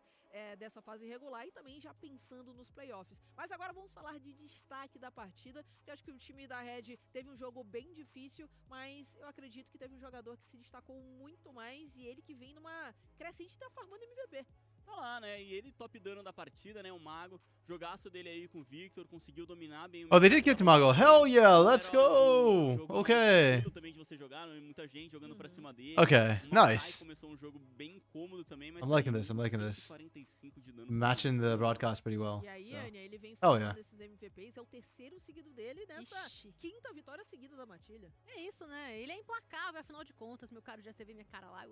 dessa fase regular e também já pensando nos playoffs. Mas agora vamos falar de destaque da partida, porque acho que o time da Red teve um jogo bem difícil, mas eu acredito que teve um jogador que se destacou muito mais e ele que vem numa crescente tá farmando MVP. Tá lá, né? E ele top dano da partida, né? O Mago, jogaço dele aí com o Victor, conseguiu dominar bem o... Oh, they did get to Mago. Hell yeah, let's go! Okay. Também de você jogar, muita gente jogando pra cima dele. Okay, nice. Começou um jogo bem cômodo também, mas I'm liking this. 45 de dano. Matching the broadcast pretty well. E aí, Anya, ele vem falando desses MVPs, é o terceiro seguido dele nessa quinta vitória seguida da Matilha. É isso, né? Ele é implacável, afinal de contas, meu caro, já teve minha cara lá.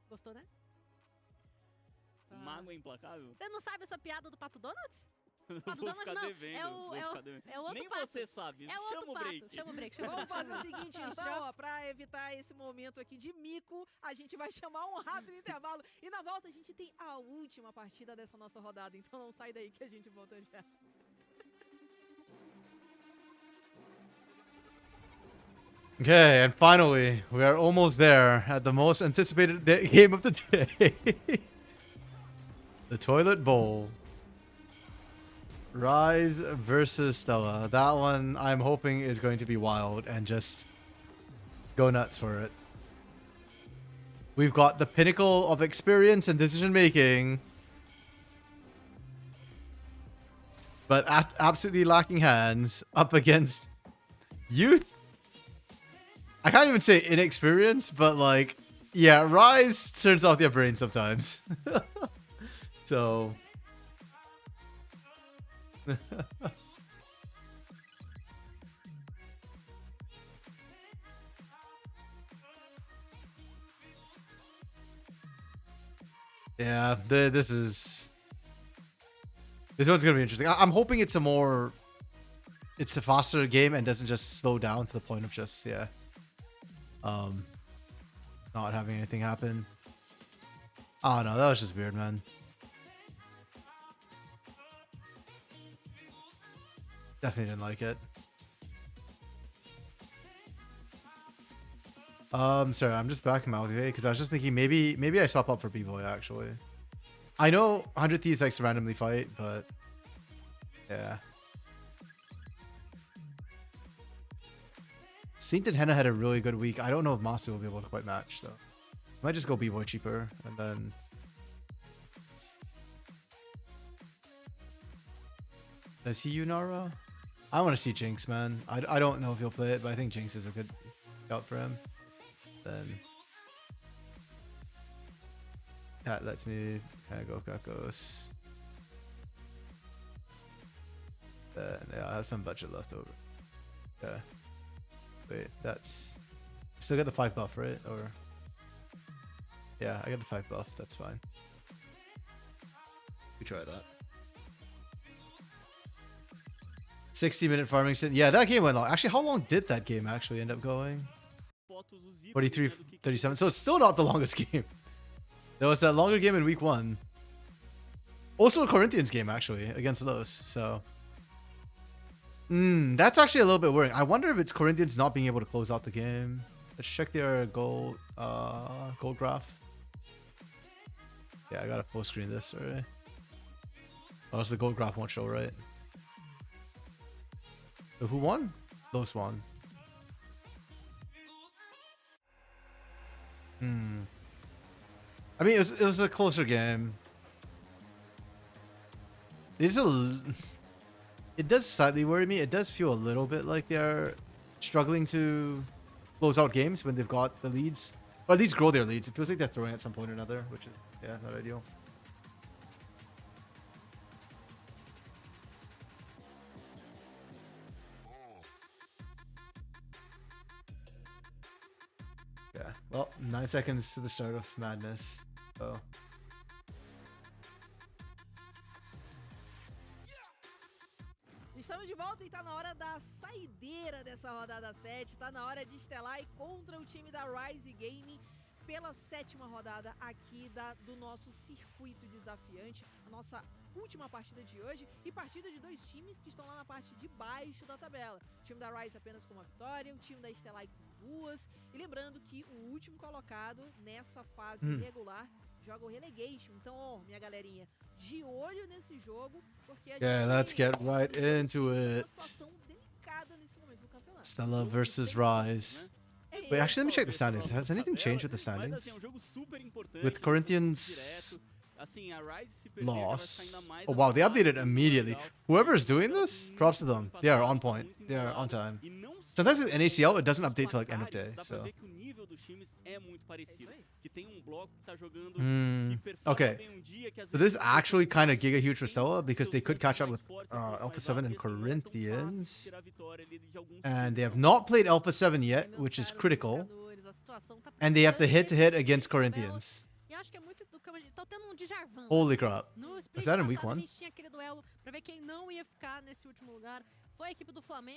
Gostou, né? O Mago é implacável? Você não sabe essa piada do Pato Donuts? Pato Donuts não, é o outro Nem pato. você sabe, é chama o break. Chama o break. Vamos fazer o seguinte, então, ó, pra evitar esse momento aqui de mico, a gente vai chamar um rápido intervalo e na volta a gente tem a última partida dessa nossa rodada, então não sai daí que a gente volta já. Okay, and finally, we are almost there at the most anticipated game of the day. The Toilet Bowl. Rise versus Stella. That one I'm hoping is going to be wild and just go nuts for it. We've got the pinnacle of experience and decision making but absolutely lacking hands up against youth. I can't even say inexperienced, but like, yeah, Rise turns off their brain sometimes. So. Yeah, this one's gonna be interesting. I'm hoping it's a faster game and doesn't just slow down to the point of just not having anything happen. Oh no, that was just weird, man. Definitely didn't like it. Sorry, I'm just backing out of it because I was just thinking maybe I swap up for B-Boy actually. I know 100 Thieves likes to randomly fight, but yeah. Saint and Henna had a really good week. I don't know if Master will be able to quite match, so I might just go B-Boy cheaper and then. Does he Yunara? I want to see Jinx, man. I don't know if he'll play it, but I think Jinx is a good shout for him. Then that lets me kind of go Kakos. Then yeah, I have some budget left over. Yeah. Wait, that's still got the 5 buff, right? Or yeah, I got the 5 buff. That's fine. We try that. 60-minute farming sit. Yeah, that game went long. Actually, how long did that game actually end up going? 43, 37. So it's still not the longest game. There was that longer game in week 1. Also a Corinthians game actually against those. So that's actually a little bit worrying. I wonder if it's Corinthians not being able to close out the game. Let's check their gold graph. Yeah, I gotta full screen this, alright. Or else the gold graph won't show, right? So who won? Those won. I mean, it was a closer game. It does slightly worry me. It does feel a little bit like they're struggling to close out games when they've got the leads, or at least grow their leads. It feels like they're throwing at some point or another, which is not ideal. Yeah, well, 9 seconds to the start of madness. So. Estamos de volta e tá na hora da saideira dessa rodada 7. Tá na hora de estelar e contra o time da Rise Gaming pela 7ª rodada aqui do nosso circuito desafiante. A nossa última partida de hoje e partida de 2 times que estão lá na parte de baixo da tabela. O time da Rise apenas com uma vitória, o time da Stellai com 2. E lembrando que o último colocado nessa fase regular joga o Relegation. Então, ó, minha galerinha, de olho nesse jogo, porque a gente let's get right into it. Uma situação delicada nesse momento do campeonato. Stella versus Rise. Wait, actually, let me check the standings. Has anything changed with the standings? With Corinthians loss. Oh wow, they updated immediately. Whoever's doing this, props to them. They are on point. They are on time. Sometimes with NACL, it doesn't update till like end of day. So. Okay. So this is actually kind of giga huge for Stella because they could catch up with Alpha 7 and Corinthians. And they have not played Alpha 7 yet, which is critical. And they have to hit against Corinthians. Holy crap. Was that in week 1?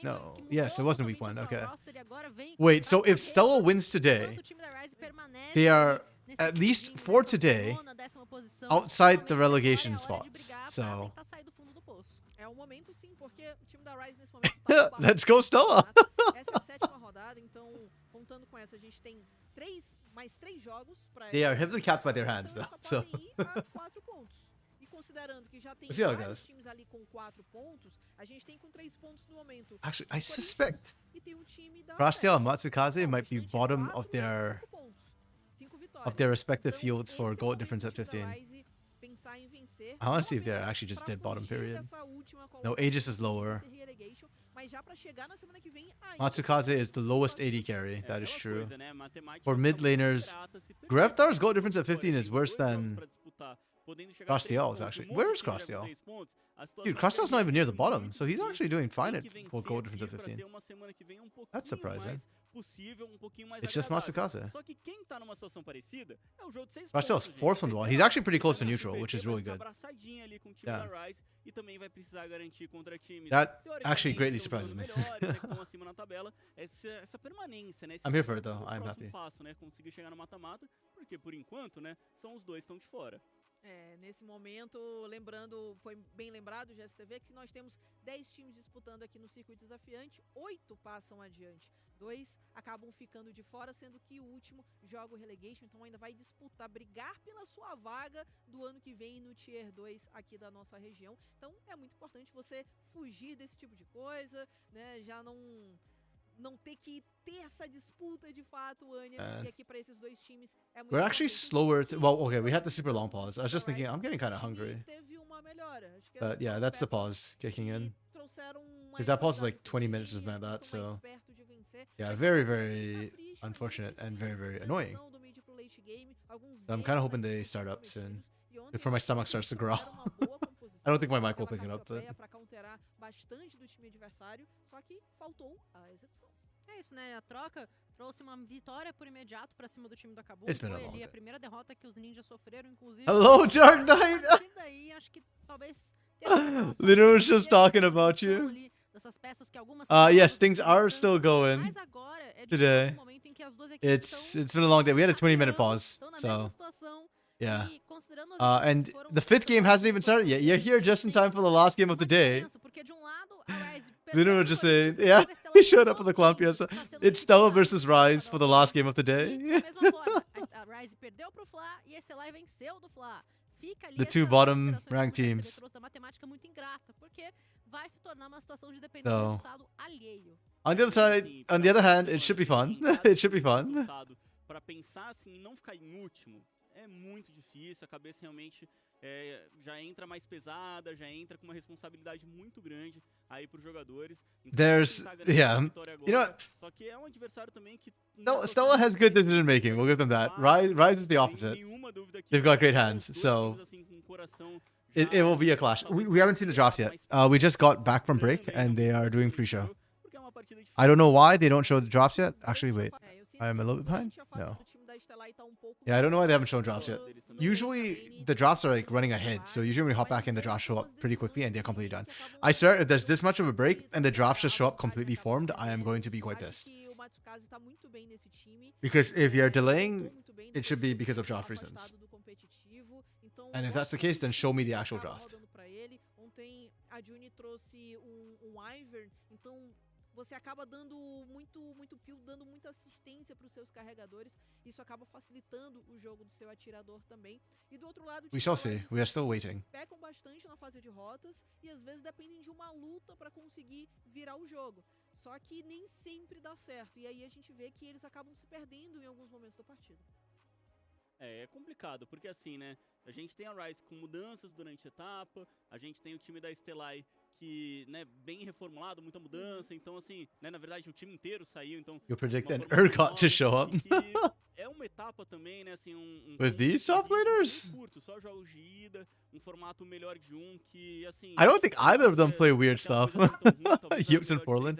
No. Yes, it was in week 1. Okay. Wait, so if Stella wins today, they are, at least for today, outside the relegation spots. So. Let's go, Stella! They are heavily capped by their hands, though. So. We'll see how it goes. Actually, I suspect Rastel and Matsukaze might be bottom of their respective fields for goal difference at 15. I want to see if they're actually just dead bottom, period. No, Aegis is lower. Matsukaze is the lowest AD carry. That is true. For mid laners, Greftar's goal difference at 15 is worse than Crossdale's actually. Where is Crossdale? Dude, Crossdale's not even near the bottom, so he's actually doing fine at for goal difference at 15. That's surprising. It's just Matsukaze. Crossdale's fourth from the wall. He's actually pretty close to neutral, which is really good. Yeah. That actually greatly surprises me. I'm here for it though. I'm happy. Nesse momento, lembrando, foi bem lembrado, GSTV, que nós temos 10 times disputando aqui no Circuito Desafiante, 8 passam adiante, 2 acabam ficando de fora, sendo que o último joga o Relegation, então ainda vai disputar, brigar pela sua vaga do ano que vem no Tier 2 aqui da nossa região. Então é muito importante você fugir desse tipo de coisa, né, já não ter que ter essa disputa de fato, Anya, e aqui para esses dois times é muito. We're actually slower to, well, okay, we had the super long pause. I was just thinking, I'm getting kind of hungry. But yeah, that's the pause kicking in. Because that pause is like 20 minutes or something like that, so yeah, very, very unfortunate and very, very annoying. So I'm kind of hoping they start up soon before my stomach starts to growl. I don't think my mic will pick it up, but... É isso, né? A troca trouxe uma vitória por imediato pra cima do time do Acabou. It's been a Foi long ali day. a primeira derrota que os ninjas sofreram, inclusive. Hello, Dark Knight! A partir daí, acho que talvez Literally was just talking about you. Dessas peças que algumas Yes, things are still going mas agora é de today. fato o momento em que as duas equipes It's been a long day. We had a 20-minute pause, estão na so mesma situação. yeah. E considerando as equipes And que foram the fifth game hasn't even started yet. You're here just in time for the last game of the day. porque de lado a Rise Literally was just saying, yeah, he showed up for the clump, yes. It's Stella versus Rise for the last game of the day. Da mesma forma, a Rise perdeu pro Fla e a Stellar venceu do Fla. Fica ali The two essas bottom considerações ranked como o teams. GSTV trouxe da matemática muito ingrata, porque vai se tornar uma situação de depender So, do resultado alheio. On the other hand, it should be fun. It should be fun. Para pensar assim, não ficar em último, é muito difícil. A cabeça realmente já entra mais pesada, já entra com uma responsabilidade muito grande aí para os jogadores. Então, There's, yeah, you know what? Só que é um adversário também que Stella has good decision making. We'll give them that. Rise is the opposite. They've got great hands, so it will be a clash. We haven't seen the drops yet. We just got back from break and they are doing pre-show. I don't know why they don't show the drops yet. Actually, wait. I am a little bit behind? No. Yeah, I don't know why they haven't shown drops yet. Usually, the drops are like running ahead. So usually when we hop back in, the drops show up pretty quickly and they're completely done. I swear, if there's this much of a break and the drops just show up completely formed, I am going to be quite pissed. Because if you're delaying, it should be because of draft reasons. And if that's the case, then show me the actual draft. Você acaba dando muito peel, dando muita assistência para os seus carregadores. Isso acaba facilitando o jogo do seu atirador também. E do outro lado, We shall see. We are still waiting. Pecam bastante na fase de rotas e às vezes dependem de uma luta para conseguir virar o jogo. Só que nem sempre dá certo. E aí a gente vê que eles acabam se perdendo em alguns momentos da partida. É complicado, porque assim, né? A gente tem a Rise com mudanças durante a etapa, a gente tem o time da Stellar que, né, bem reformulado, muita mudança, então assim, né, na verdade o time inteiro saiu, então... You predict an Urgot to show up. É uma etapa também, né, assim, With these top laners? Curto, só jogos de ida, formato melhor de que, assim... I don't think either of them play weird stuff. Yups and Forlin.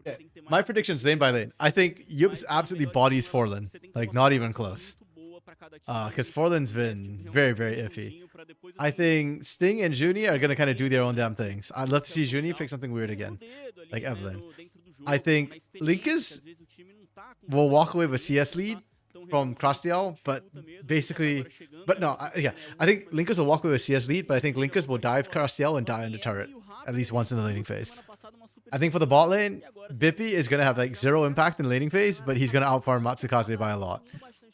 Yeah. My prediction's lane by lane. I think Yups absolutely bodies Forlin. Like, not even close. Because Forlin's been very, very iffy. I think Sting and Junie are going to kind of do their own damn things. I'd love to see Junie pick something weird again, like Evelyn. I think Linkus will walk away with CS lead from Crossdale, but basically... But no, yeah. I think Linkus will walk away with CS lead, but I think Linkus will dive Crossdale and die on the turret, at least once in the laning phase. I think for the bot lane, Bippy is going to have like 0 impact in laning phase, but he's going to outfarm Matsukaze by a lot.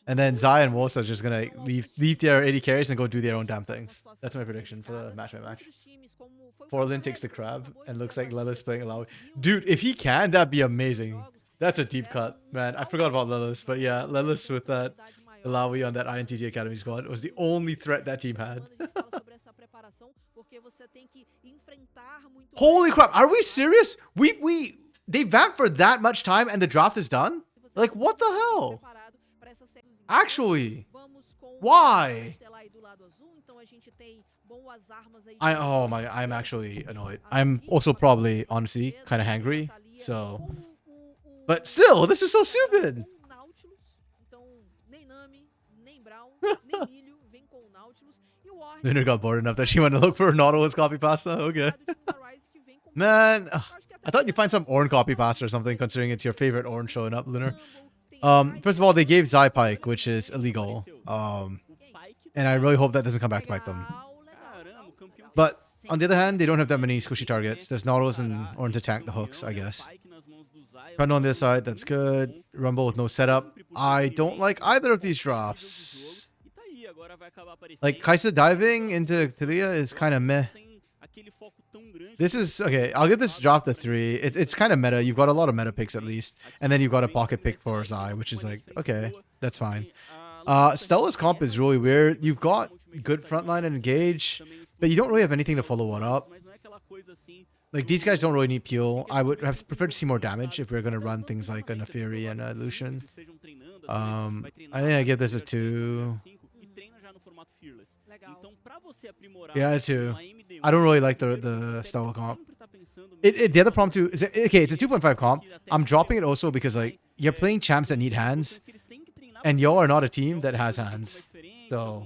And then Zai and Wolves are just going to leave their 80 carries and go do their own damn things. That's my prediction for the match by match. Forlin takes the crab and looks like Lelis playing Alawi. Dude, if he can, that'd be amazing. That's a deep cut, man. I forgot about Lelis, but yeah, Lelis with that Alawi on that INTZ Academy squad was the only threat that team had. Holy crap, are we serious? They vamped for that much time and the draft is done? Like, what the hell? Actually, why? I'm actually annoyed. I'm also probably, honestly, kind of hangry, so... But still, this is so stupid! Lunar got bored enough that she went to look for Nautilus copy pasta? Okay. Man, I thought you'd find some Ornn copy pasta or something, considering it's your favorite Ornn showing up, Lunar. First of all, they gave Zai Pike, which is illegal. And I really hope that doesn't come back to bite them. But on the other hand, they don't have that many squishy targets. There's Nautilus and Ornn to tank the hooks, I guess. Trundle on this side, that's good. Rumble with no setup. I don't like either of these drafts. Like, Kaisa diving into Talia is kind of meh. This is, okay, I'll give this draft a 3. It's kind of meta. You've got a lot of meta picks at least. And then you've got a pocket pick for Zai, which is like, okay, that's fine. Stella's comp is really weird. You've got good frontline and engage, but you don't really have anything to follow one up. Like, these guys don't really need peel. I would have preferred to see more damage if we are going to run things like a Neferi and a Lucian. I think I give this a 2. Yeah, a 2. I don't really like the Stella comp. The other problem too is, okay, it's a 2.5 comp. I'm dropping it also because, like, you're playing champs that need hands, and y'all are not a team that has hands. So...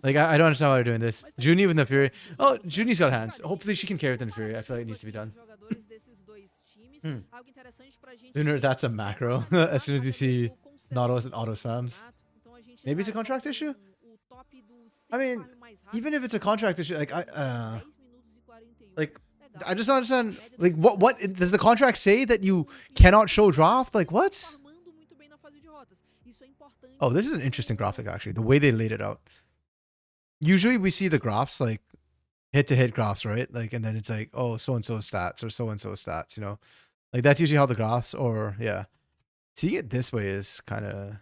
like, I don't understand why they're doing this. Junie with Neferi. Oh, Junie's got hands. Hopefully she can carry with Neferi. I feel like it needs to be done. Lunar, that's a macro. As soon as you see Nautilus and auto spams. Maybe it's a contract issue? I mean, even if it's a contract issue, like, I just don't understand. Like, what does the contract say that you cannot show draft? Like, what? Oh, this is an interesting graphic, actually. The way they laid it out. Usually we see the graphs, like, hit-to-hit graphs, right? Like, and then it's like, oh, so-and-so stats or so-and-so stats, you know? Like, that's usually how the graphs, or, yeah. Seeing it this way is kind of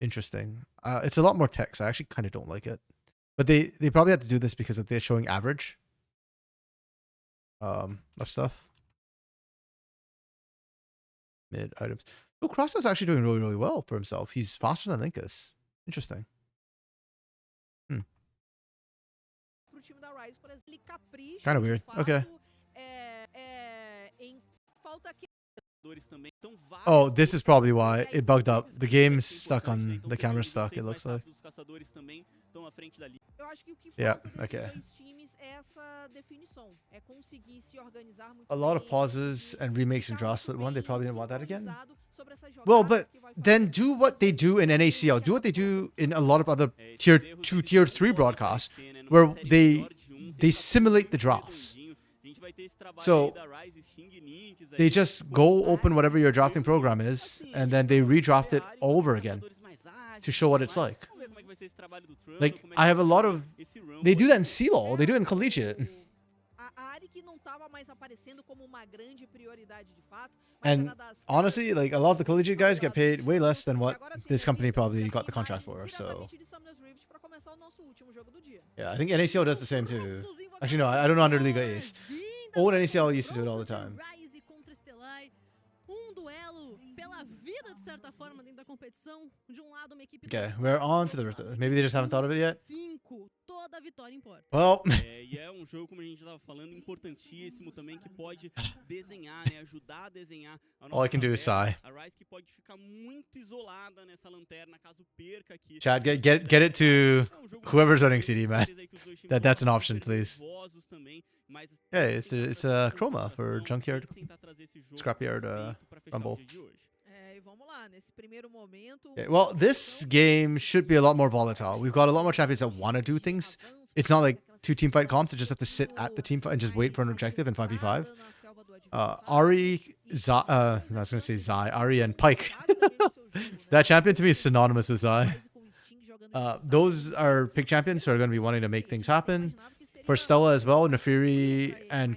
interesting. It's a lot more text. I actually kind of don't like it. But they probably had to do this because of they're showing average of stuff. Mid items. Oh, Crosso's actually doing really, really well for himself. He's faster than Linkus. Interesting. Kind of weird. Okay. Oh, this is probably why it bugged up. The game's stuck on the camera stuck, it looks like. Yeah, okay. A lot of pauses and remakes in draw split 1. They probably didn't want that again. Well, but then do what they do in NACL. Do what they do in a lot of other tier 2, tier 3 broadcasts, where they simulate the drafts. So they just go open whatever your drafting program is, and then they redraft it all over again to show what it's like. Like, I have a lot of... They do that in CLOL. They do it in Collegiate. And honestly, like, a lot of the Collegiate guys get paid way less than what this company probably got the contract for, so... Yeah, I think NACL does the same too. Actually, no, I don't know under Liga Ace. Old NACL used to do it all the time. Okay, we're on to the... Maybe they just haven't thought of it yet. Well... E é jogo, como a gente estava falando, importantíssimo também, que pode desenhar, né, ajudar a desenhar a nossa all I can do is sigh. A Ryze que pode ficar muito isolada nessa lanterna caso perca aqui. Chad, get it to whoever's running CD, man. That's an option, please. Hey, it's a chroma for Junkyard, Scrapyard, Rumble. Okay, well, this game should be a lot more volatile. We've got a lot more champions that want to do things. It's not like 2 teamfight comps that just have to sit at the teamfight and just wait for an objective in 5v5. Ahri, I was going to say Zai, Ahri and Pike. That champion to me is synonymous with Zai. Those are pick champions who are going to be wanting to make things happen. For Stella as well, Neferi and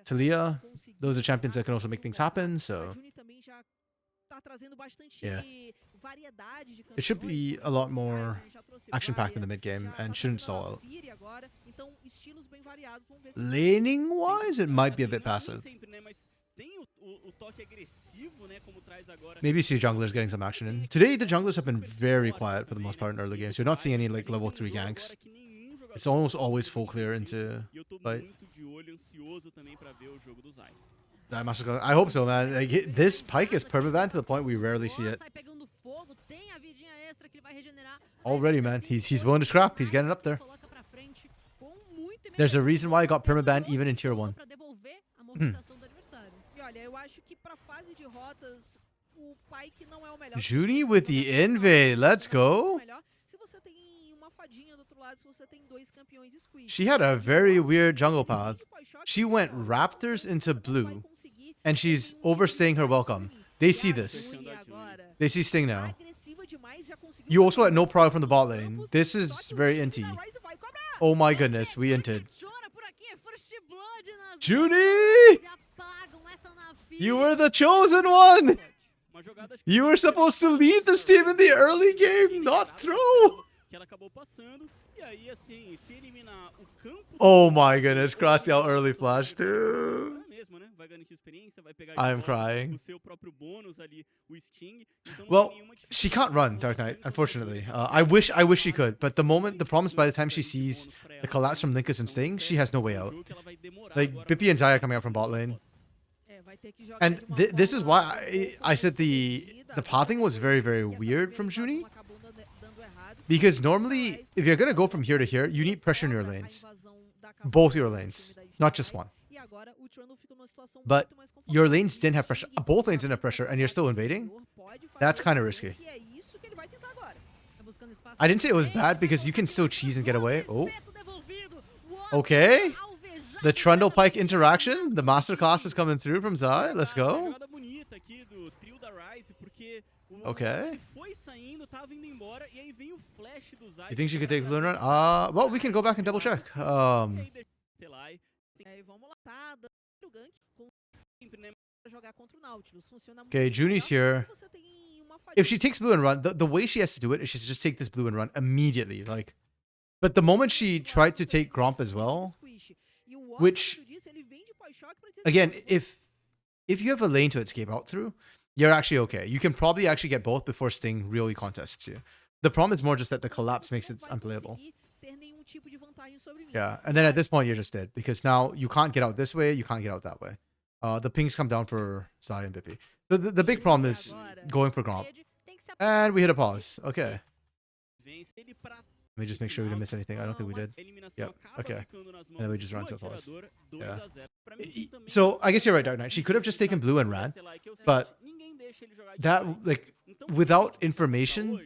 Talia, those are champions that can also make things happen, so... Yeah. variedade de campeões. It should be a lot more action-packed in the mid game and shouldn't stall out. Agora, então estilos bem variados. Vamos ver se Laning-wise, it might be a bit passive. Maybe see junglers getting some action in. Today, the junglers have been very quiet for the most part in early games. You're not seeing any like level 3 ganks. It's almost always full clear into fight. I hope so, man. Like, this Pyke is permaban to the point we rarely see it. Already, man. He's willing to scrap. He's getting up there. There's a reason why I got permaban even in tier 1. Junie with the invade. Let's go. She had a very weird jungle path. She went Raptors into blue, and she's overstaying her welcome. They see this. They see Sting now. You also had no problem from the bot lane. This is very inty. Oh my goodness, we inted. Junie! You were the chosen one! You were supposed to lead this team in the early game, not throw! Oh my goodness, crossed out early flash too. I'm crying. Well, she can't run Dark Knight, unfortunately. I wish she could, but the problem is by the time she sees the collapse from Linkus and Sting, she has no way out. Like, Bippy and Zaya coming out from bot lane. And this is why I said the pathing was very, very weird from Junie. Because normally, if you're going to go from here to here, you need pressure in your lanes. Both your lanes, not just one. But your lanes didn't have pressure. Both lanes didn't have pressure, and you're still invading? That's kind of risky. I didn't say it was bad, because you can still cheese and get away. Oh. Okay. The Trundle Pyke interaction. The masterclass is coming through from Zai. Let's go. Okay. You think she could take blue and run? Well, we can go back and double check. Okay, Junie's here. If she takes blue and run, the way she has to do it is she has to just take this blue and run immediately. Like, but the moment she tried to take Gromp as well, which, again, if you have a lane to escape out through, you're actually okay. You can probably actually get both before Sting really contests you. The problem is more just that the collapse makes it unplayable. Yeah, and then at this point you're just dead, because now you can't get out this way, you can't get out that way. The pings come down for Zai and Bippy. So the big problem is going for Gromp. And we hit a pause. Okay. Let me just make sure we didn't miss anything. I don't think we did. Yep. Okay. And then we just ran to a pause. Yeah. So I guess you're right, Dark Knight. She could have just taken blue and ran, but that, like, without information,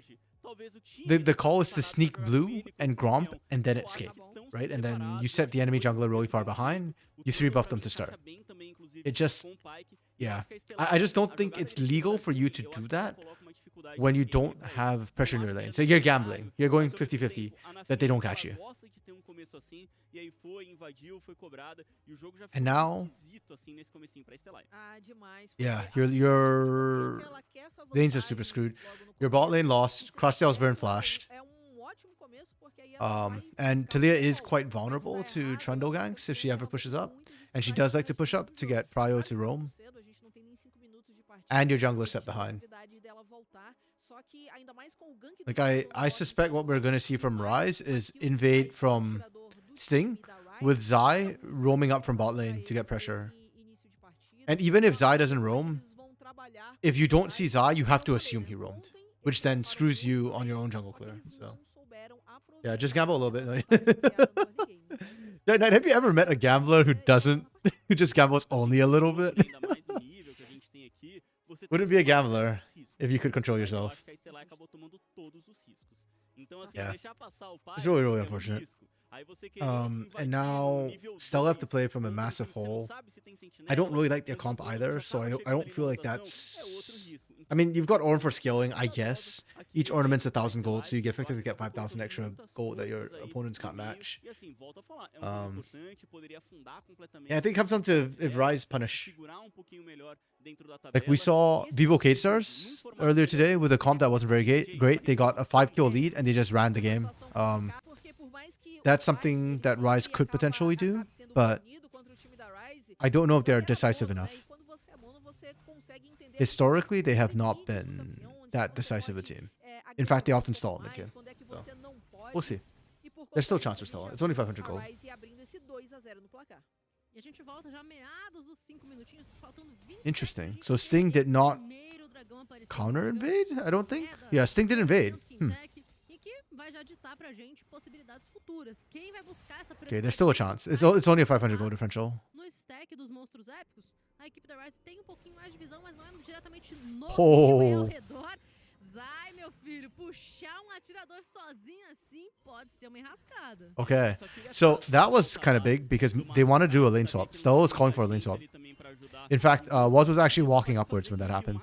the call is to sneak blue and Gromp and then escape, right? And then you set the enemy jungler really far behind. You 3-buff them to start. It just, yeah. I just don't think it's legal for you to do that when you don't have pressure in your lane. So you're gambling. You're going 50-50 that they don't catch you. And now, yeah, your lanes are super screwed. Your bot lane lost. Crosstail's burn flashed. And Talia is quite vulnerable to Trundle ganks if she ever pushes up. And she does like to push up to get prio to roam. And your jungler step behind. Like, I suspect what we're going to see from Ryze is invade from Sting with Zai roaming up from bot lane to get pressure. And even if Zai doesn't roam, if you don't see Zai, you have to assume he roamed, which then screws you on your own jungle clear. So yeah, just gamble a little bit. Have you ever met a gambler who just gambles only a little bit? Wouldn't be a gambler if you could control yourself. Yeah, it's really, really unfortunate. And now Stella have to play from a massive hole. I don't really like their comp either, so I don't feel like that's... I mean, you've got Ornn for scaling, I guess. each ornament's 1,000 gold, so you get effectively get 5,000 extra gold that your opponents can't match. E assim, volto a falar, é jogo importante, poderia afundar completamente. Yeah, I think it comes down to if Rise punish. Segurar pouquinho melhor dentro da tabela. Like we saw VKS.A earlier today with a comp that wasn't very great. They got a 5-kill lead and they just ran the game. That's something that Rise could potentially do, but I don't know if they're decisive enough. Historically, they have not been that decisive a team. In fact, they often stall mid game. So, we'll see. There's still a chance for Stella. It's only 500 gold. Interesting. So Sting did not counter invade? I don't think. Yeah, Sting did invade. Okay, there's still a chance. It's only a 500 gold differential. Oh. Okay, so that was kind of big because they want to do a lane swap. Stella was calling for a lane swap. In fact, Waz was actually walking upwards when that happened.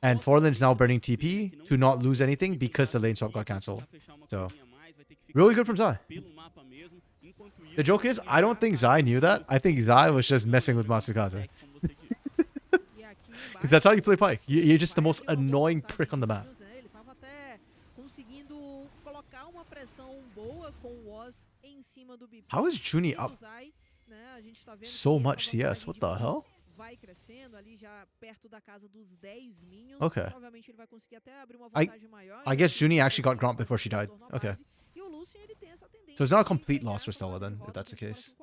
And Forlan's now burning TP to not lose anything because the lane swap got cancelled. So, really good from Zai. The joke is, I don't think Zai knew that. I think Zai was just messing with Matsukaze. Because that's how you play Pyke. You're just the most annoying prick on the map. How is Juni up so much CS? What the hell? Okay. I guess Juni actually got Gromp before she died. Okay. So it's not a complete loss for Stella then, if that's the case.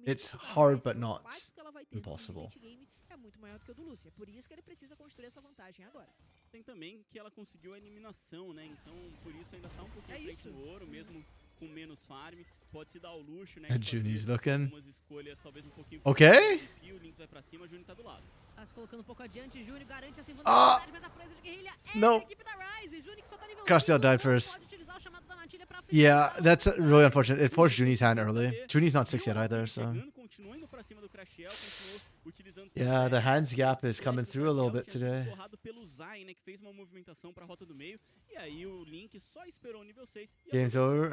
It's hard but not impossible. Tem também que ela conseguiu a eliminação, né? Então, por isso ainda tá pouquinho à frente no ouro, mesmo com menos farm. Pode se dar o luxo, né? Juni's looking. Escolhas, talvez pouquinho okay. O Lynx vai pra cima, o Juni tá do lado. Tá se colocando pouco adiante, Juni garante assim mas a proeza de guerrilha é no. da equipe da Rise. Juni que só tá nível Garcia died first. Yeah, that's really unfortunate. It forced Juni's hand early. Juni's not 6 yet either, so... Yeah, the hands gap is coming through a little bit today. Game's over.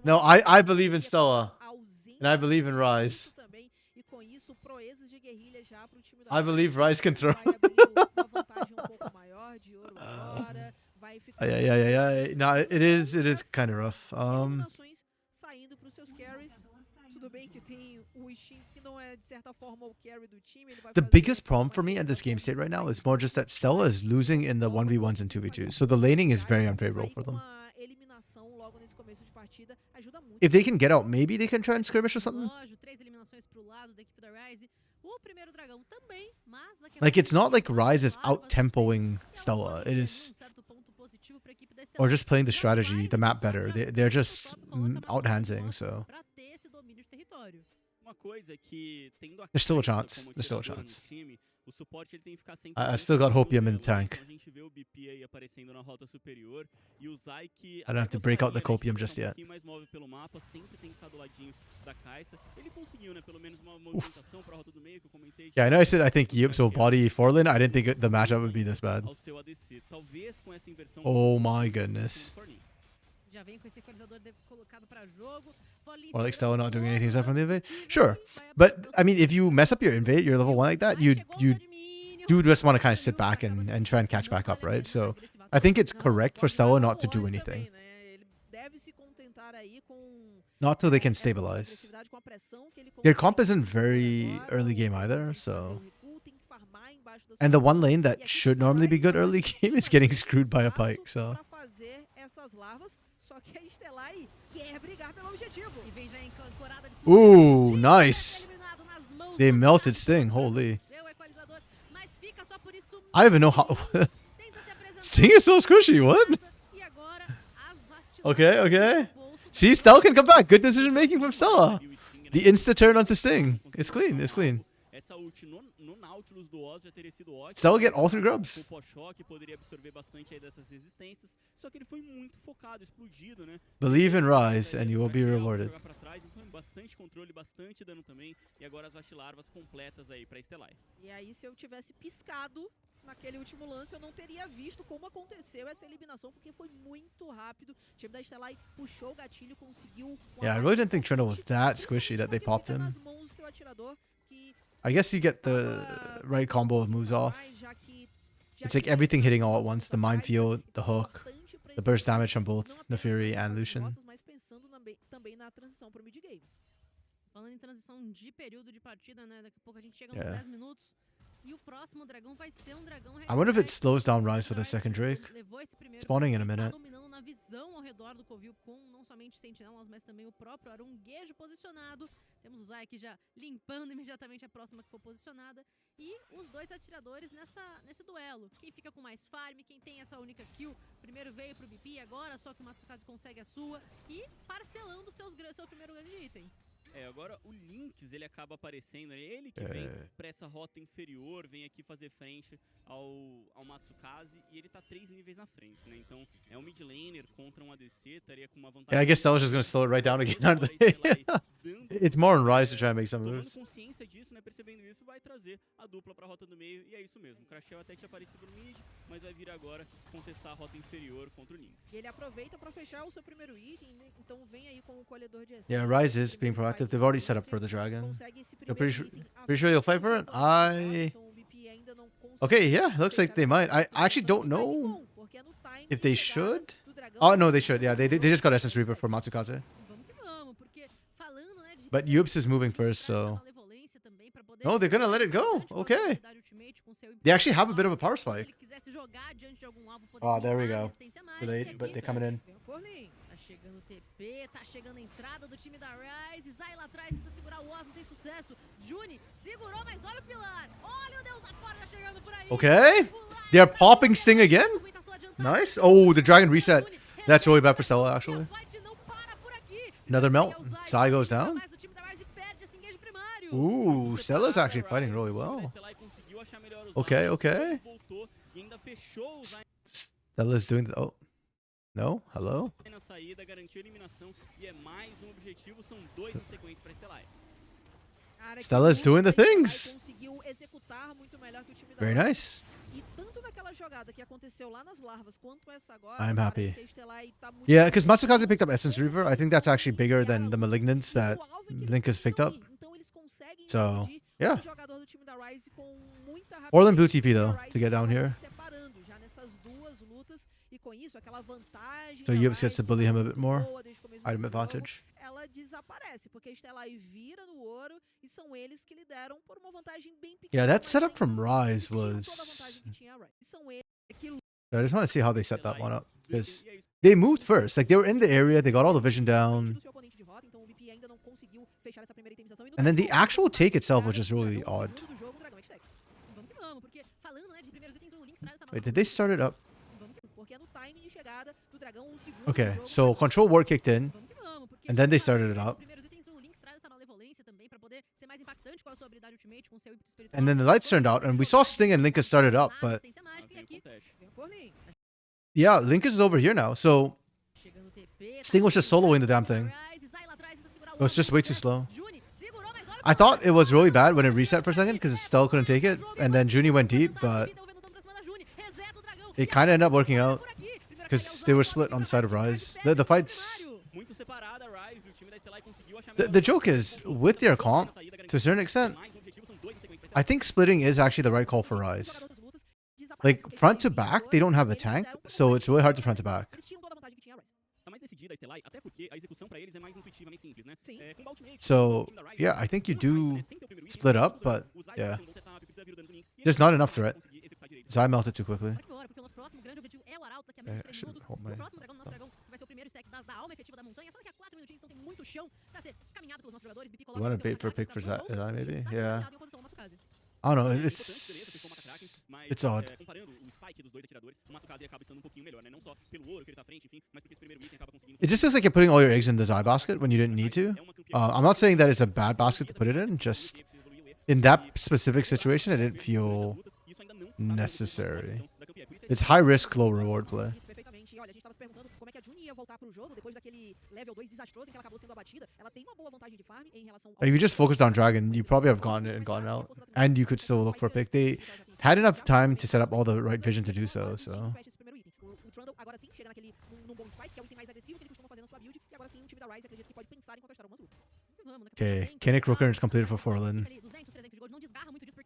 No, I believe in Stella. And I believe in Rise. I believe Rise can throw. Yeah. No, it is kind of rough. The biggest problem for me at this game state right now is more just that Stella is losing in the 1v1s and 2v2s. So the laning is very unfavorable for them. If they can get out, maybe they can try and skirmish or something. Like, it's not like Rise is out-tempoing Stella. It is... Or just playing the strategy, the map better. They're just out-handsing, so... There's still a chance. There's still a chance. I've still got Hopium in the tank. I don't have to break out the Copium just yet. Oof. Yeah, I know I said I think Yups will body Forlin. I didn't think the matchup would be this bad. Oh my goodness. Or like Stella not doing anything aside from the invade? Sure. But, I mean, if you mess up your invade, you're level 1 like that, you do just want to kind of sit back and try and catch back up, right? So, I think it's correct for Stella not to do anything. Not till they can stabilize. Their comp isn't very early game either, so... And the one lane that should normally be good early game is getting screwed by a Pyke, so... Ooh, nice. They melted Sting, holy. I don't even know how... Sting is so squishy, what? Okay. See, Stella can come back. Good decision making from Stella. The insta turn onto Sting. It's clean, it's clean. Stella get all 3 grubs. Believe in Rise and you will be rewarded. naquele último lance eu não teria visto como aconteceu essa eliminação, porque foi muito rápido. O time da Stellai puxou o gatilho, conseguiu... Yeah, I really didn't think Trino was that squishy that they popped him. I guess you get the right combo of moves off. It's like everything hitting all at once. The minefield, the hook, the burst damage from both Nefiri and Lucian. Falando em transição de período de partida, né? Daqui a pouco a gente chega nos 10 minutos. E o próximo dragão vai ser um dragão I wonder if it slows down Rise for the second Drake. Spawning in a minute. Dominando na visão ao redor do Covil com não somente sentinelas, mas também o próprio Arunguejo posicionado. Temos o Zai aqui já limpando imediatamente a próxima que for posicionada. E os dois atiradores nesse duelo. Quem fica com mais farm, quem tem essa única kill. Primeiro veio pro BP, agora só que o Matsukaze consegue a sua. E parcelando seu primeiro grande item. Agora o Lynx, ele acaba aparecendo, ele que vem pra essa rota inferior, vem aqui fazer frente ao Matsukaze, e ele tá 3 níveis na frente, né? Então é um mid laner contra um ADC, estaria com uma vantagem... Yeah, I guess that was just gonna slow it right down again, aren't they? It's more on Rise to try and make some moves. Tomando consciência disso, né, percebendo isso, vai trazer a dupla pra rota do meio, e é isso mesmo. O Crashel até tinha aparecido no mid, mas vai vir agora contestar a rota inferior contra o Lynx. E ele aproveita pra fechar o seu primeiro item, né? Então vem aí com o colhedor de essência. Yeah, Rise is being proactive. They've already set up for the dragon. You're pretty sure you'll fight for it? Okay, yeah, looks like they might. I actually don't know if they should. Oh, no, they should. Yeah, they just got Essence Reaper for Matsukaze. But Yups is moving first, so... No, they're gonna let it go. Okay. They actually have a bit of a power spike. Oh, there we go. Delayed, but they're coming in. Chegando o TP, tá chegando a entrada do time da Rise. Zai lá atrás, tenta segurar o Oz, não tem sucesso. Juni segurou, mas olha o pilar. Olha o Deus da Fora chegando por aí. Okay. They're popping Sting again. Nice. Oh, the dragon reset. That's really bad for Stella, actually. Another melt. Zai goes down. Ooh, Stella's actually fighting really well. Okay, okay. Stella's doing the... Oh. No? Hello? Stella's doing the things. Very nice. I'm happy. Yeah, because Matsukaze picked up Essence Reaver. I think that's actually bigger than the Malignants that Link has picked up. So, yeah. Orlan blue TP though, to get down here. So Yups gets to bully him a bit more. Item advantage. Yeah, that setup from Rise was... I just want to see how they set that one up. Because they moved first. Like, they were in the area, they got all the vision down. And then the actual take itself was just really odd. Wait, did they start it up? Okay, so control ward kicked in, and then they started it up. And then the lights turned out, and we saw Sting and Linkus started up, but... Yeah, Linkus is over here now, so... Sting was just soloing the damn thing. It was just way too slow. I thought it was really bad when it reset for a second, because Stella couldn't take it, and then Junie went deep, but... It kind of ended up working out. Because they were split on the side of Rise. The fights... The joke is, with their comp, to a certain extent, I think splitting is actually the right call for Rise. Like, front to back, they don't have a tank, so it's really hard to front to back. So, yeah, I think you do split up, but, yeah. There's not enough threat. So I melted too quickly. I should hold my... You want to bait for a pick for Zai, maybe? Yeah. I don't know, it's odd. It just feels like you're putting all your eggs in the Zai basket when you didn't need to. I'm not saying that it's a bad basket to put it in, just in that specific situation, it didn't feel necessary. It's high risk, low reward play. If you just focused on Dragon, you probably have gone in and gone out. And you could still look for a pick. had enough time to set up all the right vision to do so. So Fecha esse primeiro item. O Trundle agora sim chega naquele num bom spike, que é o item mais agressivo que ele costuma fazer na sua build, e agora sim o time da Ryze acredita que pode pensar em contestar algumas lutas. okay, Kinnick Rooker is completed for Forlin.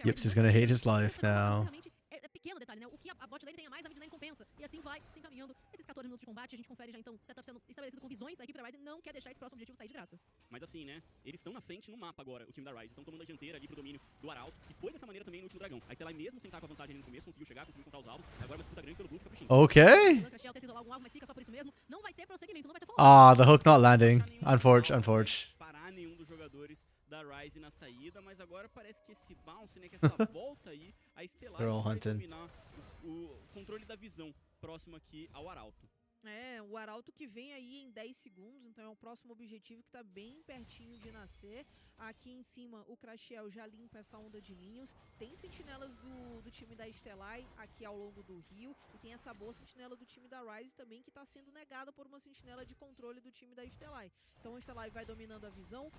Yips is gonna hate his life now. É pequeno detalhe, né? O que a bot lane tem a mais, a mid lane compensa. E assim vai se encaminhando. Esses 14 minutos de combate, a gente confere já então, setup sendo estabelecido com visões. A equipe da Ryze não quer deixar esse próximo objetivo sair de graça. Mas assim, né? Eles estão na frente no mapa agora, o time da Ryze. Estão tomando a dianteira ali pro domínio do Arauto. E foi dessa maneira também no último dragão. A Stellai, mesmo sem estar com a vantagem ali no começo, conseguiu chegar, conseguiu encontrar os alvos. Agora uma disputa grande pelo blue, fica pro Shin. Okay. Crashel tenta isolar algum alvo, mas fica só por isso mesmo. Não vai ter prosseguimento, não vai ter follow. Ah, the hook not landing. Unfortunate. Parar nenhum dos jogadores da Ryze na saída, mas agora parece que esse bounce, né, que essa volta aí, a Stellai They're all vai hunting. dominar o controle da visão próximo aqui ao Arauto. É, o Arauto que vem aí em 10 segundos, então é o próximo objetivo que tá bem pertinho de nascer. Aqui em cima o Crashel já limpa essa onda de ninhos. Tem sentinelas do time da Stellai aqui ao longo do rio. E tem essa boa sentinela do time da Ryze também, que tá sendo negada por uma sentinela de controle do time da Stellai. Então a Stellai vai dominando a visão,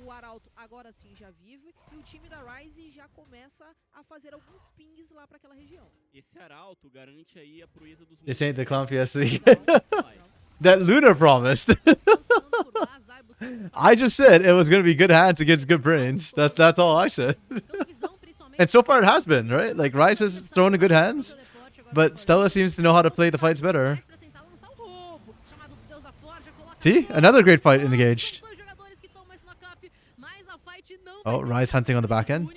o Arauto agora sim já vive. E o time da Ryze já começa a fazer alguns pings lá pra aquela região. Esse Arauto garante aí a proeza dos... This ain't the clown fiesta that Luna promised. I just said it was gonna be good hands against good brains. That's all I said. And so far it has been, right? Like Ryze has thrown in good hands, but Stella seems to know how to play the fights better. See, another great fight engaged. Oh, Ryze hunting on the back end.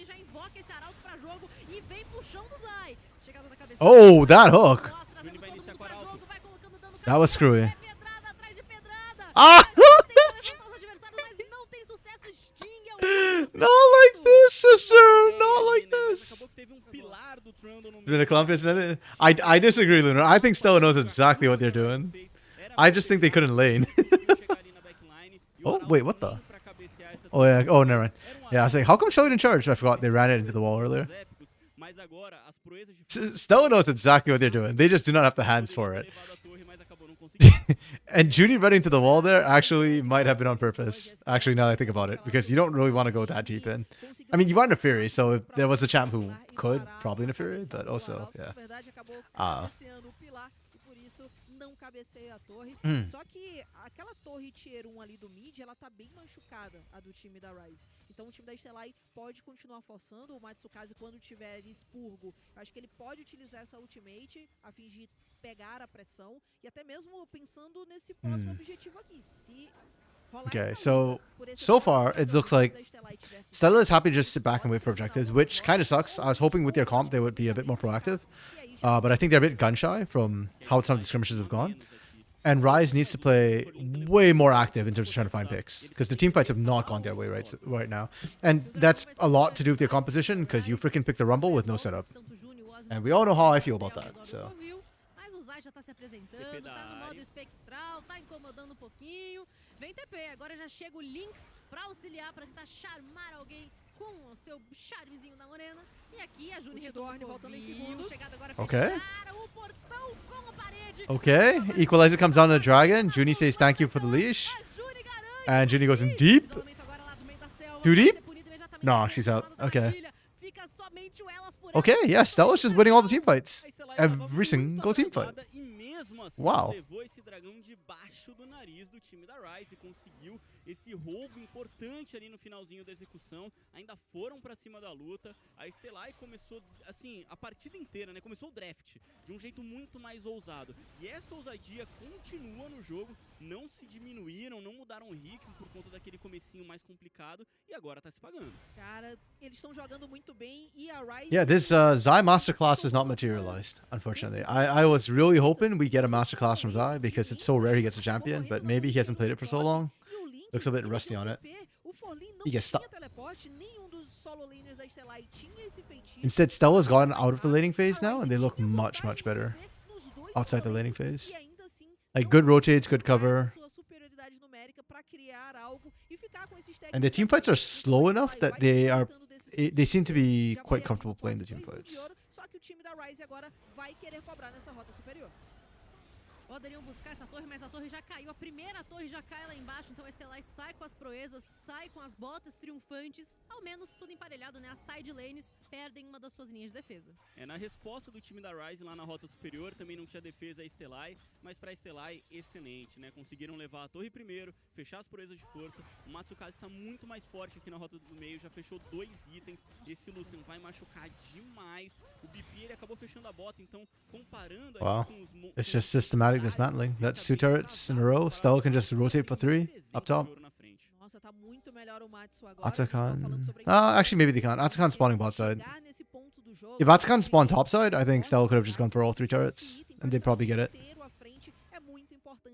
Oh, that hook. That was screwy. Ah! Not like this, sister. Not like this. Been a clumpiest. I disagree, Luna. I think Stella knows exactly what they're doing. I just think they couldn't lane. Oh, wait, what the? Oh, yeah. Oh, never mind. Yeah, I was like, how come Stella didn't charge? I forgot they ran it into the wall earlier. Stella knows exactly what they're doing. They just do not have the hands for it. And Judy running to the wall there actually might have been on purpose. Actually, now that I think about it, because you don't really want to go that deep in. I mean, you want Neferi, so if there was a champ who could, probably Neferi, but also, yeah. Não cabeceia a torre, só que aquela torre tier 1 ali do mid, ela tá bem machucada, a do time da Ryze. Então o time da Stellai pode continuar forçando, o Matsukaze quando tiver expurgo, eu acho que ele pode utilizar essa ultimate a fim de pegar a pressão e até mesmo pensando nesse próximo objetivo aqui. Se okay, so far it looks like Stella is happy to just sit back and wait for objectives, which kind of sucks. I was hoping with their comp they would be a bit more proactive. But I think they're a bit gun-shy from how some of the skirmishes have gone. And Ryze needs to play way more active in terms of trying to find picks. Because the team fights have not gone their way right now. And that's a lot to do with their composition, because you freaking picked the Rumble with no setup. And we all know how I feel about that, so... Vem TP, agora já chega o Lynx pra auxiliar, pra tentar charmar alguém com o seu charmezinho da morena. E aqui a Juni retorna voltando em segundos. Chegada agora fecharam o portão com a parede. Okay, Equalizer comes on the dragon. Juni says thank you for the leash. And Juni goes in deep. Too deep? No, she's out. Okay. Okay, yeah, Stella's just winning all the team fights. Every single team fight. Wow. Levou esse dragão debaixo do nariz do time da Ryze, conseguiu esse roubo importante ali no finalzinho da execução. Ainda foram pra cima da luta. A Stellai começou, assim, a partida inteira, né? Começou o draft de um jeito muito mais ousado. E essa ousadia continua no jogo. Não se diminuíram, não mudaram o ritmo por conta daquele comecinho mais complicado. E agora tá se pagando. Cara, eles estão jogando muito bem e a Ryze... Yeah, this Zai masterclass is not materialized, unfortunately. I was really hoping we get a masterclass from Zai, because it's so rare he gets a champion, but maybe he hasn't played it for so long. Looks a bit rusty on it. He gets stuck. Instead, Stella's gotten out of the laning phase now, and they look much, much better outside the laning phase. Like, good rotates, good cover. And the team fights are slow enough that they seem to be quite comfortable playing the team fights. Poderiam buscar essa torre, mas a torre já caiu. A primeira torre já cai lá embaixo, então a Estelar sai com as proezas, sai com as botas triunfantes. Ao menos tudo emparelhado, né? As side lanes perdem uma das suas linhas de defesa. Na resposta do time da Ryze lá na rota superior, também não tinha defesa a Estelar, mas pra Estelar, excelente, né? Conseguiram levar a torre primeiro, fechar as proezas de força. O Matsukaze está muito mais forte aqui na rota do meio, já fechou 2 itens. Esse Lucian vai machucar demais. O BP, ele acabou fechando a bota, então comparando Wow. com os... It's just systematic dismantling. That's 2 turrets in a row. Stella can just rotate for 3 up top. Nossa, tá muito melhor o Matsu agora. Atakan. Actually, maybe they can't. Atakan spawning bot side. If Atakan spawned top side, I think Stella could have just gone for all 3 turrets, and they'd probably get it.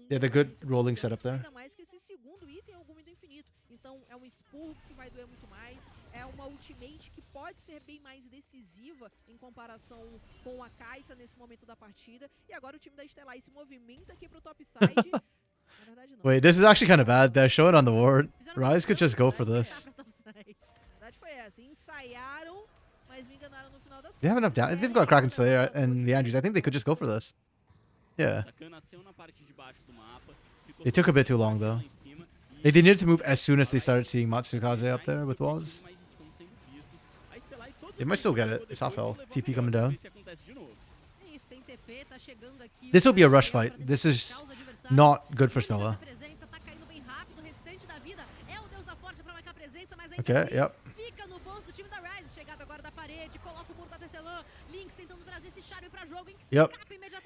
Yeah, they're good rolling setup there. Ainda mais que esse segundo item é o Gume do Infinito. Então é um expurgo que vai doer muito mais. É uma ultimate que pode ser bem mais decisiva em comparação com a Kai'Sa nesse momento da partida. E agora o time da Estelar se movimenta aqui pro top side. Na verdade, não. Wait, this is actually kind of bad. They're showing on the ward. Ryze could just go for this. A verdade foi essa. Ensaiaram, mas me enganaram no final das They have enough damage. They've got Kraken Slayer and the Andrews. I think they could just go for this. Yeah. They took a bit too long though. They needed to move as soon as they started seeing Matsukaze up there with walls. They might still get it. It's half health. TP coming down. This will be a rush fight. This is not good for Stella. Okay, yep. Yep.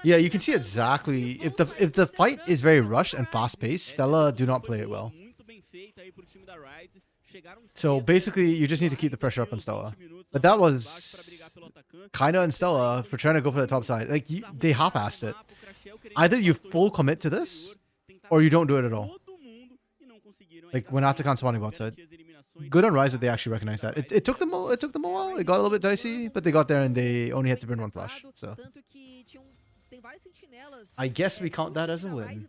Yeah, you can see exactly if the fight is very rushed and fast paced, Stella do not play it well. So basically, you just need to keep the pressure up on Stella. But that was kind of on Stella for trying to go for the top side. Like they half-assed it. Either you full commit to this, or you don't do it at all. Like when Atakan spawning bot side. Good on Ryze that they actually recognized that. It took them a while. It got a little bit dicey, but they got there and they only had to burn 1 flash. So I guess we count that as a win.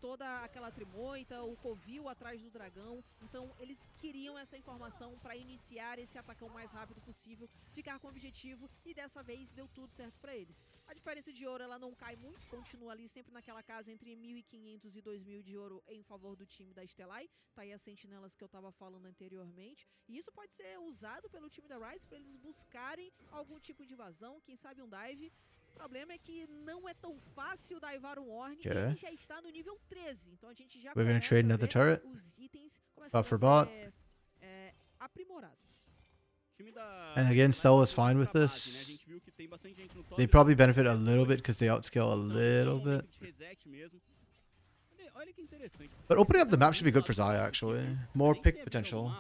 Toda aquela trimoita, o covil atrás do dragão. Então eles queriam essa informação para iniciar esse atacão o mais rápido possível, ficar com o objetivo, e dessa vez deu tudo certo para eles. A diferença de ouro ela não cai muito, continua ali sempre naquela casa entre 1.500 e 2.000 de ouro em favor do time da Stellai. Tá aí as sentinelas que eu tava falando anteriormente, e isso pode ser usado pelo time da Ryze para eles buscarem algum tipo de invasão, quem sabe um dive. O problema é que não é tão fácil divar um Ornn, e ele já está no nível 13, então a gente já We're gonna trade another turret. Os itens começam for a bot. ser aprimorados. And again, Stella's fine with this. They probably benefit a little bit because they outscale a little bit. But opening up the map should be good for Zaya, actually. More pick potential.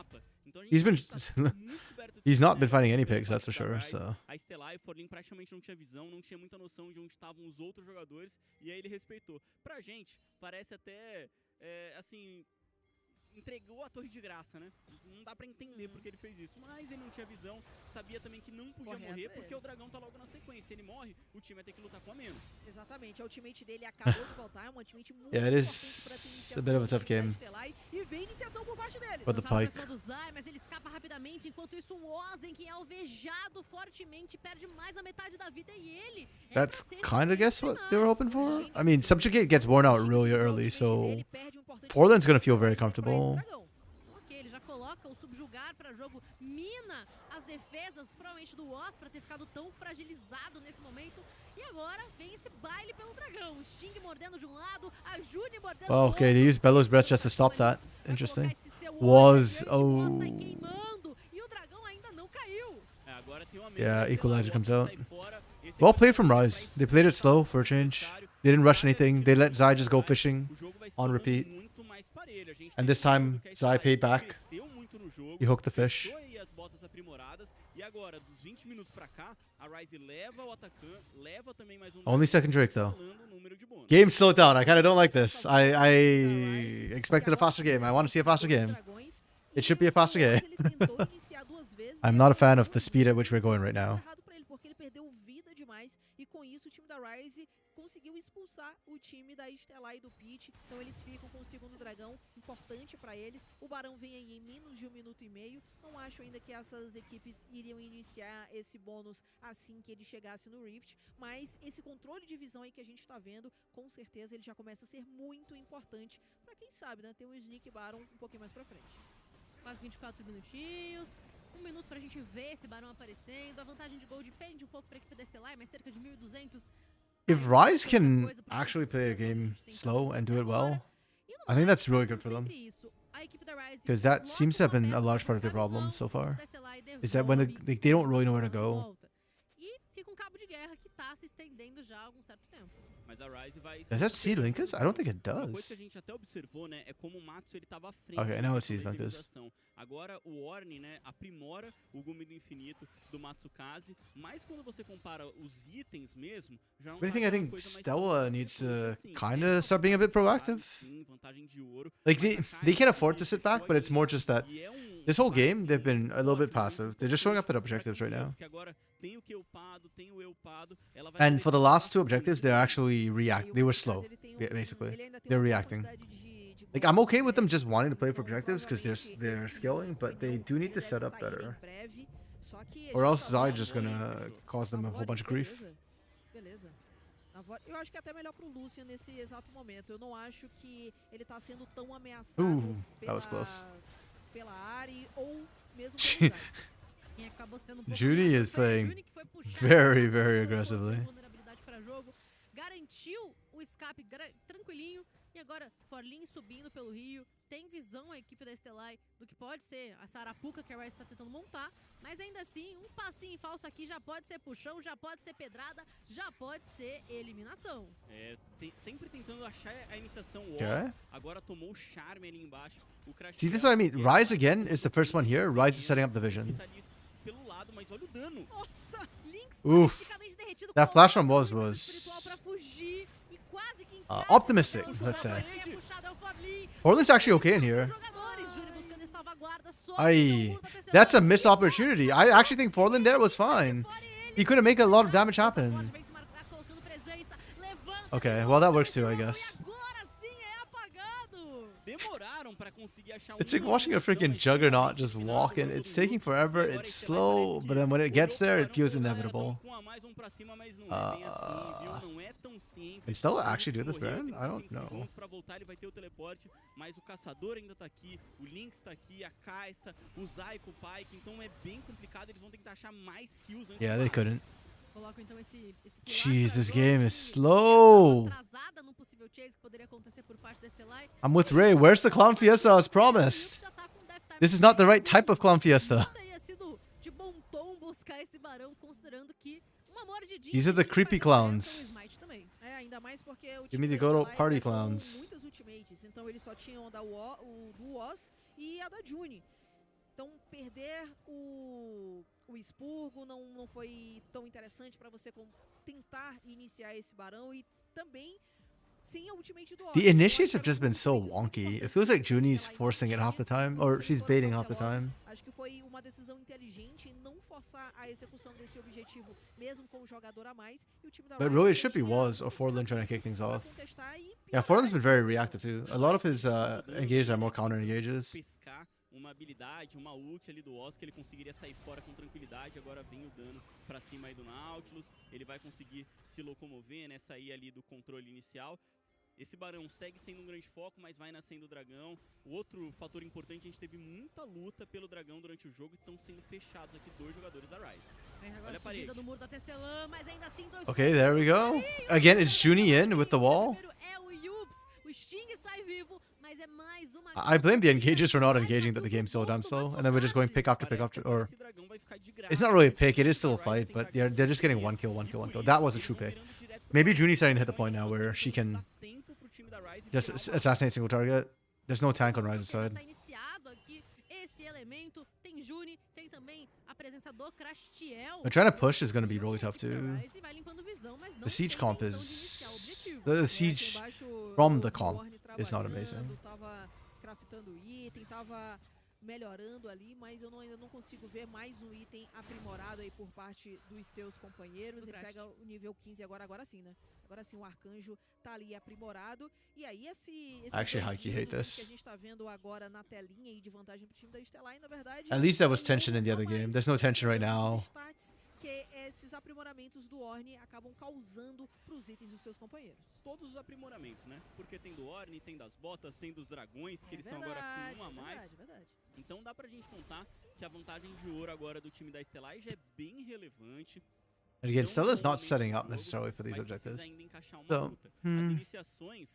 He's not been finding any picks, that's for sure. So. A Estelar e Forlin praticamente não tinha visão, não tinha muita noção de onde estavam os outros jogadores, e aí ele respeitou. Pra gente, parece até, assim, entregou a torre de graça, né? Não dá pra entender porque ele fez isso, mas ele não tinha visão, sabia também que não podia morrer, porque o dragão tá logo na sequência. Ele morre, o time vai ter que lutar com a menos. Exatamente, a ultimate dele acabou de voltar, é uma ultimate muito Yeah, it is a bit of a tough game. E vem iniciação por parte dele. For the Pike. Mas ele escapa rapidamente, enquanto isso o Ozen, que é alvejado fortemente, perde mais da metade da vida, e ele... That's kind of guess what they were hoping for. I mean, Subjugate gets worn out really early, so Forlan's gonna feel very comfortable. Ok, ele já coloca o subjugar para jogo, mina as defesas, provavelmente do off, para ter ficado tão fragilizado nesse momento. E agora vem esse baile pelo dragão. O Sting mordendo de um lado, a Juni mordendo do outro. Okay, they used Bellow's Breath just to stop that. Interesting. Was E o dragão ainda não caiu. Yeah, Equalizer comes out. Well played from Ryze. They played it slow for a change. They didn't rush anything. They let Zai just go fishing on repeat. And this time, Zai paid back. He hooked the fish. Only second Drake though. Game slowed down. I kind of don't like this. I expected a faster game. I want to see a faster game. It should be a faster game. I'm not a fan of the speed at which we're going right now. E com isso o time da Ryze conseguiu expulsar o time da Estelar e do Pit, então eles ficam com o segundo dragão, importante para eles. O Barão vem aí em menos de 1 minuto e meio, não acho ainda que essas equipes iriam iniciar esse bônus assim que ele chegasse no Rift, mas esse controle de visão aí que a gente tá vendo, com certeza ele já começa a ser muito importante para quem sabe, né, ter um Sneak Baron um pouquinho mais pra frente. Quase 24 minutinhos. 1 minuto pra gente ver esse Barão aparecendo. A vantagem de gol depende um pouco pra equipe da Estelar, mas cerca de 1.200. If Rise can actually play a game slow and do it well, I think that's really good for them. Because that seems to have been a large part of their problem so far. Is that when they don't really know where to go. E fica um cabo de guerra que tá se estendendo já há algum certo tempo. Mas a Rise vai... Does that see Linkus? I don't think it Uma coisa que a does. gente até observou, né, é como o Matsu ele tava à frente Okay, na now it questão sees da Linkus. itemização. Agora o Ornn, né, aprimora o Gume do Infinito do Matsukaze, mas quando você compara os itens mesmo, já não But I tá think aquela coisa mais Stella tão needs to interessante assim. kind É of start being a bit proactive. sim, vantagem de ouro, Like mas a they Kai can't afford to sit fechou back, but it's more ali, just that e é this whole fight game they've been a little bit muito passive. They're just showing up at importante pra objectives right quem now. porque agora tem o Q upado, tem o E upado, ela vai And poder for the fazer last two bastante objectives, they're ali. actually They were slow, basically. They're reacting. Like I'm okay with them just wanting to play for objectives because they're scaling, but they do need to set up better. Or else Zai just gonna cause them a whole bunch of grief. Beleza. Eu acho que é até melhor pro Lucian nesse exato momento. Eu não acho que ele tá sendo tão ameaçado That was close. pela Ari ou mesmo pelo Zai. Quem acabou sendo um pouco Judy ameaçado is foi a playing Juni, que foi puxada very, essa very bola, aggressively. sem vulnerabilidade para jogo, garantiu o escape tranquilinho. E agora, Forlin subindo pelo Rio, tem visão a equipe da Estelar do que pode ser a Sarapuca que a Rice tá tentando montar, mas ainda assim, um passinho em falso aqui já pode ser puxão, já pode ser pedrada, já pode ser eliminação. É, sempre tentando achar a iniciação. O Okay. Oz agora tomou o charme ali embaixo. O Crash See, this is what I mean. Rise again is the first one here. Rise is setting up the vision. tá ali pelo lado, mas olha o dano. Nossa, Lynx Oof. praticamente derretido. That flash one was optimistic, let's say. Portland's actually okay in here. That's a missed opportunity. I actually think Portland there was fine. He couldn't make a lot of damage happen. Okay, well that works too, I guess. Demoraram para conseguir achar It's like watching a freaking juggernaut just walk in. It's taking forever, it's slow, but then when it gets there, it feels inevitable. They still actually do this, Baron? I don't know. Para voltar, ele vai ter o teleporte, mas o caçador ainda tá aqui, o Lynx tá aqui, a Kai'Sa, o Zai com o Pyke, então é bem complicado, eles vão tentar achar mais kills antes. Yeah, they couldn't. Colocam então esse Jeez, this game is slow. atrasada num possível chase que poderia acontecer por parte da Estelar. I'm with Ray. Where's the Clown Fiesta as promised? This is not the right type of Clown Fiesta. Teria sido de bom tom buscar esse barão, considerando que uma mordidinha. These are the creepy clowns. É, ainda mais porque o Give me time the da good old Estelar party gastou clowns. muitas ultimates, então eles só tinham a do Oz e a da Juni. Então perder o expurgo não foi tão interessante para você tentar iniciar esse barão e também sem a ultimate do Oz. The initiates have just been so wonky. It feels like Juni's forcing it half the time, or she's baiting half the time. Acho que foi uma decisão inteligente em não forçar a execução desse objetivo, mesmo com o jogador a mais. E o time da But Riot really, it should be tinha Was or Forlan trying to kick things off. contestar e Yeah, Forlan's been very reactive too. A lot of his engages are more counter engages. Pescar uma habilidade, uma ult ali do Oz que ele conseguiria sair fora com tranquilidade. Agora vem o dano pra cima aí do Nautilus. Ele vai conseguir se locomover, né? Sair ali do controle inicial. Esse barão segue sendo um grande foco, mas vai nascendo o dragão. O outro fator importante, a gente teve muita luta pelo dragão durante o jogo e estão sendo fechados aqui 2 jogadores da Rise. Olha a parede. Do muro da Tecelã, mas ainda assim Okay, there we go. Again, it's Juni in with the wall. É o Yups, o Sting sai vivo, mas é mais uma I blame the engages for not engaging that the game's so damn slow, and then we're just going pick after pick after, or it's not really a pick, it is still a fight, but they're just getting one kill. That was a true pick. Maybe Juni's starting to hit the point now where she can just assassinate single target. There's no tank on Rise's side. Tá iniciado aqui esse elemento, tem Juni, tem também a presença do Crastiel. But trying to push is going to be really tough too. Vai limpando visão, mas não The siege tem comp intenção de iniciar o is... objetivo. The siege from the comp is not amazing. Tava craftando item, tava melhorando ali, mas eu ainda não consigo ver mais um item aprimorado aí por parte dos seus companheiros. Ele pega o nível 15 agora sim, né? Agora sim o Arcanjo tá ali aprimorado. E aí Actually, Haki hate que a this. gente tá vendo agora na telinha aí de vantagem pro time da Estelar, e na verdade... At least there was tension in the other game. There's no tension right now. Que esses aprimoramentos do Ornn acabam causando pros itens dos seus companheiros. Todos os aprimoramentos, né? Porque tem do Ornn, tem das botas, tem dos dragões, que eles estão agora com um a mais. Verdade. Então dá pra gente contar que a vantagem de ouro agora do time da Estelar já é bem relevante. And again, Stella's not setting up necessarily for these objectives. So, As iniciações,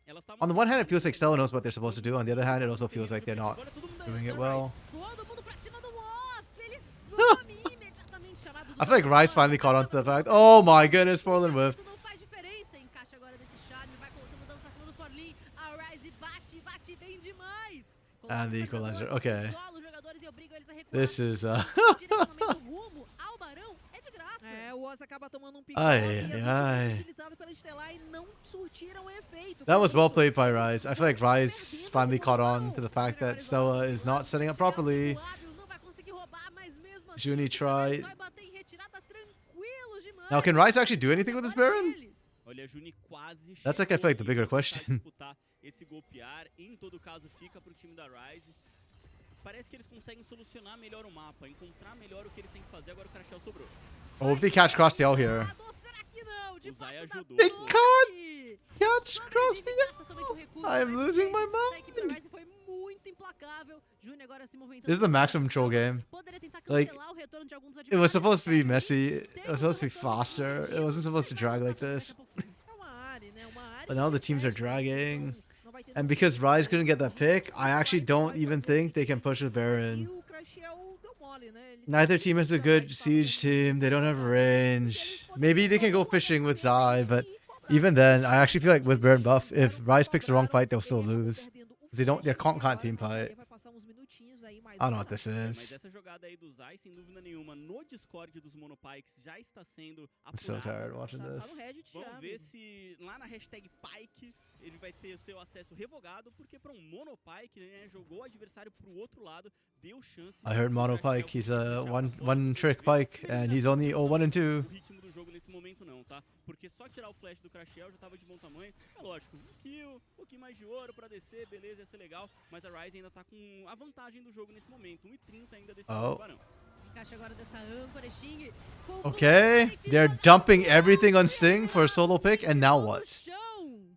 elas on the one hand, it feels like Stella knows what they're supposed to do. On the other hand, it also feels like they're not doing it well. Todo mundo pra cima do Oz. Ele some imediatamente chamado do I feel like Rise finally caught on to the fact. Oh my goodness, Forlin whiffed. Não faz diferença. Encaixa agora desse charme, vai colocando dano pra cima do Forlin. A Rise bate bem demais. And the equalizer. Okay. Isola os jogadores e obriga eles a recuar. This is Direcionamento rumo ao Barão é de graça. O Oz acaba tomando um pick Ai, e as ai. ultimates utilizadas pela Estelar e não surtiram efeito. That was well played by Rise. I feel like Rise finally caught on to the fact that Stella is not setting up properly. Não vai conseguir roubar, mas mesmo assim, Juni tried. vai bater em retirada tranquilos demais. Now, can Rise actually do anything with this Baron? Olha, a Juni quase That's like I feel like the bigger chegou pra question. disputar esse golpear. Em todo caso, fica pro time da Rise. Parece que eles conseguem solucionar melhor o mapa, encontrar melhor o que eles têm que fazer. Agora o Crashel sobrou. Oh, if they catch Cross the L here. Será que não? O Zay ajudou. They pô. can't catch Cross the L. I'm losing my A equipe mind. Rise foi muito implacável. Juni agora se movimentando. This is the maximum troll game. Poderia tentar Like, cancelar o retorno de alguns It was adversários. supposed to be messy. It was supposed to be faster. It wasn't supposed to drag like this. É uma área, né? Uma área But now the teams are dragging. And because Rise couldn't get that pick, I actually don't even think they can push with E Baron. o Crashel deu mole, né? Ele Neither team has a good siege team. They don't have range. Maybe they can go fishing with Zai, but even then, I actually feel like with Baron buff, if Rise picks the wrong fight, they'll still lose. They can't team fight. vai passar uns minutinhos aí, mais I don't know what this Mas is. essa jogada aí do Zay, sem dúvida nenhuma, no Discord dos Monopikes já está sendo I'm so apurada. tired watching Tá this. no Reddit já. Vamos ver amigo. se lá na hashtag Pike ele vai ter o seu acesso revogado, porque para um Monopike, né, jogou o adversário pro outro lado, deu chance. I heard pro Mono Crashel Pike. He's puxar a fora one do trick jogo. Pike, and he's only 1 and 2. O ritmo do jogo nesse momento não, tá? Porque só tirar o flash do Crashel já tava de bom tamanho. É lógico, um kill, um pouquinho mais de ouro pra descer, beleza, ia ser legal. Mas a Ryze ainda tá com a vantagem do jogo nesse momento. 1:30 ainda desse Barão. Encaixa agora dessa âncora, Sting. Okay, they're dumping everything on Sting for a solo pick, and now what?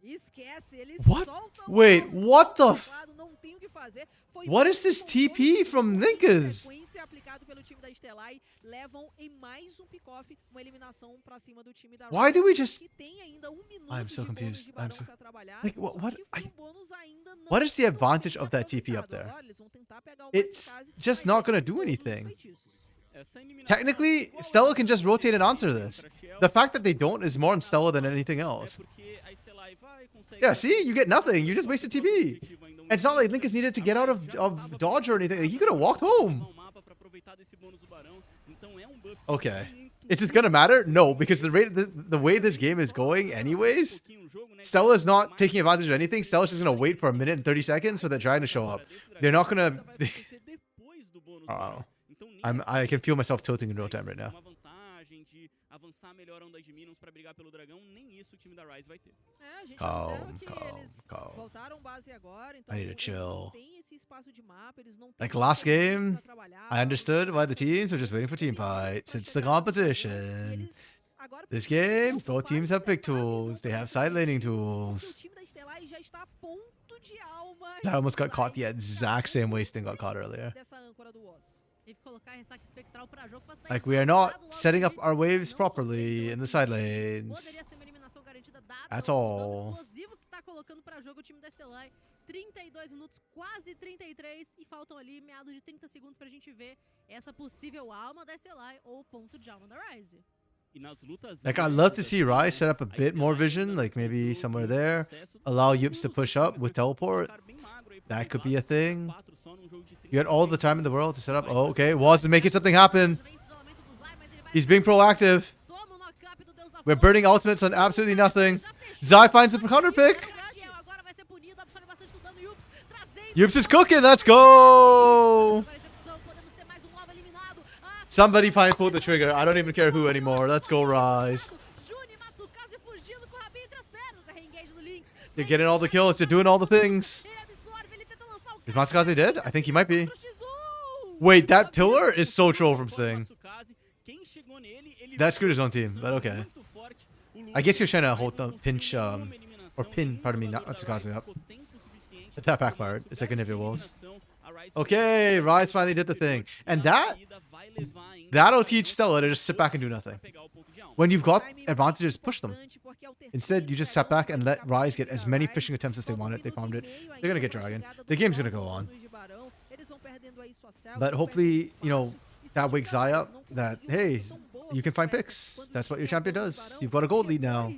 Esquece, eles What? soltam Wait, o what the f- teclado, não tem o que fazer. Foi What muito is this bom, TP muito from bom, Linkas? sequência aplicado pelo time da Estelar e levam em mais um pick-off, uma eliminação pra cima do time da Why Rise, do we just- que tem ainda 1 minuto I'm so de bônus confused. de I'm Barão so- pra trabalhar, Like, só what- que I- o bônus ainda não What is the foi advantage of that TP up aplicado. there? Agora eles vão tentar pegar o It's Kamikaze, just mas not gonna eles do todos os anything. feitiços. Essa eliminação Technically, igual Stella a can just rotate and answer do this. Crashel, The fact that they don't is more on Stella than anything é else. porque a Estelar vai, consegue Yeah, see? You get nothing. You just wasted TP. objetivo ainda It's not like Linkus needed to get out of dodge or anything. He could have walked home. o mapa pra aproveitar desse bônus do Barão. Então é um buff Okay. muito, Is it gonna matter? No, because the way this game is going anyways, pouquinho o jogo, né? Stella's not taking advantage of anything. Stella's just gonna wait for a minute and 30 seconds for the dragon to show up. They're not gonna... Vai acontecer depois do bônus do Uh-oh. Barão. Então, I can feel myself tilting in real time right now. uma vantagem de avançar melhor a onda de Minions pra brigar pelo dragão, nem isso o time da Rise vai ter. É, a gente Calm, observa que calm, eles calm. voltaram base agora, então I need to eles chill. não têm esse espaço de mapa, eles não têm Like muito last tempo game, pra trabalhar, I understood why the teams were just waiting for team pra fights. It's chegar the no competition. e eles agora This precisam game, ocupar both teams have e pick setar a visão tools. They pra have frente, side laning porque o tools. time da Estelar já está a ponto de alma. I almost got caught the Rise exact same way Sting got caught atrás earlier. dessa âncora do Oz. Teve que colocar a ressaca espectral pra jogo pra sair Like, we are not atrasado logo setting no up início, our waves não properly sofreu, in the então, side assim, lanes. Poderia ser uma eliminação garantida dada At o dano all. explosivo que tá colocando pra jogo o time da Estelar. 32 minutos, quase 33, e faltam ali meados de 30 segundos pra gente ver essa possível alma da Estelar ou ponto de alma da Rise. E nas lutas Like, I'd love to see Rise set up a bit more vision, like maybe somewhere there. Allow Yups to push up with teleport. That could be a thing. You had all the time in the world to set up. Oh, okay. Was making something happen. Vem esse isolamento do Zay, mas ele vai He's being proactive. toma o knock-up do Deus da We're Força. burning ultimates on absolutely nothing. Já fechou. Zai finds the counter pick. Crashel agora vai ser punido, absorve bastante do dano. Yups trazendo Yups is cooking. Let's go. Somebody finally pulled the trigger. I don't even care who anymore. Let's go, Rise. They're getting all the kills. They're doing all the things. Is Matsukaze dead? I think he might be. Wait, that pillar is so troll from Sting. That screwed his own team, but okay. I guess you're trying to hold the pinch, or pin, pardon me, not Matsukaze up. But that backfired. It's like an if it was. Okay, Rise finally did the thing. And that'll teach Stella to just sit back and do nothing. When you've got advantages, push them. Instead, you just sat back and let Rise get as many fishing attempts as they wanted. They found it. They're going to get Dragon. The game's going to go on. But hopefully, you know, that wakes Zai up that, hey, you can find picks. That's what your champion does. You've got a gold lead now.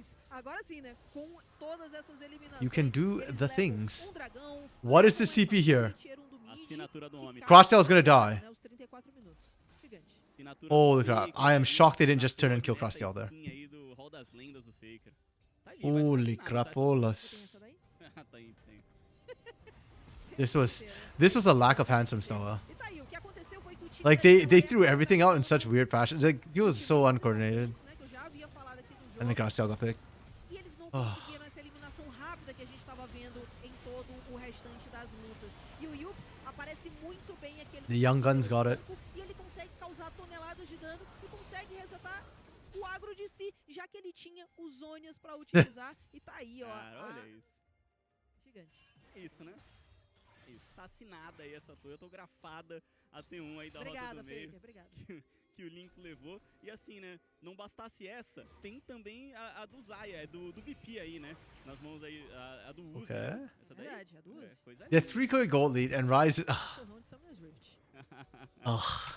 You can do the things. What is the CP here? Crosstail is going to die. Holy crap. I am shocked they didn't just turn and kill Crosstail there. Holy crapolas. This was a lack of hands from Stella. Like they threw everything out in such weird fashion. Like he was so uncoordinated. And then Crosstail got picked. Oh. The young guns got it. Já que ele tinha os Zônias pra utilizar e tá aí, ó. Cara, olha isso. Gigante. Isso, né? Isso. Tá assinada aí essa torre autografada a T1 aí da rota do meio. Obrigada. Que o Lynx levou. E assim, né? Não bastasse essa, tem também a do Zaya, é do BP aí, né? Nas mãos aí, a do Uzi. Okay. Né? Essa daí? Verdade, a do Uzi. Yeah, 3-core gold lead and Rise. Ugh.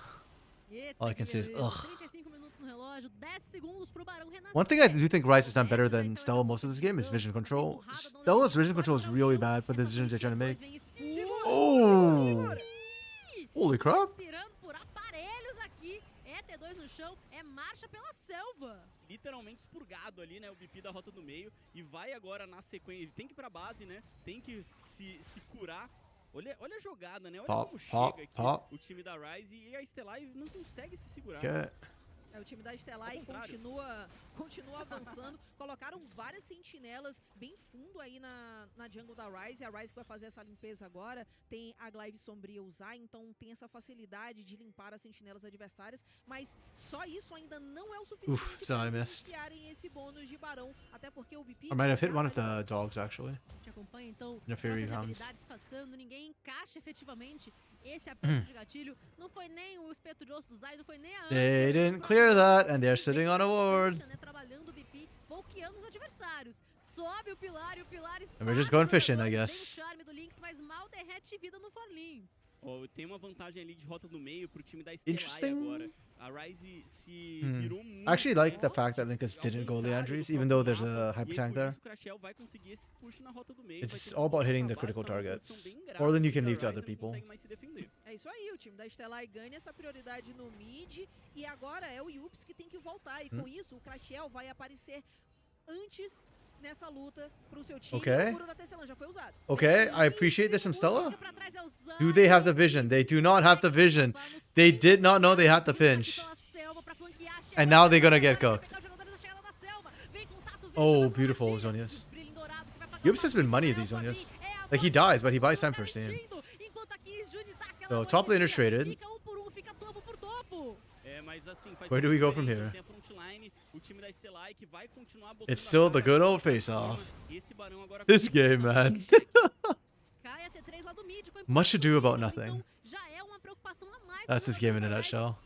All I can say is ugh. One thing I do think Rise has done better than Stella most of this game is vision control. Stella's vision control is really bad for the decisions they're trying to make. Oh! Holy crap. Literalmente expurgado ali, né, o BP da rota do meio, e vai agora na sequência, ele tem que ir pra base, né, tem que se curar. Olha a jogada, né, olha como chega aqui o time da Rise e a Stellar não consegue se segurar. O time da Stellar continua avançando. Colocaram várias sentinelas bem fundo aí na jungle da Rise. A Rise que vai fazer essa limpeza agora. Tem a Glaive Sombria usar, então tem essa facilidade de limpar as sentinelas adversárias. Mas só isso ainda não é o suficiente para iniciarem esse bônus de Barão. Até porque o BP... I might have hit one of the dogs, actually. Te acompanha, então, No Fury rounds. passando, ninguém encaixa efetivamente esse aperto de gatilho. Não foi nem o espeto de osso do Zai, não foi nem a They didn't clear that, and they're sitting on a ward. Trabalhando o BP, bloqueando os adversários. Sobe o pilar e o pilar And we're just going fishing, I guess. Tem o charme do Lynx, mas mal derrete vida no Forlin. Tem uma vantagem ali de rota do meio pro time da Stellar agora. A Rise se virou muito. I actually like the fact that Linkus didn't go Leandries, even though there's a hyper tank there. It's all about hitting the critical targets. Or then you can leave to other people. É isso aí, o time da Stellar ganha essa prioridade no mid e agora é o Yups que tem que voltar. E com isso, o Crashel vai aparecer antes nessa luta pro seu time. Okay. O muro da Tecelã já foi usado. Okay, I appreciate this from Stella. Do they have the vision? They do not have the vision. They did not know they had the pinch. And now they're gonna get cooked. Oh, beautiful Zonias. Yups has been money at these Zonias. Like he dies, but he buys time for his team. So top laner traded. Where do we go from here? It's still the good old face-off. This game, man. Much ado about nothing. That's this game in a nutshell.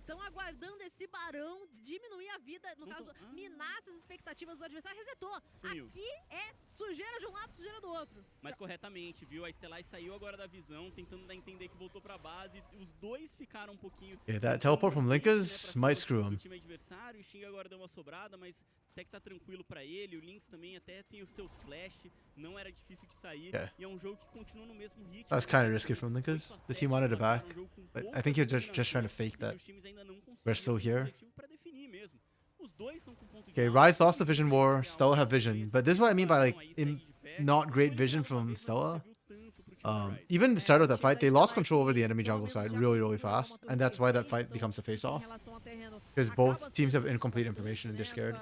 Estão aguardando esse barão diminuir a vida, no caso, minar essas expectativas do adversário, resetou. Aqui é sujeira de um lado, sujeira do outro. Mas corretamente, viu? A Stellar saiu agora da visão, tentando dar a entender que voltou pra base. Os dois ficaram um pouquinho... Yeah, that teleport from Linkus might screw him. O time adversário, o Xing agora deu uma sobrada, mas até que tá tranquilo pra ele. O Lynx também até tem o seu flash, não era difícil de sair. Yeah. E é um jogo que continua no mesmo ritmo. That was kind of risky from Linkus. The team wanted it back. But I think you're just trying to fake that we're still here. dois estão com ponto de Okay, alta, Rise lost the um vision vai war. criar Stella uma have vision. But this is what I mean by like aí segue de perto, not great então vision ele não from teve, Stella. serviu tanto pro time da Rise. Even the start of that O time fight, da they lost Stellar control over que the enemy pelo jungle menos side já really, conseguiu really dar uma fast, torre and de that's why that rei, fight então, becomes a em face-off. relação ao terreno, Because acaba both teams have sendo incomplete importante, information and they're né, scared.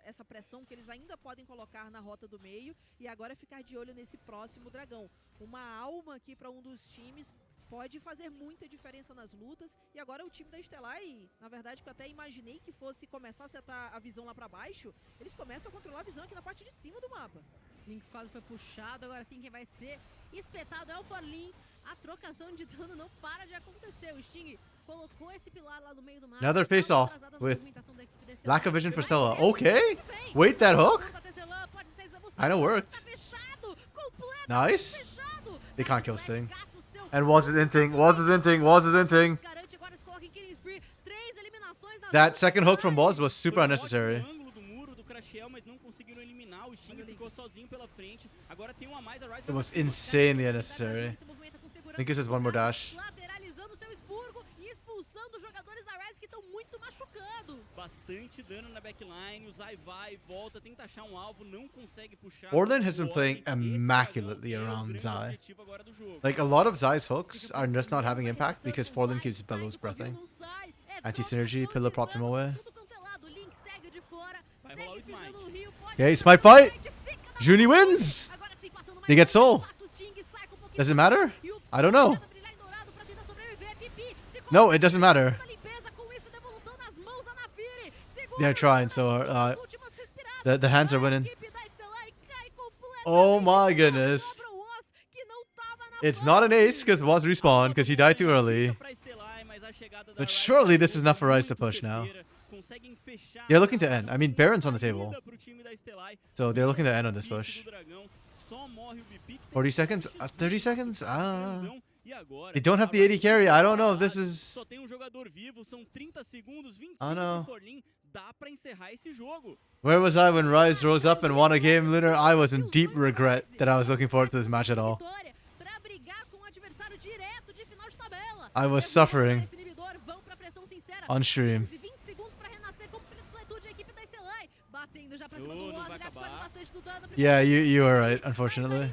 essa pressão que eles ainda podem colocar na rota do meio e agora é ficar de olho nesse próximo dragão. Uma alma aqui para um dos times pode fazer muita diferença nas lutas. E agora o time da Stellar, e na verdade que eu até imaginei que fosse começar a setar a visão lá pra baixo, eles começam a controlar a visão aqui na parte de cima do mapa. Lynx quase foi puxado, agora sim quem vai ser espetado é o Forlin. A trocação de dano não para de acontecer. O Sting colocou esse pilar lá no meio do mapa. Another face off with lack of vision for Stella. Okay, wait, that hook? Kinda worked. Nice. They can't kill Sting. And was his inting, was his inting, was his inting. That second hook from Boz was super unnecessary. It was insanely unnecessary. I think this is one more dash. Bastante dano na backline, o Zai vai e volta, tenta achar alvo, não consegue puxar. Orlan has been playing immaculately around Zai. Like, a lot of Zai's hooks are just not having impact because Forlan keeps Bellows breathing. Anti-synergy, pillar propped him away. Okay, smite fight! Juni wins! They get soul. Does it matter? I don't know. No, it doesn't matter. They're trying so hard. The hands are winning. Oh my goodness. It's not an ace because Woz respawned because he died too early. But surely this is enough for Rise to push now. They're looking to end. I mean, Baron's on the table. So they're looking to end on this push. 40 seconds? 30 seconds? They don't have the AD carry. I don't know if this is... Oh no. Where was I when Rise rose up and won a game, Lunar? I was in deep regret that I was looking forward to this match at all. I was suffering on stream. Yeah, you were right, unfortunately.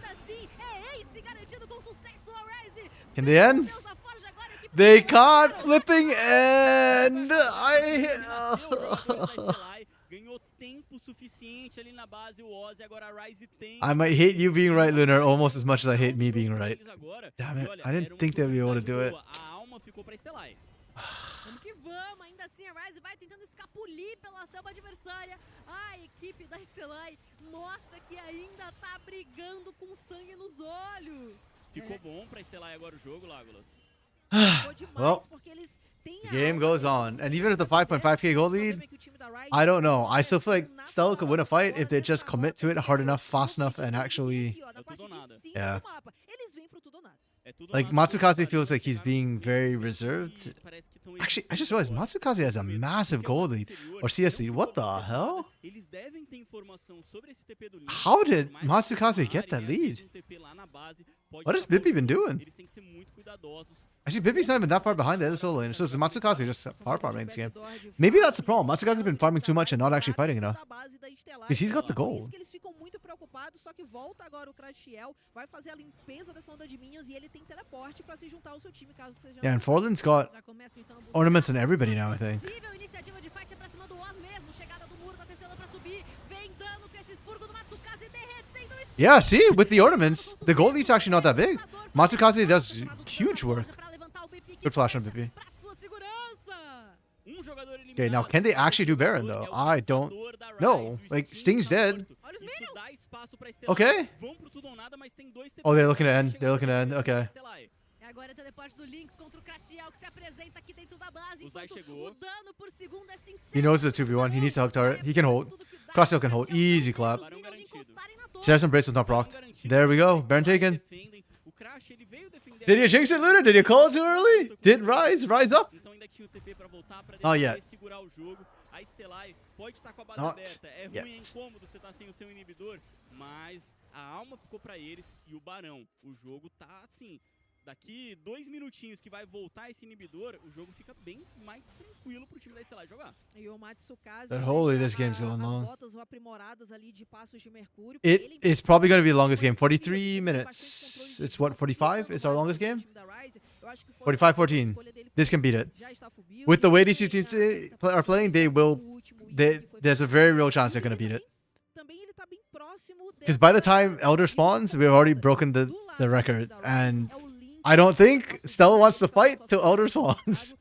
Can they end? They can't flipping end! I might hate you being right, Lunar, almost as much as I hate me being right. Damn it, I didn't think they'd be able to do it. Vamos que vamos, ainda assim a Rise vai tentando escapulir pela selva adversária. A equipe da Stellar mostra que ainda tá brigando com sangue nos olhos. Ficou bom pra Stellar agora o jogo, Lágolas. Well, the game goes on, and even at the 5.5k goal lead, I don't know. I still feel like Stella could win a fight if they just commit to it hard enough, fast enough, and actually... Yeah. Like, Matsukaze feels like he's being very reserved. Actually, I just realized Matsukaze has a massive goal lead. Or CS lead. What the hell? How did Matsukaze get that lead? What has Bippy been doing? Actually, Bippy's not even that far behind the other solo lane. So is Matsukaze just far farming this game? Maybe that's the problem. Matsukaze's been farming too much and not actually fighting enough. Because he's got the gold. Yeah, and Forlan's got ornaments on everybody now, I think. Yeah, see, with the ornaments, the gold lead's actually not that big. Matsukaze does huge work. Good flash on Bippy. Okay, now can they actually do Baron though? I don't know. Like, Sting's dead. Okay. Oh, they're looking to end. They're looking to end. Okay. He knows it's a 2v1. He needs to hook turret. He can hold. Crosstail can hold. Easy clap. Saracen Brace was not procced. There we go. Baron taken. Did you jinx it, Lunar? Did you call it too early? Did Rise up? Not yet. Not yet. Mas a alma ficou pra eles e o Barão. O jogo tá assim, daqui 2 minutinhos que vai voltar esse inibidor, o jogo fica bem mais tranquilo pro time da SLA jogar. E o Matsukaze But holy, deixa this game's going as long. botas aprimoradas ali de passos de mercúrio. It Ele is probably going to be the longest game. 43 minutes. It's what, 45 is our longest game? 45-14. This can beat it. With the way these two teams are playing, there's a very real chance they're going to beat it. Because by the time Elder spawns, we've already broken the record. And I don't think Stella wants to fight till Elder spawns.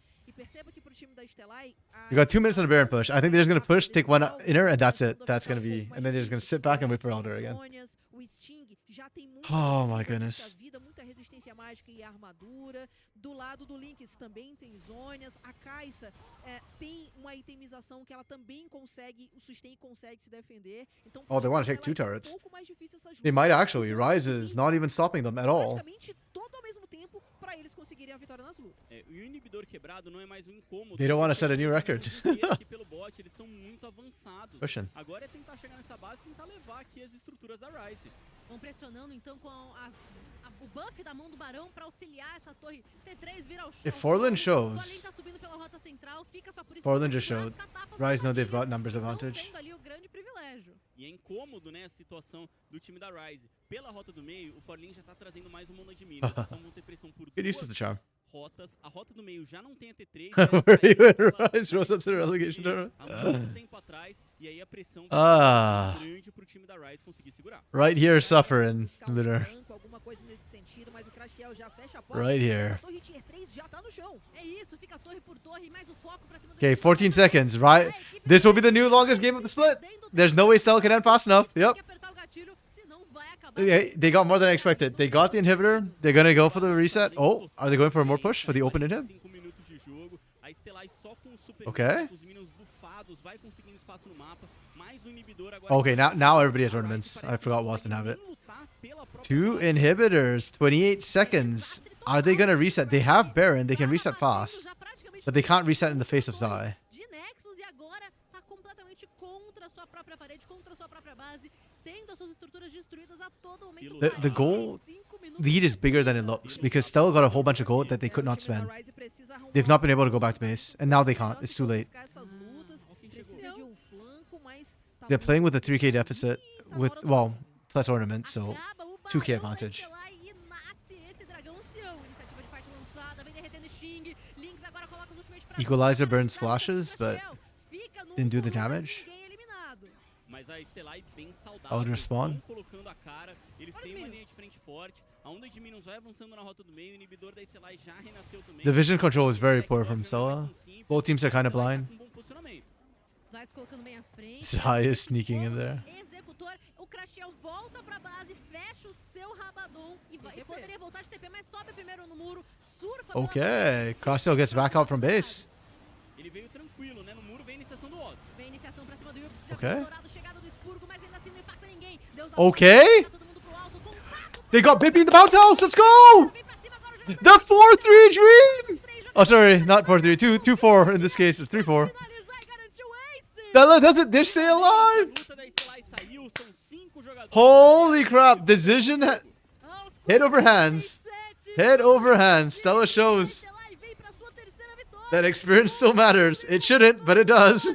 You got 2 minutes on the Baron push. I think they're just going to push, take one inner, and that's it. That's going to be... And then they're just going to sit back and wait for Elder again. Oh my goodness. Muita resistência mágica e armadura. Do lado do Lynx também tem zônias. A Kai'Sa tem uma itemização que ela também consegue, o sustain consegue se defender. Então, oh, they want to take 2 turrets. They might actually. Ryze is not even stopping them at all. Todo ao mesmo tempo para eles conseguirem a vitória nas lutas. O inibidor quebrado não é mais um incômodo. They don't want to set a new record. Aqui pelo bot, eles estão muito avançados. Pushing. Agora é tentar chegar nessa base e tentar levar aqui as estruturas da Ryze. Vão pressionando então com o buff da mão do Barão para auxiliar essa torre. T3 vira ao chão. If Forlin shows... Forlin tá subindo pela rota central, fica só por isso. Forlin just showed. Ryze know they've got numbers advantage. Sendo ali o grande privilégio. E é incômodo, né, a situação do time da Ryze. Pela rota do meio, o Forlin já tá trazendo mais um mundo de minions. Então vão ter pressão por Good use of the charm. rotas. A rota do meio já não tem a T3. Where are you at, Ryze? Rose up to the relegation tournament? Há muito tempo atrás. E aí a pressão Ah. grande pro time da Ryze conseguir segurar. Right here, suffering, Litter. Alguma coisa nesse sentido, mas o Crashiel já fecha a porta. Right here. A torre tier 3 já tá no chão. É isso, fica torre por torre, mais o foco pra cima do... Okay, 14 seconds, right? This will be the new longest game of the split. There's no way Stella can end fast enough. Yep. They got more than I expected. They got the inhibitor. They're gonna go for the reset. Oh, are they going for a more push for the open inhib? Okay. Okay, now everybody has ornaments. I forgot Waston have it. 2 inhibitors, 28 seconds. Are they gonna reset? They have Baron. They can reset fast, but they can't reset in the face of Zai. The gold lead is bigger than it looks because Stella got a whole bunch of gold that they could not spend. They've not been able to go back to base, and now they can't. It's too late. They're playing with a 3k deficit with, well, plus ornament, so 2k advantage. Equalizer burns flashes, but didn't do the damage. Elder spawn. The vision control is very poor from Stella. Both teams are kind of blind. Zai is sneaking in there. O Crashiel volta pra base, fecha o seu Rabadon e poderia voltar de TP, mas sobe primeiro no muro, surfa. Okay, Crashiel gets back out from base. Ele veio tranquilo, né? No muro vem a iniciação do Oz. Vem iniciação pra cima do Yurps, que Okay. já dourado, chegada do Expurgo, mas ainda assim não impacta ninguém. Okay. They got Bippy in the bounce house. Let's go! The 4-3 dream! Oh, sorry, not 4-3. 2-4 in this case. 3-4. Stella does it. They stay alive. Holy crap. Decision. Head over hands. Head over hands. Stella shows that experience still matters. It shouldn't, but it does.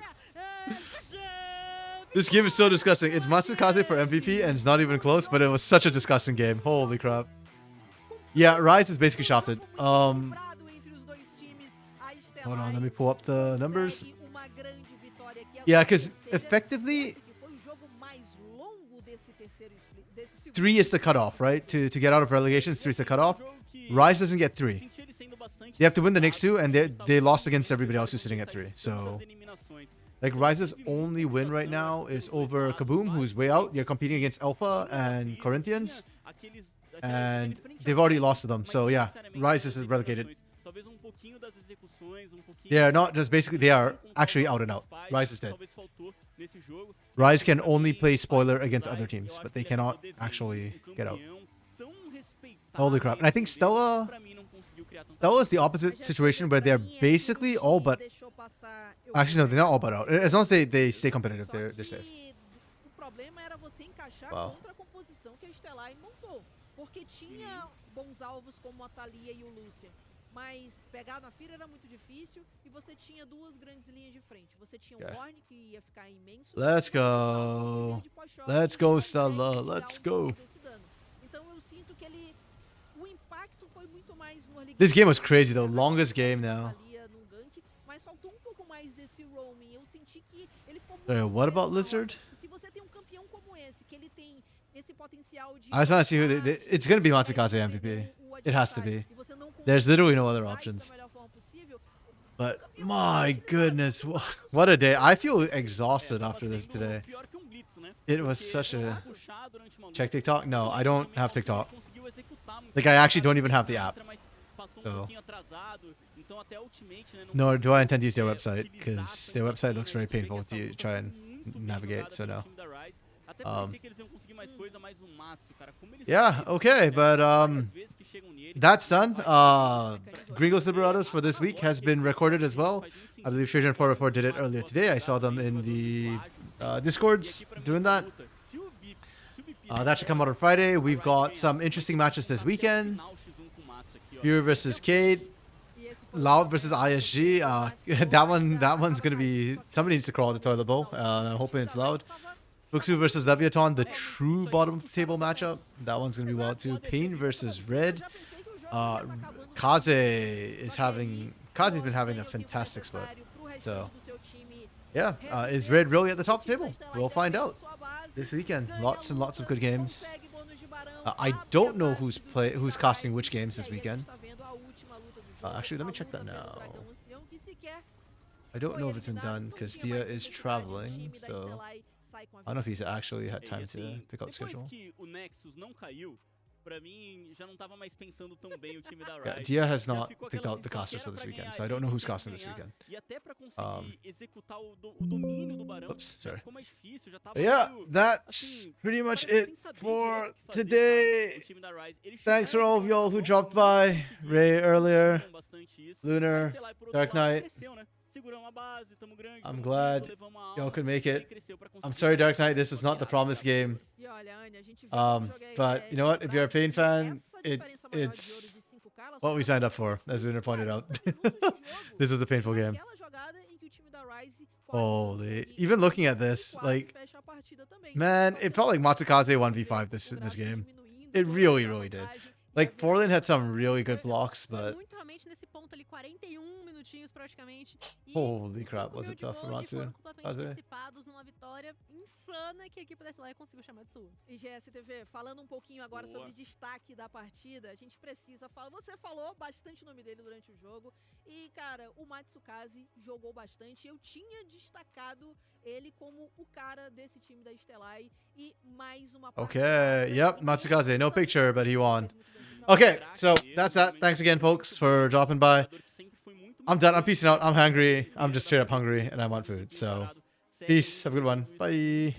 This game is so disgusting. It's Matsukaze for MVP, and it's not even close, but it was such a disgusting game. Holy crap. Yeah, Ryze is basically shafted. Hold on, let me pull up the numbers. Yeah, because effectively, 3 is the cutoff, right? To get out of relegations, 3 is the cutoff. Ryze doesn't get 3. They have to win the next 2, and they lost against everybody else who's sitting at 3. So, like, Ryze's only win right now is over Kaboom, who's way out. They're competing against Alpha and Corinthians, and they've already lost to them. So, yeah, Ryze is relegated. They are not just basically, they are actually out and out. Ryze is dead. Ryze can only play spoiler against other teams, but they cannot actually get out. Holy crap. And I think Stella is the opposite situation where they're basically all but... Actually, no, they're not all but out. As long as they stay competitive, they're safe. Wow. bons alvos como a Thalia e o Lucian. Mas pegar na Fira era muito difícil e você tinha duas grandes linhas de frente. Você tinha o Horn, que ia ficar imenso. Let's go. Let's go, Stella. Let's go. Então eu sinto que o impacto foi muito mais no early This game was crazy though. Longest game now. Mas faltou um pouco mais desse roaming. Eu senti que ele ficou muito. Sorry, what about Lizard? Se você tem um campeão como esse, que ele tem esse potencial de. I just want to see who it's gonna be Matsukaze MVP. It has to be. There's literally no other options. But my goodness, what a day! I feel exhausted after this today. It was such a check TikTok. No, I don't have TikTok. Like I actually don't even have the app. So. Nor do I intend to use their website because their website looks very painful to try and navigate. So no. Yeah. Okay, but that's done. Gringos Liberados for this week has been recorded as well. I believe Trajan 404 did it earlier today. I saw them in the Discords doing that. That should come out on Friday. We've got some interesting matches this weekend. Viewer versus Cade. Loud versus ISG. That one's gonna be, somebody needs to crawl the toilet bowl. I'm hoping it's Loud. Buxu versus Leviathan, the true bottom of the table matchup. That one's gonna be wild too. Pain versus Red. Kaze's been having a fantastic split. So yeah, is Red really at the top of the table? We'll find out this weekend. Lots and lots of good games. I don't know who's casting which games this weekend. Actually, let me check that now. I don't know if it's been done because Dia is traveling, so I don't know if he's actually had time to pick out the schedule. Yeah, Dia has not picked out the casters for this weekend, so I don't know who's casting this weekend. Oops, sorry. But yeah, that's pretty much it for today. Thanks for all of y'all who dropped by. Ray earlier, Lunar, Dark Knight. I'm glad y'all could make it. I'm sorry, Dark Knight, this is not the promised game. But you know what? If you're a Pain fan, it's what we signed up for, as Lunar pointed out. This was a painful game. Holy, even looking at this, like, man, it felt like Matsukaze 1v5 this game. It really, really did. Like, Forlin had some really good blocks, but holy crap, was it tough for Matsu? Insana que a equipe da SLA conseguiu chamar de sua. E GSTV, falando um pouquinho agora sobre destaque da partida, a gente precisa falar. Você falou bastante o nome dele durante o jogo. E, cara, o Matsukaze jogou bastante. Eu tinha destacado ele como o cara desse time da Stellai. E mais uma partida. Okay, yep, Matsukaze, no picture, but he won. Okay, so that's that. Thanks again, folks, for dropping by. I'm done. I'm peacing out. I'm hungry. I'm just straight up hungry, and I want food. So, peace. Have a good one. Bye.